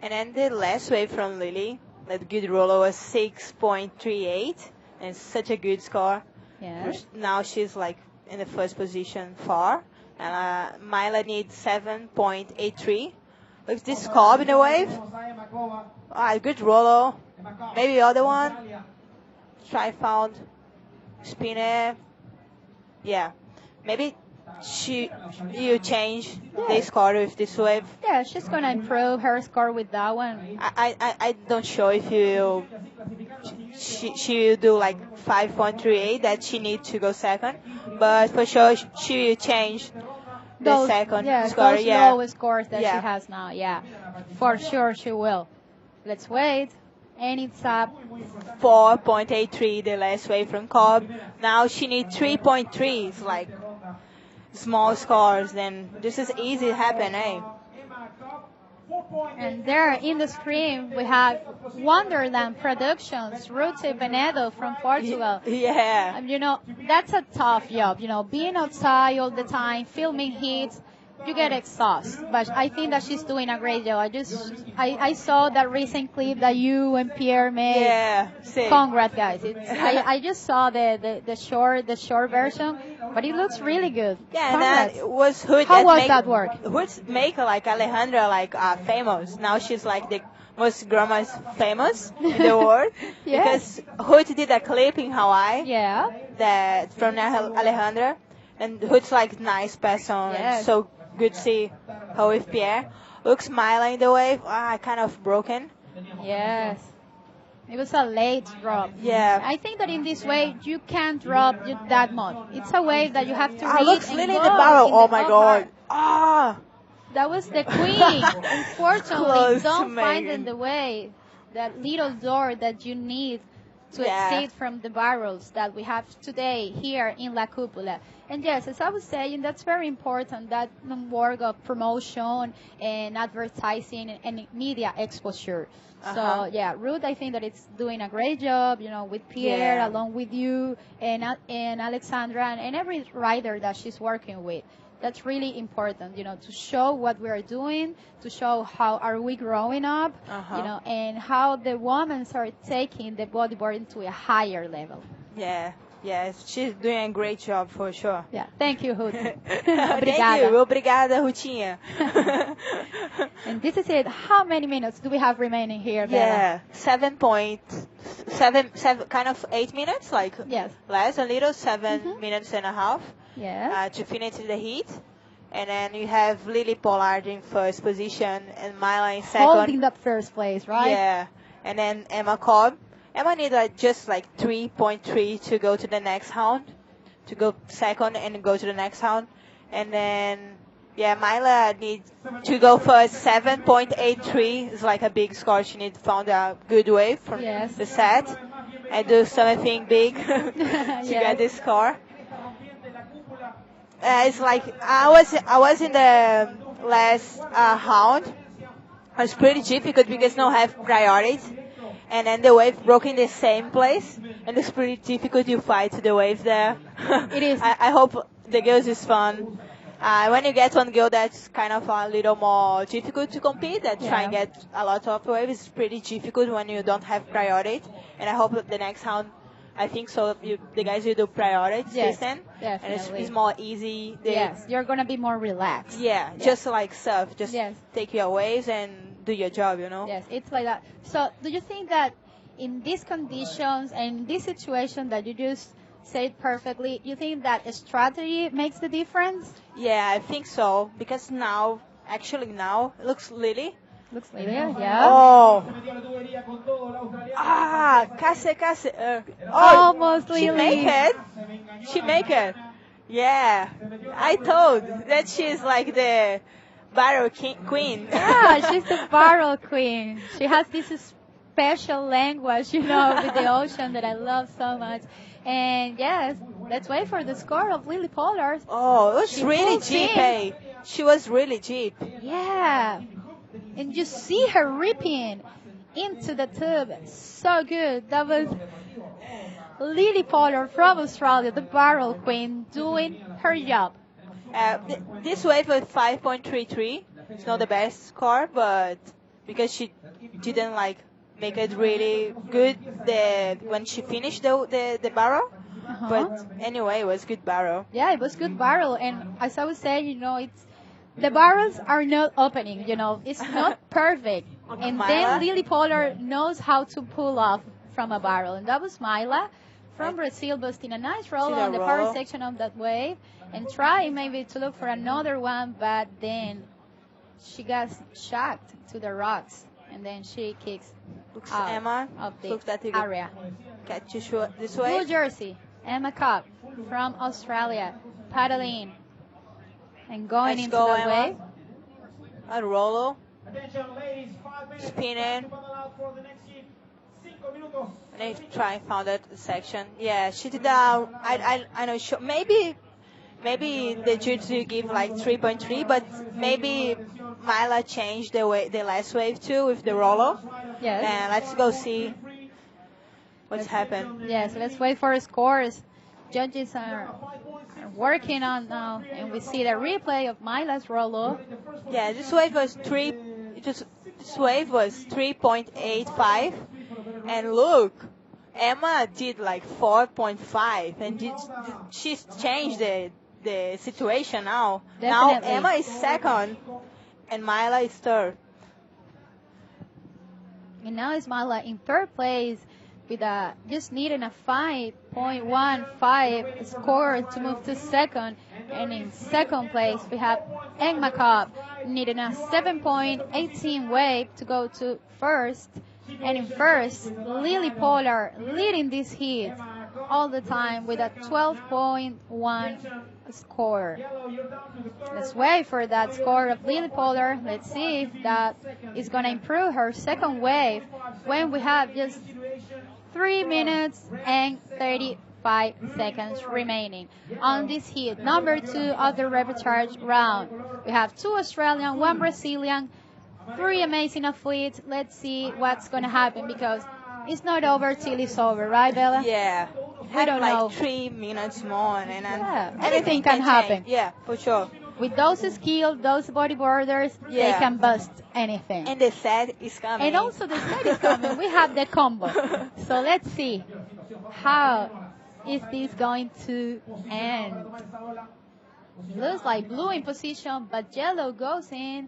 And then the last wave from Lily, that good roller was 6.38, and such a good score. Yeah. Now she's like in the first position far, and Myla needs 7.83. Look at this Cobb in the wave. Good roller. Maybe other one. Tri-found spinner. Yeah. Maybe you change the score with this wave. Yeah, she's gonna improve her score with that one. I don't sure if she will do like 5.38 that she needs to go second, but for sure she will change the second score. Those Yeah, low scores that she has now. Yeah, for sure she will. Let's wait. And it's up 4.83 the last wave from Cobb. Now she needs 3.3. It's like small scores. Then this is easy to happen, eh? And there in the screen we have Wonderland Productions, Ruth Benedo from Portugal. Yeah. That's a tough job. Being outside all the time, filming hits, you get exhausted. But I think that she's doing a great job. I saw that recent clip that you and Pierre made. Yeah. Congrats, guys. I just saw the short version, but it looks really good. Yeah, Congrats. and it was Hood. How was that work? Hood's make like Alejandra famous. Now she's like the most grandma's famous in the world. Yes. Because Hood did a clip in Hawaii. Yeah. That from Alejandra, and Hood's like nice person. Yes. And so good to see her with Pierre. Looks smiling in the wave. Kind of broken. Yes. It was a late drop. Yeah. I think that in this way, you can't drop that much. It's a wave that you have to read looks and Lily go in the barrel. in Oh the my upper. god. That was the queen. Unfortunately, Close, don't find Megan. in the way. that little door that you need to exit from the barrels that we have today here in La Cúpula. And yes, as I was saying, that's very important, that work of promotion and advertising and media exposure. So yeah, Ruth, I think that it's doing a great job, with Pierre, along with you, and Alexandra, and every rider that she's working with. That's really important, to show what we are doing, to show how are we growing up, and how the women are taking the bodyboard into a higher level. Yeah, she's doing a great job for sure. Yeah, thank you, Ruth. Thank you. Obrigada, Rutinha. And this is it. How many minutes do we have remaining here, Bella? Yeah, 7.7, kind of 8 minutes, like less a little, 7 minutes and a half. Yes. To finish the heat. And then you have Lily Pollard in first position and Myla in second. Holding that first place, right? Yeah. And then Emma Cobb. Emma needs just 3.3 to go to the next round, to go second and go to the next round. And then, Myla needs to go first. 7.83 is like a big score. She needs to find a good wave from the set and do something big to get this score. It's like I was in the last round. It was pretty difficult because no have priorities, and then the wave broke in the same place, and it's pretty difficult to fight the wave there. It is. I hope the girls is fun. When you get one girl that's kind of a little more difficult to compete, that try and get a lot of waves, it's pretty difficult when you don't have priority. And I hope that the next round, I think so. The guys will do priorities this time, definitely. and it's more easy. You're gonna be more relaxed. Just like surf, just take your waves and do your job. Yes, it's like that. So, do you think that in these conditions and in this situation that you just said perfectly, you think that a strategy makes the difference? Yeah, I think so. Because now, it looks Lily. Looks like it, yeah. Oh. Casi. Almost Lily. She make it. Yeah. I thought that she's like the barrel queen. Yeah, she's the barrel queen. She has this special language, with the ocean that I love so much. And yes, let's wait for the score of Lily Pollard. Oh, it was really cheap, She was really cheap. Yeah. And you see her ripping into the tube. So good. That was Lily Pollard from Australia, the barrel queen, doing her job. This wave was 5.33. It's not the best score, but because she didn't make it really good when she finished the barrel. But anyway, it was good barrel. Yeah, it was good barrel. And as I was saying, the barrels are not opening, it's not perfect. And then Lily Pollard knows how to pull off from a barrel. And that was Myla from Brazil, busting a nice roll on the power section of that wave. And trying maybe to look for another one, but then she got shocked to the rocks. And then she kicks out Emma of the area. Catch this way. New Jersey, Emma Cobb from Australia, paddling and going into the wave. A Rolo. Spinning. And I try and find that section. Yeah, she did that. I know. Maybe the judge will give 3.3, but maybe Myla changed the last wave too with the Rolo. Yes. And let's go see what's happened. Yes, let's wait for scores. Judges are working on now, and we see the replay of Myla's Rolo. Yeah, this wave was 3.85, and look, Emma did 4.5, and she's changed the situation now. Definitely. Now Emma is second, and Myla is third. And now is Myla in third place with just needing a 5.15 score to move to second. And in second place, we have Emma Cobb needing a 7.18 wave to go to first. And in first, Lily Pollard leading this heat all the time with a 12.1 score. Let's wait for that score of Lily Polar. Let's see if that is going to improve her second wave when we have just 3 minutes and 35 seconds remaining on this heat. Number 2 of the rapid charge round. We have 2 Australian, 1 Brazilian, 3 amazing athletes. Let's see what's going to happen because it's not over till it's over, right, Bella? Yeah. We don't like know. 3 minutes more, and then Anything can happen. change. Yeah, for sure. With those skills, those bodyboarders, they Yeah. can bust anything. And the set is coming. And also the set is coming. We have the combo. So let's see how is this going to end. Looks like blue in position, but yellow goes in.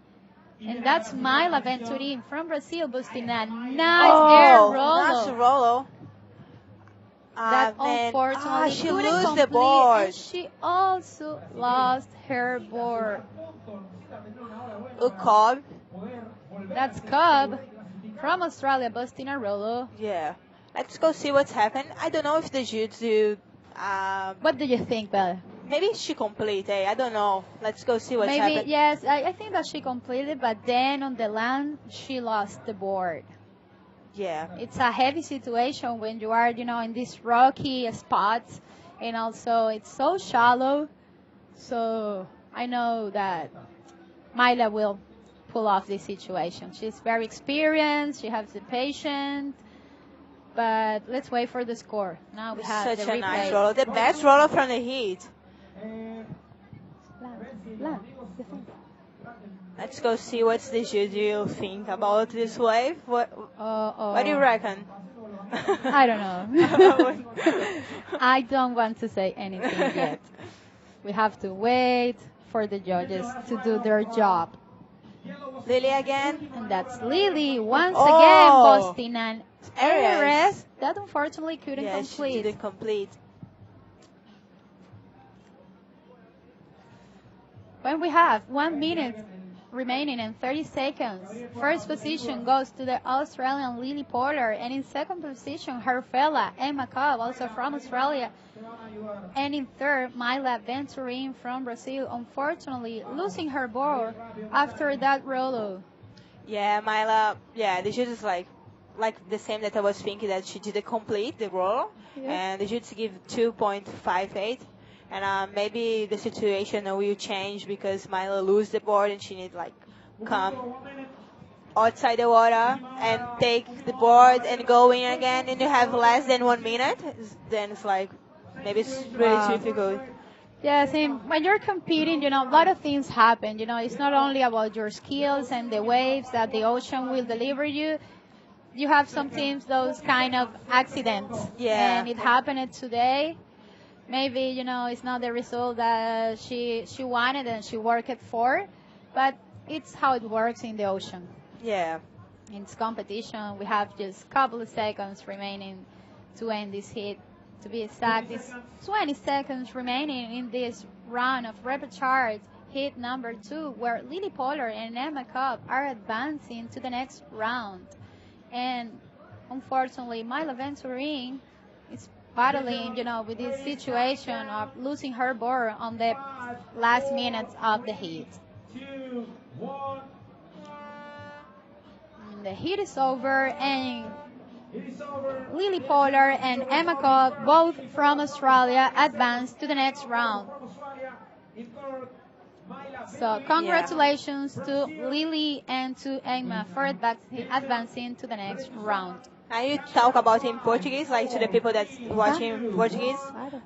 And that's Myla Venturin from Brazil boosting a nice air rolo. Nice rolo. That Then- unfortunately she couldn't lose complete, the board. and she also lost her board. Cobb. That's Cobb from Australia busting a rolo. Yeah. Let's go see what's happened. I don't know if the jiu-jitsu... What do you think, Bella? Maybe she completed. I don't know. Let's go see what's Maybe, happened. yes, I think that she completed, but then on the land, she lost the board. Yeah. It's a heavy situation when you are, in these rocky spots, and also it's so shallow. So I know that Myla will pull off this situation. She's very experienced. She has the patience. But let's wait for the score. Now we have Such the a replay. nice roller. The best roller from the heat. Land. Let's go see what the judo think about this wave. What do you reckon? I don't know. I don't want to say anything yet. We have to wait for the judges to do their job. Lily again. And that's Lily once again posting an Aries. RS that unfortunately couldn't Yeah, complete. she didn't complete. When we have 1 minute remaining and 30 seconds, first position goes to the Australian Lily Porter, and in second position, her fella, Emma Cobb, also from Australia. And in third, Myla Venturin from Brazil, unfortunately losing her board after that rolo. Yeah, Myla. Yeah, the judo is like the same that I was thinking that she didn't complete the roll, and the judo give 2.58. And maybe the situation will change because Myla lose the board and she need come outside the water and take the board and go in again, and you have less than 1 minute. Then it's maybe it's really difficult. Yes, and when you're competing, a lot of things happen. It's not only about your skills and the waves that the ocean will deliver you. You have sometimes those kind of accidents. Yeah. And it happened today. Maybe, it's not the result that she wanted and she worked for, but it's how it works in the ocean. Yeah. In this competition, we have just a couple of seconds remaining to end this heat. To be exact, it's 20 seconds remaining in this round of rapid charge heat number 2, where Lily Polar and Emma Cobb are advancing to the next round. And unfortunately, Myla Venturin is battling, with this situation of losing her board on the last minutes of the heat. 2, 1. And the heat is over, and It is over. Lily Polar and Emma Cobb, both from Australia, advance to the next round. From Australia, in third, Myla So congratulations to Lily and to Emma for advancing to the next round. Now you talk about in Portuguese, to the people that's watching Portuguese.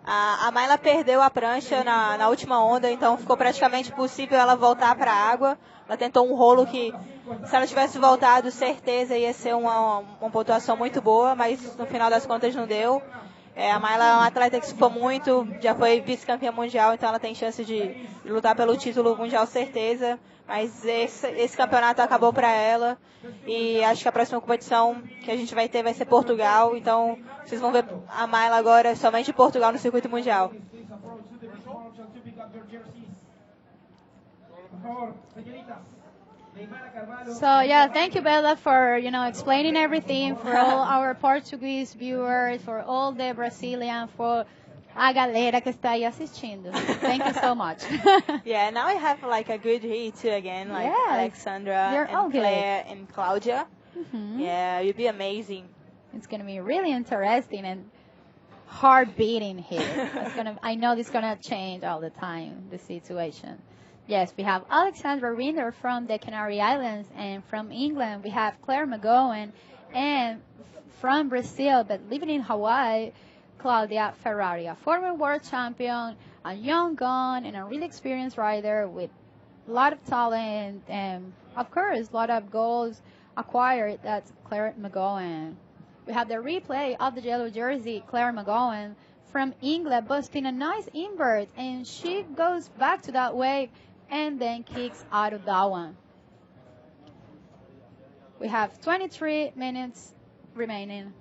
A Myla perdeu a prancha na última onda, então ficou praticamente impossível ela voltar para a água. Ela tentou um rolo que, se ela tivesse voltado, certeza ia ser uma pontuação muito boa, mas no final das contas não deu. A Myla é uma atleta que se for muito, já foi vice-campeã mundial, então ela tem chance de lutar pelo título mundial, certeza. Mas esse campeonato acabou para ela, e acho que a próxima competição que a gente vai ter vai ser Portugal, então vocês vão ver a Myla agora somente em Portugal no circuito mundial. So yeah, thank you, Bella, for explaining everything for all our Portuguese viewers, for all the Brazilian, for a galera que está aí assistindo. Thank you so much. Yeah, now I have like a good heat too again, like Yes. Alexandra They're all and good. Claire and Claudia. Mhm. Yeah, you'd be amazing. It's going to be really interesting and heart beating here. I know it's going to change all the time, the situation. Yes, we have Alexandra Rinder from the Canary Islands, and from England we have Claire McGowan, and from Brazil but living in Hawaii, Claudia Ferrari, a former world champion, a young gun, and a really experienced rider with a lot of talent and, of course, a lot of goals acquired. That's Claire McGowan. We have the replay of the yellow jersey, Claire McGowan, from England, busting a nice invert, and she goes back to that wave and then kicks out of that one. We have 23 minutes remaining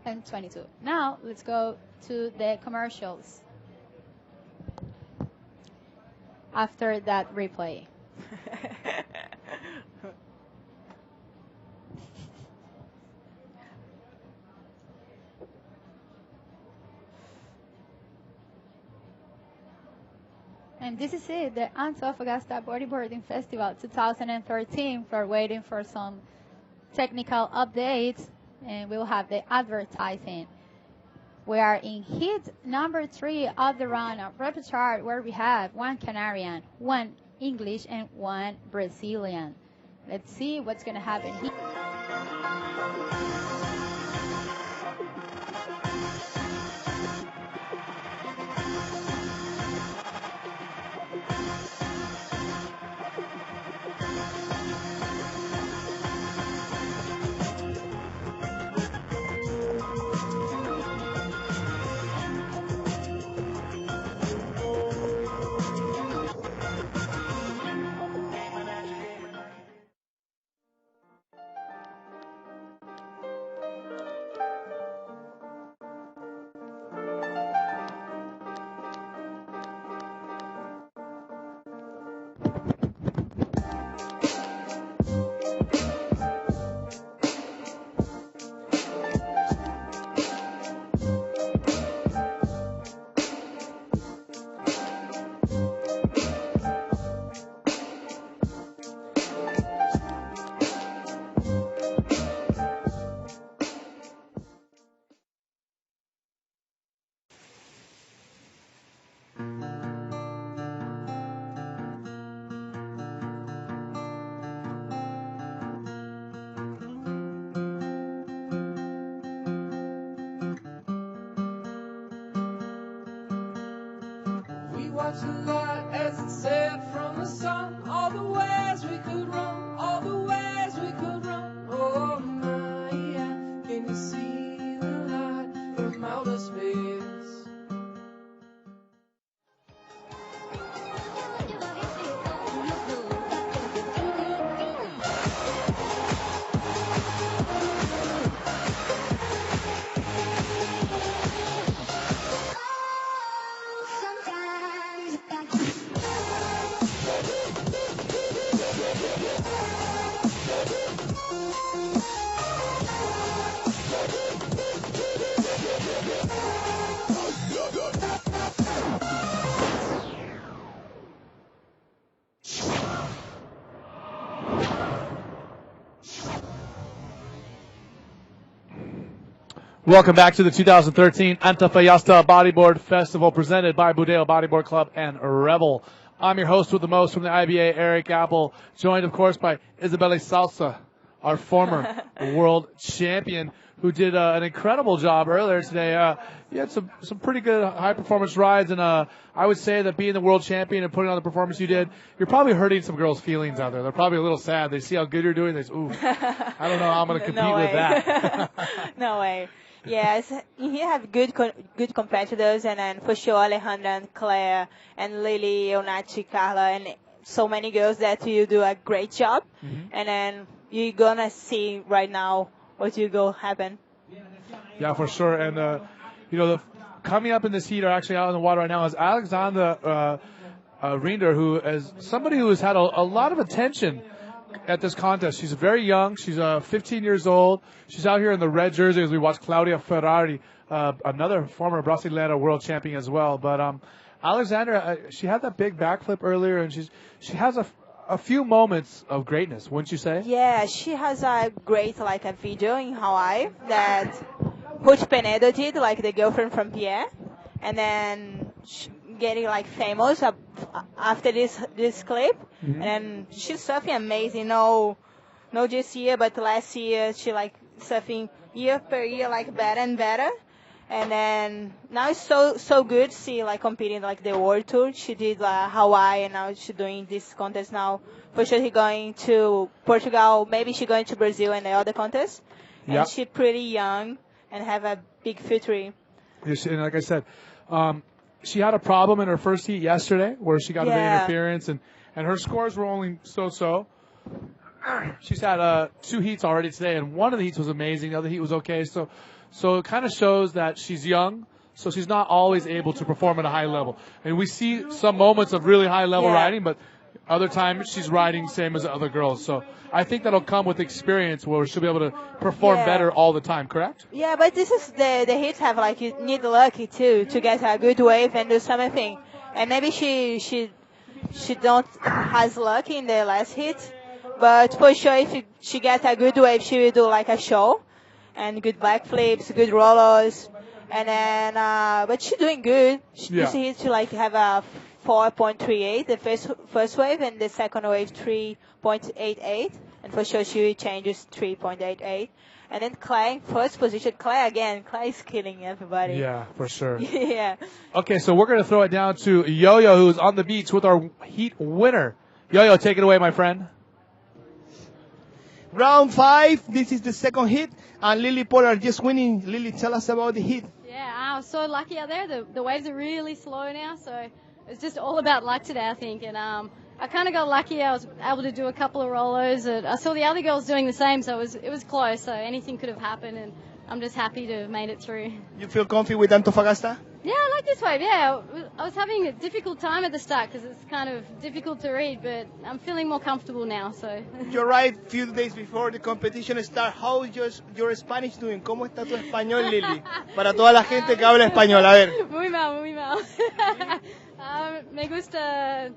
and 22. Now let's go to the commercials after that replay. And this is it, the Antofagasta Bodyboarding Festival 2013. We're waiting for some technical updates, and we'll have the advertising. We are in heat number 3 of the round of repertoire, where we have 1 Canarian, 1 English, and 1 Brazilian. Let's see what's going to happen here. We watched the light as it set from the sun. All the ways we could run, all the ways we could run. Oh my, yeah. Can you see the light from outer space? Welcome back to the 2013 Antofagasta Bodyboard Festival presented by Budeo Bodyboard Club and Rebel. I'm your host with the most from the IBA, Eric Apple, joined, of course, by Isabelle Salsa, our former world champion, who did an incredible job earlier today. You had some pretty good high-performance rides, and I would say that being the world champion and putting on the performance you did, you're probably hurting some girls' feelings out there. They're probably a little sad. They see how good you're doing. They say, ooh, I don't know how I'm going to compete with that. No way. Yes, you have good competitors, and then for sure Alejandra and Claire and Lily, Eunati, Carla, and so many girls that you do a great job. Mm-hmm. And then you're gonna see right now what you go happen. Yeah, for sure. And coming up in this heat, or actually out in the water right now, is Alexandra Rinder, who is somebody who has had a lot of attention at this contest. She's very young. She's 15 years old. She's out here in the red jersey as we watch Claudia Ferrari, another former Brasileira world champion as well. But Alexandra, she had that big backflip earlier, and she has a few moments of greatness, wouldn't you say? Yeah, she has a great like a video in Hawaii that Ruth Penedo did, like the girlfriend from Pierre, and then getting like famous after this clip. Mm-hmm. And she's surfing amazing. No this year, but last year she like surfing year per year like better and better. And then now it's so good to see like competing like the world tour. She did Hawaii, and now she's doing this contest now. For sure she's going to Portugal, maybe she's going to Brazil and the other contests. And Yep. she's pretty young and have a big future. And like I said, she had a problem in her first heat yesterday where she got a big interference, and her scores were only so-so. She's had 2 heats already today, and one of the heats was amazing. The other heat was okay. So it kind of shows that she's young, so she's not always able to perform at a high level. And we see some moments of really high level riding, but other times she's riding same as the other girls. So I think that'll come with experience where she'll be able to perform better all the time, correct? Yeah, but this is the hits have like you need lucky too to get a good wave and do something. And maybe she don't has luck in the last hit, but for sure if she gets a good wave, she will do like a show and good backflips, good rollers, and then but she's doing good. This hit she like have a 4.38 the first wave, and the second wave 3.88, and for sure she changes 3.88. And then Clay, first position. Clay is killing everybody. Yeah, for sure. Yeah. Okay, so we're going to throw it down to Yo-Yo, who's on the beach with our heat winner. Yo-Yo, take it away, my friend. Round 5, this is the second hit, and Lily Pollard just winning. Lily, tell us about the hit. Yeah, I was so lucky out there. The waves are really slow now, so it's just all about luck today, I think. And I kind of got lucky. I was able to do a couple of rollers, and I saw the other girls doing the same, so it was close. So anything could have happened, and I'm just happy to have made it through. You feel comfy with Antofagasta? Yeah, I like this wave. Yeah, I was having a difficult time at the start because it's kind of difficult to read, but I'm feeling more comfortable now. So. You're right. A few days before the competition start, how is your Spanish doing? ¿Cómo está tu español, Lily? Para toda la gente que habla español, a ver. Muy mal, muy mal. Me gusta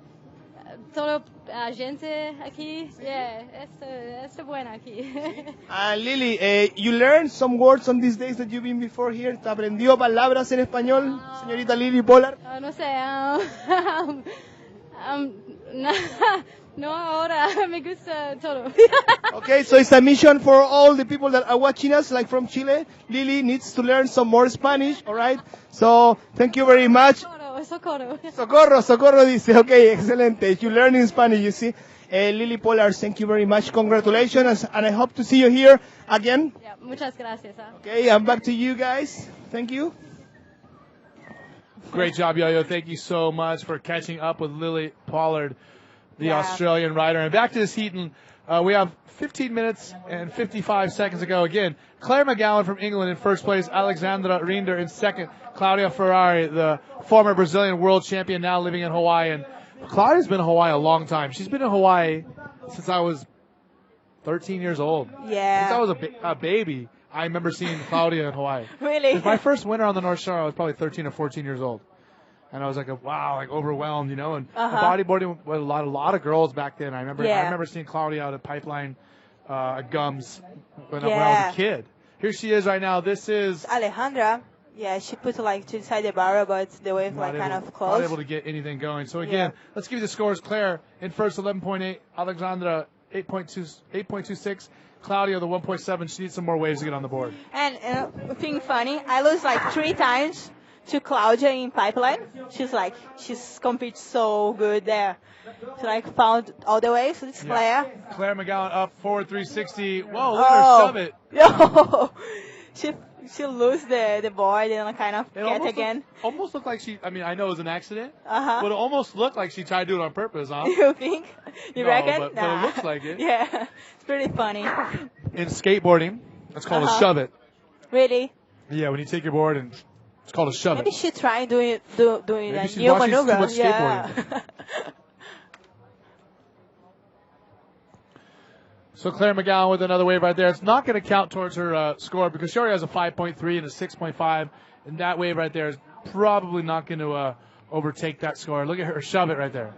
todo gente aquí. Yeah, está buena aquí. Lily, you learned some words on these days that you've been before here. ¿Te aprendió palabras en español, señorita Lily Pollard? No sé. No, ahora me gusta todo. Okay, so it's a mission for all the people that are watching us, like from Chile. Lily needs to learn some more Spanish, all right? So thank you very much. Socorro. Socorro dice. Okay, excelente. You learn in Spanish, you see. Lily Pollard, thank you very much. Congratulations, and I hope to see you here again. Yeah, muchas gracias. Okay, I'm back to you guys. Thank you. Great job, Yo-Yo. Thank you so much for catching up with Lily Pollard, the Australian rider. And back to this heat, and we have 15 minutes and 55 seconds to go. Again, Claire McGowan from England in first place, Alexandra Rinder in second, Claudia Ferrari, the former Brazilian world champion, now living in Hawaii. And Claudia's been in Hawaii a long time. She's been in Hawaii since I was 13 years old. Yeah. Since I was a baby, I remember seeing Claudia in Hawaii. Really? My first winter on the North Shore, I was probably 13 or 14 years old. And I was like, wow, like overwhelmed, you know. And bodyboarding with a lot of girls back then. I remember seeing Claudia out at Pipeline Gums when I was a kid. Here she is right now. This is Alejandra. Yeah, she put like to inside the barrel, but the wave like kind of close. Not able to get anything going. So again, let's give you the scores. Claire in first, 11.8. Alexandra 8.26. Claudia the 1.7. She needs some more waves to get on the board. And thing funny, I lose like 3 times to Claudia in Pipeline. She's competes so good there. She like found all the waves. So it's Claire. Claire McGowan up forward 360. Whoa, look at her shove it. Yo, she lose the board and kind of get again. Almost looked like she. I mean, I know it was an accident, but it almost looked like she tried to do it on purpose, huh? You think? You reckon? But it looks like it. Yeah, it's pretty funny. In skateboarding, it's called a shove it. Really? Yeah, when you take your board and it's called a shove Maybe it. she tried doing a new maneuver. Too much skateboarding. So Claire McGowan with another wave right there. It's not going to count towards her score because she already has a 5.3 and a 6.5, and that wave right there is probably not going to overtake that score. Look at her shove it right there.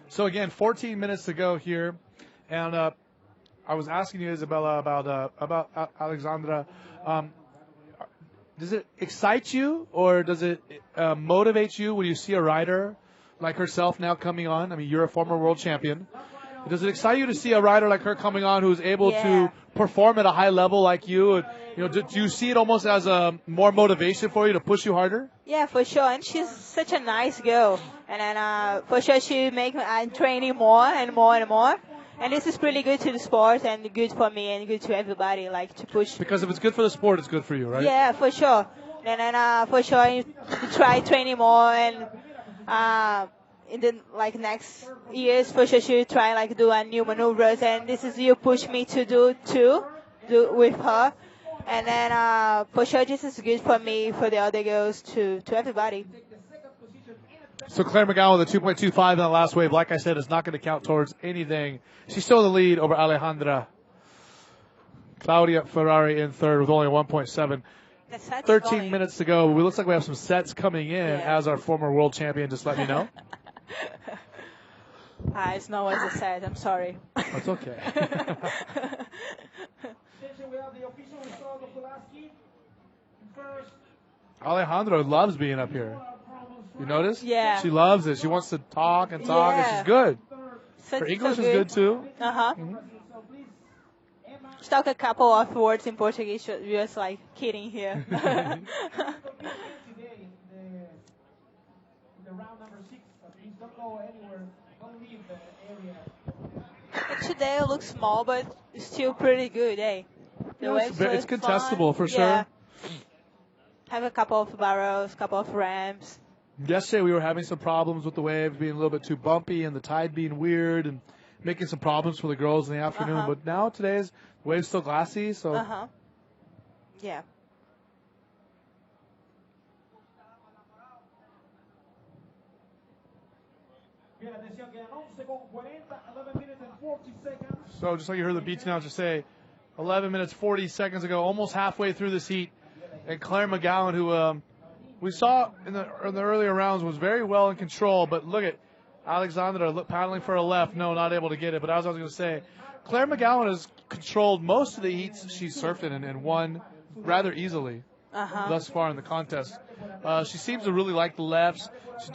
So again, 14 minutes to go here, and I was asking you, Isabella, about Alexandra. Does it excite you, or does it motivate you when you see a rider like herself now coming on? I mean, you're a former world champion. Does it excite you to see a rider like her coming on who's able to perform at a high level like you? And, do you see it almost as a more motivation for you to push you harder? Yeah, for sure. And she's such a nice girl. And then for sure she make training more and more and more. And this is really good to the sport and good for me and good to everybody, like to push. Because if it's good for the sport, it's good for you, right? Yeah, for sure. And then for sure you try training more and in the next years for sure she try do a new maneuvers, and this is you push me to do with her. And then for sure this is good for me, for the other girls, to everybody. So Claire McGowan with a 2.25 in the last wave, like I said, is not going to count towards anything. She's still in the lead over Alejandra. Claudia Ferrari in third with only 1.7. 13 minutes to go. It looks like we have some sets coming in as our former world champion just let me know. It's not what I said. I'm sorry. That's okay. We have the official result of the last heat. First, Alejandra loves being up here. You notice? Yeah. She loves it. She wants to talk and talk, and she's good. Her English is good too. Uh-huh. She talk a couple of words in Portuguese, just kidding here. today, the round number 6, please don't go anywhere. Don't leave the area. Today it looks small, but it's still pretty good, eh? It's contestable for sure. sure. Have a couple of barrels, couple of ramps. Yesterday we were having some problems with the waves being a little bit too bumpy and the tide being weird and making some problems for the girls in the afternoon. But now today's wave's still glassy, so. Yeah. So just like you heard the beach announcer say, 11 minutes 40 seconds ago, almost halfway through this heat, and Claire McGowan, who we saw in the earlier rounds, was very well in control. But look at Alexandra paddling for a left. No, not able to get it. But as I was going to say, Claire McGowan has controlled most of the heats she's surfed in and won rather easily thus far in the contest. She seems to really like the lefts. She's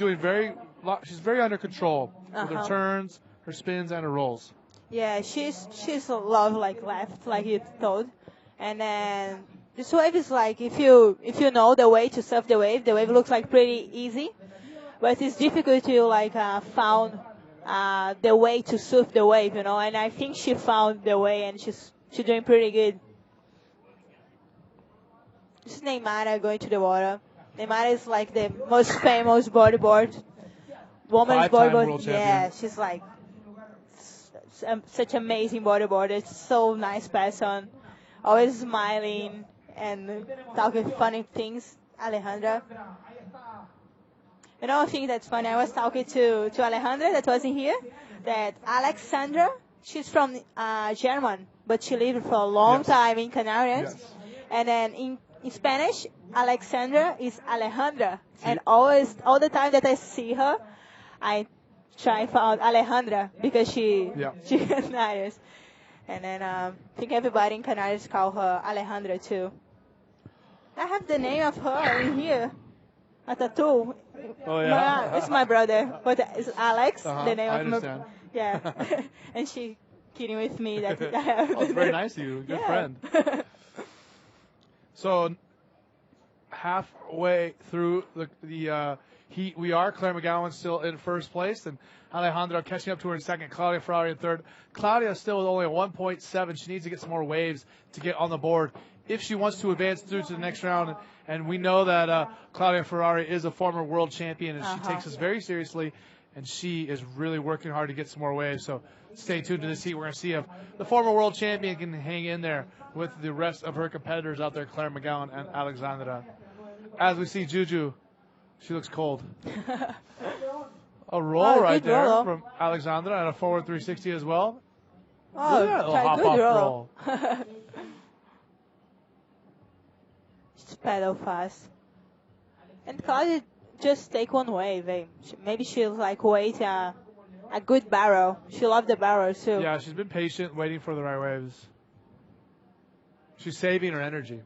she's very under control with her turns, her spins, and her rolls. Yeah, she's a love left, like you told. And then this wave is if you know the way to surf the wave looks pretty easy, but it's difficult to found the way to surf the wave, and I think she found the way, and she's doing pretty good. This is Neymar going to the water. Neymar is the most famous bodyboard, woman's bodyboard. Yeah, she's such amazing bodyboarder. It's so nice person, always smiling and talking funny things. Alejandra. I think that's funny. I was talking to Alejandra that wasn't here, that Alexandra, she's from German, but she lived for a long time in Canarias. Yes. And then in Spanish, Alexandra is Alejandra. And all the time that I see her, I try to find Alejandra because she Canarias. And then I think everybody in Canarias call her Alejandra too. I have the name of her in here. A tattoo. Oh yeah. It's my brother, but it's Alex. The name I of understand. And she kidding with me that I have. It's very nice of you, good friend. So halfway through the heat, we are. Claire McGowan still in first place, and Alejandra catching up to her in second. Claudia Ferrari in third. Claudia still with only a 1.7. She needs to get some more waves to get on the board if she wants to advance through to the next round. And we know that Claudia Ferrari is a former world champion, and she takes this very seriously. and she is really working hard to get some more waves. So stay tuned to this heat. We're going to see if the former world champion can hang in there with the rest of her competitors out there, Claire McGowan and Alexandra. As we see Juju, she looks cold. A roll right there roll. from Alexandra and a forward 360 as well. Oh, Look at that little try hop-off good roll. Just pedal fast. And Claudia just take one wave. Maybe she'll like wait a good barrel. She loves the barrel too. Yeah, she's been patient, waiting for the right waves. She's saving her energy.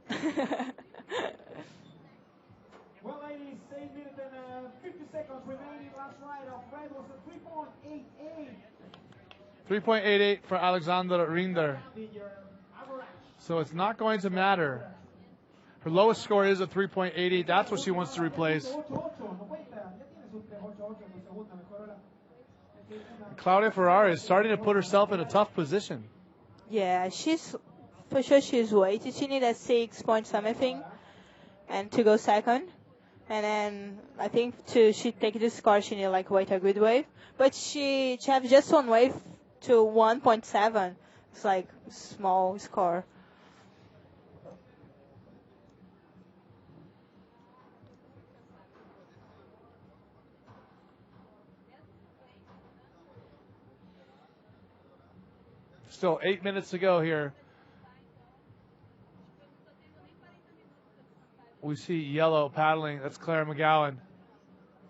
Well, ladies, 8 minutes and 50 seconds remaining. Last ride of red was a 3.88. 3.88 for Alexandra Rinder. So it's not going to matter. Her lowest score is a 3.88. That's what she wants to replace. Claudia Ferrari is starting to put herself in a tough position. Yeah, for sure she's waiting. She needs a 6 point something and to go second. And then I think she take this score, she need like wait a good wave. But she have just one wave to 1.7. It's like small score. Still 8 minutes to go here. We see yellow paddling. That's Claire McGowan.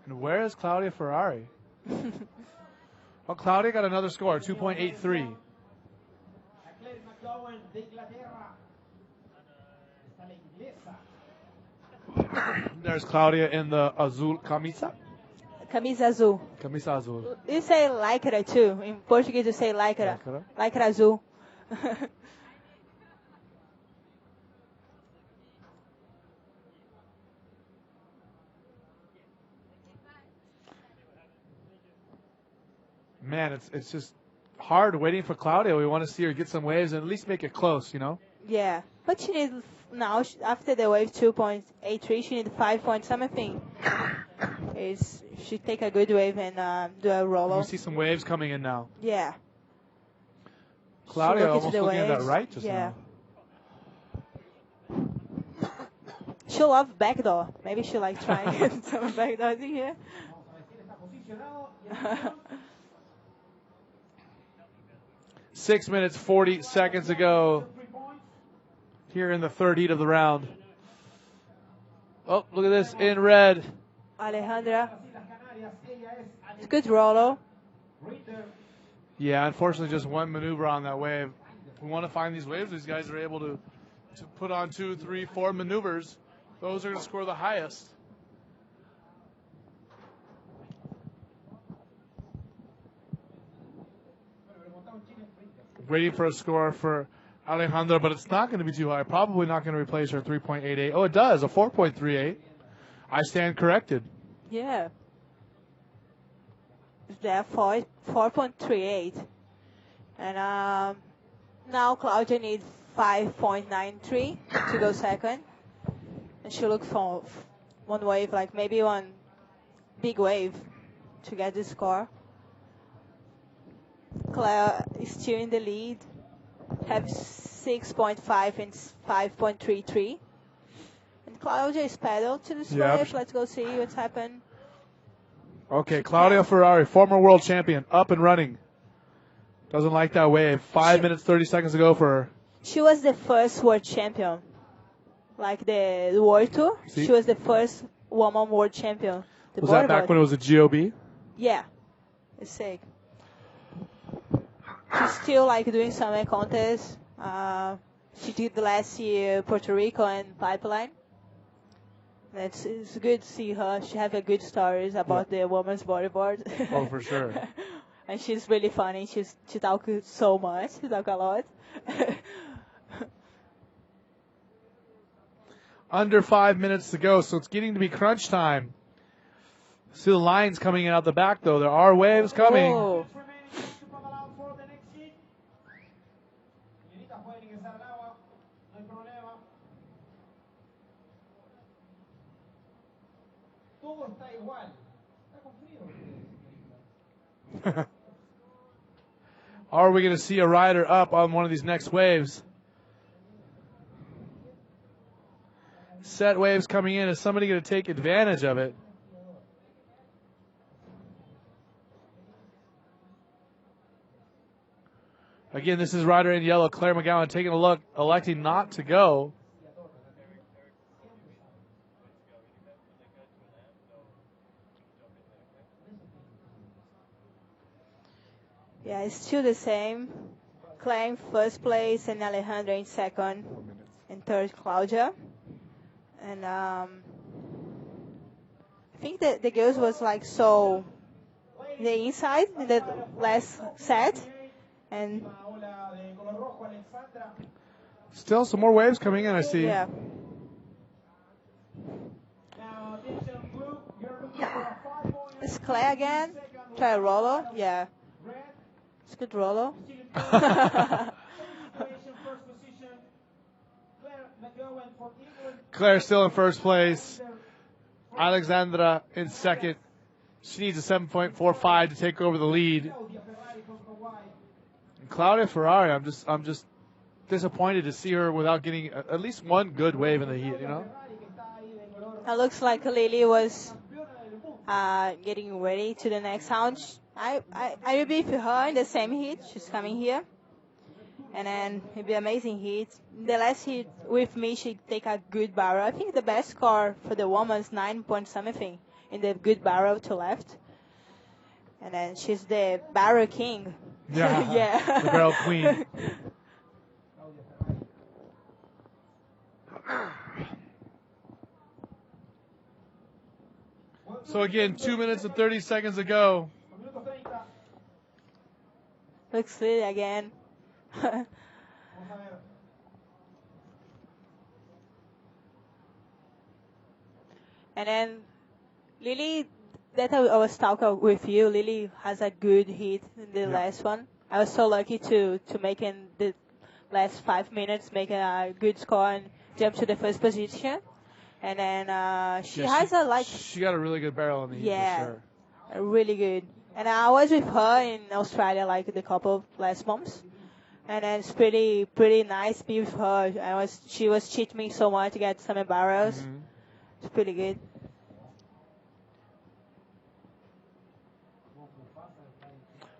And where is Claudia Ferrari? Well, Claudia got another score, 2.83. There's Claudia in the azul camisa. Camisa azul. Camisa azul. You say lycra too. In Portuguese you say lycra. Lycra azul. Man, it's just hard waiting for Claudia. We want to see her get some waves and at least make it close, you know? Yeah, but she needs now after the wave 2.83, she needs 5 point something. She take a good wave and do a roll. We see some waves coming in now. Yeah. Claudia almost looking at that right just now. She love backdoor. Maybe she like trying some backdoors in here. 6 minutes, 40 seconds to go here in the third heat of the round. Oh, look at this in red. Alejandra. It's good roller. Yeah, unfortunately just one maneuver on that wave. We want to find these waves. These guys are able to put on 2, 3, 4 maneuvers. Those are going to score the highest. Waiting for a score for Alejandra, but it's not going to be too high. Probably not going to replace her 3.88. Oh, it does, a 4.38. I stand corrected. Yeah. They're 4.38. And now Claudia needs 5.93 to go second. And she looks for one wave, like maybe one big wave to get the score. Claire is still in the lead. Have 6.5 and 5.33. And Claudia is pedal to this wave. Let's go see what's happened. Okay, Claudia Ferrari, former world champion, up and running. Doesn't like that wave. 5 minutes, 30 seconds to go for her. She was the first world champion. Like the World Tour. See? She was the first woman world champion. Was that back when it was a GOB? Yeah. It's sick. She's still like doing some contests. She did last year Puerto Rico and Pipeline. It's good to see her. She have a good stories about the women's bodyboard. Oh, for sure. And she's really funny. She talks so much. She talks a lot. Under 5 minutes to go, so it's getting to be crunch time. See the lines coming in out the back, though. There are waves coming. Whoa. Or are we going to see a rider up on one of these next waves? Set waves coming in. Is somebody going to take advantage of it? Again, this is rider in yellow, Claire McGowan, taking a look, electing not to go. Yeah, it's still the same. Claire in first place and Alejandra in second, and third Claudia. And I think that the girls was like so the inside in the last set, and still some more waves coming in, I see. yeah. It's Claire again. Try a Rolo. Yeah. It's good Rolo. Claire still in first place. Alexandra in second. She needs a 7.45 to take over the lead. And Claudia Ferrari, I'm just disappointed to see her without getting at least one good wave in the heat, you know? It looks like Lily was getting ready to the next round. I will be for her in the same heat. She's coming here. And then it'll be amazing heat. The last heat with me, she take a good barrel. I think the best score for the woman is 9 point something in the good barrel to left. And then she's the barrel king. Yeah, yeah. The barrel queen. So again, 2 minutes and 30 seconds to go. Looks Lily again. And then Lily, that I was talking with you, Lily has a good hit in the last one. I was so lucky to make in the last 5 minutes, make a good score and jump to the first position. And then she has a like... She got a really good barrel in the heat for sure. Really good. And I was with her in Australia like the couple of last months. And then it's pretty nice to be with her. She was cheating me so much to get some barrels. Mm-hmm. It's pretty good.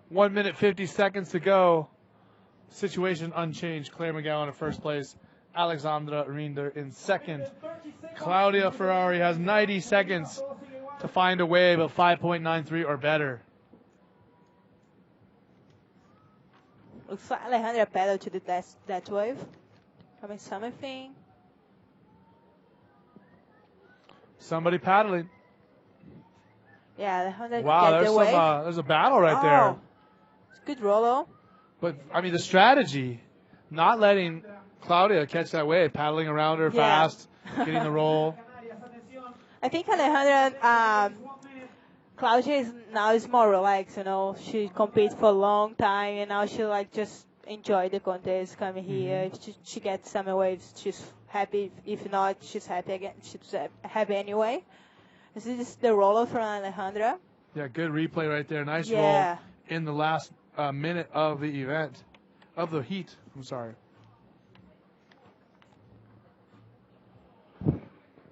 One minute, 50 seconds to go. Situation unchanged. Claire McGowan in first place. Alexandra Rinder in second. Claudia Ferrari has 90 seconds to find a wave of 5.93 or better. Looks like Alejandra pedaled to that wave. Coming something. Somebody paddling. Yeah, Alejandra wow, get the wave. There's a battle right there. It's good Rolo. But, I mean, the strategy, not letting Claudia catch that wave, paddling around her fast, getting the roll. I think Alejandra, Claudia is more relaxed, you know. She competes for a long time, and now she like just enjoy the contest, coming here. If she gets some waves, she's happy. If not, she's happy again. She's happy anyway. This is the roller from Alejandra. Yeah, good replay right there. Nice roll in the last minute of the event, of the heat. I'm sorry.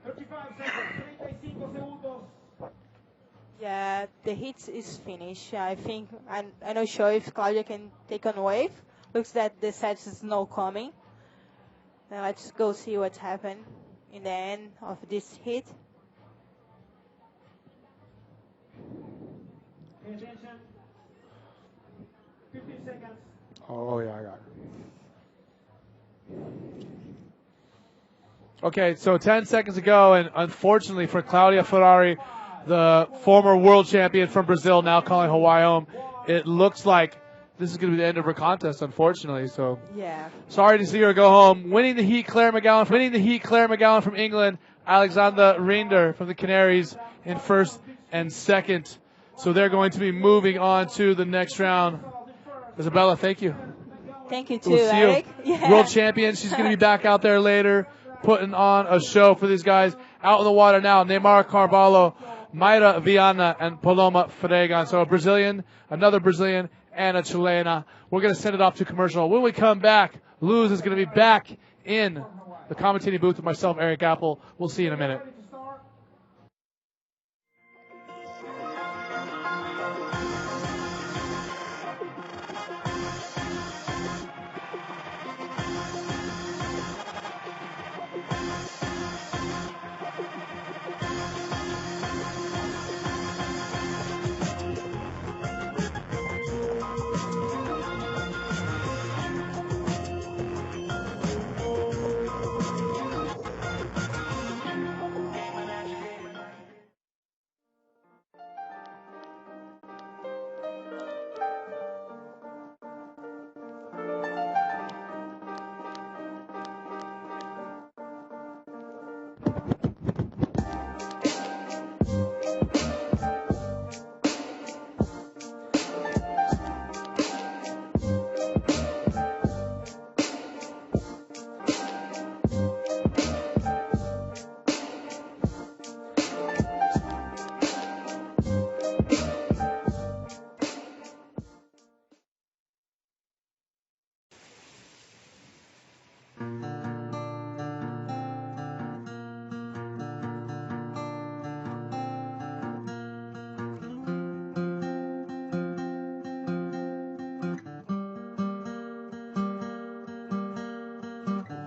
35 seconds, 35 segundos. Yeah, the heat is finished. I think I'm not sure if Claudia can take on wave. Looks that the set is no coming. Now let's go see what's happened in the end of this heat. Pay attention. 15 seconds. Oh, yeah, I got it. Okay, so 10 seconds to go, and unfortunately for Claudia Ferrari, the former world champion from Brazil, now calling Hawaii home, it looks like this is going to be the end of her contest, unfortunately. So, sorry to see her go home. Winning the heat, Claire McGowan from England. Alexandra Rinder from the Canaries in first and second. So they're going to be moving on to the next round. Isabella, thank you. Thank you too, We'll see Eric. you. World champion. She's going to be back out there later, putting on a show for these guys. Out in the water now, Neymar Carvalho, Mayra Viana and Paloma Fregan. So a Brazilian, another Brazilian, and a Chilena. We're going to send it off to commercial. When we come back, Luz is going to be back in the commentating booth with myself, Eric Apple. We'll see you in a minute.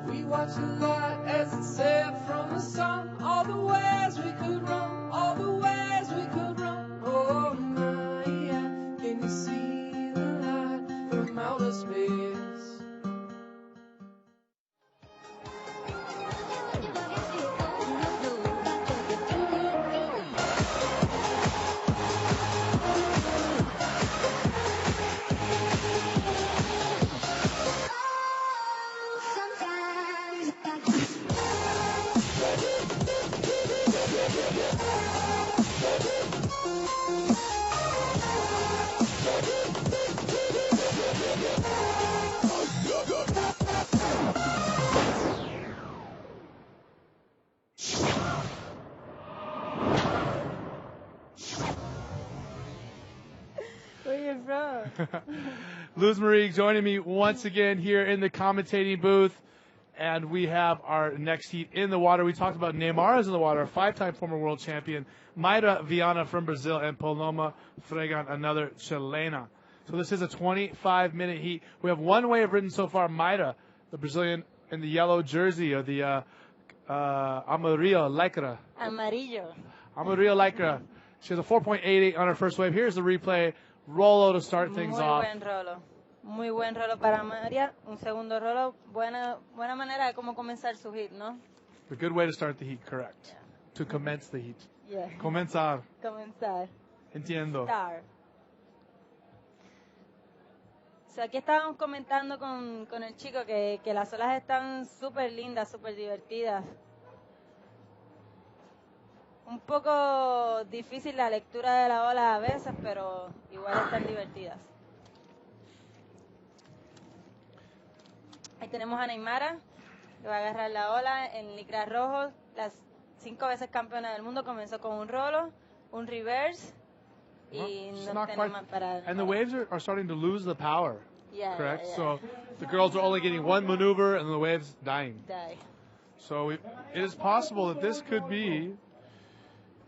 We watched the light as it set from the sun. All the ways we could run, all the ways we could run. Oh my, yeah. Can you see the light from outer space? Where you from? Luz Marie joining me once again here in the commentating booth. And we have our next heat in the water. We talked about Neymar's in the water, a 5-time former world champion, Mayra Viana from Brazil, and Paloma Fregan, another Chilena. So this is a 25-minute heat. We have one wave ridden so far. Mayra, the Brazilian in the yellow jersey, or the Amarillo Lycra. Amarillo. Amarillo Lycra. She has a 4.88 on her first wave. Here's the replay. Rolo to start things off. Muy buen rolo. Muy buen rolo para María. Un segundo rolo. Buena manera de cómo comenzar su hit, ¿no? A good way to start the heat, correct. Yeah. To commence the heat. Yeah. Comenzar. Comenzar. Entiendo. Start. So, aquí estábamos comentando con el chico que las olas están súper lindas, súper divertidas. Un poco difícil la lectura de la ola a veces, pero igual están divertidas. Ahí tenemos a Neymara, que va a agarrar la ola en licra rojo. Las 5 veces campeona del mundo comenzó con un rolo, un reverse, y no tenemos para... And the waves are starting to lose the power, yeah, correct? Yeah. So the girls are only getting one maneuver and the waves dying. Die. So it is possible that this could be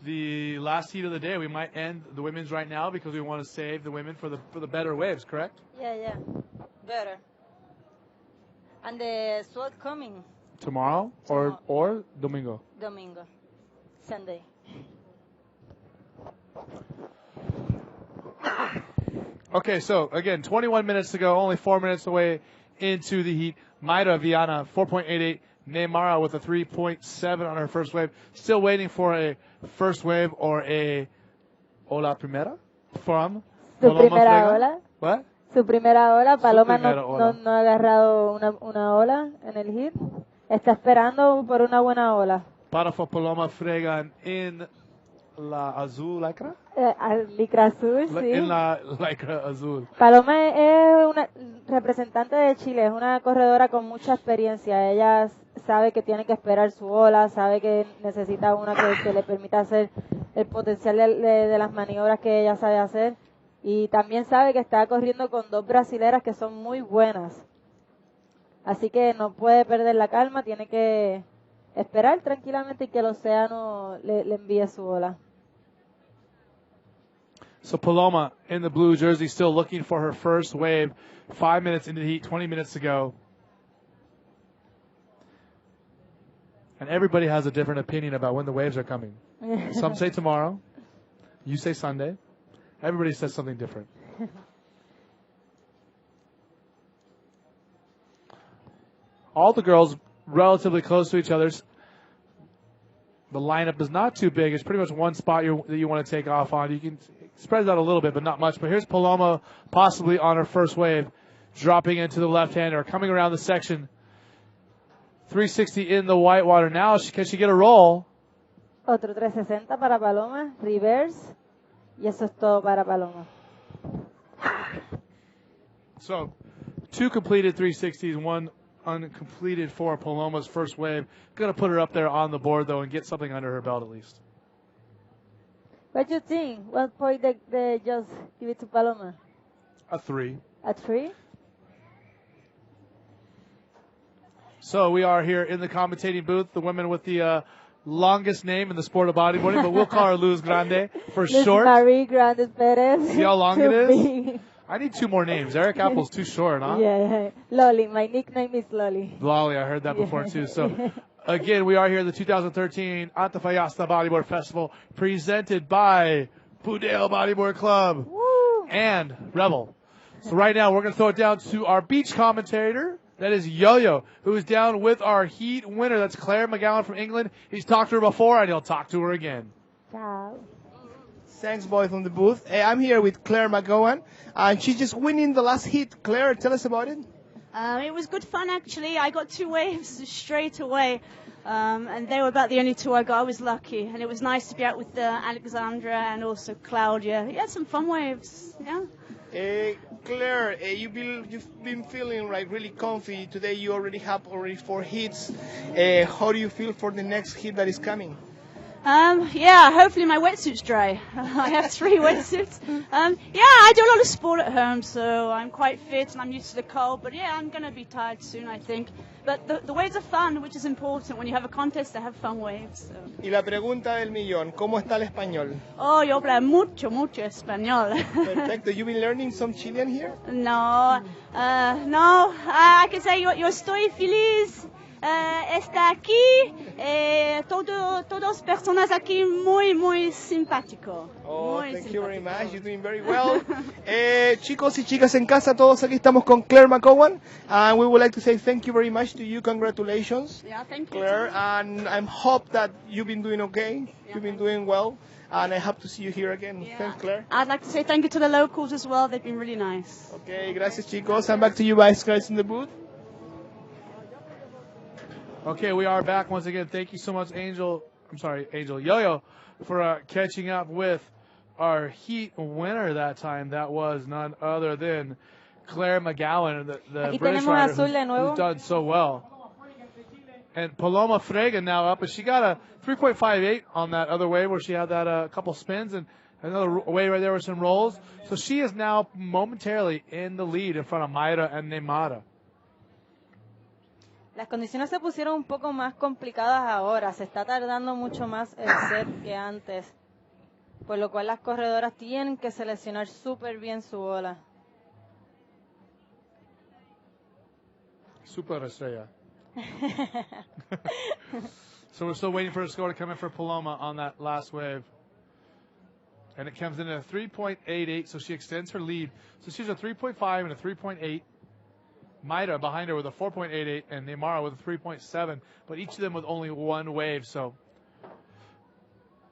the last heat of the day. We might end the women's right now because we want to save the women for the better waves, correct? Yeah, better. And the swell coming. Tomorrow or Domingo? Domingo. Sunday. Okay, so again, 21 minutes to go, only 4 minutes away into the heat. Mayra Viana, 4.88. Neymara with a 3.7 on her first wave. Still waiting for a first wave or a ola primera from Su Paloma primera Fregan. ola. What? Su primera ola. Paloma primera ola. No ha agarrado una ola en el hit. Está esperando por una buena ola. Para for Paloma Fregan in la azul lycra? Licra azul, sí. En la lycra azul. Paloma es una representante de Chile, es una corredora con mucha experiencia. Ella sabe que tiene que esperar su ola, sabe que necesita una que le permita hacer el potencial de las maniobras que ella sabe hacer. Y también sabe que está corriendo con dos brasileras que son muy buenas. Así que no puede perder la calma, tiene que esperar tranquilamente y que el océano le envíe su ola. So Paloma in the blue jersey still looking for her first wave. 5 minutes into the heat, 20 minutes to go. And everybody has a different opinion about when the waves are coming. Some say tomorrow. You say Sunday. Everybody says something different. All the girls relatively close to each other. The lineup is not too big. It's pretty much one spot that you want to take off on. You can spread it out a little bit, but not much. But here's Paloma possibly on her first wave, dropping into the left-hander, coming around the section. 360 in the whitewater. Now, can she get a roll? Otro 360 para Paloma, reverse. Y eso es todo para Paloma. So, 2 completed 360s, 1 uncompleted for Paloma's first wave. Going to put her up there on the board, though, and get something under her belt at least. What do you think? What point they just give it to Paloma? A 3. A 3? So we are here in the commentating booth, the women with the longest name in the sport of bodyboarding, but we'll call her Luz Grande for Luz short. Marie Grandes Perez. See how long it is? Big. I need 2 more names. Eric Apple's too short, huh? Yeah. Lolly. My nickname is Lolly. Lolly, I heard that before too. So, again, we are here at the 2013 Antofagasta Bodyboard Festival, presented by Budeo Bodyboard Club and Rebel. So right now, we're going to throw it down to our beach commentator. That is Yo-Yo, who is down with our heat winner. That's Claire McGowan from England. He's talked to her before, and he'll talk to her again. Ciao. Thanks, boy, from the booth. I'm here with Claire McGowan, and she's just winning the last heat. Claire, tell us about it. It was good fun, actually. I got 2 waves straight away, and they were about the only 2 I got. I was lucky, and it was nice to be out with Alexandra and also Claudia. Yeah, some fun waves, yeah. Claire, you've been feeling like really comfy. Today you already have 4 hits. How do you feel for the next hit that is coming? Yeah, hopefully my wetsuit's dry. I have 3 wetsuits. Yeah, I do a lot of sport at home, so I'm quite fit and I'm used to the cold. But yeah, I'm going to be tired soon, I think. But the waves are fun, which is important. When you have a contest, they have fun waves. So. Y la pregunta del millón, ¿cómo está el español? Oh, yo hablo mucho español. Perfecto. You've been learning some Chilean here? No, no. I can say yo estoy feliz. Está aquí, todas personas aquí muy simpático. Oh, muy thank simpático. you very much. You're doing very well. Chicos y chicas en casa, todos aquí estamos con Claire McGowan, and we would like to say thank you very much to you. Congratulations, yeah, thank you, Claire, and I hope that you've been doing okay. Yeah, you've been doing well, and I hope to see you here again. Yeah. Thanks, Claire. I'd like to say thank you to the locals as well. They've been really nice. Okay, gracias, chicos. And back to you guys in the booth. Okay, we are back once again. Thank you so much, Angel Yo-Yo, for catching up with our heat winner that time. That was none other than Claire McGowan, the British rider who's done so well. And Paloma Frega now up, and she got a 3.58 on that other wave where she had that couple spins and another wave right there with some rolls. So she is now momentarily in the lead in front of Mayra and Neymara. Las condiciones se pusieron un poco más complicadas ahora, se está tardando mucho más el set que antes, por lo cual las corredoras tienen que seleccionar súper bien su ola. Super estrella. So we're still waiting for a score to come in for Paloma on that last wave. And it comes in at a 3.88, so she extends her lead. So she's a 3.5 and a 3.8. Mayra behind her with a 4.88 and Neymara with a 3.7, but each of them with only 1 wave. So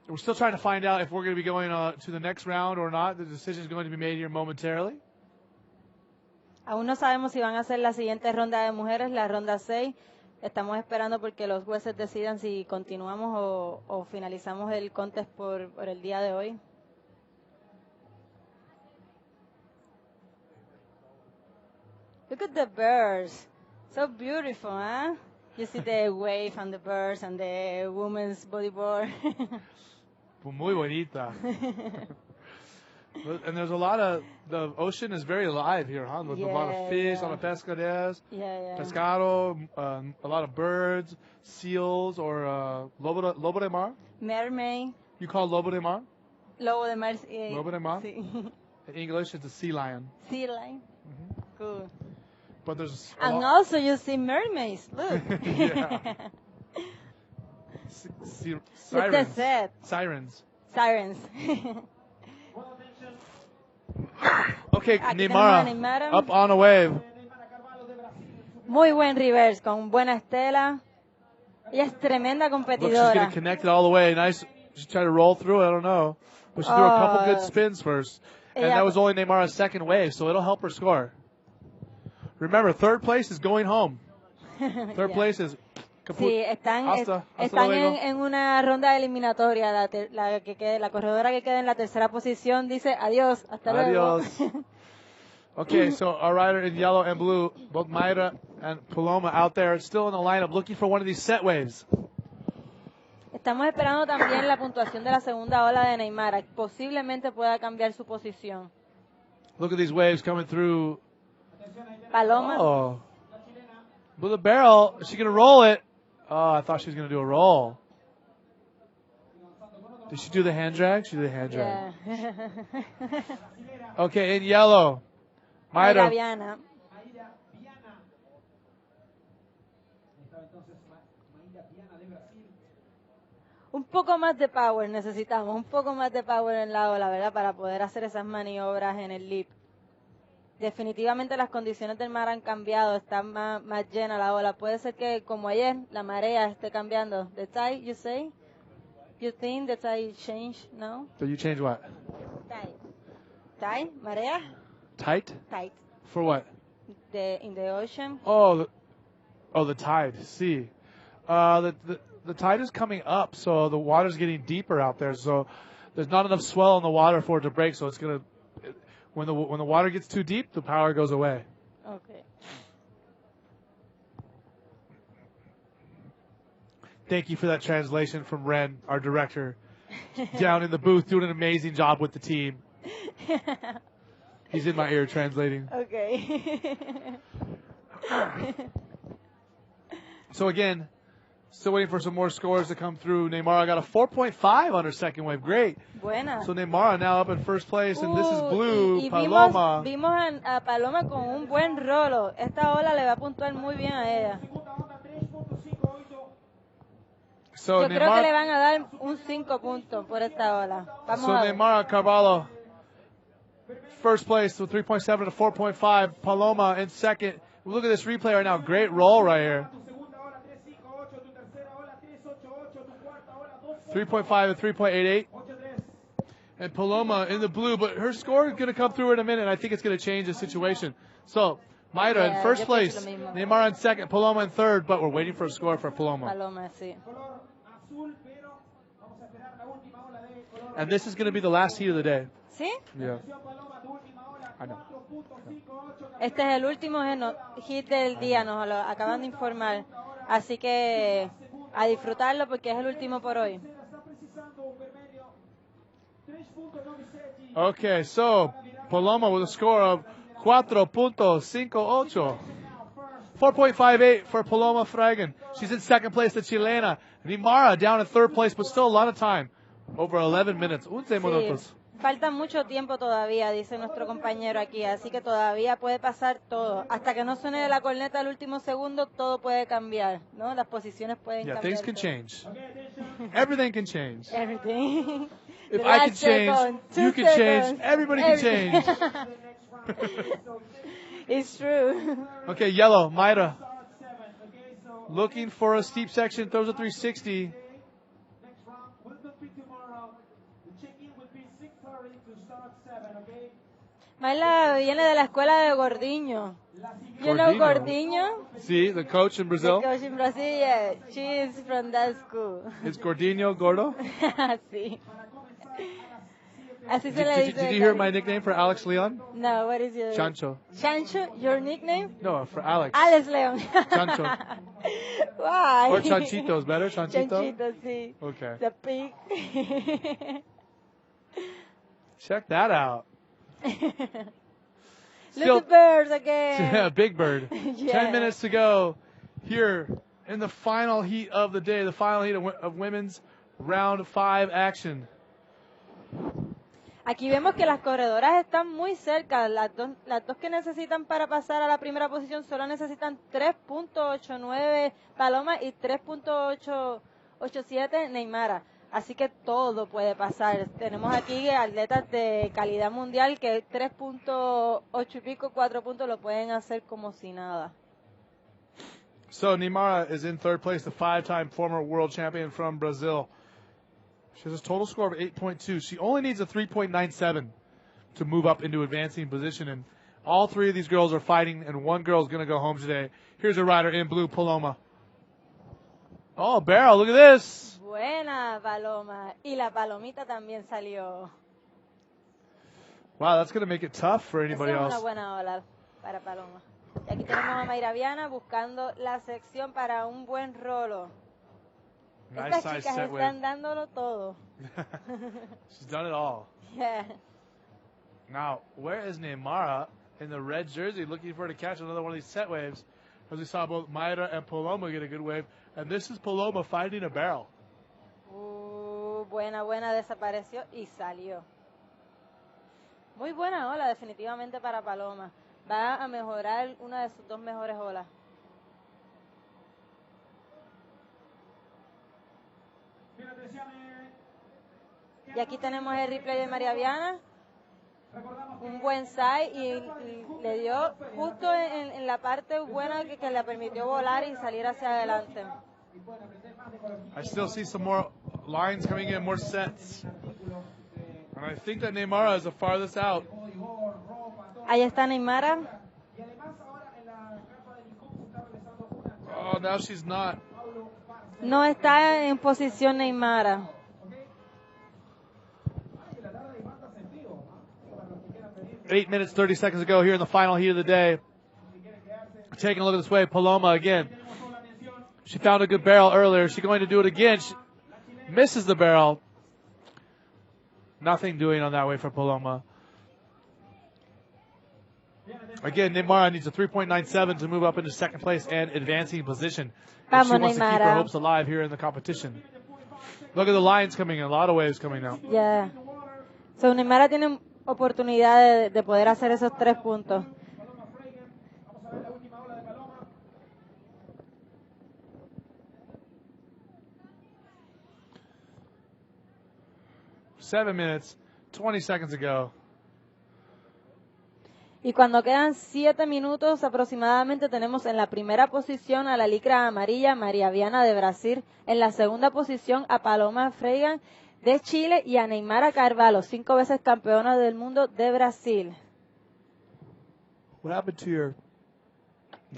we're still trying to find out if we're going to be going to the next round or not. The decision is going to be made here momentarily. Aún no sabemos si van a hacer la siguiente ronda de mujeres, la ronda 6. Estamos esperando porque los jueces decidan si continuamos o finalizamos el contest por el día de hoy. Look at the birds. So beautiful, huh? You see the wave and the birds and the women's bodyboard. Muy bonita. And there's a lot of, the ocean is very alive here, huh? There's a lot of fish, a lot of pescadores, pescado, a lot of birds, seals, or lobo de mar. Mermaid. You call lobo de mar? Lobo de mar. Lobo de mar? Sí. In English, it's a sea lion. Sea lion. Cool. But there's and also you see mermaids. Look. Sirens. Sirens. Okay, Neymar up on a wave. Muy buen reverse con buena estela. Ella es tremenda Look, she's competidora. going to connect it all the way. Nice. She's trying to roll through it. I don't know. But she threw a couple good spins first. And that was only Neymar's second wave, so it'll help her score. Remember, third place is going home. Third place is kaput. Sí, están en una ronda eliminatoria. La corredora que queda en la tercera posición dice adiós, hasta luego. Okay, so our rider in yellow and blue, both Mayra and Paloma out there, still in the lineup, looking for one of these set waves. Estamos esperando también la puntuación de la segunda ola de Neymar. Posiblemente pueda cambiar su posición. Look at these waves coming through. Paloma. Oh. With a barrel. Is she going to roll it? Oh, I thought she was going to do a roll. Did she do the hand drag? She did the hand drag. Yeah. Okay, in yellow. Mayra. Viana. Un poco más de power necesitamos, un poco más de power en la ola, ¿verdad? Para poder hacer esas maniobras en el lip. Definitivamente las condiciones del mar han cambiado, está más llena la ola. Puede ser que, como ayer, la marea esté cambiando. The tide, you say? You think the tide changed now? So you change what? Tide. Tide? Marea? Tight? Tide. For what? In the ocean. Oh, the tide. See. The tide is coming up, so the water's getting deeper out there. So there's not enough swell in the water for it to break. So it's gonna, when the water gets too deep, the power goes away. Okay. Thank you for that translation from Ren, our director, down in the booth doing an amazing job with the team. He's in my ear translating. Okay. So again, still waiting for some more scores to come through. Neymar got a 4.5 on her second wave. Great. Buena. So Neymar now up in first place, and this is blue, Paloma. Vimos a Paloma con un buen rolo. Esta ola le va a puntuar muy bien a ella. So Yo creo que le van a dar un 5 puntos por esta ola. Vamos a ver. Neymar Carvalho, first place with 3.7 to 4.5. Paloma in second. Look at this replay right now. Great roll right here. 3.5 and 3.88. And Paloma in the blue, but her score is going to come through in a minute, and I think it's going to change the situation. So, Mayra in first place, Neymar in second, Paloma in third, but we're waiting for a score for Paloma. Paloma, sí. And this is going to be the last heat of the day. ¿Sí? Yeah. I know. Este es el último hit del día, nos lo acaban de informar. Así que a disfrutarlo porque es el último por hoy. Okay, so Paloma with a score of 4.58. 4.58 for Paloma Fragan. She's in second place, the Chilena. Neymar down in third place, but still a lot of time. Over 11 minutes. 11 minutos. Falta mucho tiempo todavía, dice nuestro compañero aquí, así que todavía puede pasar todo. Hasta que no suene la corneta al último segundo, todo puede cambiar, ¿no? Las posiciones pueden cambiar. Things can change. Everything can change. Everything. If I can change, you can change, everybody can change. It's true. Okay, yellow, Mayra. Looking for a steep section, throws a 360. Mayla viene de la escuela de Gordiño. You know Gordiño? Sí, the coach in Brazil. The coach in Brazil, yeah. She is from that school. It's Gordinho Gordo? Sí. Así se le dice. Did you hear my nickname for Alex Leon? No, what is your... Chancho. Chancho, your nickname? No, for Alex. Alex Leon. Chancho. Why? Or Chanchito is better, Chanchito? Chanchito, sí. Okay. The pig. Check that out. Little birds again. Yeah, big bird. Yeah. 10 minutes to go here in the final heat of the day, the final heat of women's round 5 action. Aquí vemos que las corredoras están muy cerca. Las dos que necesitan para pasar a la primera posición solo necesitan 3.89 Paloma y 3.87 Neymara. Así que todo puede pasar. Tenemos aquí atletas de calidad mundial que 3.8 y pico, 4 puntos lo pueden hacer como si nada. So Neymara is in third place, the 5-time former world champion from Brazil. She has a total score of 8.2. She only needs a 3.97 to move up into advancing position. And all three of these girls are fighting, and one girl is going to go home today. Here's a rider in blue, Paloma. Oh, barrel, look at this. Buena Paloma. Y la palomita también salió. Wow, that's going to make it tough for anybody Esa es else. una buena ola para Paloma. Y aquí tenemos a Mayra Viana buscando la sección para un buen rolo. Nice Estas size chicas set están wave. dándolo todo. She's done it all. Yeah. Now, where is Neymara in the red jersey looking for her to catch another one of these set waves? As we saw both Mayra and Paloma get a good wave. And this is Paloma finding a barrel. Buena, desapareció y salió. Muy buena ola definitivamente para Paloma. Va a mejorar una de sus dos mejores olas. Y aquí tenemos el replay de María Viana. Un buen side y le dio justo en la parte buena que le permitió volar y salir hacia adelante. I still see some more lines coming in, more sets. And I think that Neymara is the farthest out. Ahí está Neymara. Oh, now she's not. No está en posición Neymara. 8 minutes, 30 seconds to go here in the final heat of the day. Taking a look at this wave, Paloma again. She found a good barrel earlier. She's going to do it again. She misses the barrel. Nothing doing on that wave for Paloma. Again, Neymara needs a 3.97 to move up into second place and advancing position. If she wants to keep her hopes alive here in the competition. Look at the lines coming in. A lot of waves coming out. Yeah. So Neymara tiene oportunidad de poder hacer esos 3 puntos. Seven minutes, 20 seconds ago. Y cuando quedan 7 minutos aproximadamente tenemos en la primera posición a la licra amarilla María Viana de Brasil, en la segunda posición a Paloma Freigan de Chile y a Neymara Carvalho, 5 veces campeona del mundo de Brasil. What happened to your?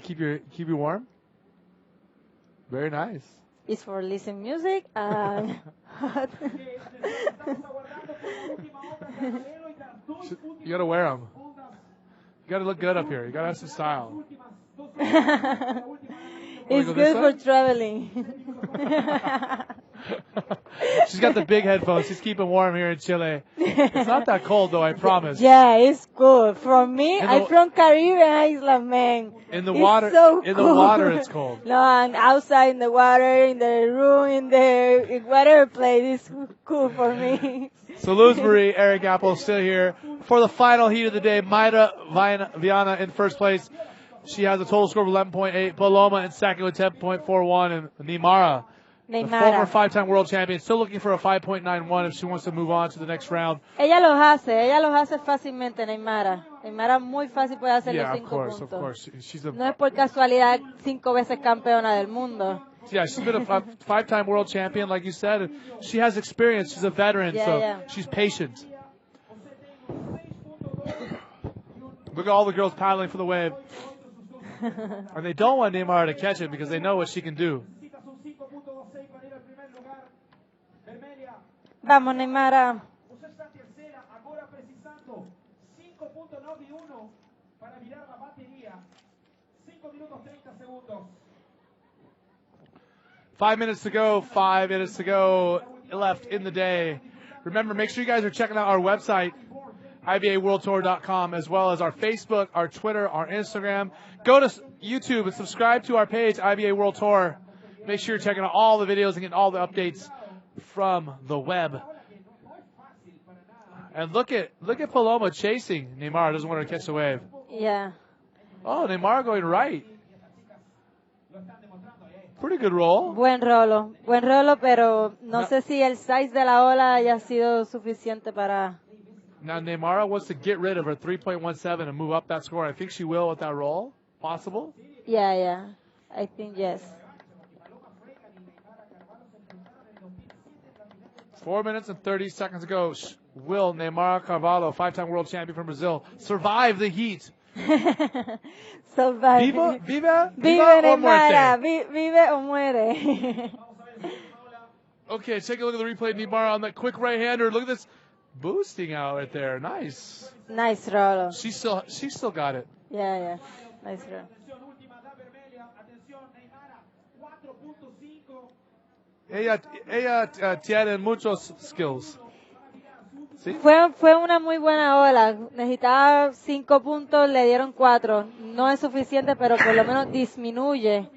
Keep you warm? Very nice. It's for listen music and You gotta wear them. You gotta look good up here. You gotta have some style. It's good for traveling. She's got the big headphones. She's keeping warm here in Chile. It's not that cold though, I promise. Yeah, it's good. For me, I'm from Caribbean island, man. In the It's water, so in the cold. water, it's cold. No, and outside in the water, in the room, in whatever place, it's cool for me. So Luz Marie, Eric Apple still here for the final heat of the day. Mayra Viana in first place. She has a total score of 11.8. Paloma in second with 10.41. And Neymara, the former 5-time world champion, still looking for a 5.91 if she wants to move on to the next round. Ella los hace fácilmente, Neymara. Neymara muy fácil puede hacer los 5 puntos. Of course. She's a, No es por casualidad 5 veces campeona del mundo. yeah, she's been a 5-time world champion, like you said. She has experience. She's a veteran, so she's patient. Look at all the girls paddling for the wave. And they don't want Neymar to catch it because they know what she can do. Vamos, Neymara. 5.91 para virar la batería. 5 minutos 30 segundos. 5 minutes to go. 5 minutes to go left in the day. Remember, make sure you guys are checking out our website, IBAWorldTour.com, as well as our Facebook, our Twitter, our Instagram. Go to YouTube and subscribe to our page, IBA World Tour. Make sure you're checking out all the videos and getting all the updates from the web. And look at Paloma chasing Neymar. Doesn't want her to catch the wave. Yeah. Oh, Neymar going right. Pretty good roll. Buen rolo, pero no sé si el size de la ola haya sido suficiente para... Now Neymar wants to get rid of her 3.17 and move up that score. I think she will with that roll. Possible? Yeah. I think yes. 4 minutes and 30 seconds ago. Will Neymar Carvalho, 5-time world champion from Brazil, survive the heat? Survive. Viva Vive o muerte? Vive o muere. Okay, take a look at the replay. Neymar on that quick right-hander. Look at this boosting out right there. Nice. Nice rolo. She still got it. Yeah. Nice rolo. Ella tiene muchos skills. ¿Sí? Fue una muy buena ola. Necesitaba 5 puntos, le dieron 4. No es suficiente, pero por lo menos disminuye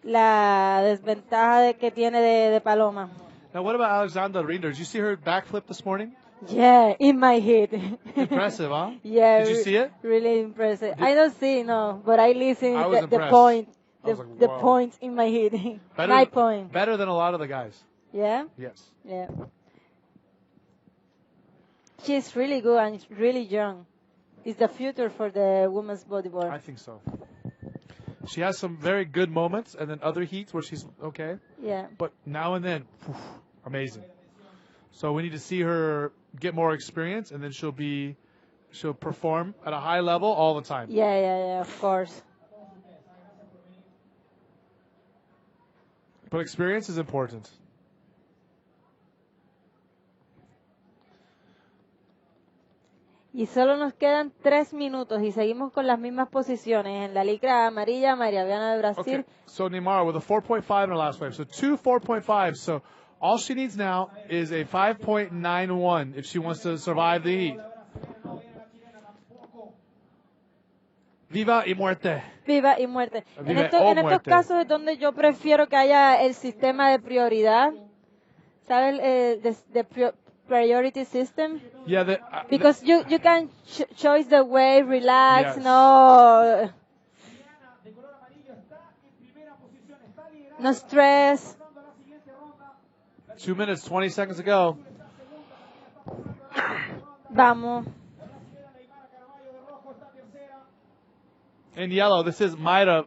la desventaja que tiene de Paloma. Now, what about Alexandra Rinder? Did you see her backflip this morning? Yeah, in my head. Impressive, huh? Yeah. Did you see it? Really impressive. I don't see, no, but I listen the point. The point in my head. My point. Better than a lot of the guys. Yeah? Yes. Yeah. She's really good and really young. It's the future for the women's bodyboard. I think so. She has some very good moments and then other heats where she's okay. Yeah. But now and then, amazing. So we need to see her get more experience and then she'll perform at a high level all the time. Yeah, of course. But experience is important. Y solo nos quedan 3 minutos y seguimos con las mismas posiciones. En la licra amarilla, María Viana de Brasil. Okay. So Neymar with a 4.5 in her last wave. So 2 4.5. So all she needs now is a 5.91 if she wants to survive the heat. Viva y muerte. Viva y muerte. Viva en estos casos es donde yo prefiero que haya el sistema de prioridad. ¿Sabes? The priority system. Yeah. Because you can choose the way, relax, yes. no stress. 2 minutes, 20 seconds to go. Vamos. In yellow, this is Mayra.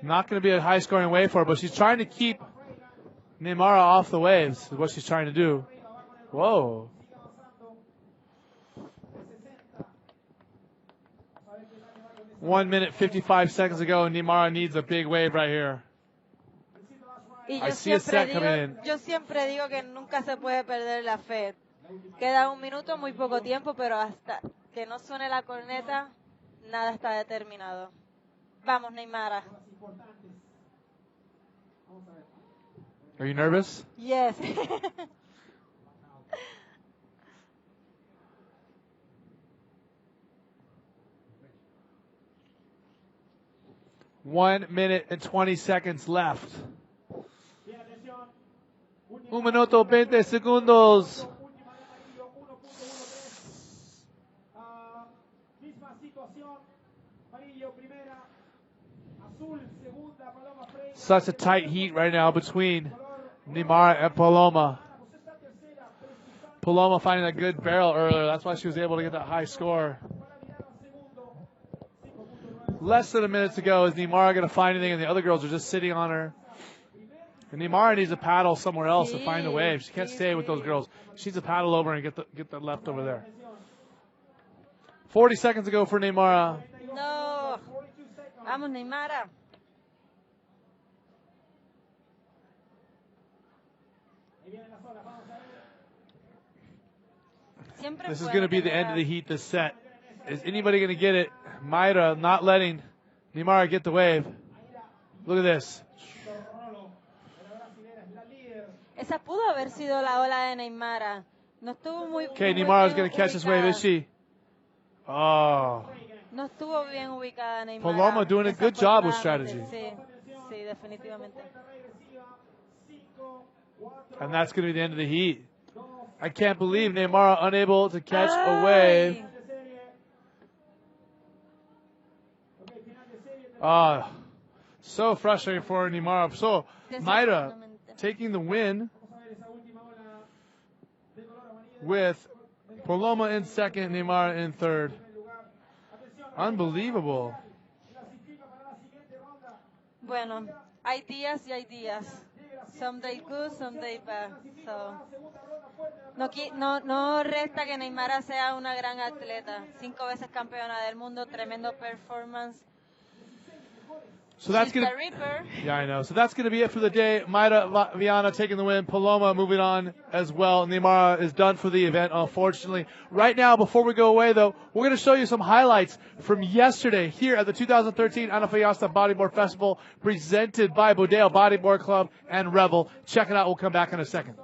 Not going to be a high-scoring wave for her, but she's trying to keep Neymar off the waves, is what she's trying to do. Whoa. One minute, 55 seconds ago, and Neymar needs a big wave right here. I see a set coming in. Yo siempre digo que nunca se puede perder la fe. Queda 1 minuto, muy poco tiempo, pero hasta que no suene la corneta, nada está determinado. Vamos, Neymara. Are you nervous? Yes. One minute and 20 seconds left. 1 minuto 20 segundos. Such a tight heat right now between Neymar and Paloma. Paloma finding a good barrel earlier. That's why she was able to get that high score. Less than a minute to go. Is Neymar going to find anything? And the other girls are just sitting on her. And Neymar needs to paddle somewhere else to find a wave. She can't stay with those girls. She needs to paddle over and get the left over there. 40 seconds to go for Neymar. No. Vamos, Neymara. This is going to be the end of the heat, this set. Is anybody going to get it? Mayra not letting Neymar get the wave. Look at this. Esa pudo haber sido la ola de Neymar. No estuvo muy Okay, muy Neymar is bien going to catch this wave, is ubicada. she? Oh. No estuvo bien ubicada Neymar. Paloma doing a good job with strategy. Sí, sí, definitivamente. And that's going to be the end of the heat. I can't believe Neymar unable to catch a wave. So frustrating for Neymar. So, Mayra taking the win with Paloma in second, Neymar in third. Unbelievable. Bueno, hay días y hay días. Some day good, some day bad. So, no resta que Neymar sea una gran atleta. 5 veces campeona del mundo, tremendo performance. So that's She's gonna, the Reaper. yeah, I know. So that's going to be it for the day. Mayra Viana taking the win. Paloma moving on as well. Neymar is done for the event, unfortunately. Right now, before we go away, though, we're going to show you some highlights from yesterday here at the 2013 Antofagasta Bodyboard Festival, presented by Bodyboard Bodyboard Club and Revel. Check it out. We'll come back in a second.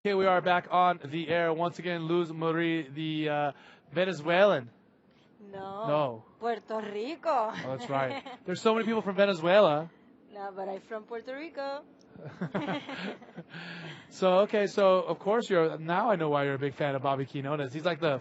Okay, we are back on the air once again. Luz Marie, the Venezuelan. No. Puerto Rico. Oh, that's right. There's so many people from Venezuela. No, but I'm from Puerto Rico. So of course now I know why you're a big fan of Bobby Quinones. He's like the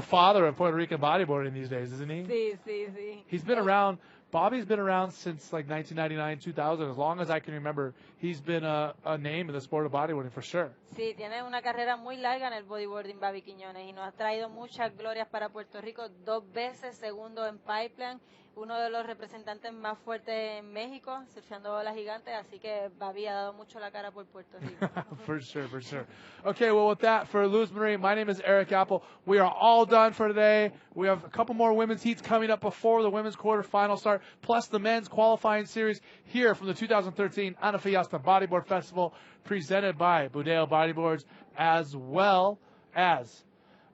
father of Puerto Rican bodyboarding these days, isn't he? Sí. He's been around. Bobby's been around since like 1999, 2000. As long as I can remember, he's been a name in the sport of bodyboarding for sure. Sí, tiene una carrera muy larga en el bodyboarding, Bobby Quiñones, y nos ha traído muchas glorias para Puerto Rico. 2 veces segundo en Pipeline, uno de los representantes más fuertes en México, surfeando olas gigantes, así que Bobby ha dado mucho la cara por Puerto Rico. For sure. Okay, well, with that, for Luz Marie, my name is Eric Apple. We are all done for today. We have a couple more women's heats coming up before the women's quarterfinal start, plus the men's qualifying series here from the 2013 Antofagasta Bodyboard Festival, presented by Bodyboard Bodyboards, as well as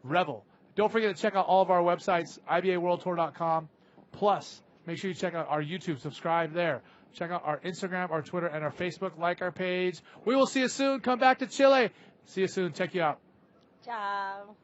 Revel. Don't forget to check out all of our websites, ibaworldtour.com. Plus, make sure you check out our YouTube, subscribe there. Check out our Instagram, our Twitter, and our Facebook. Like our page. We will see you soon. Come back to Chile. See you soon. Check you out. Ciao.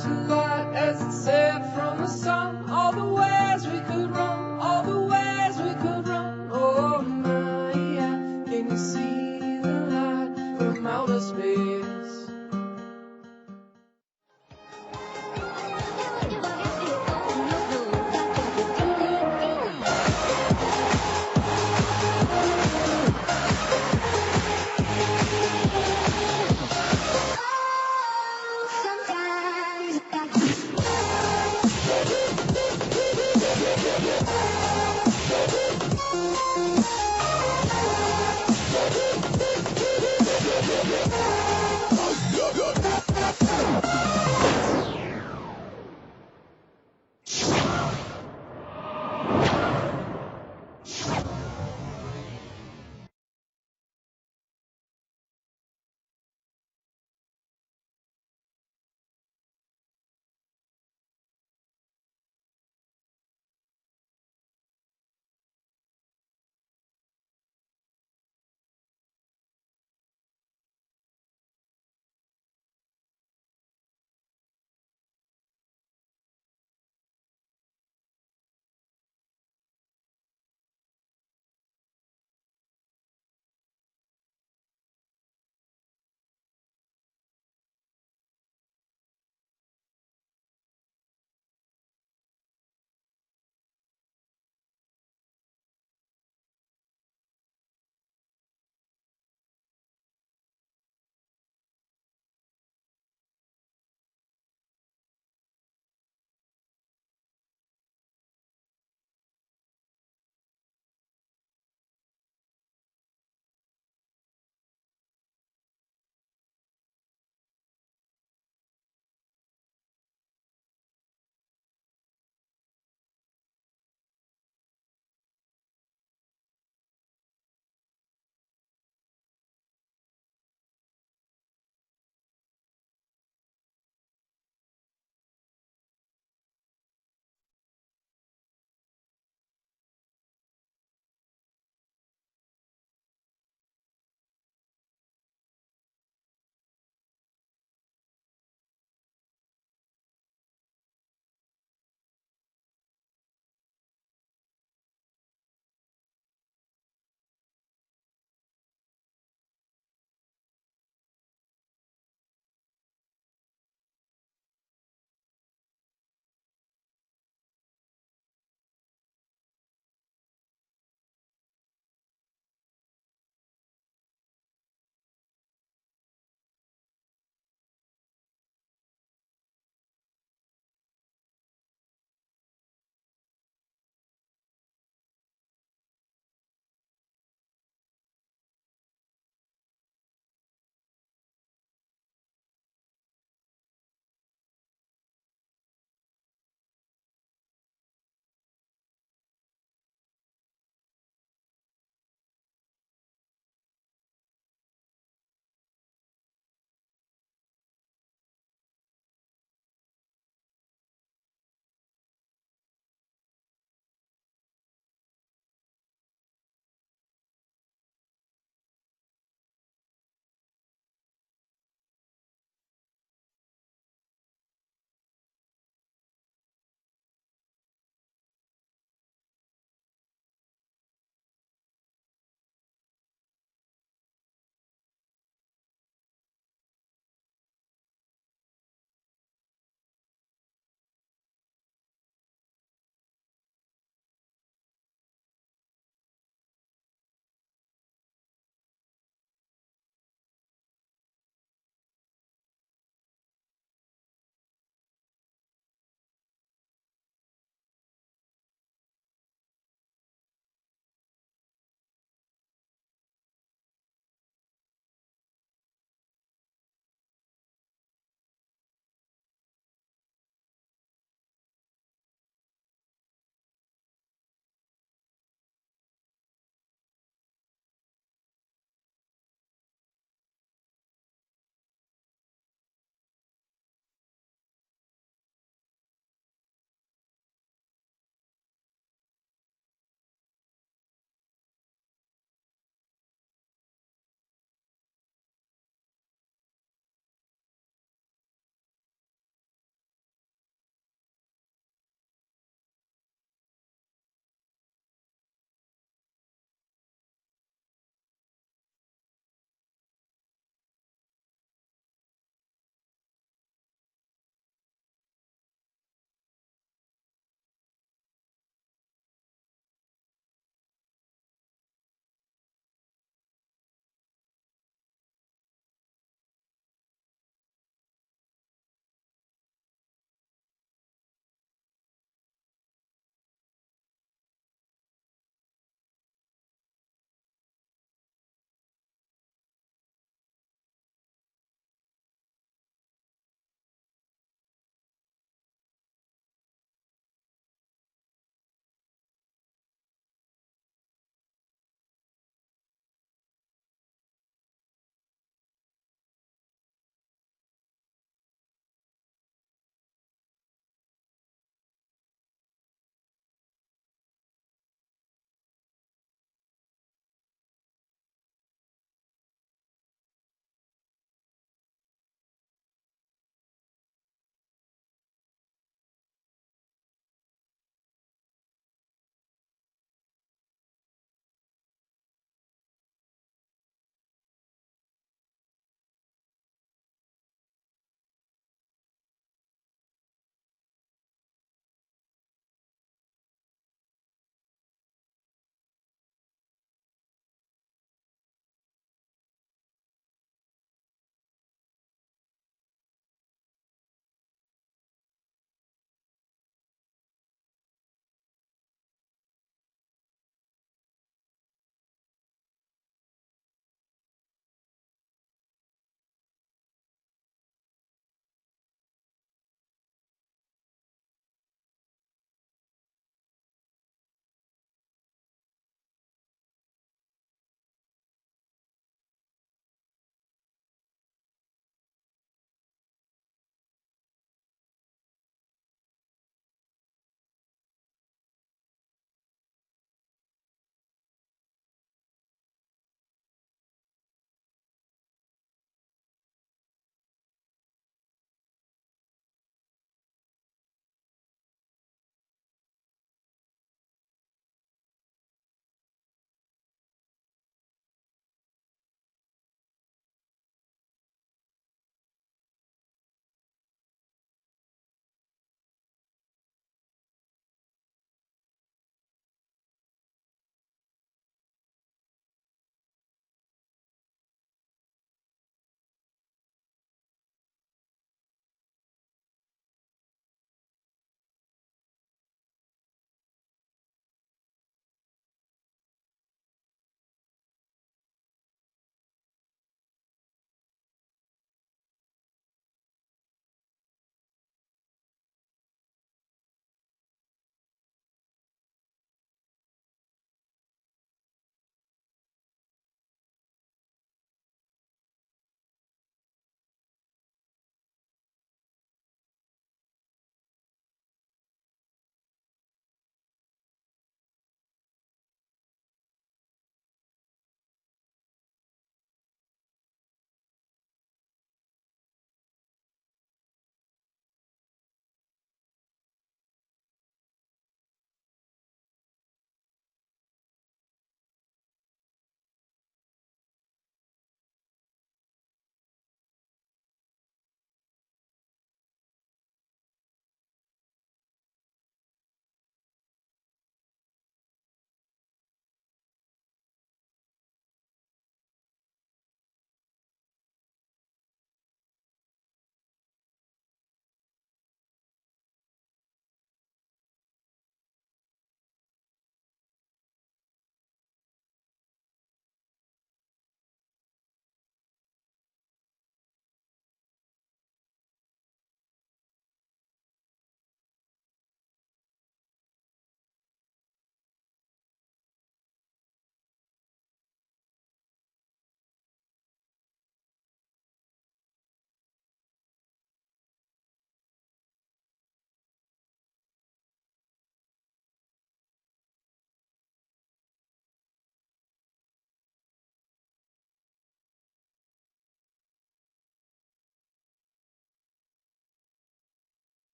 such a light as it said from the sun.